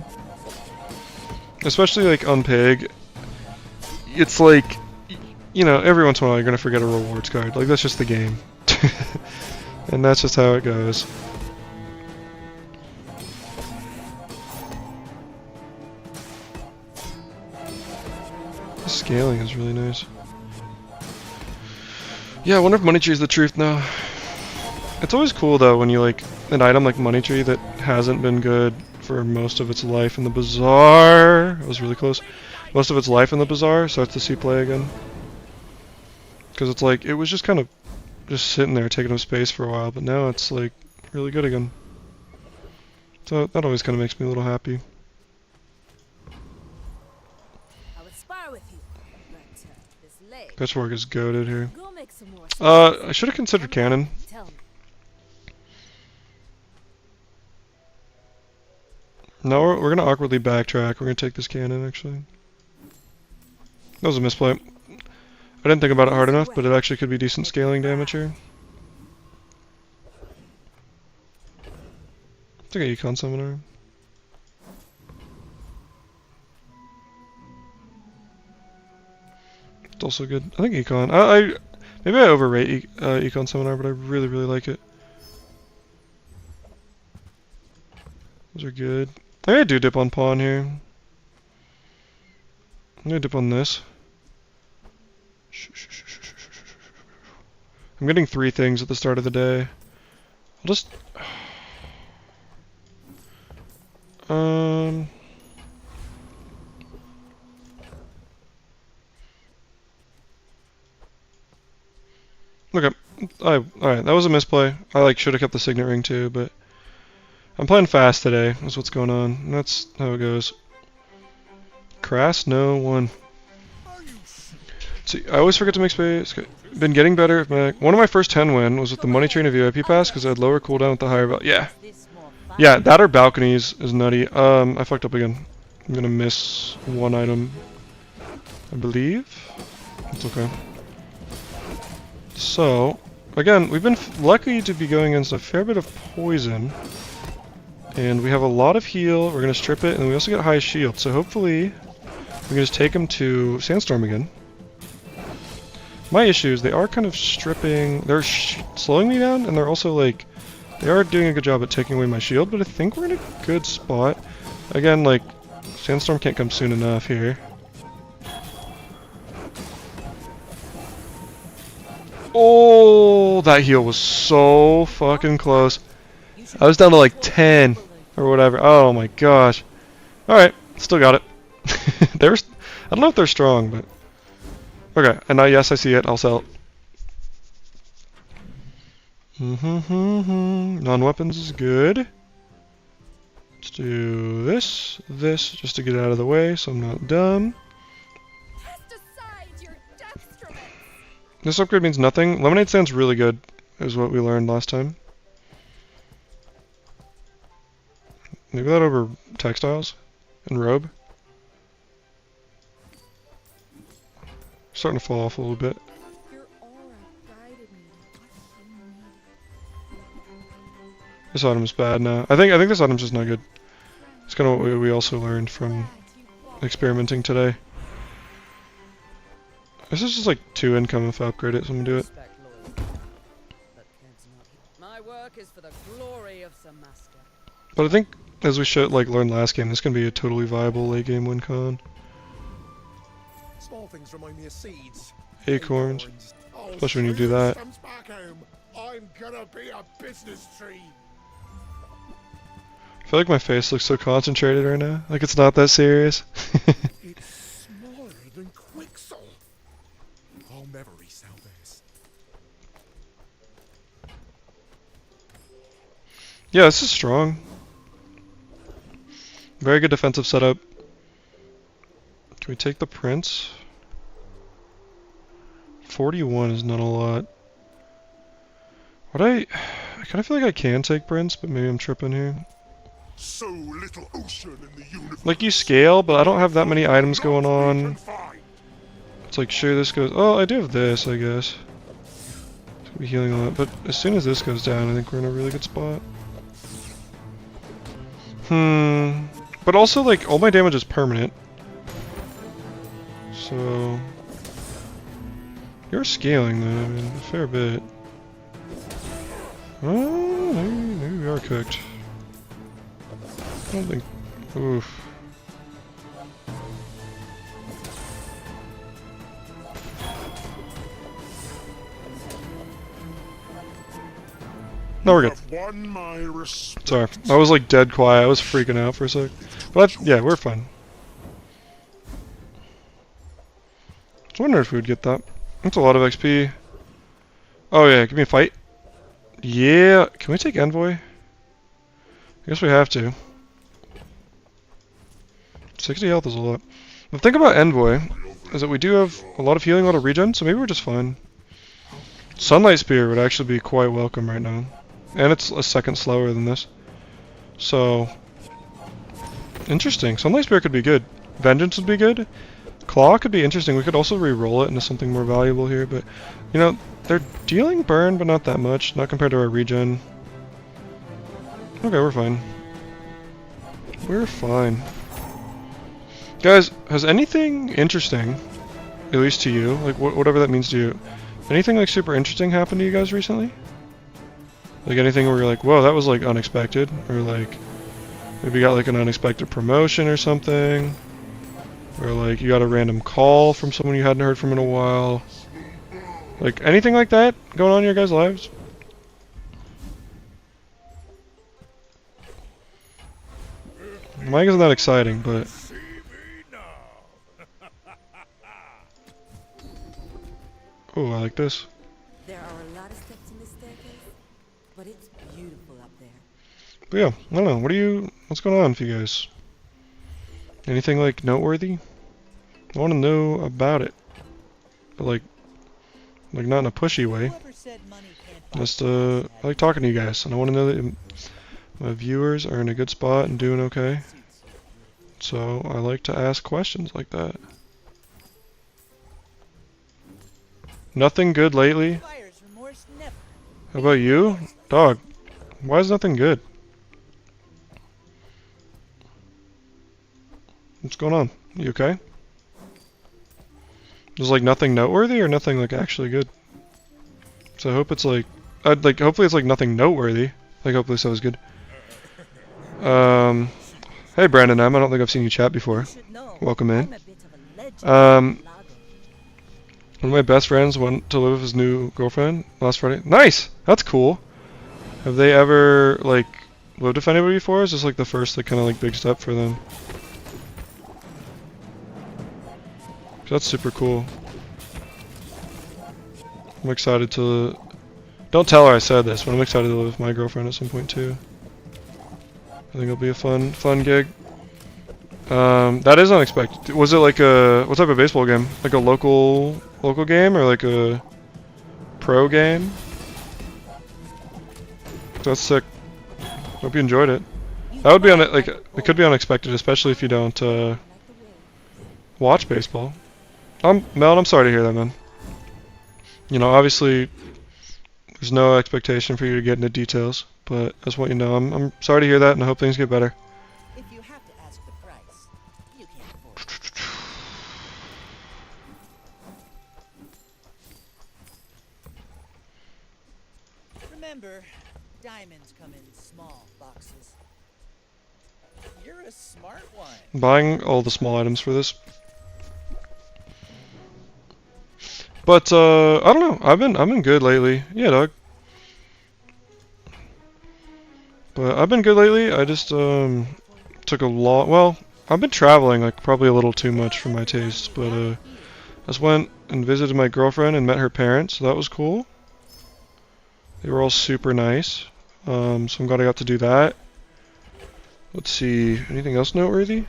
Especially, like, on Pyg. It's like, you know, every once in a while you're gonna forget a rewards card. Like, that's just the game. And that's just how it goes. The scaling is really nice. Yeah, I wonder if Money Tree is the truth now. It's always cool though when you like an item like Money Tree that hasn't been good for most of its life in the Bazaar. It was really close. Most of its life in the Bazaar starts to see play again. Because it's like, it was just kind of just sitting there taking up space for a while, but now it's like really good again. So that always kind of makes me a little happy. Pitchfork is goated here. I should have considered cannon. No, we're gonna awkwardly backtrack. We're gonna take this cannon, actually. That was a misplay. I didn't think about it hard enough, but it actually could be decent scaling damage here. I think I Econ Summoner. It's also good. I think Econ. Maybe I overrate Econ Seminar, but I really, really like it. Those are good. I'm gonna do dip on pawn here. I'm gonna dip on this. I'm getting 3 things at the start of the day. I'll just... Okay. Alright, that was a misplay. I should have kept the signet ring too, but I'm playing fast today. That's what's going on. And that's how it goes. Crass? No, 1. See, I always forget to make space. Okay. Been getting better. One of my first 10 win was with the Money Tree and a VIP pass because I had lower cooldown with the higher value. Yeah. Yeah, that or balconies is nutty. I fucked up again. I'm gonna miss 1 item, I believe. It's okay. So, again, we've been lucky to be going against a fair bit of poison. And we have a lot of heal. We're going to strip it, and we also get high shield. So hopefully, we can just take him to Sandstorm again. My issue is they are kind of stripping... They're slowing me down, and they're also, like... They are doing a good job at taking away my shield, but I think we're in a good spot. Again, like, Sandstorm can't come soon enough here. Oh, that heal was so fucking close. I was down to like 10 or whatever. Oh my gosh. Alright, still got it. I don't know if they're strong, but... Okay, and now yes, I see it. I'll sell it. Non-weapons is good. Let's do this, just to get out of the way so I'm not dumb. Cast aside your deathstroke. This upgrade means nothing. Lemonade Stand's really good, is what we learned last time. Maybe that over textiles and robe. Starting to fall off a little bit. Your aura guided me. This item's bad now. I think this item's just not good. It's kind of what we also learned from experimenting today. This is just like 2 income if I upgrade it, so I'm gonna do it. My work is for the glory of the master. But I think, as we should learned last game, this can be a totally viable late game win con. Small things remind me of seeds. Acorns. Oh, Especially when you do that. comes back home. I'm gonna be a business tree. I feel like my face looks so concentrated right now. Like it's not that serious. It's smaller than Quixel. I'll never resell this. Yeah, this is strong. Very good defensive setup. Can we take the Prince? 41 is not a lot. I kind of feel like I can take Prince, but maybe I'm tripping here. So little ocean in the universe. Like you scale, but I don't have that many items going on. It's like, sure, this goes... Oh, I do have this, I guess. It's gonna be healing a lot, but as soon as this goes down, I think we're in a really good spot. But also, like, all my damage is permanent. So... You're scaling, though, I mean, a fair bit. Oh, maybe we are cooked. I don't think... Oof. No, we're good. Sorry, I was like dead quiet. I was freaking out for a sec. But yeah, we're fine. I was wondering if we would get that. That's a lot of XP. Oh yeah, give me a fight. Yeah, can we take Envoy? I guess we have to. 60 health is a lot. The thing about Envoy is that we do have a lot of healing, a lot of regen, so maybe we're just fine. Sunlight Spear would actually be quite welcome right now. And it's a second slower than this. So... Interesting. Sunlight Spear could be good. Vengeance would be good. Claw could be interesting. We could also re-roll it into something more valuable here, but... You know, they're dealing burn, but not that much. Not compared to our regen. Okay, we're fine. We're fine. Guys, has anything interesting, at least to you, like whatever that means to you, anything like super interesting happened to you guys recently? Like anything where you're like, whoa, that was like unexpected, or like maybe you got like an unexpected promotion or something, or like you got a random call from someone you hadn't heard from in a while, like anything like that going on in your guys' lives? Mine isn't that exciting, but oh, I like this. There are a lot of steps in this staircase, but it's beautiful up there. But yeah, I don't know. What's going on for you guys? Anything like noteworthy? I want to know about it, but like not in a pushy way. Just I like talking to you guys, and I want to know that my viewers are in a good spot and doing okay. So I like to ask questions like that. Nothing good lately? How about you? Dog, why is nothing good? What's going on? You okay? There's like nothing noteworthy or nothing like actually good? So I hope it's like... hopefully it's like nothing noteworthy. Like hopefully so is good. Hey Brandon M, I don't think I've seen you chat before. You should know, Welcome in. I'm a bit of a legend Um, in Lago. One of my best friends went to live with his new girlfriend last Friday. Nice! That's cool. Have they ever, like, lived with anybody before? Is this like the first, like, kind of like big step for them? That's super cool. I'm excited to... Don't tell her I said this, but I'm excited to live with my girlfriend at some point too. I think it'll be a fun gig. That is unexpected. Was it like a... What type of baseball game? Like a local game or like a pro game? That's sick. Hope you enjoyed it. That would be like it could be unexpected, especially if you don't watch baseball. Mel, I'm sorry to hear that, man. You know, obviously, there's no expectation for you to get into details, but I just want you to know I'm sorry to hear that, and I hope things get better. If you have to ask the price, you can't afford it. Remember, diamonds come in small boxes. You're a smart one. Buying all the small items for this. But I don't know. I've been good lately. Yeah, dog. But I've been good lately. I just took a lot. Well, I've been traveling like probably a little too much for my taste. But I just went and visited my girlfriend and met her parents. So that was cool. They were all super nice. So I'm glad I got to do that. Let's see. Anything else noteworthy?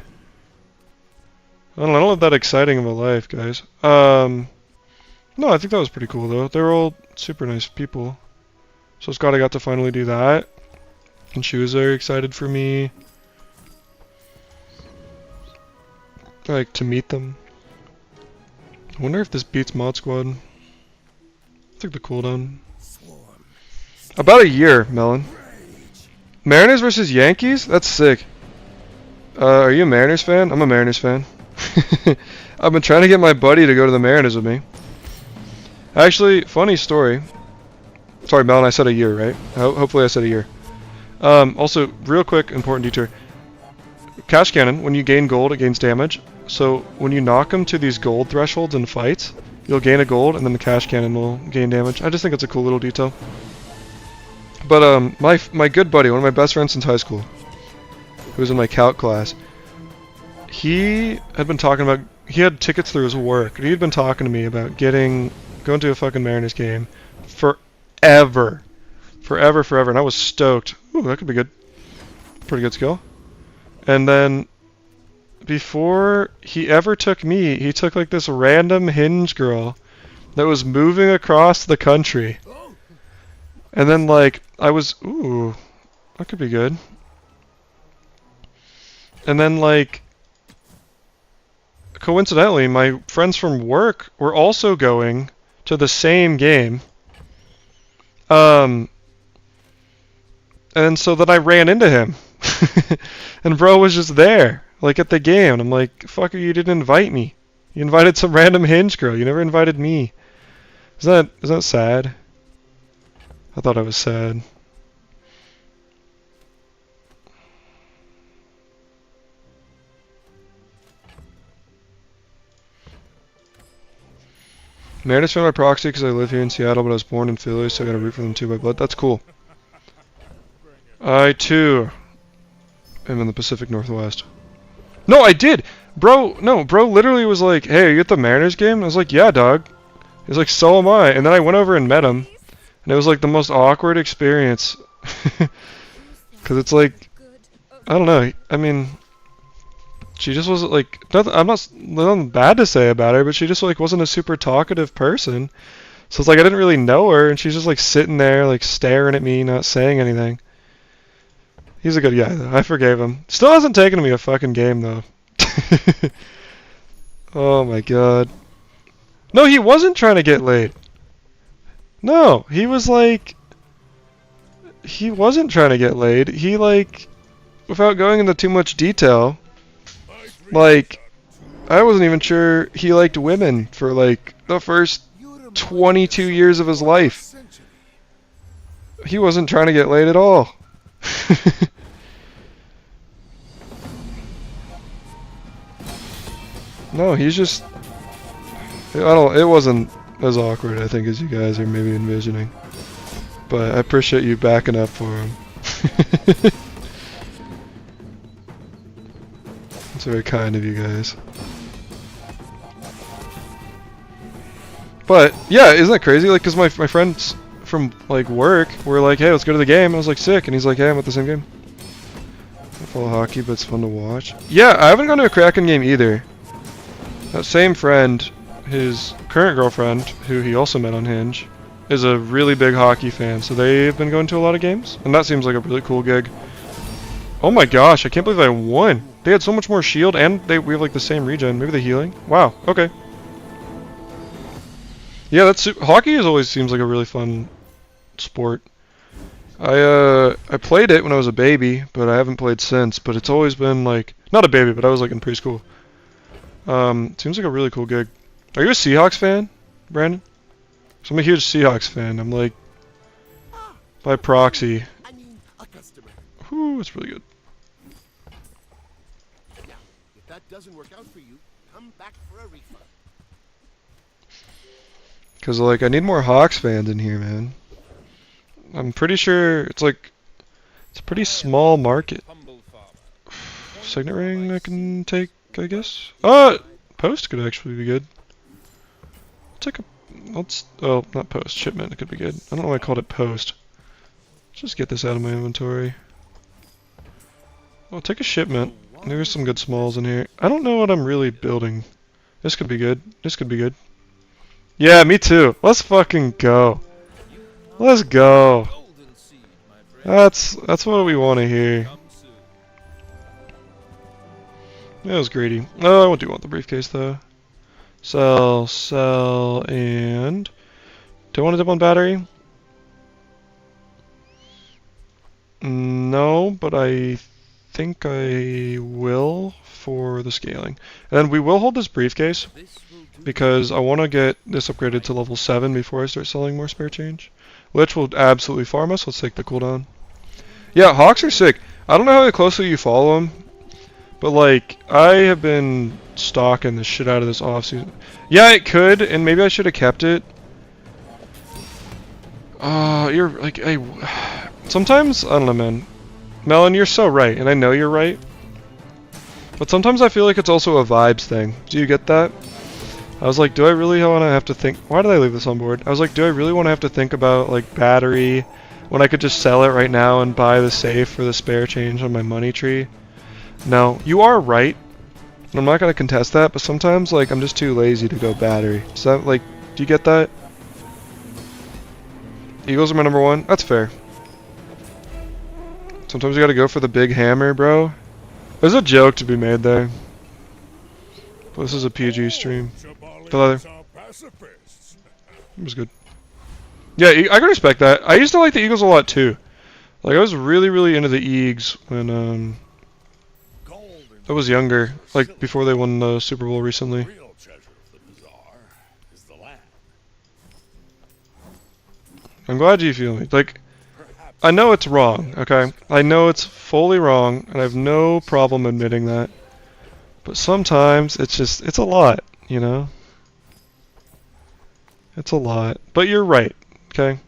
I don't have that exciting of a life, guys. No, I think that was pretty cool though. They were all super nice people. So it's glad I got to finally do that. And she was very excited for me. Like to meet them. I wonder if this beats Mod Squad. I think the cooldown. About a year, Melon. Mariners versus Yankees? That's sick. Are you a Mariners fan? I'm a Mariners fan. I've been trying to get my buddy to go to the Mariners with me. Actually, funny story. Sorry, Melon, I said a year, right? Hopefully I said a year. Also, real quick, important detour. Cash Cannon, when you gain gold, it gains damage. So, when you knock them to these gold thresholds in fights, you'll gain a gold, and then the Cash Cannon will gain damage. I just think it's a cool little detail. But, my good buddy, one of my best friends since high school, who was in my calc class, he had been talking about... He had tickets through his work, and he had been talking to me about going to a fucking Mariners game forever, and I was stoked. Ooh, that could be good. Pretty good skill. And then, before he ever took me, he took like this random hinge girl that was moving across the country. And then like, ooh, that could be good. And then like, coincidentally, my friends from work were also going to the same game. And so then I ran into him. And bro was just there, like at the game. And I'm like, fucker, you didn't invite me. You invited some random hinge girl. You never invited me. Is that sad? I thought I was sad. Mariners fan by proxy because I live here in Seattle, but I was born in Philly, so I gotta root for them too by blood. That's cool. I too am in the Pacific Northwest. No, I did! Bro literally was like, hey, are you at the Mariners game? I was like, yeah, dog. He was like, so am I. And then I went over and met him, and it was like the most awkward experience. Because it's like, I don't know, I mean... She just wasn't like, nothing bad to say about her, but she just like wasn't a super talkative person. So it's like I didn't really know her, and she's just like sitting there, like staring at me, not saying anything. He's a good guy though. I forgave him. Still hasn't taken me a fucking game though. Oh my god. No, he wasn't trying to get laid. No, he was like, he wasn't trying to get laid. He like, without going into too much detail, like, I wasn't even sure he liked women for like the first 22 years of his life. He wasn't trying to get laid at all. No, he's just. I don't. It wasn't as awkward, I think, as you guys are maybe envisioning. But I appreciate you backing up for him. It's very kind of you guys. But yeah, isn't that crazy? Like, cause my friends from like work were like, "Hey, let's go to the game." I was like, "Sick," and he's like, "Hey, I'm at the same game." I follow hockey, but it's fun to watch. Yeah, I haven't gone to a Kraken game either. That same friend, his current girlfriend, who he also met on Hinge, is a really big hockey fan, so they've been going to a lot of games, and that seems like a really cool gig. Oh my gosh, I can't believe I won. They had so much more shield, and we have like the same regen. Maybe the healing. Wow. Okay. Yeah, hockey always seems like a really fun sport. I played it when I was a baby, but I haven't played since. But it's always been like, not a baby, but I was like in preschool. Seems like a really cool gig. Are you a Seahawks fan, Brandon? So I'm a huge Seahawks fan. I'm like by proxy. I mean, a customer. Whew, it's really good. Now, if that doesn't work out for you, come back for a refund. Cause like I need more Hawks fans in here, man. I'm pretty sure it's like it's a pretty small market. Signet ring I can take, I guess. Post could actually be good. Oh, not post, shipment, it could be good. I don't know why I called it post. Let's just get this out of my inventory. I'll take a shipment. There's some good smalls in here. I don't know what I'm really building. This could be good. This could be good. Yeah, me too. Let's fucking go. Let's go. That's what we want to hear. That was greedy. Oh, I do want the briefcase though. Sell, and do I want to dip on battery? No, but I think I will for the scaling. And then we will hold this briefcase because I want to get this upgraded to level 7 before I start selling more spare change, which will absolutely farm us. Let's take the cooldown. Yeah, Hawks are sick. I don't know how closely you follow them, but like I have been stalking the shit out of this offseason. Yeah, it could, and maybe I should have kept it. You're like, sometimes, I don't know, man. Melon, you're so right, and I know you're right. But sometimes I feel like it's also a vibes thing. Do you get that? I was like, do I really want to have to think? Why did I leave this on board? I was like, do I really want to have to think about like battery when I could just sell it right now and buy the safe for the spare change on my money tree? No, you are right. I'm not gonna contest that, but sometimes like I'm just too lazy to go battery. Is that like, do you get that? Eagles are my number 1. That's fair. Sometimes you gotta go for the big hammer, bro. There's a joke to be made there. But this is a PG stream. The leather. It was good. Yeah, I can respect that. I used to like the Eagles a lot too. Like I was really into the Eags when I was younger, like before they won the Super Bowl recently. Real treasure of the Bazaar is the land. I'm glad you feel me. Like, I know it's wrong, okay? I know it's fully wrong, and I have no problem admitting that. But sometimes it's a lot, you know? It's a lot. But you're right, okay?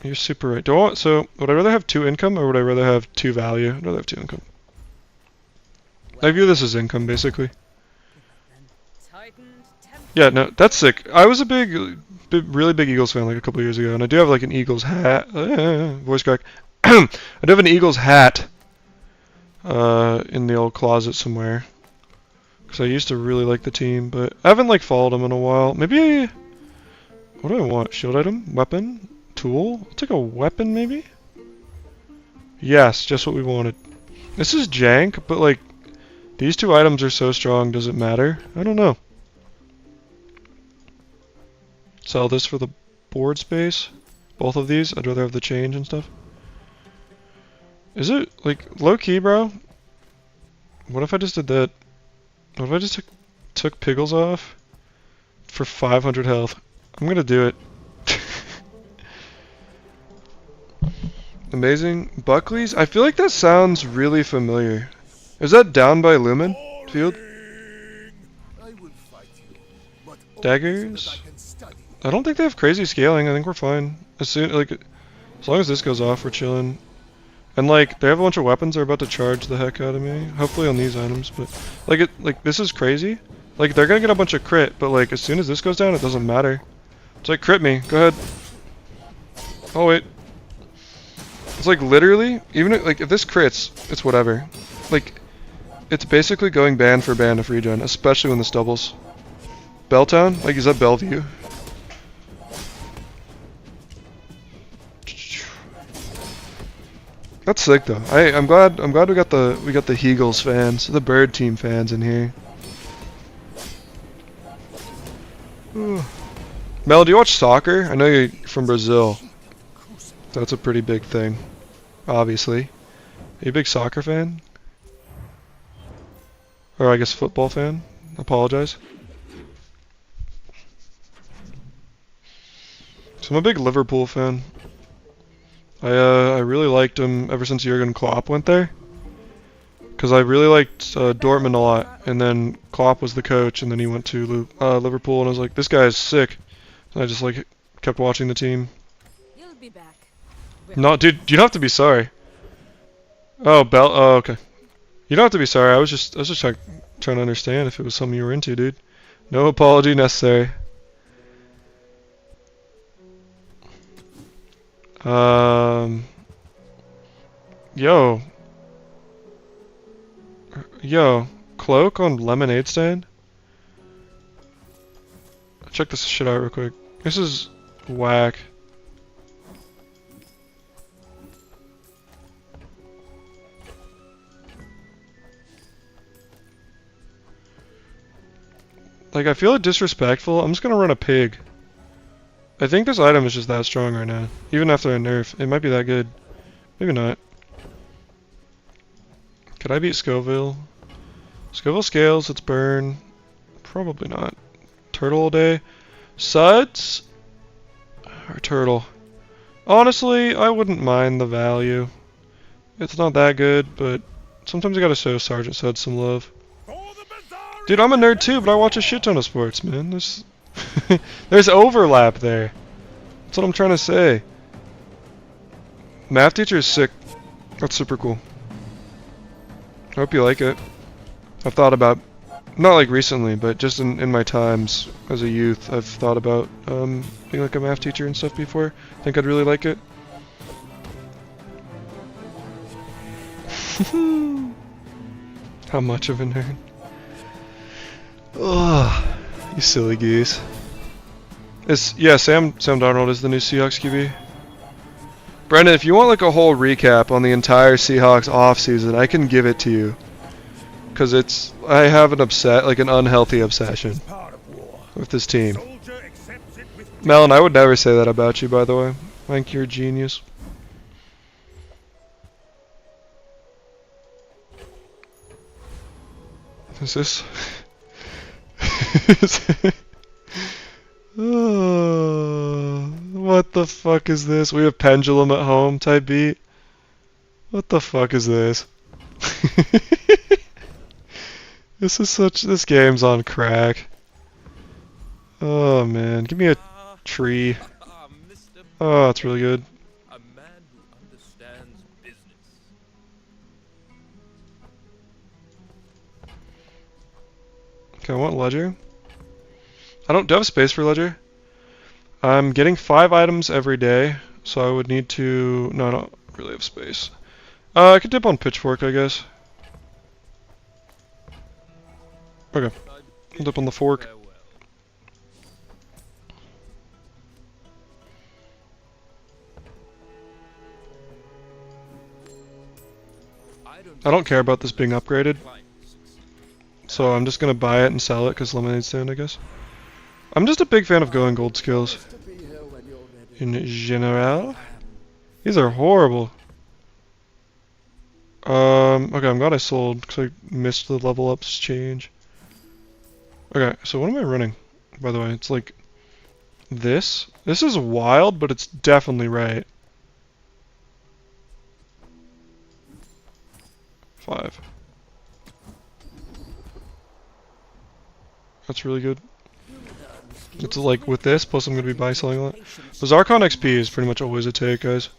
You're super right. So, would I rather have 2 income, or would I rather have 2 value? I'd rather have 2 income. I view this as income, basically. Yeah, no, that's sick. I was a really big Eagles fan like a couple years ago, and I do have like an Eagles hat. Voice crack. I do have an Eagles hat in the old closet somewhere, because I used to really like the team, but I haven't like followed them in a while. Maybe. What do I want? Shield item? Weapon? Tool? I'll take a weapon, maybe? Yes, just what we wanted. This is jank, but like, these 2 items are so strong, does it matter? I don't know. Sell this for the board space. Both of these. I'd rather have the change and stuff. Is it, like, low-key, bro? What if I just did that? What if I just took Piggles off for 500 health? I'm gonna do it. Amazing. Buckley's? I feel like that sounds really familiar. Is that down by Lumen Field? Daggers. I don't think they have crazy scaling. I think we're fine. As long as this goes off, we're chilling. And like, they have a bunch of weapons they're about to charge the heck out of me. Hopefully on these items, but like this is crazy. Like they're gonna get a bunch of crit, but like as soon as this goes down, it doesn't matter. It's like crit me. Go ahead. Oh wait. It's like literally, even if, like if this crits, it's whatever. Like, it's basically going band for band of regen, especially when this doubles. Belltown? Like, is that Bellevue? That's sick though. I'm glad we got the Eagles fans, the Bird Team fans in here. Ooh. Mel, do you watch soccer? I know you're from Brazil. That's a pretty big thing, obviously. Are you a big soccer fan? Or I guess football fan? Apologize. So I'm a big Liverpool fan. I really liked him ever since Jurgen Klopp went there. Because I really liked Dortmund a lot, and then Klopp was the coach, and then he went to Liverpool, and I was like, this guy is sick. And I just like kept watching the team. You'll be back. No, dude, you don't have to be sorry. Oh, oh, okay. You don't have to be sorry. I was just trying to understand if it was something you were into, dude. No apology necessary. Yo, cloak on lemonade stand? Check this shit out real quick. This is whack. Like, I feel disrespectful. I'm just gonna run a pig. I think this item is just that strong right now. Even after a nerf. It might be that good. Maybe not. Could I beat Scoville? Scoville scales, it's burn. Probably not. Turtle all day. Suds? Or turtle? Honestly, I wouldn't mind the value. It's not that good, but sometimes you gotta show Sergeant Suds some love. Dude, I'm a nerd too, but I watch a shit ton of sports, man. There's overlap there. That's what I'm trying to say. Math teacher is sick. That's super cool. I hope you like it. I've thought about, not like recently, but just in my times as a youth, I've thought about being like a math teacher and stuff before. I think I'd really like it. How much of a nerd? Oh, you silly goose. Yeah, Sam Darnold is the new Seahawks QB. Brendan, if you want like a whole recap on the entire Seahawks offseason, I can give it to you. Cause I have an unhealthy obsession with this team. Melon, I would never say that about you, by the way. I think you're a genius. Is this? Oh, what the fuck is this? We have pendulum at home type beat. What the fuck is this? This game's on crack. Oh man, give me a tree. Oh, that's really good. A man who understands business. Okay, I want ledger. Do I have space for ledger? I'm getting 5 items every day, so I would need to... No, I don't really have space. I could dip on pitchfork, I guess. Okay, I'll dip on the fork. I don't care about this being upgraded, so I'm just gonna buy it and sell it because lemonade stand, I guess. I'm just a big fan of going gold skills. In general. These are horrible. Okay, I'm glad I sold because I missed the level ups change. Okay, so what am I running? By the way, it's like this. This is wild, but it's definitely right. 5. That's really good. It's like with this, plus I'm going to be buy selling a lot. Bazaar XP is pretty much always a take, guys.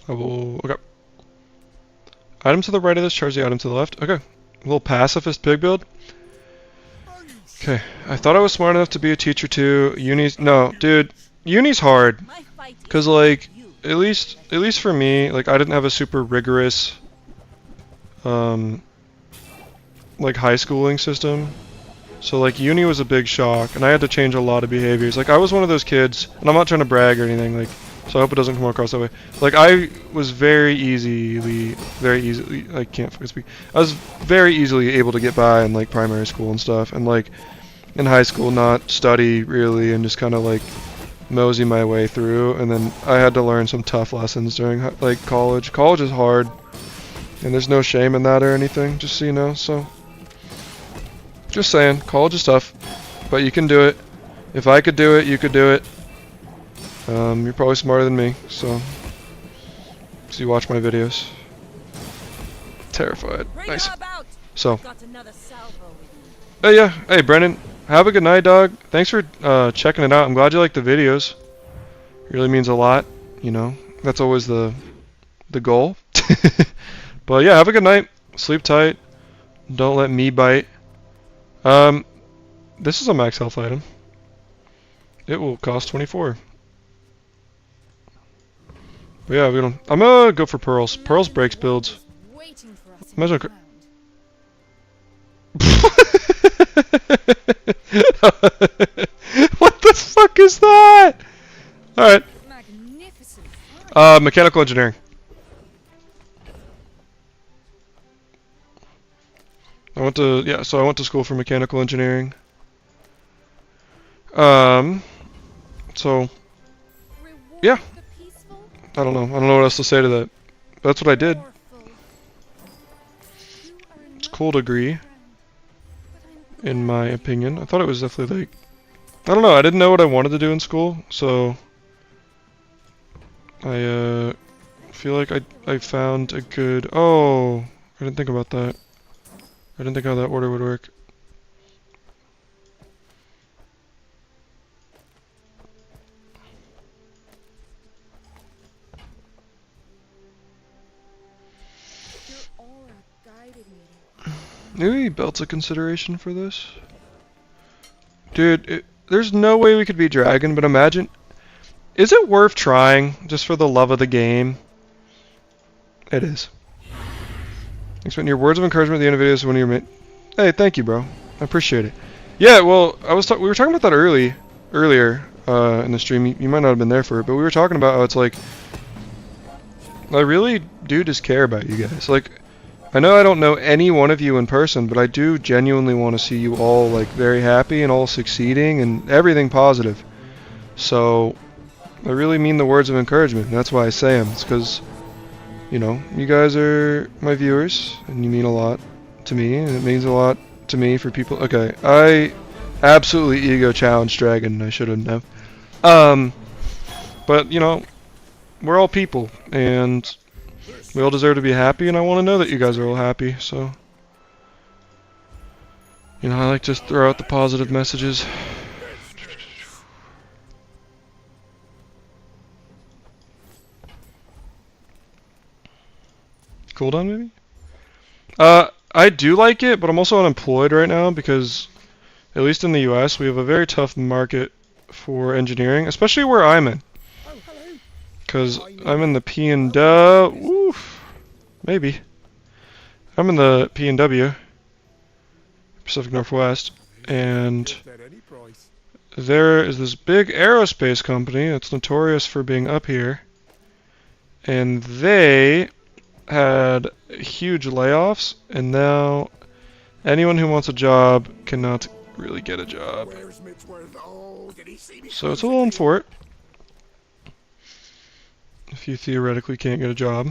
I will, okay. Item to the right of this, charge the item to the left. Okay. A little pacifist pig build. Okay. I thought I was smart enough to be a teacher too. Uni's, no, dude. Uni's hard. Cause like, at least for me, like I didn't have a super rigorous, like high schooling system. So like uni was a big shock and I had to change a lot of behaviors. Like I was one of those kids, and I'm not trying to brag or anything, like, so I hope it doesn't come across that way. Like I was very easily, I can't fucking speak. I was very easily able to get by in like primary school and stuff, and like in high school not study really and just kind of like mosey my way through. And then I had to learn some tough lessons during like college. College is hard, and there's no shame in that or anything, just so you know. So just saying, college is tough, but you can do it. If I could do it, you could do it. You're probably smarter than me, so you watch my videos. Terrified. Nice. So, hey, yeah. Hey, Brennan. Have a good night, dog. Thanks for checking it out. I'm glad you like the videos. It really means a lot. You know, that's always the goal. But yeah, have a good night. Sleep tight. Don't let me bite. This is a max health item. It will cost 24. But yeah, I'm gonna go for pearls. Pearls breaks builds. Imagine. What the fuck is that? All right. Mechanical engineering. I went to school for mechanical engineering. So yeah. I don't know what else to say to that. That's what I did. It's a cool degree, in my opinion. I thought it was definitely like, I don't know, I didn't know what I wanted to do in school, so I feel like I found a good, oh, I didn't think about that. I didn't think how that order would work. Maybe belt's a consideration for this. Dude, there's no way we could be dragon, but imagine. Is it worth trying just for the love of the game? It is. Thanks for your words of encouragement at the end of videos when you're Hey, thank you, bro. I appreciate it. Yeah, well, we were talking about that earlier in the stream. You might not have been there for it, but we were talking about how it's like I really do just care about you guys. Like, I know I don't know any one of you in person, but I do genuinely want to see you all like very happy and all succeeding and everything positive. So I really mean the words of encouragement. That's why I say them. It's because, you know, you guys are my viewers and you mean a lot to me, and it means a lot to me for people. Okay, I absolutely ego challenged Dragon. I shouldn't have. But you know, we're all people and we all deserve to be happy, and I want to know that you guys are all happy, so you know, I like to throw out the positive messages. Cooldown maybe? I do like it, but I'm also unemployed right now because, at least in the US, we have a very tough market for engineering, especially where I'm in. Because I'm in the P&W. Maybe. I'm in the P&W, Pacific Northwest, and there is this big aerospace company that's notorious for being up here, and they had huge layoffs, and now anyone who wants a job cannot really get a job. So it's a little unfortunate if you theoretically can't get a job,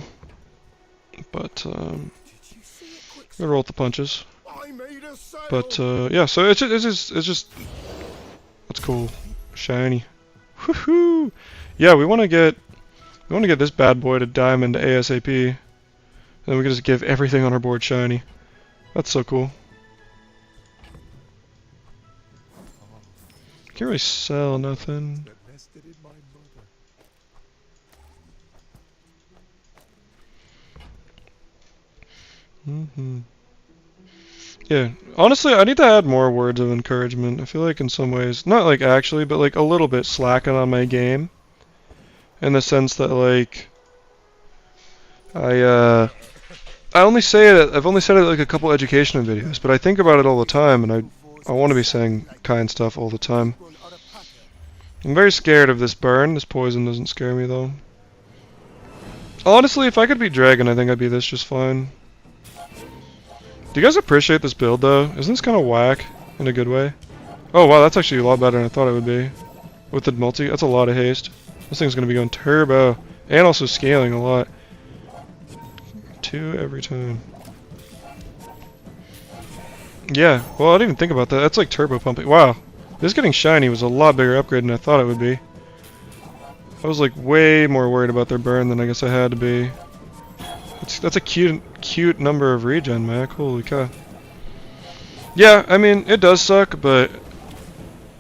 but we roll with the punches. But yeah, so it's just that's cool, shiny. Woohoo! Yeah, we want to get We want to get this bad boy to diamond ASAP. And then we can just give everything on our board shiny. That's so cool. Can't really sell nothing. That nested in my mother. Yeah, honestly, I need to add more words of encouragement. I feel like in some ways, not like actually, but like a little bit slacking on my game. In the sense that like, I only say it, I've only said it like a couple educational videos, but I think about it all the time, and I want to be saying kind stuff all the time. I'm very scared of this burn. This poison doesn't scare me though. Honestly, if I could beat Dragon, I think I'd be this just fine. Do you guys appreciate this build though? Isn't this kind of whack in a good way? Oh wow, that's actually a lot better than I thought it would be. With the multi, that's a lot of haste. This thing's gonna be going turbo. And also scaling a lot. 2 every time. Yeah, well I didn't even think about that. That's like turbo pumping. Wow. This getting shiny was a lot bigger upgrade than I thought it would be. I was like way more worried about their burn than I guess I had to be. That's a cute number of regen, Mac. Holy cow. Yeah, I mean, it does suck, but,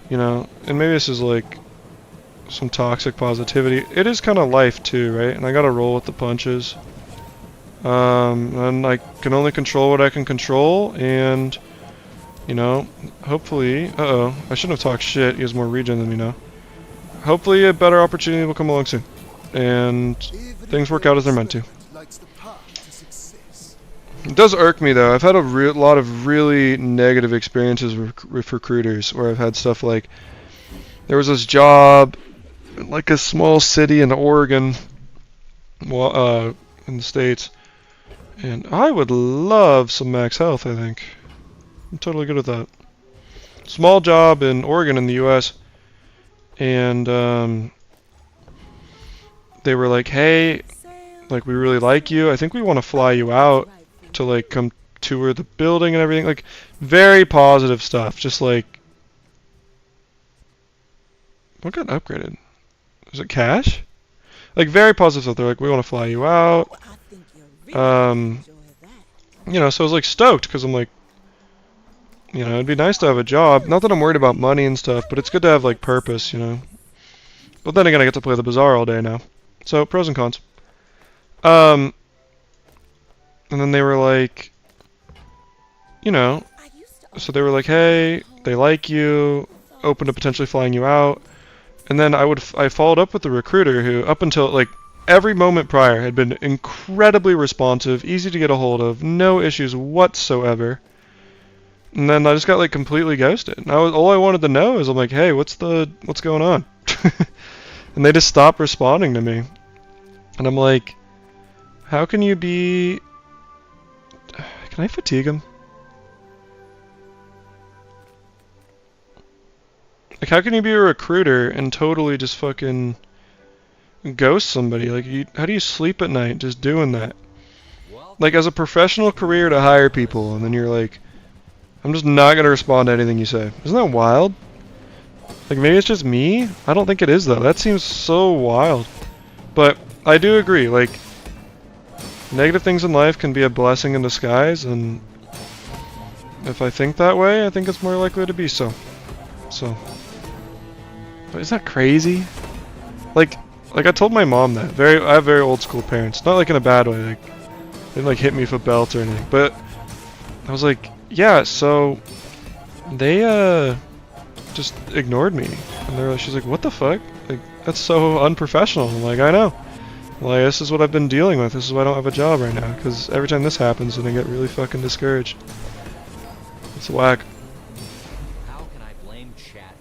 you know, and maybe this is like some toxic positivity. It is kind of life too, right? And I gotta roll with the punches. And I can only control what I can control, and, you know, hopefully, I shouldn't have talked shit. He has more regen than me now. Hopefully a better opportunity will come along soon, and things work out as they're meant to. It does irk me though. I've had a lot of really negative experiences with recruiters where I've had stuff like, there was this job in like a small city in Oregon, well, in the States, and I would love some max health, I think. I'm totally good with that. Small job in Oregon in the US, and they were like, hey, like we really like you. I think we want to fly you out to like come tour the building and everything. Like very positive stuff. Just like, what got upgraded? Was it cash? Like very positive stuff. They're like, we want to fly you out. You know, so I was like stoked because I'm like, you know, it'd be nice to have a job. Not that I'm worried about money and stuff, but it's good to have like purpose, you know. But then again, I get to play the Bazaar all day now. So pros and cons. And then they were like, you know, so they were like, hey, they like you, open to potentially flying you out. And then I followed up with the recruiter who, up until like every moment prior, had been incredibly responsive, easy to get a hold of, no issues whatsoever. And then I just got like completely ghosted. And all I wanted to know is, I'm like, hey, what's going on? And they just stopped responding to me. And I'm like, how can you be... Can I fatigue him? Like, how can you be a recruiter and totally just fucking ghost somebody? Like, how do you sleep at night just doing that? Like, as a professional career to hire people, and then you're like, I'm just not gonna respond to anything you say. Isn't that wild? Like, maybe it's just me? I don't think it is, though. That seems so wild. But I do agree, like, negative things in life can be a blessing in disguise, and if I think that way, I think it's more likely to be so. But is that crazy? Like I told my mom that. I have very old school parents. Not like in a bad way. Like, they didn't like hit me with a belt or anything. But I was like, yeah, so they just ignored me. And she's like, what the fuck? Like, that's so unprofessional. I'm like, I know. Like, this is what I've been dealing with. This is why I don't have a job right now. Because every time this happens, then I get really fucking discouraged. It's whack. How can I blame chat?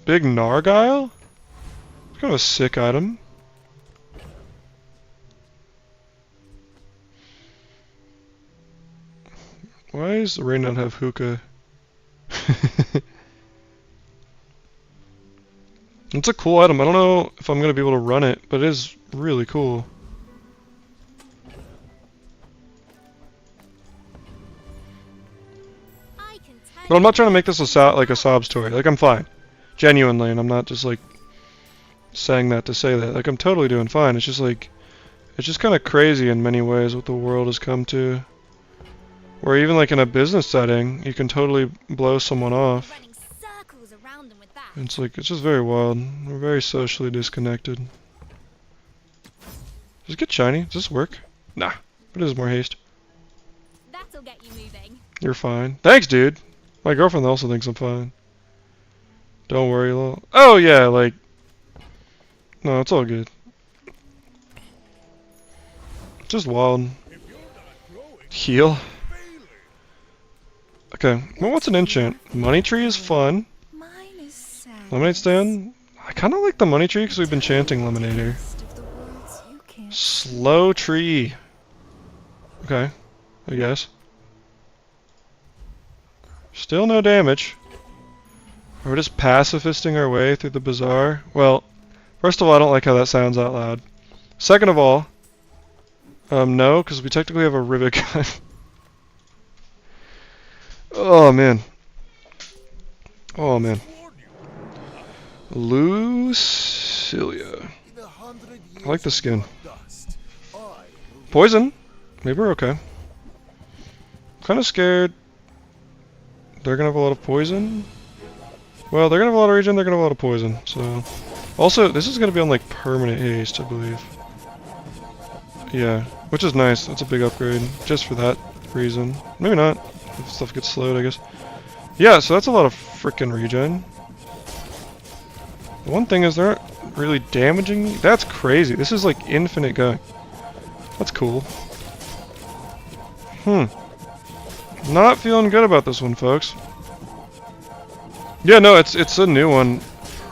Big Nargile? It's kind of a sick item. Why does the rain not have hookah? It's a cool item. I don't know if I'm going to be able to run it, but it is really cool. I can But I'm not trying to make this like a sob story. Like, I'm fine. Genuinely, and I'm not just, like, saying that to say that. Like, I'm totally doing fine. It's just, like, it's just kind of crazy in many ways what the world has come to. Where even, like, in a business setting, you can totally blow someone off. Running circles around them with that. And it's, like, it's just very wild. We're very socially disconnected. Does it get shiny? Does this work? Nah. It is more haste. That'll get you moving. You're fine. Thanks, dude. My girlfriend also thinks I'm fine. Don't worry, lol. Oh, yeah, like... No, it's all good. Just wild. Heal. Okay, well, what's an enchant? Money tree is fun. Mine is sad. Lemonade stand? I kind of like the money tree because we've been chanting lemonade here. Of the worlds you can't Slow tree. Okay, I guess. Still no damage. We're just pacifisting our way through the bazaar. Well, first of all, I don't like how that sounds out loud. Second of all, no, because we technically have a rivet gun. Oh, man. Oh, man. Lucilia. I like the skin. Poison. Maybe we're okay. Kind of scared. They're gonna have a lot of poison. Well, they're gonna have a lot of regen, they're gonna have a lot of poison, so... Also, this is gonna be on, like, permanent haste, I believe. Yeah, which is nice. That's a big upgrade, just for that reason. Maybe not, if stuff gets slowed, I guess. Yeah, so that's a lot of frickin' regen. The one thing is they're not really damaging me. That's crazy. This is, like, infinite going. That's cool. Not feeling good about this one, folks. Yeah, no, it's a new one.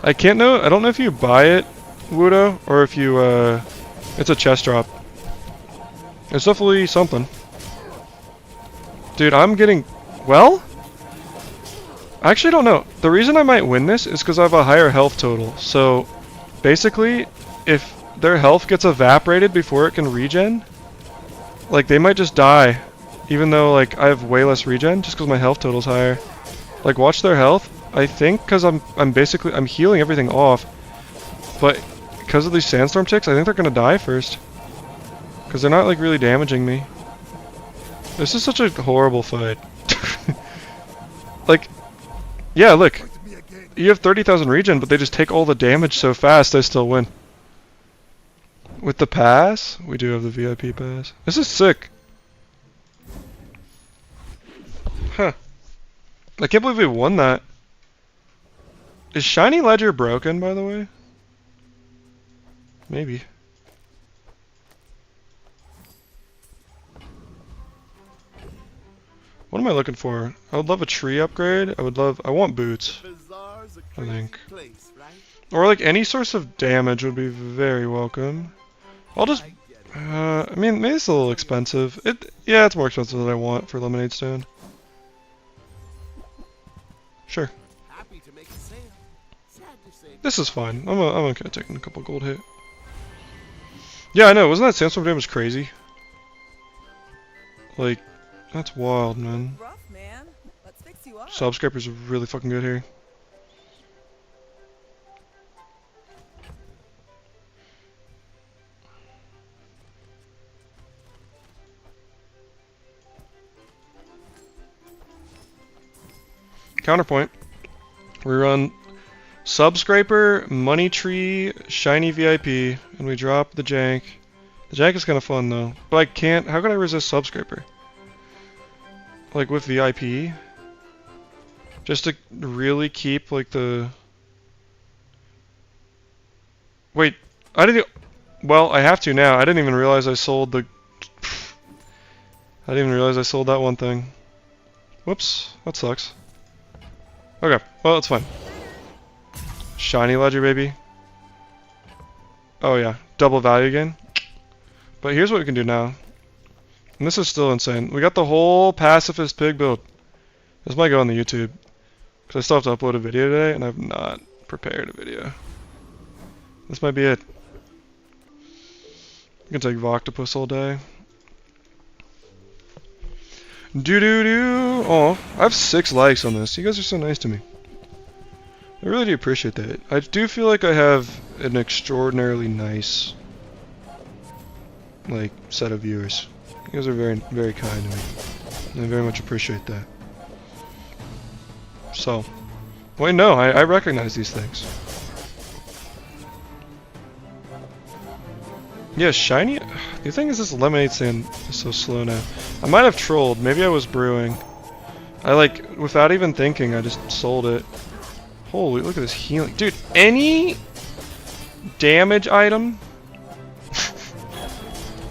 I don't know if you buy it, Wudo, or if you, it's a chest drop. It's definitely something. Dude, I'm getting, well? I actually don't know. The reason I might win this is because I have a higher health total. So, basically, if their health gets evaporated before it can regen, like, they might just die. Even though, like, I have way less regen, just because my health total's higher. Like, watch their health. I think because I'm healing everything off. But because of these sandstorm ticks, I think they're gonna die first. Because they're not, like, really damaging me. This is such a horrible fight. Like, yeah, look. You have 30,000 regen, but they just take all the damage so fast, I still win. With the pass? We do have the VIP pass. This is sick. Huh. I can't believe we won that. Is Shiny Ledger broken, by the way? Maybe. What am I looking for? I would love a tree upgrade. I want boots. I think. Or like any source of damage would be very welcome. I'll just, I mean, maybe it's a little expensive. Yeah, it's more expensive than I want for Lemonade Stand. Sure. This is fine. I'm okay taking a couple gold hit. Yeah, I know. Wasn't that sandstorm damage crazy? Like, that's wild, man. rough, man. Let's fix you up. Subscribers are really fucking good here. Counterpoint. We run Subscraper, Money Tree, Shiny VIP, and we drop the Jank. The Jank is kind of fun though, but I can't. How can I resist Subscraper? Like with VIP? Just to really keep like the. Wait, I didn't. Well, I have to now. I didn't even realize I sold the. I didn't even realize I sold that one thing. Whoops, that sucks. Okay, well, it's fine. Shiny Ledger, baby. Oh yeah, double value again. But here's what we can do now. And this is still insane. We got the whole pacifist pig build. This might go on the YouTube. Because I still have to upload a video today, and I've not prepared a video. This might be it. You can take Voctopus all day. Do do do. Oh, I have 6 likes on this. You guys are so nice to me. I really do appreciate that. I do feel like I have an extraordinarily nice, like, set of viewers. You guys are very, very kind to me. And I very much appreciate that. So, wait, no, I recognize these things. Yeah, shiny. The thing is, this lemonade stand is so slow now. I might have trolled. Maybe I was brewing. I like, without even thinking, I just sold it. Holy, look at this healing. Dude, any damage item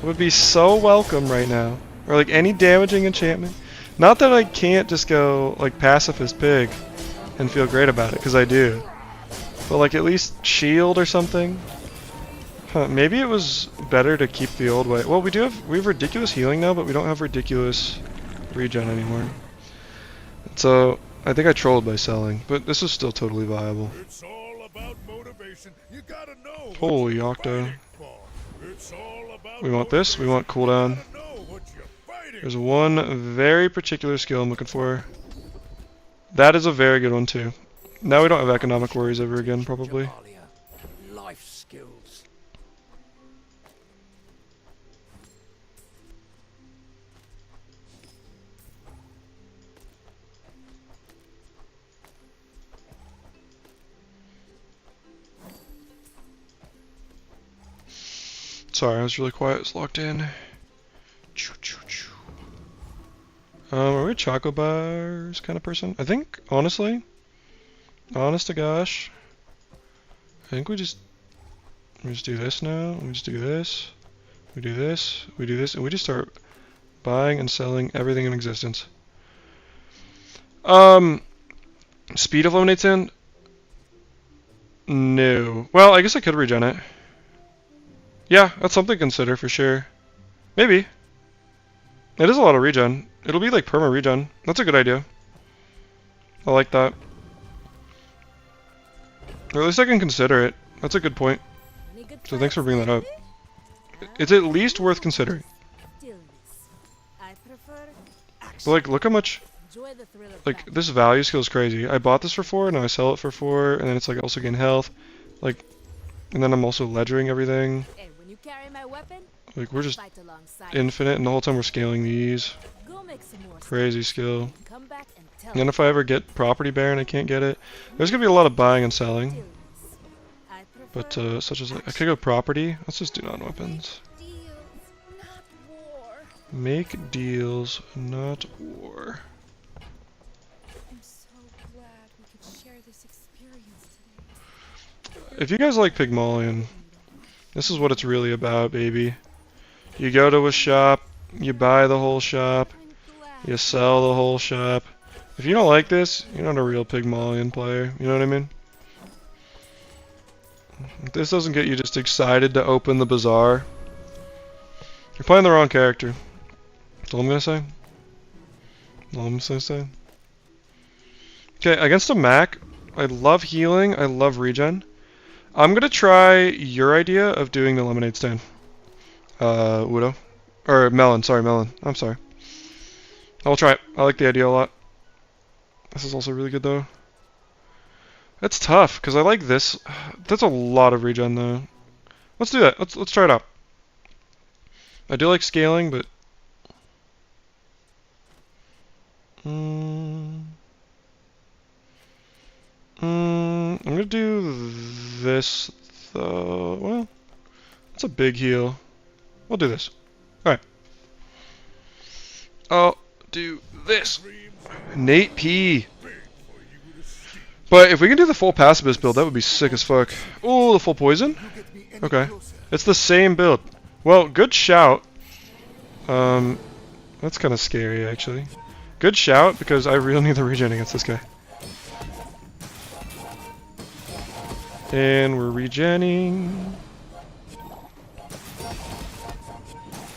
would be so welcome right now. Or like any damaging enchantment. Not that I can't just go like pacifist pig and feel great about it, because I do. But like at least shield or something. Huh, maybe it was better to keep the old way. Well, we have ridiculous healing now, but we don't have ridiculous regen anymore. So I think I trolled by selling, but this is still totally viable. It's all about motivation. You gotta know what Holy you're Octo. fighting for. It's all about We want this, we want cooldown. motivation. You gotta know what you're fighting There's one very particular skill I'm looking for. That is a very good one too. Now we don't have economic worries ever again, probably. Life skills. Sorry, I was really quiet. It's locked in. Are we a choco bars kind of person? I think, honestly, honest to gosh, I think we just do this now. We just do this. We do this. We do this, and we just start buying and selling everything in existence. Speed of lemonade stand? No. Well, I guess I could regen it. Yeah, that's something to consider for sure. Maybe. It is a lot of regen. It'll be like perma regen. That's a good idea. I like that. Or at least I can consider it. That's a good point. So thanks for bringing that up. It's at least worth considering. But like, look how much... Like, this value skill is crazy. I bought this for 4, now I sell it for 4, and then it's like also gain health. Like, and then I'm also ledgering everything. Like, we're just infinite, and the whole time we're scaling these. Crazy skill. And then if I ever get Property Baron, I can't get it. There's gonna be a lot of buying and selling. But, such as, like, I could go Property. Let's just do non-weapons. Make deals, not war. I'm so glad we could share this experience today. If you guys like Pygmalion, this is what it's really about, baby. You go to a shop, you buy the whole shop, you sell the whole shop. If you don't like this, you're not a real Pygmalion player, you know what I mean? If this doesn't get you just excited to open the Bazaar, you're playing the wrong character. That's all I'm gonna say. All I'm gonna say. Okay, against a Mac, I love healing, I love regen. I'm gonna try your idea of doing the lemonade stand. Widow. Or Melon, sorry, Melon. I'm sorry. I'll try it. I like the idea a lot. This is also really good though. That's tough, because I like this. That's a lot of regen though. Let's do that. Let's try it out. I do like scaling, but I'm gonna do this though. Well, that's a big heal. We'll do this. Alright. I'll do this. Nate P. But if we can do the full pacifist build, that would be sick as fuck. Oh, the full poison? Okay. It's the same build. Well, good shout. That's kind of scary, actually. Good shout, because I really need the regen against this guy. And we're regenning.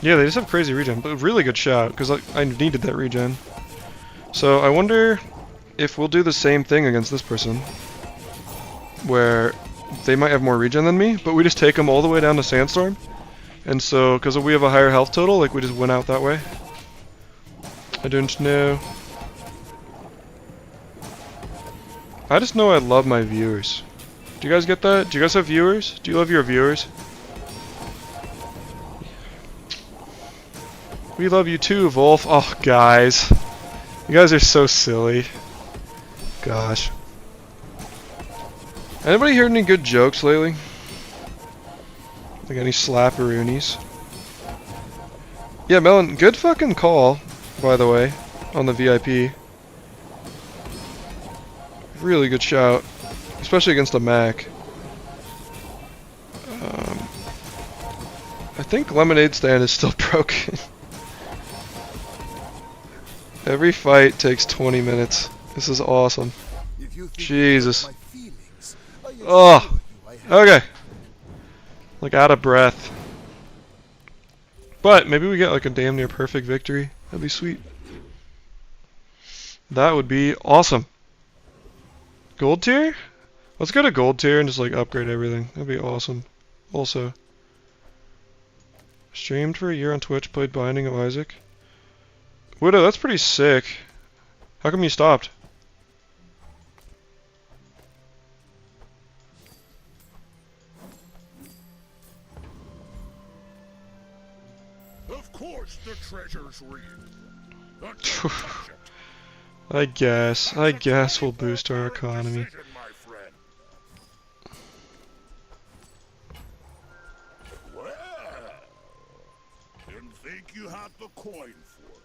Yeah, they just have crazy regen, but really good shout, because I needed that regen. So I wonder if we'll do the same thing against this person, where they might have more regen than me, but we just take them all the way down to Sandstorm, and so, because we have a higher health total, like we just went out that way. I don't know. I just know I love my viewers. Do you guys get that? Do you guys have viewers? Do you love your viewers? We love you too, Wolf. Oh, guys. You guys are so silly. Gosh. Anybody heard any good jokes lately? Like any slapperoonies? Yeah, Melon, good fucking call, by the way, on the VIP. Really good shout, especially against a Mac. I think Lemonade Stand is still broken. Every fight takes 20 minutes. This is awesome. Jesus. Oh, okay. Like out of breath. But maybe we get like a damn near perfect victory. That'd be sweet. That would be awesome. Gold tier? Let's go to gold tier and just like upgrade everything. That'd be awesome. Also, streamed for a year on Twitch, played Binding of Isaac. Widow, that's pretty sick. How come you stopped? Of course the treasure's real. I guess we'll boost our economy. Well, didn't think you had the coin for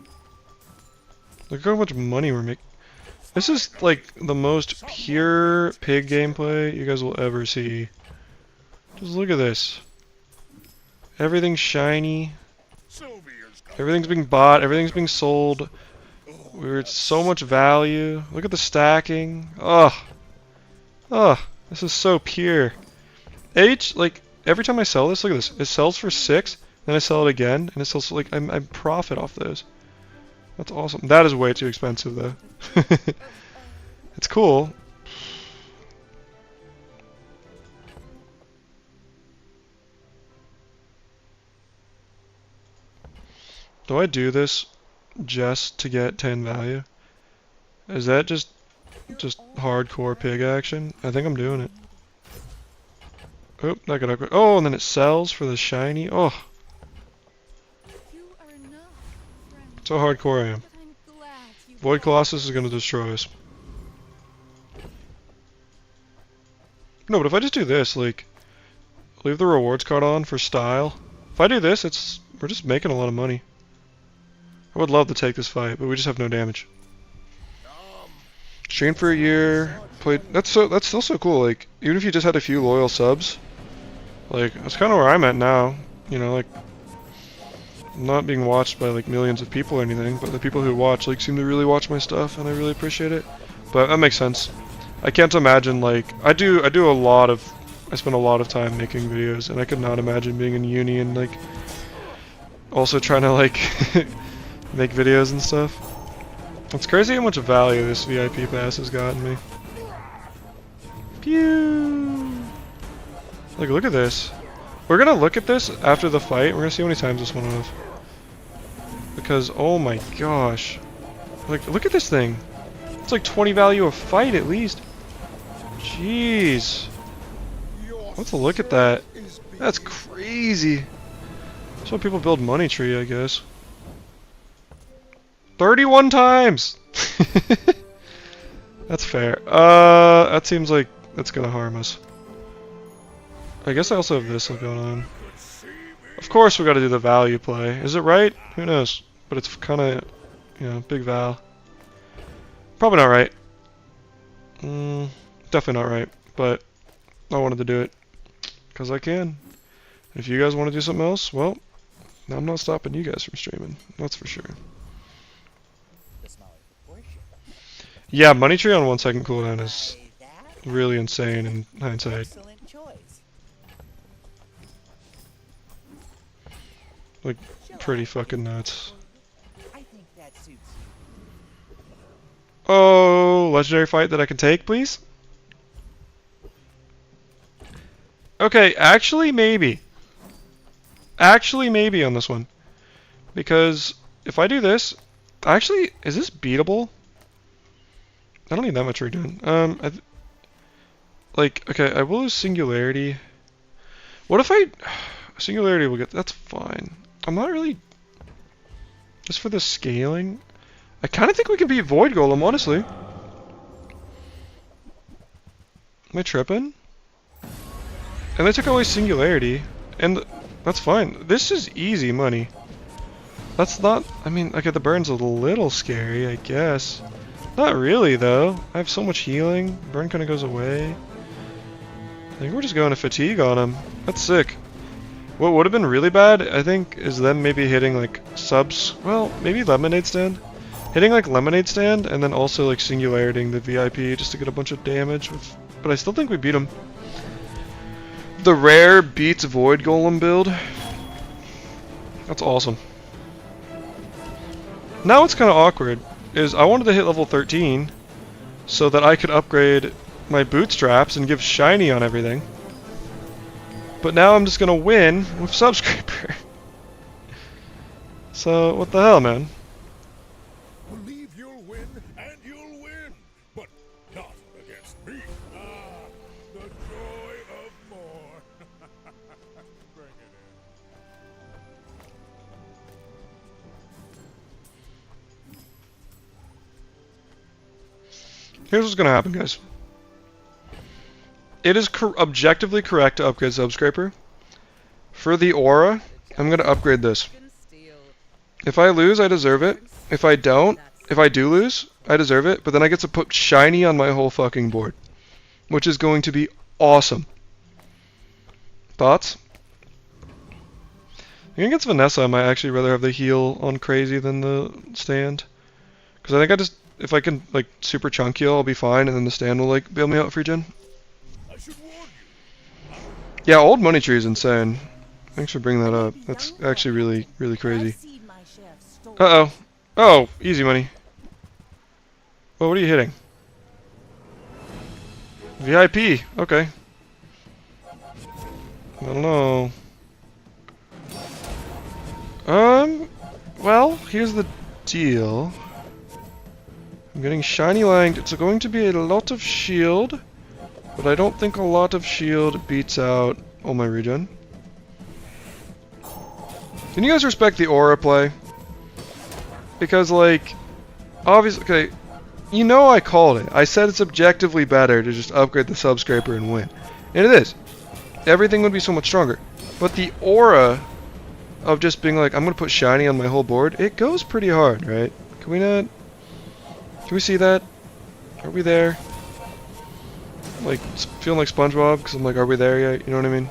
it. Look how much money we're making. This is like the most pure pig gameplay you guys will ever see. Just look at this. Everything's shiny. Everything's being bought. Everything's being sold. We're at so much value. Look at the stacking. Ugh. Ugh. This is so pure. Like, every time I sell this, look at this. It sells for 6, then I sell it again, and it sells, like, I profit off those. That's awesome. That is way too expensive, though. It's cool. Do I do this just to get 10 value? Is that just hardcore pig action? I think I'm doing it. Oh, not gonna upgrade. Oh, and then it sells for the shiny. Oh, so hardcore I am. Void Colossus is gonna destroy us. No, but if I just do this, like, leave the rewards card on for style. If I do this, we're just making a lot of money. I would love to take this fight, but we just have no damage. Streamed for a year, played. That's still so cool. Like, even if you just had a few loyal subs, like, that's kind of where I'm at now. You know, like, I'm not being watched by like millions of people or anything, but the people who watch like seem to really watch my stuff, and I really appreciate it. But that makes sense. I can't imagine, like, I spend a lot of time making videos, and I could not imagine being in uni and like also trying to like make videos and stuff. It's crazy how much value this VIP pass has gotten me. Pew! Like, look at this. We're gonna look at this after the fight. We're gonna see how many times this went off. Because, oh my gosh. Like, look at this thing. It's like 20 value a fight at least. Jeez. Let's look at that. That's crazy. That's why people build Money Tree, I guess. 31 times! That's fair. That seems like that's gonna harm us. I guess I also have this going on. Of course we gotta do the value play. Is it right? Who knows? But it's kinda, you know, big val. Probably not right. Definitely not right. But I wanted to do it. Because I can. If you guys want to do something else, well, I'm not stopping you guys from streaming. That's for sure. Yeah, Money Tree on 1 second cooldown is really insane in hindsight. Like, pretty fucking nuts. Oh, legendary fight that I can take, please? Okay, actually maybe. Actually maybe on this one. Because if I do this, actually, is this beatable? I don't need that much regen. Like, okay, I will lose singularity. What if singularity will get, that's fine. I'm not really, just for the scaling. I kind of think we can beat Void Golem, honestly. Am I tripping? And they took away singularity, and that's fine. This is easy money. That's not, I mean, okay, the burn's a little scary, I guess. Not really, though. I have so much healing. Burn kind of goes away. I think we're just going to fatigue on him. That's sick. What would have been really bad, I think, is them maybe hitting, like, subs. Well, maybe Lemonade Stand. Hitting, like, Lemonade Stand, and then also, like, singularitying the VIP just to get a bunch of damage. But I still think we beat him. The rare beats Void Golem build. That's awesome. Now it's kind of awkward. Is I wanted to hit level 13 so that I could upgrade my bootstraps and give shiny on everything. But now I'm just gonna win with Subscriber. So what the hell, man? Believe you'll win, and you'll win, but not against me. Ah, the joy of more. Bring it in. Here's what's gonna happen, guys. It is objectively correct to upgrade Subscriber. For the aura, I'm gonna upgrade this. If I lose, I deserve it. If I don't, if I do lose, I deserve it. But then I get to put shiny on my whole fucking board, which is going to be awesome. Thoughts? I think against Vanessa, I might actually rather have the heal on crazy than the stand. Because I think if I can, like, super chunk heal, I'll be fine, and then the stand will, like, bail me out for regen. Yeah, old money tree is insane. Thanks for bringing that up. That's actually really, really crazy. Uh-oh. Oh, easy money. Well, what are you hitting? VIP. Okay. I don't know. Well, here's the deal. I'm getting shiny langed. It's going to be a lot of shield. But I don't think a lot of shield beats out all my regen. Can you guys respect the aura play? Because, like, obviously, okay, you know I called it. I said it's objectively better to just upgrade the Subscriber and win. And it is. Everything would be so much stronger. But the aura of just being like, I'm going to put shiny on my whole board, it goes pretty hard, right? Can we not? Can we see that? Are we there? Like, feeling like SpongeBob, because I'm like, are we there yet? You know what I mean?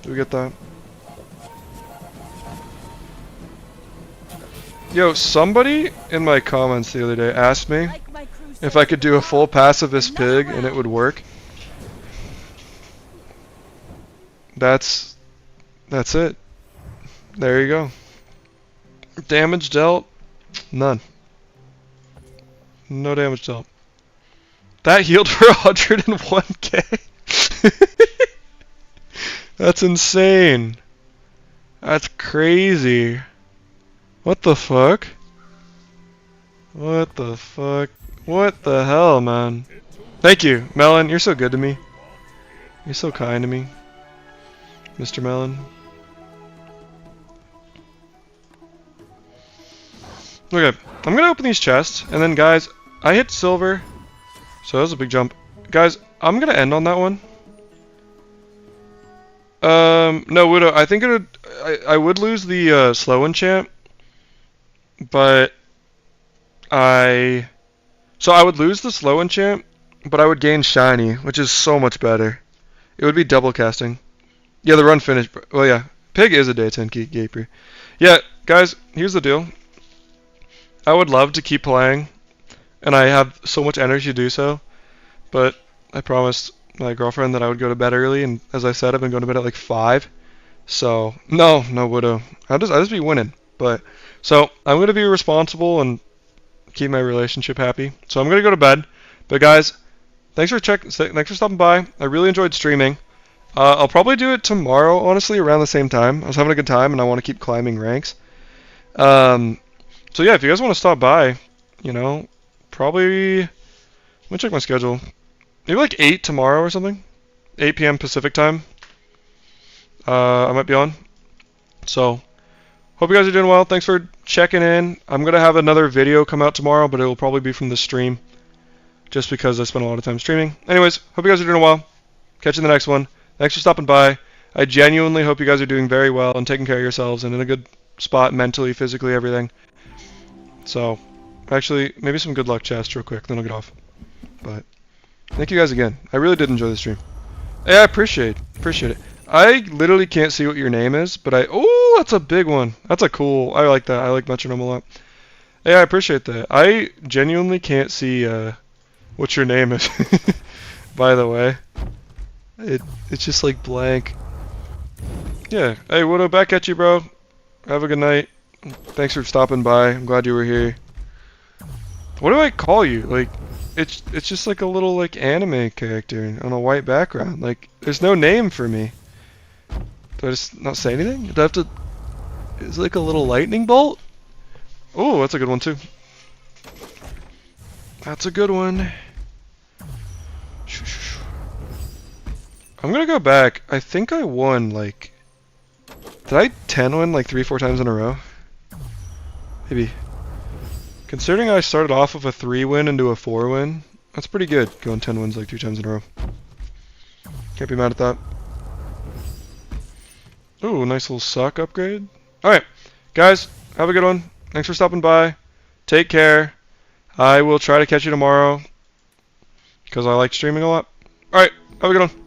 Do we get that? Yo, somebody in my comments the other day asked me if I could do a full pacifist pig and it would work. That's it. There you go. Damage dealt? None. No damage dealt. That healed for 101k. That's insane. That's crazy. What the fuck? What the fuck? What the hell, man? Thank you, Melon. You're so good to me. You're so kind to me, Mr. Melon. Okay, I'm gonna open these chests, and then, guys, I hit silver. So that was a big jump. Guys, I'm gonna end on that one. No, Widow, I think I would lose the slow enchant, but so I would lose the slow enchant, but I would gain shiny, which is so much better. It would be double casting. Yeah, the run finished. Well, yeah, Pig is a day 10 gaper. Yeah, guys, here's the deal. I would love to keep playing, and I have so much energy to do so, but I promised my girlfriend that I would go to bed early, and as I said, I've been going to bed at like 5. So no Widow. I'll just be winning. But so I'm gonna be responsible and keep my relationship happy. So I'm gonna go to bed. But guys, thanks for stopping by. I really enjoyed streaming. I'll probably do it tomorrow, honestly, around the same time. I was having a good time, and I want to keep climbing ranks. So yeah, if you guys want to stop by, you know, probably, let me check my schedule. Maybe like 8 tomorrow or something. 8 p.m. Pacific time. I might be on. So, hope you guys are doing well. Thanks for checking in. I'm going to have another video come out tomorrow, but it will probably be from the stream. Just because I spent a lot of time streaming. Anyways, hope you guys are doing well. Catch you in the next one. Thanks for stopping by. I genuinely hope you guys are doing very well and taking care of yourselves and in a good spot mentally, physically, everything. So, actually, maybe some good luck chest real quick, then I'll get off. But, thank you guys again. I really did enjoy the stream. Yeah, I appreciate it. I literally can't see what your name is, but oh, that's a big one. That's a cool, I like that. I like Metronome a lot. Yeah, I appreciate that. I genuinely can't see what your name is, by the way. It's just like blank. Yeah, hey, Widow, back at you, bro. Have a good night. Thanks for stopping by. I'm glad you were here. What do I call you? Like, it's just like a little like anime character on a white background. Like, there's no name for me. Do I just not say anything? Do I have to? Is it like a little lightning bolt? Oh, that's a good one too. That's a good one. I'm gonna go back. I think I won like. Did I 10 win like 3-4 times in a row? Maybe. Considering I started off with a 3 win into a 4 win, that's pretty good. Going 10 wins like 2 times in a row. Can't be mad at that. Ooh, nice little sock upgrade. Alright, guys, have a good one. Thanks for stopping by. Take care. I will try to catch you tomorrow because I like streaming a lot. Alright, have a good one.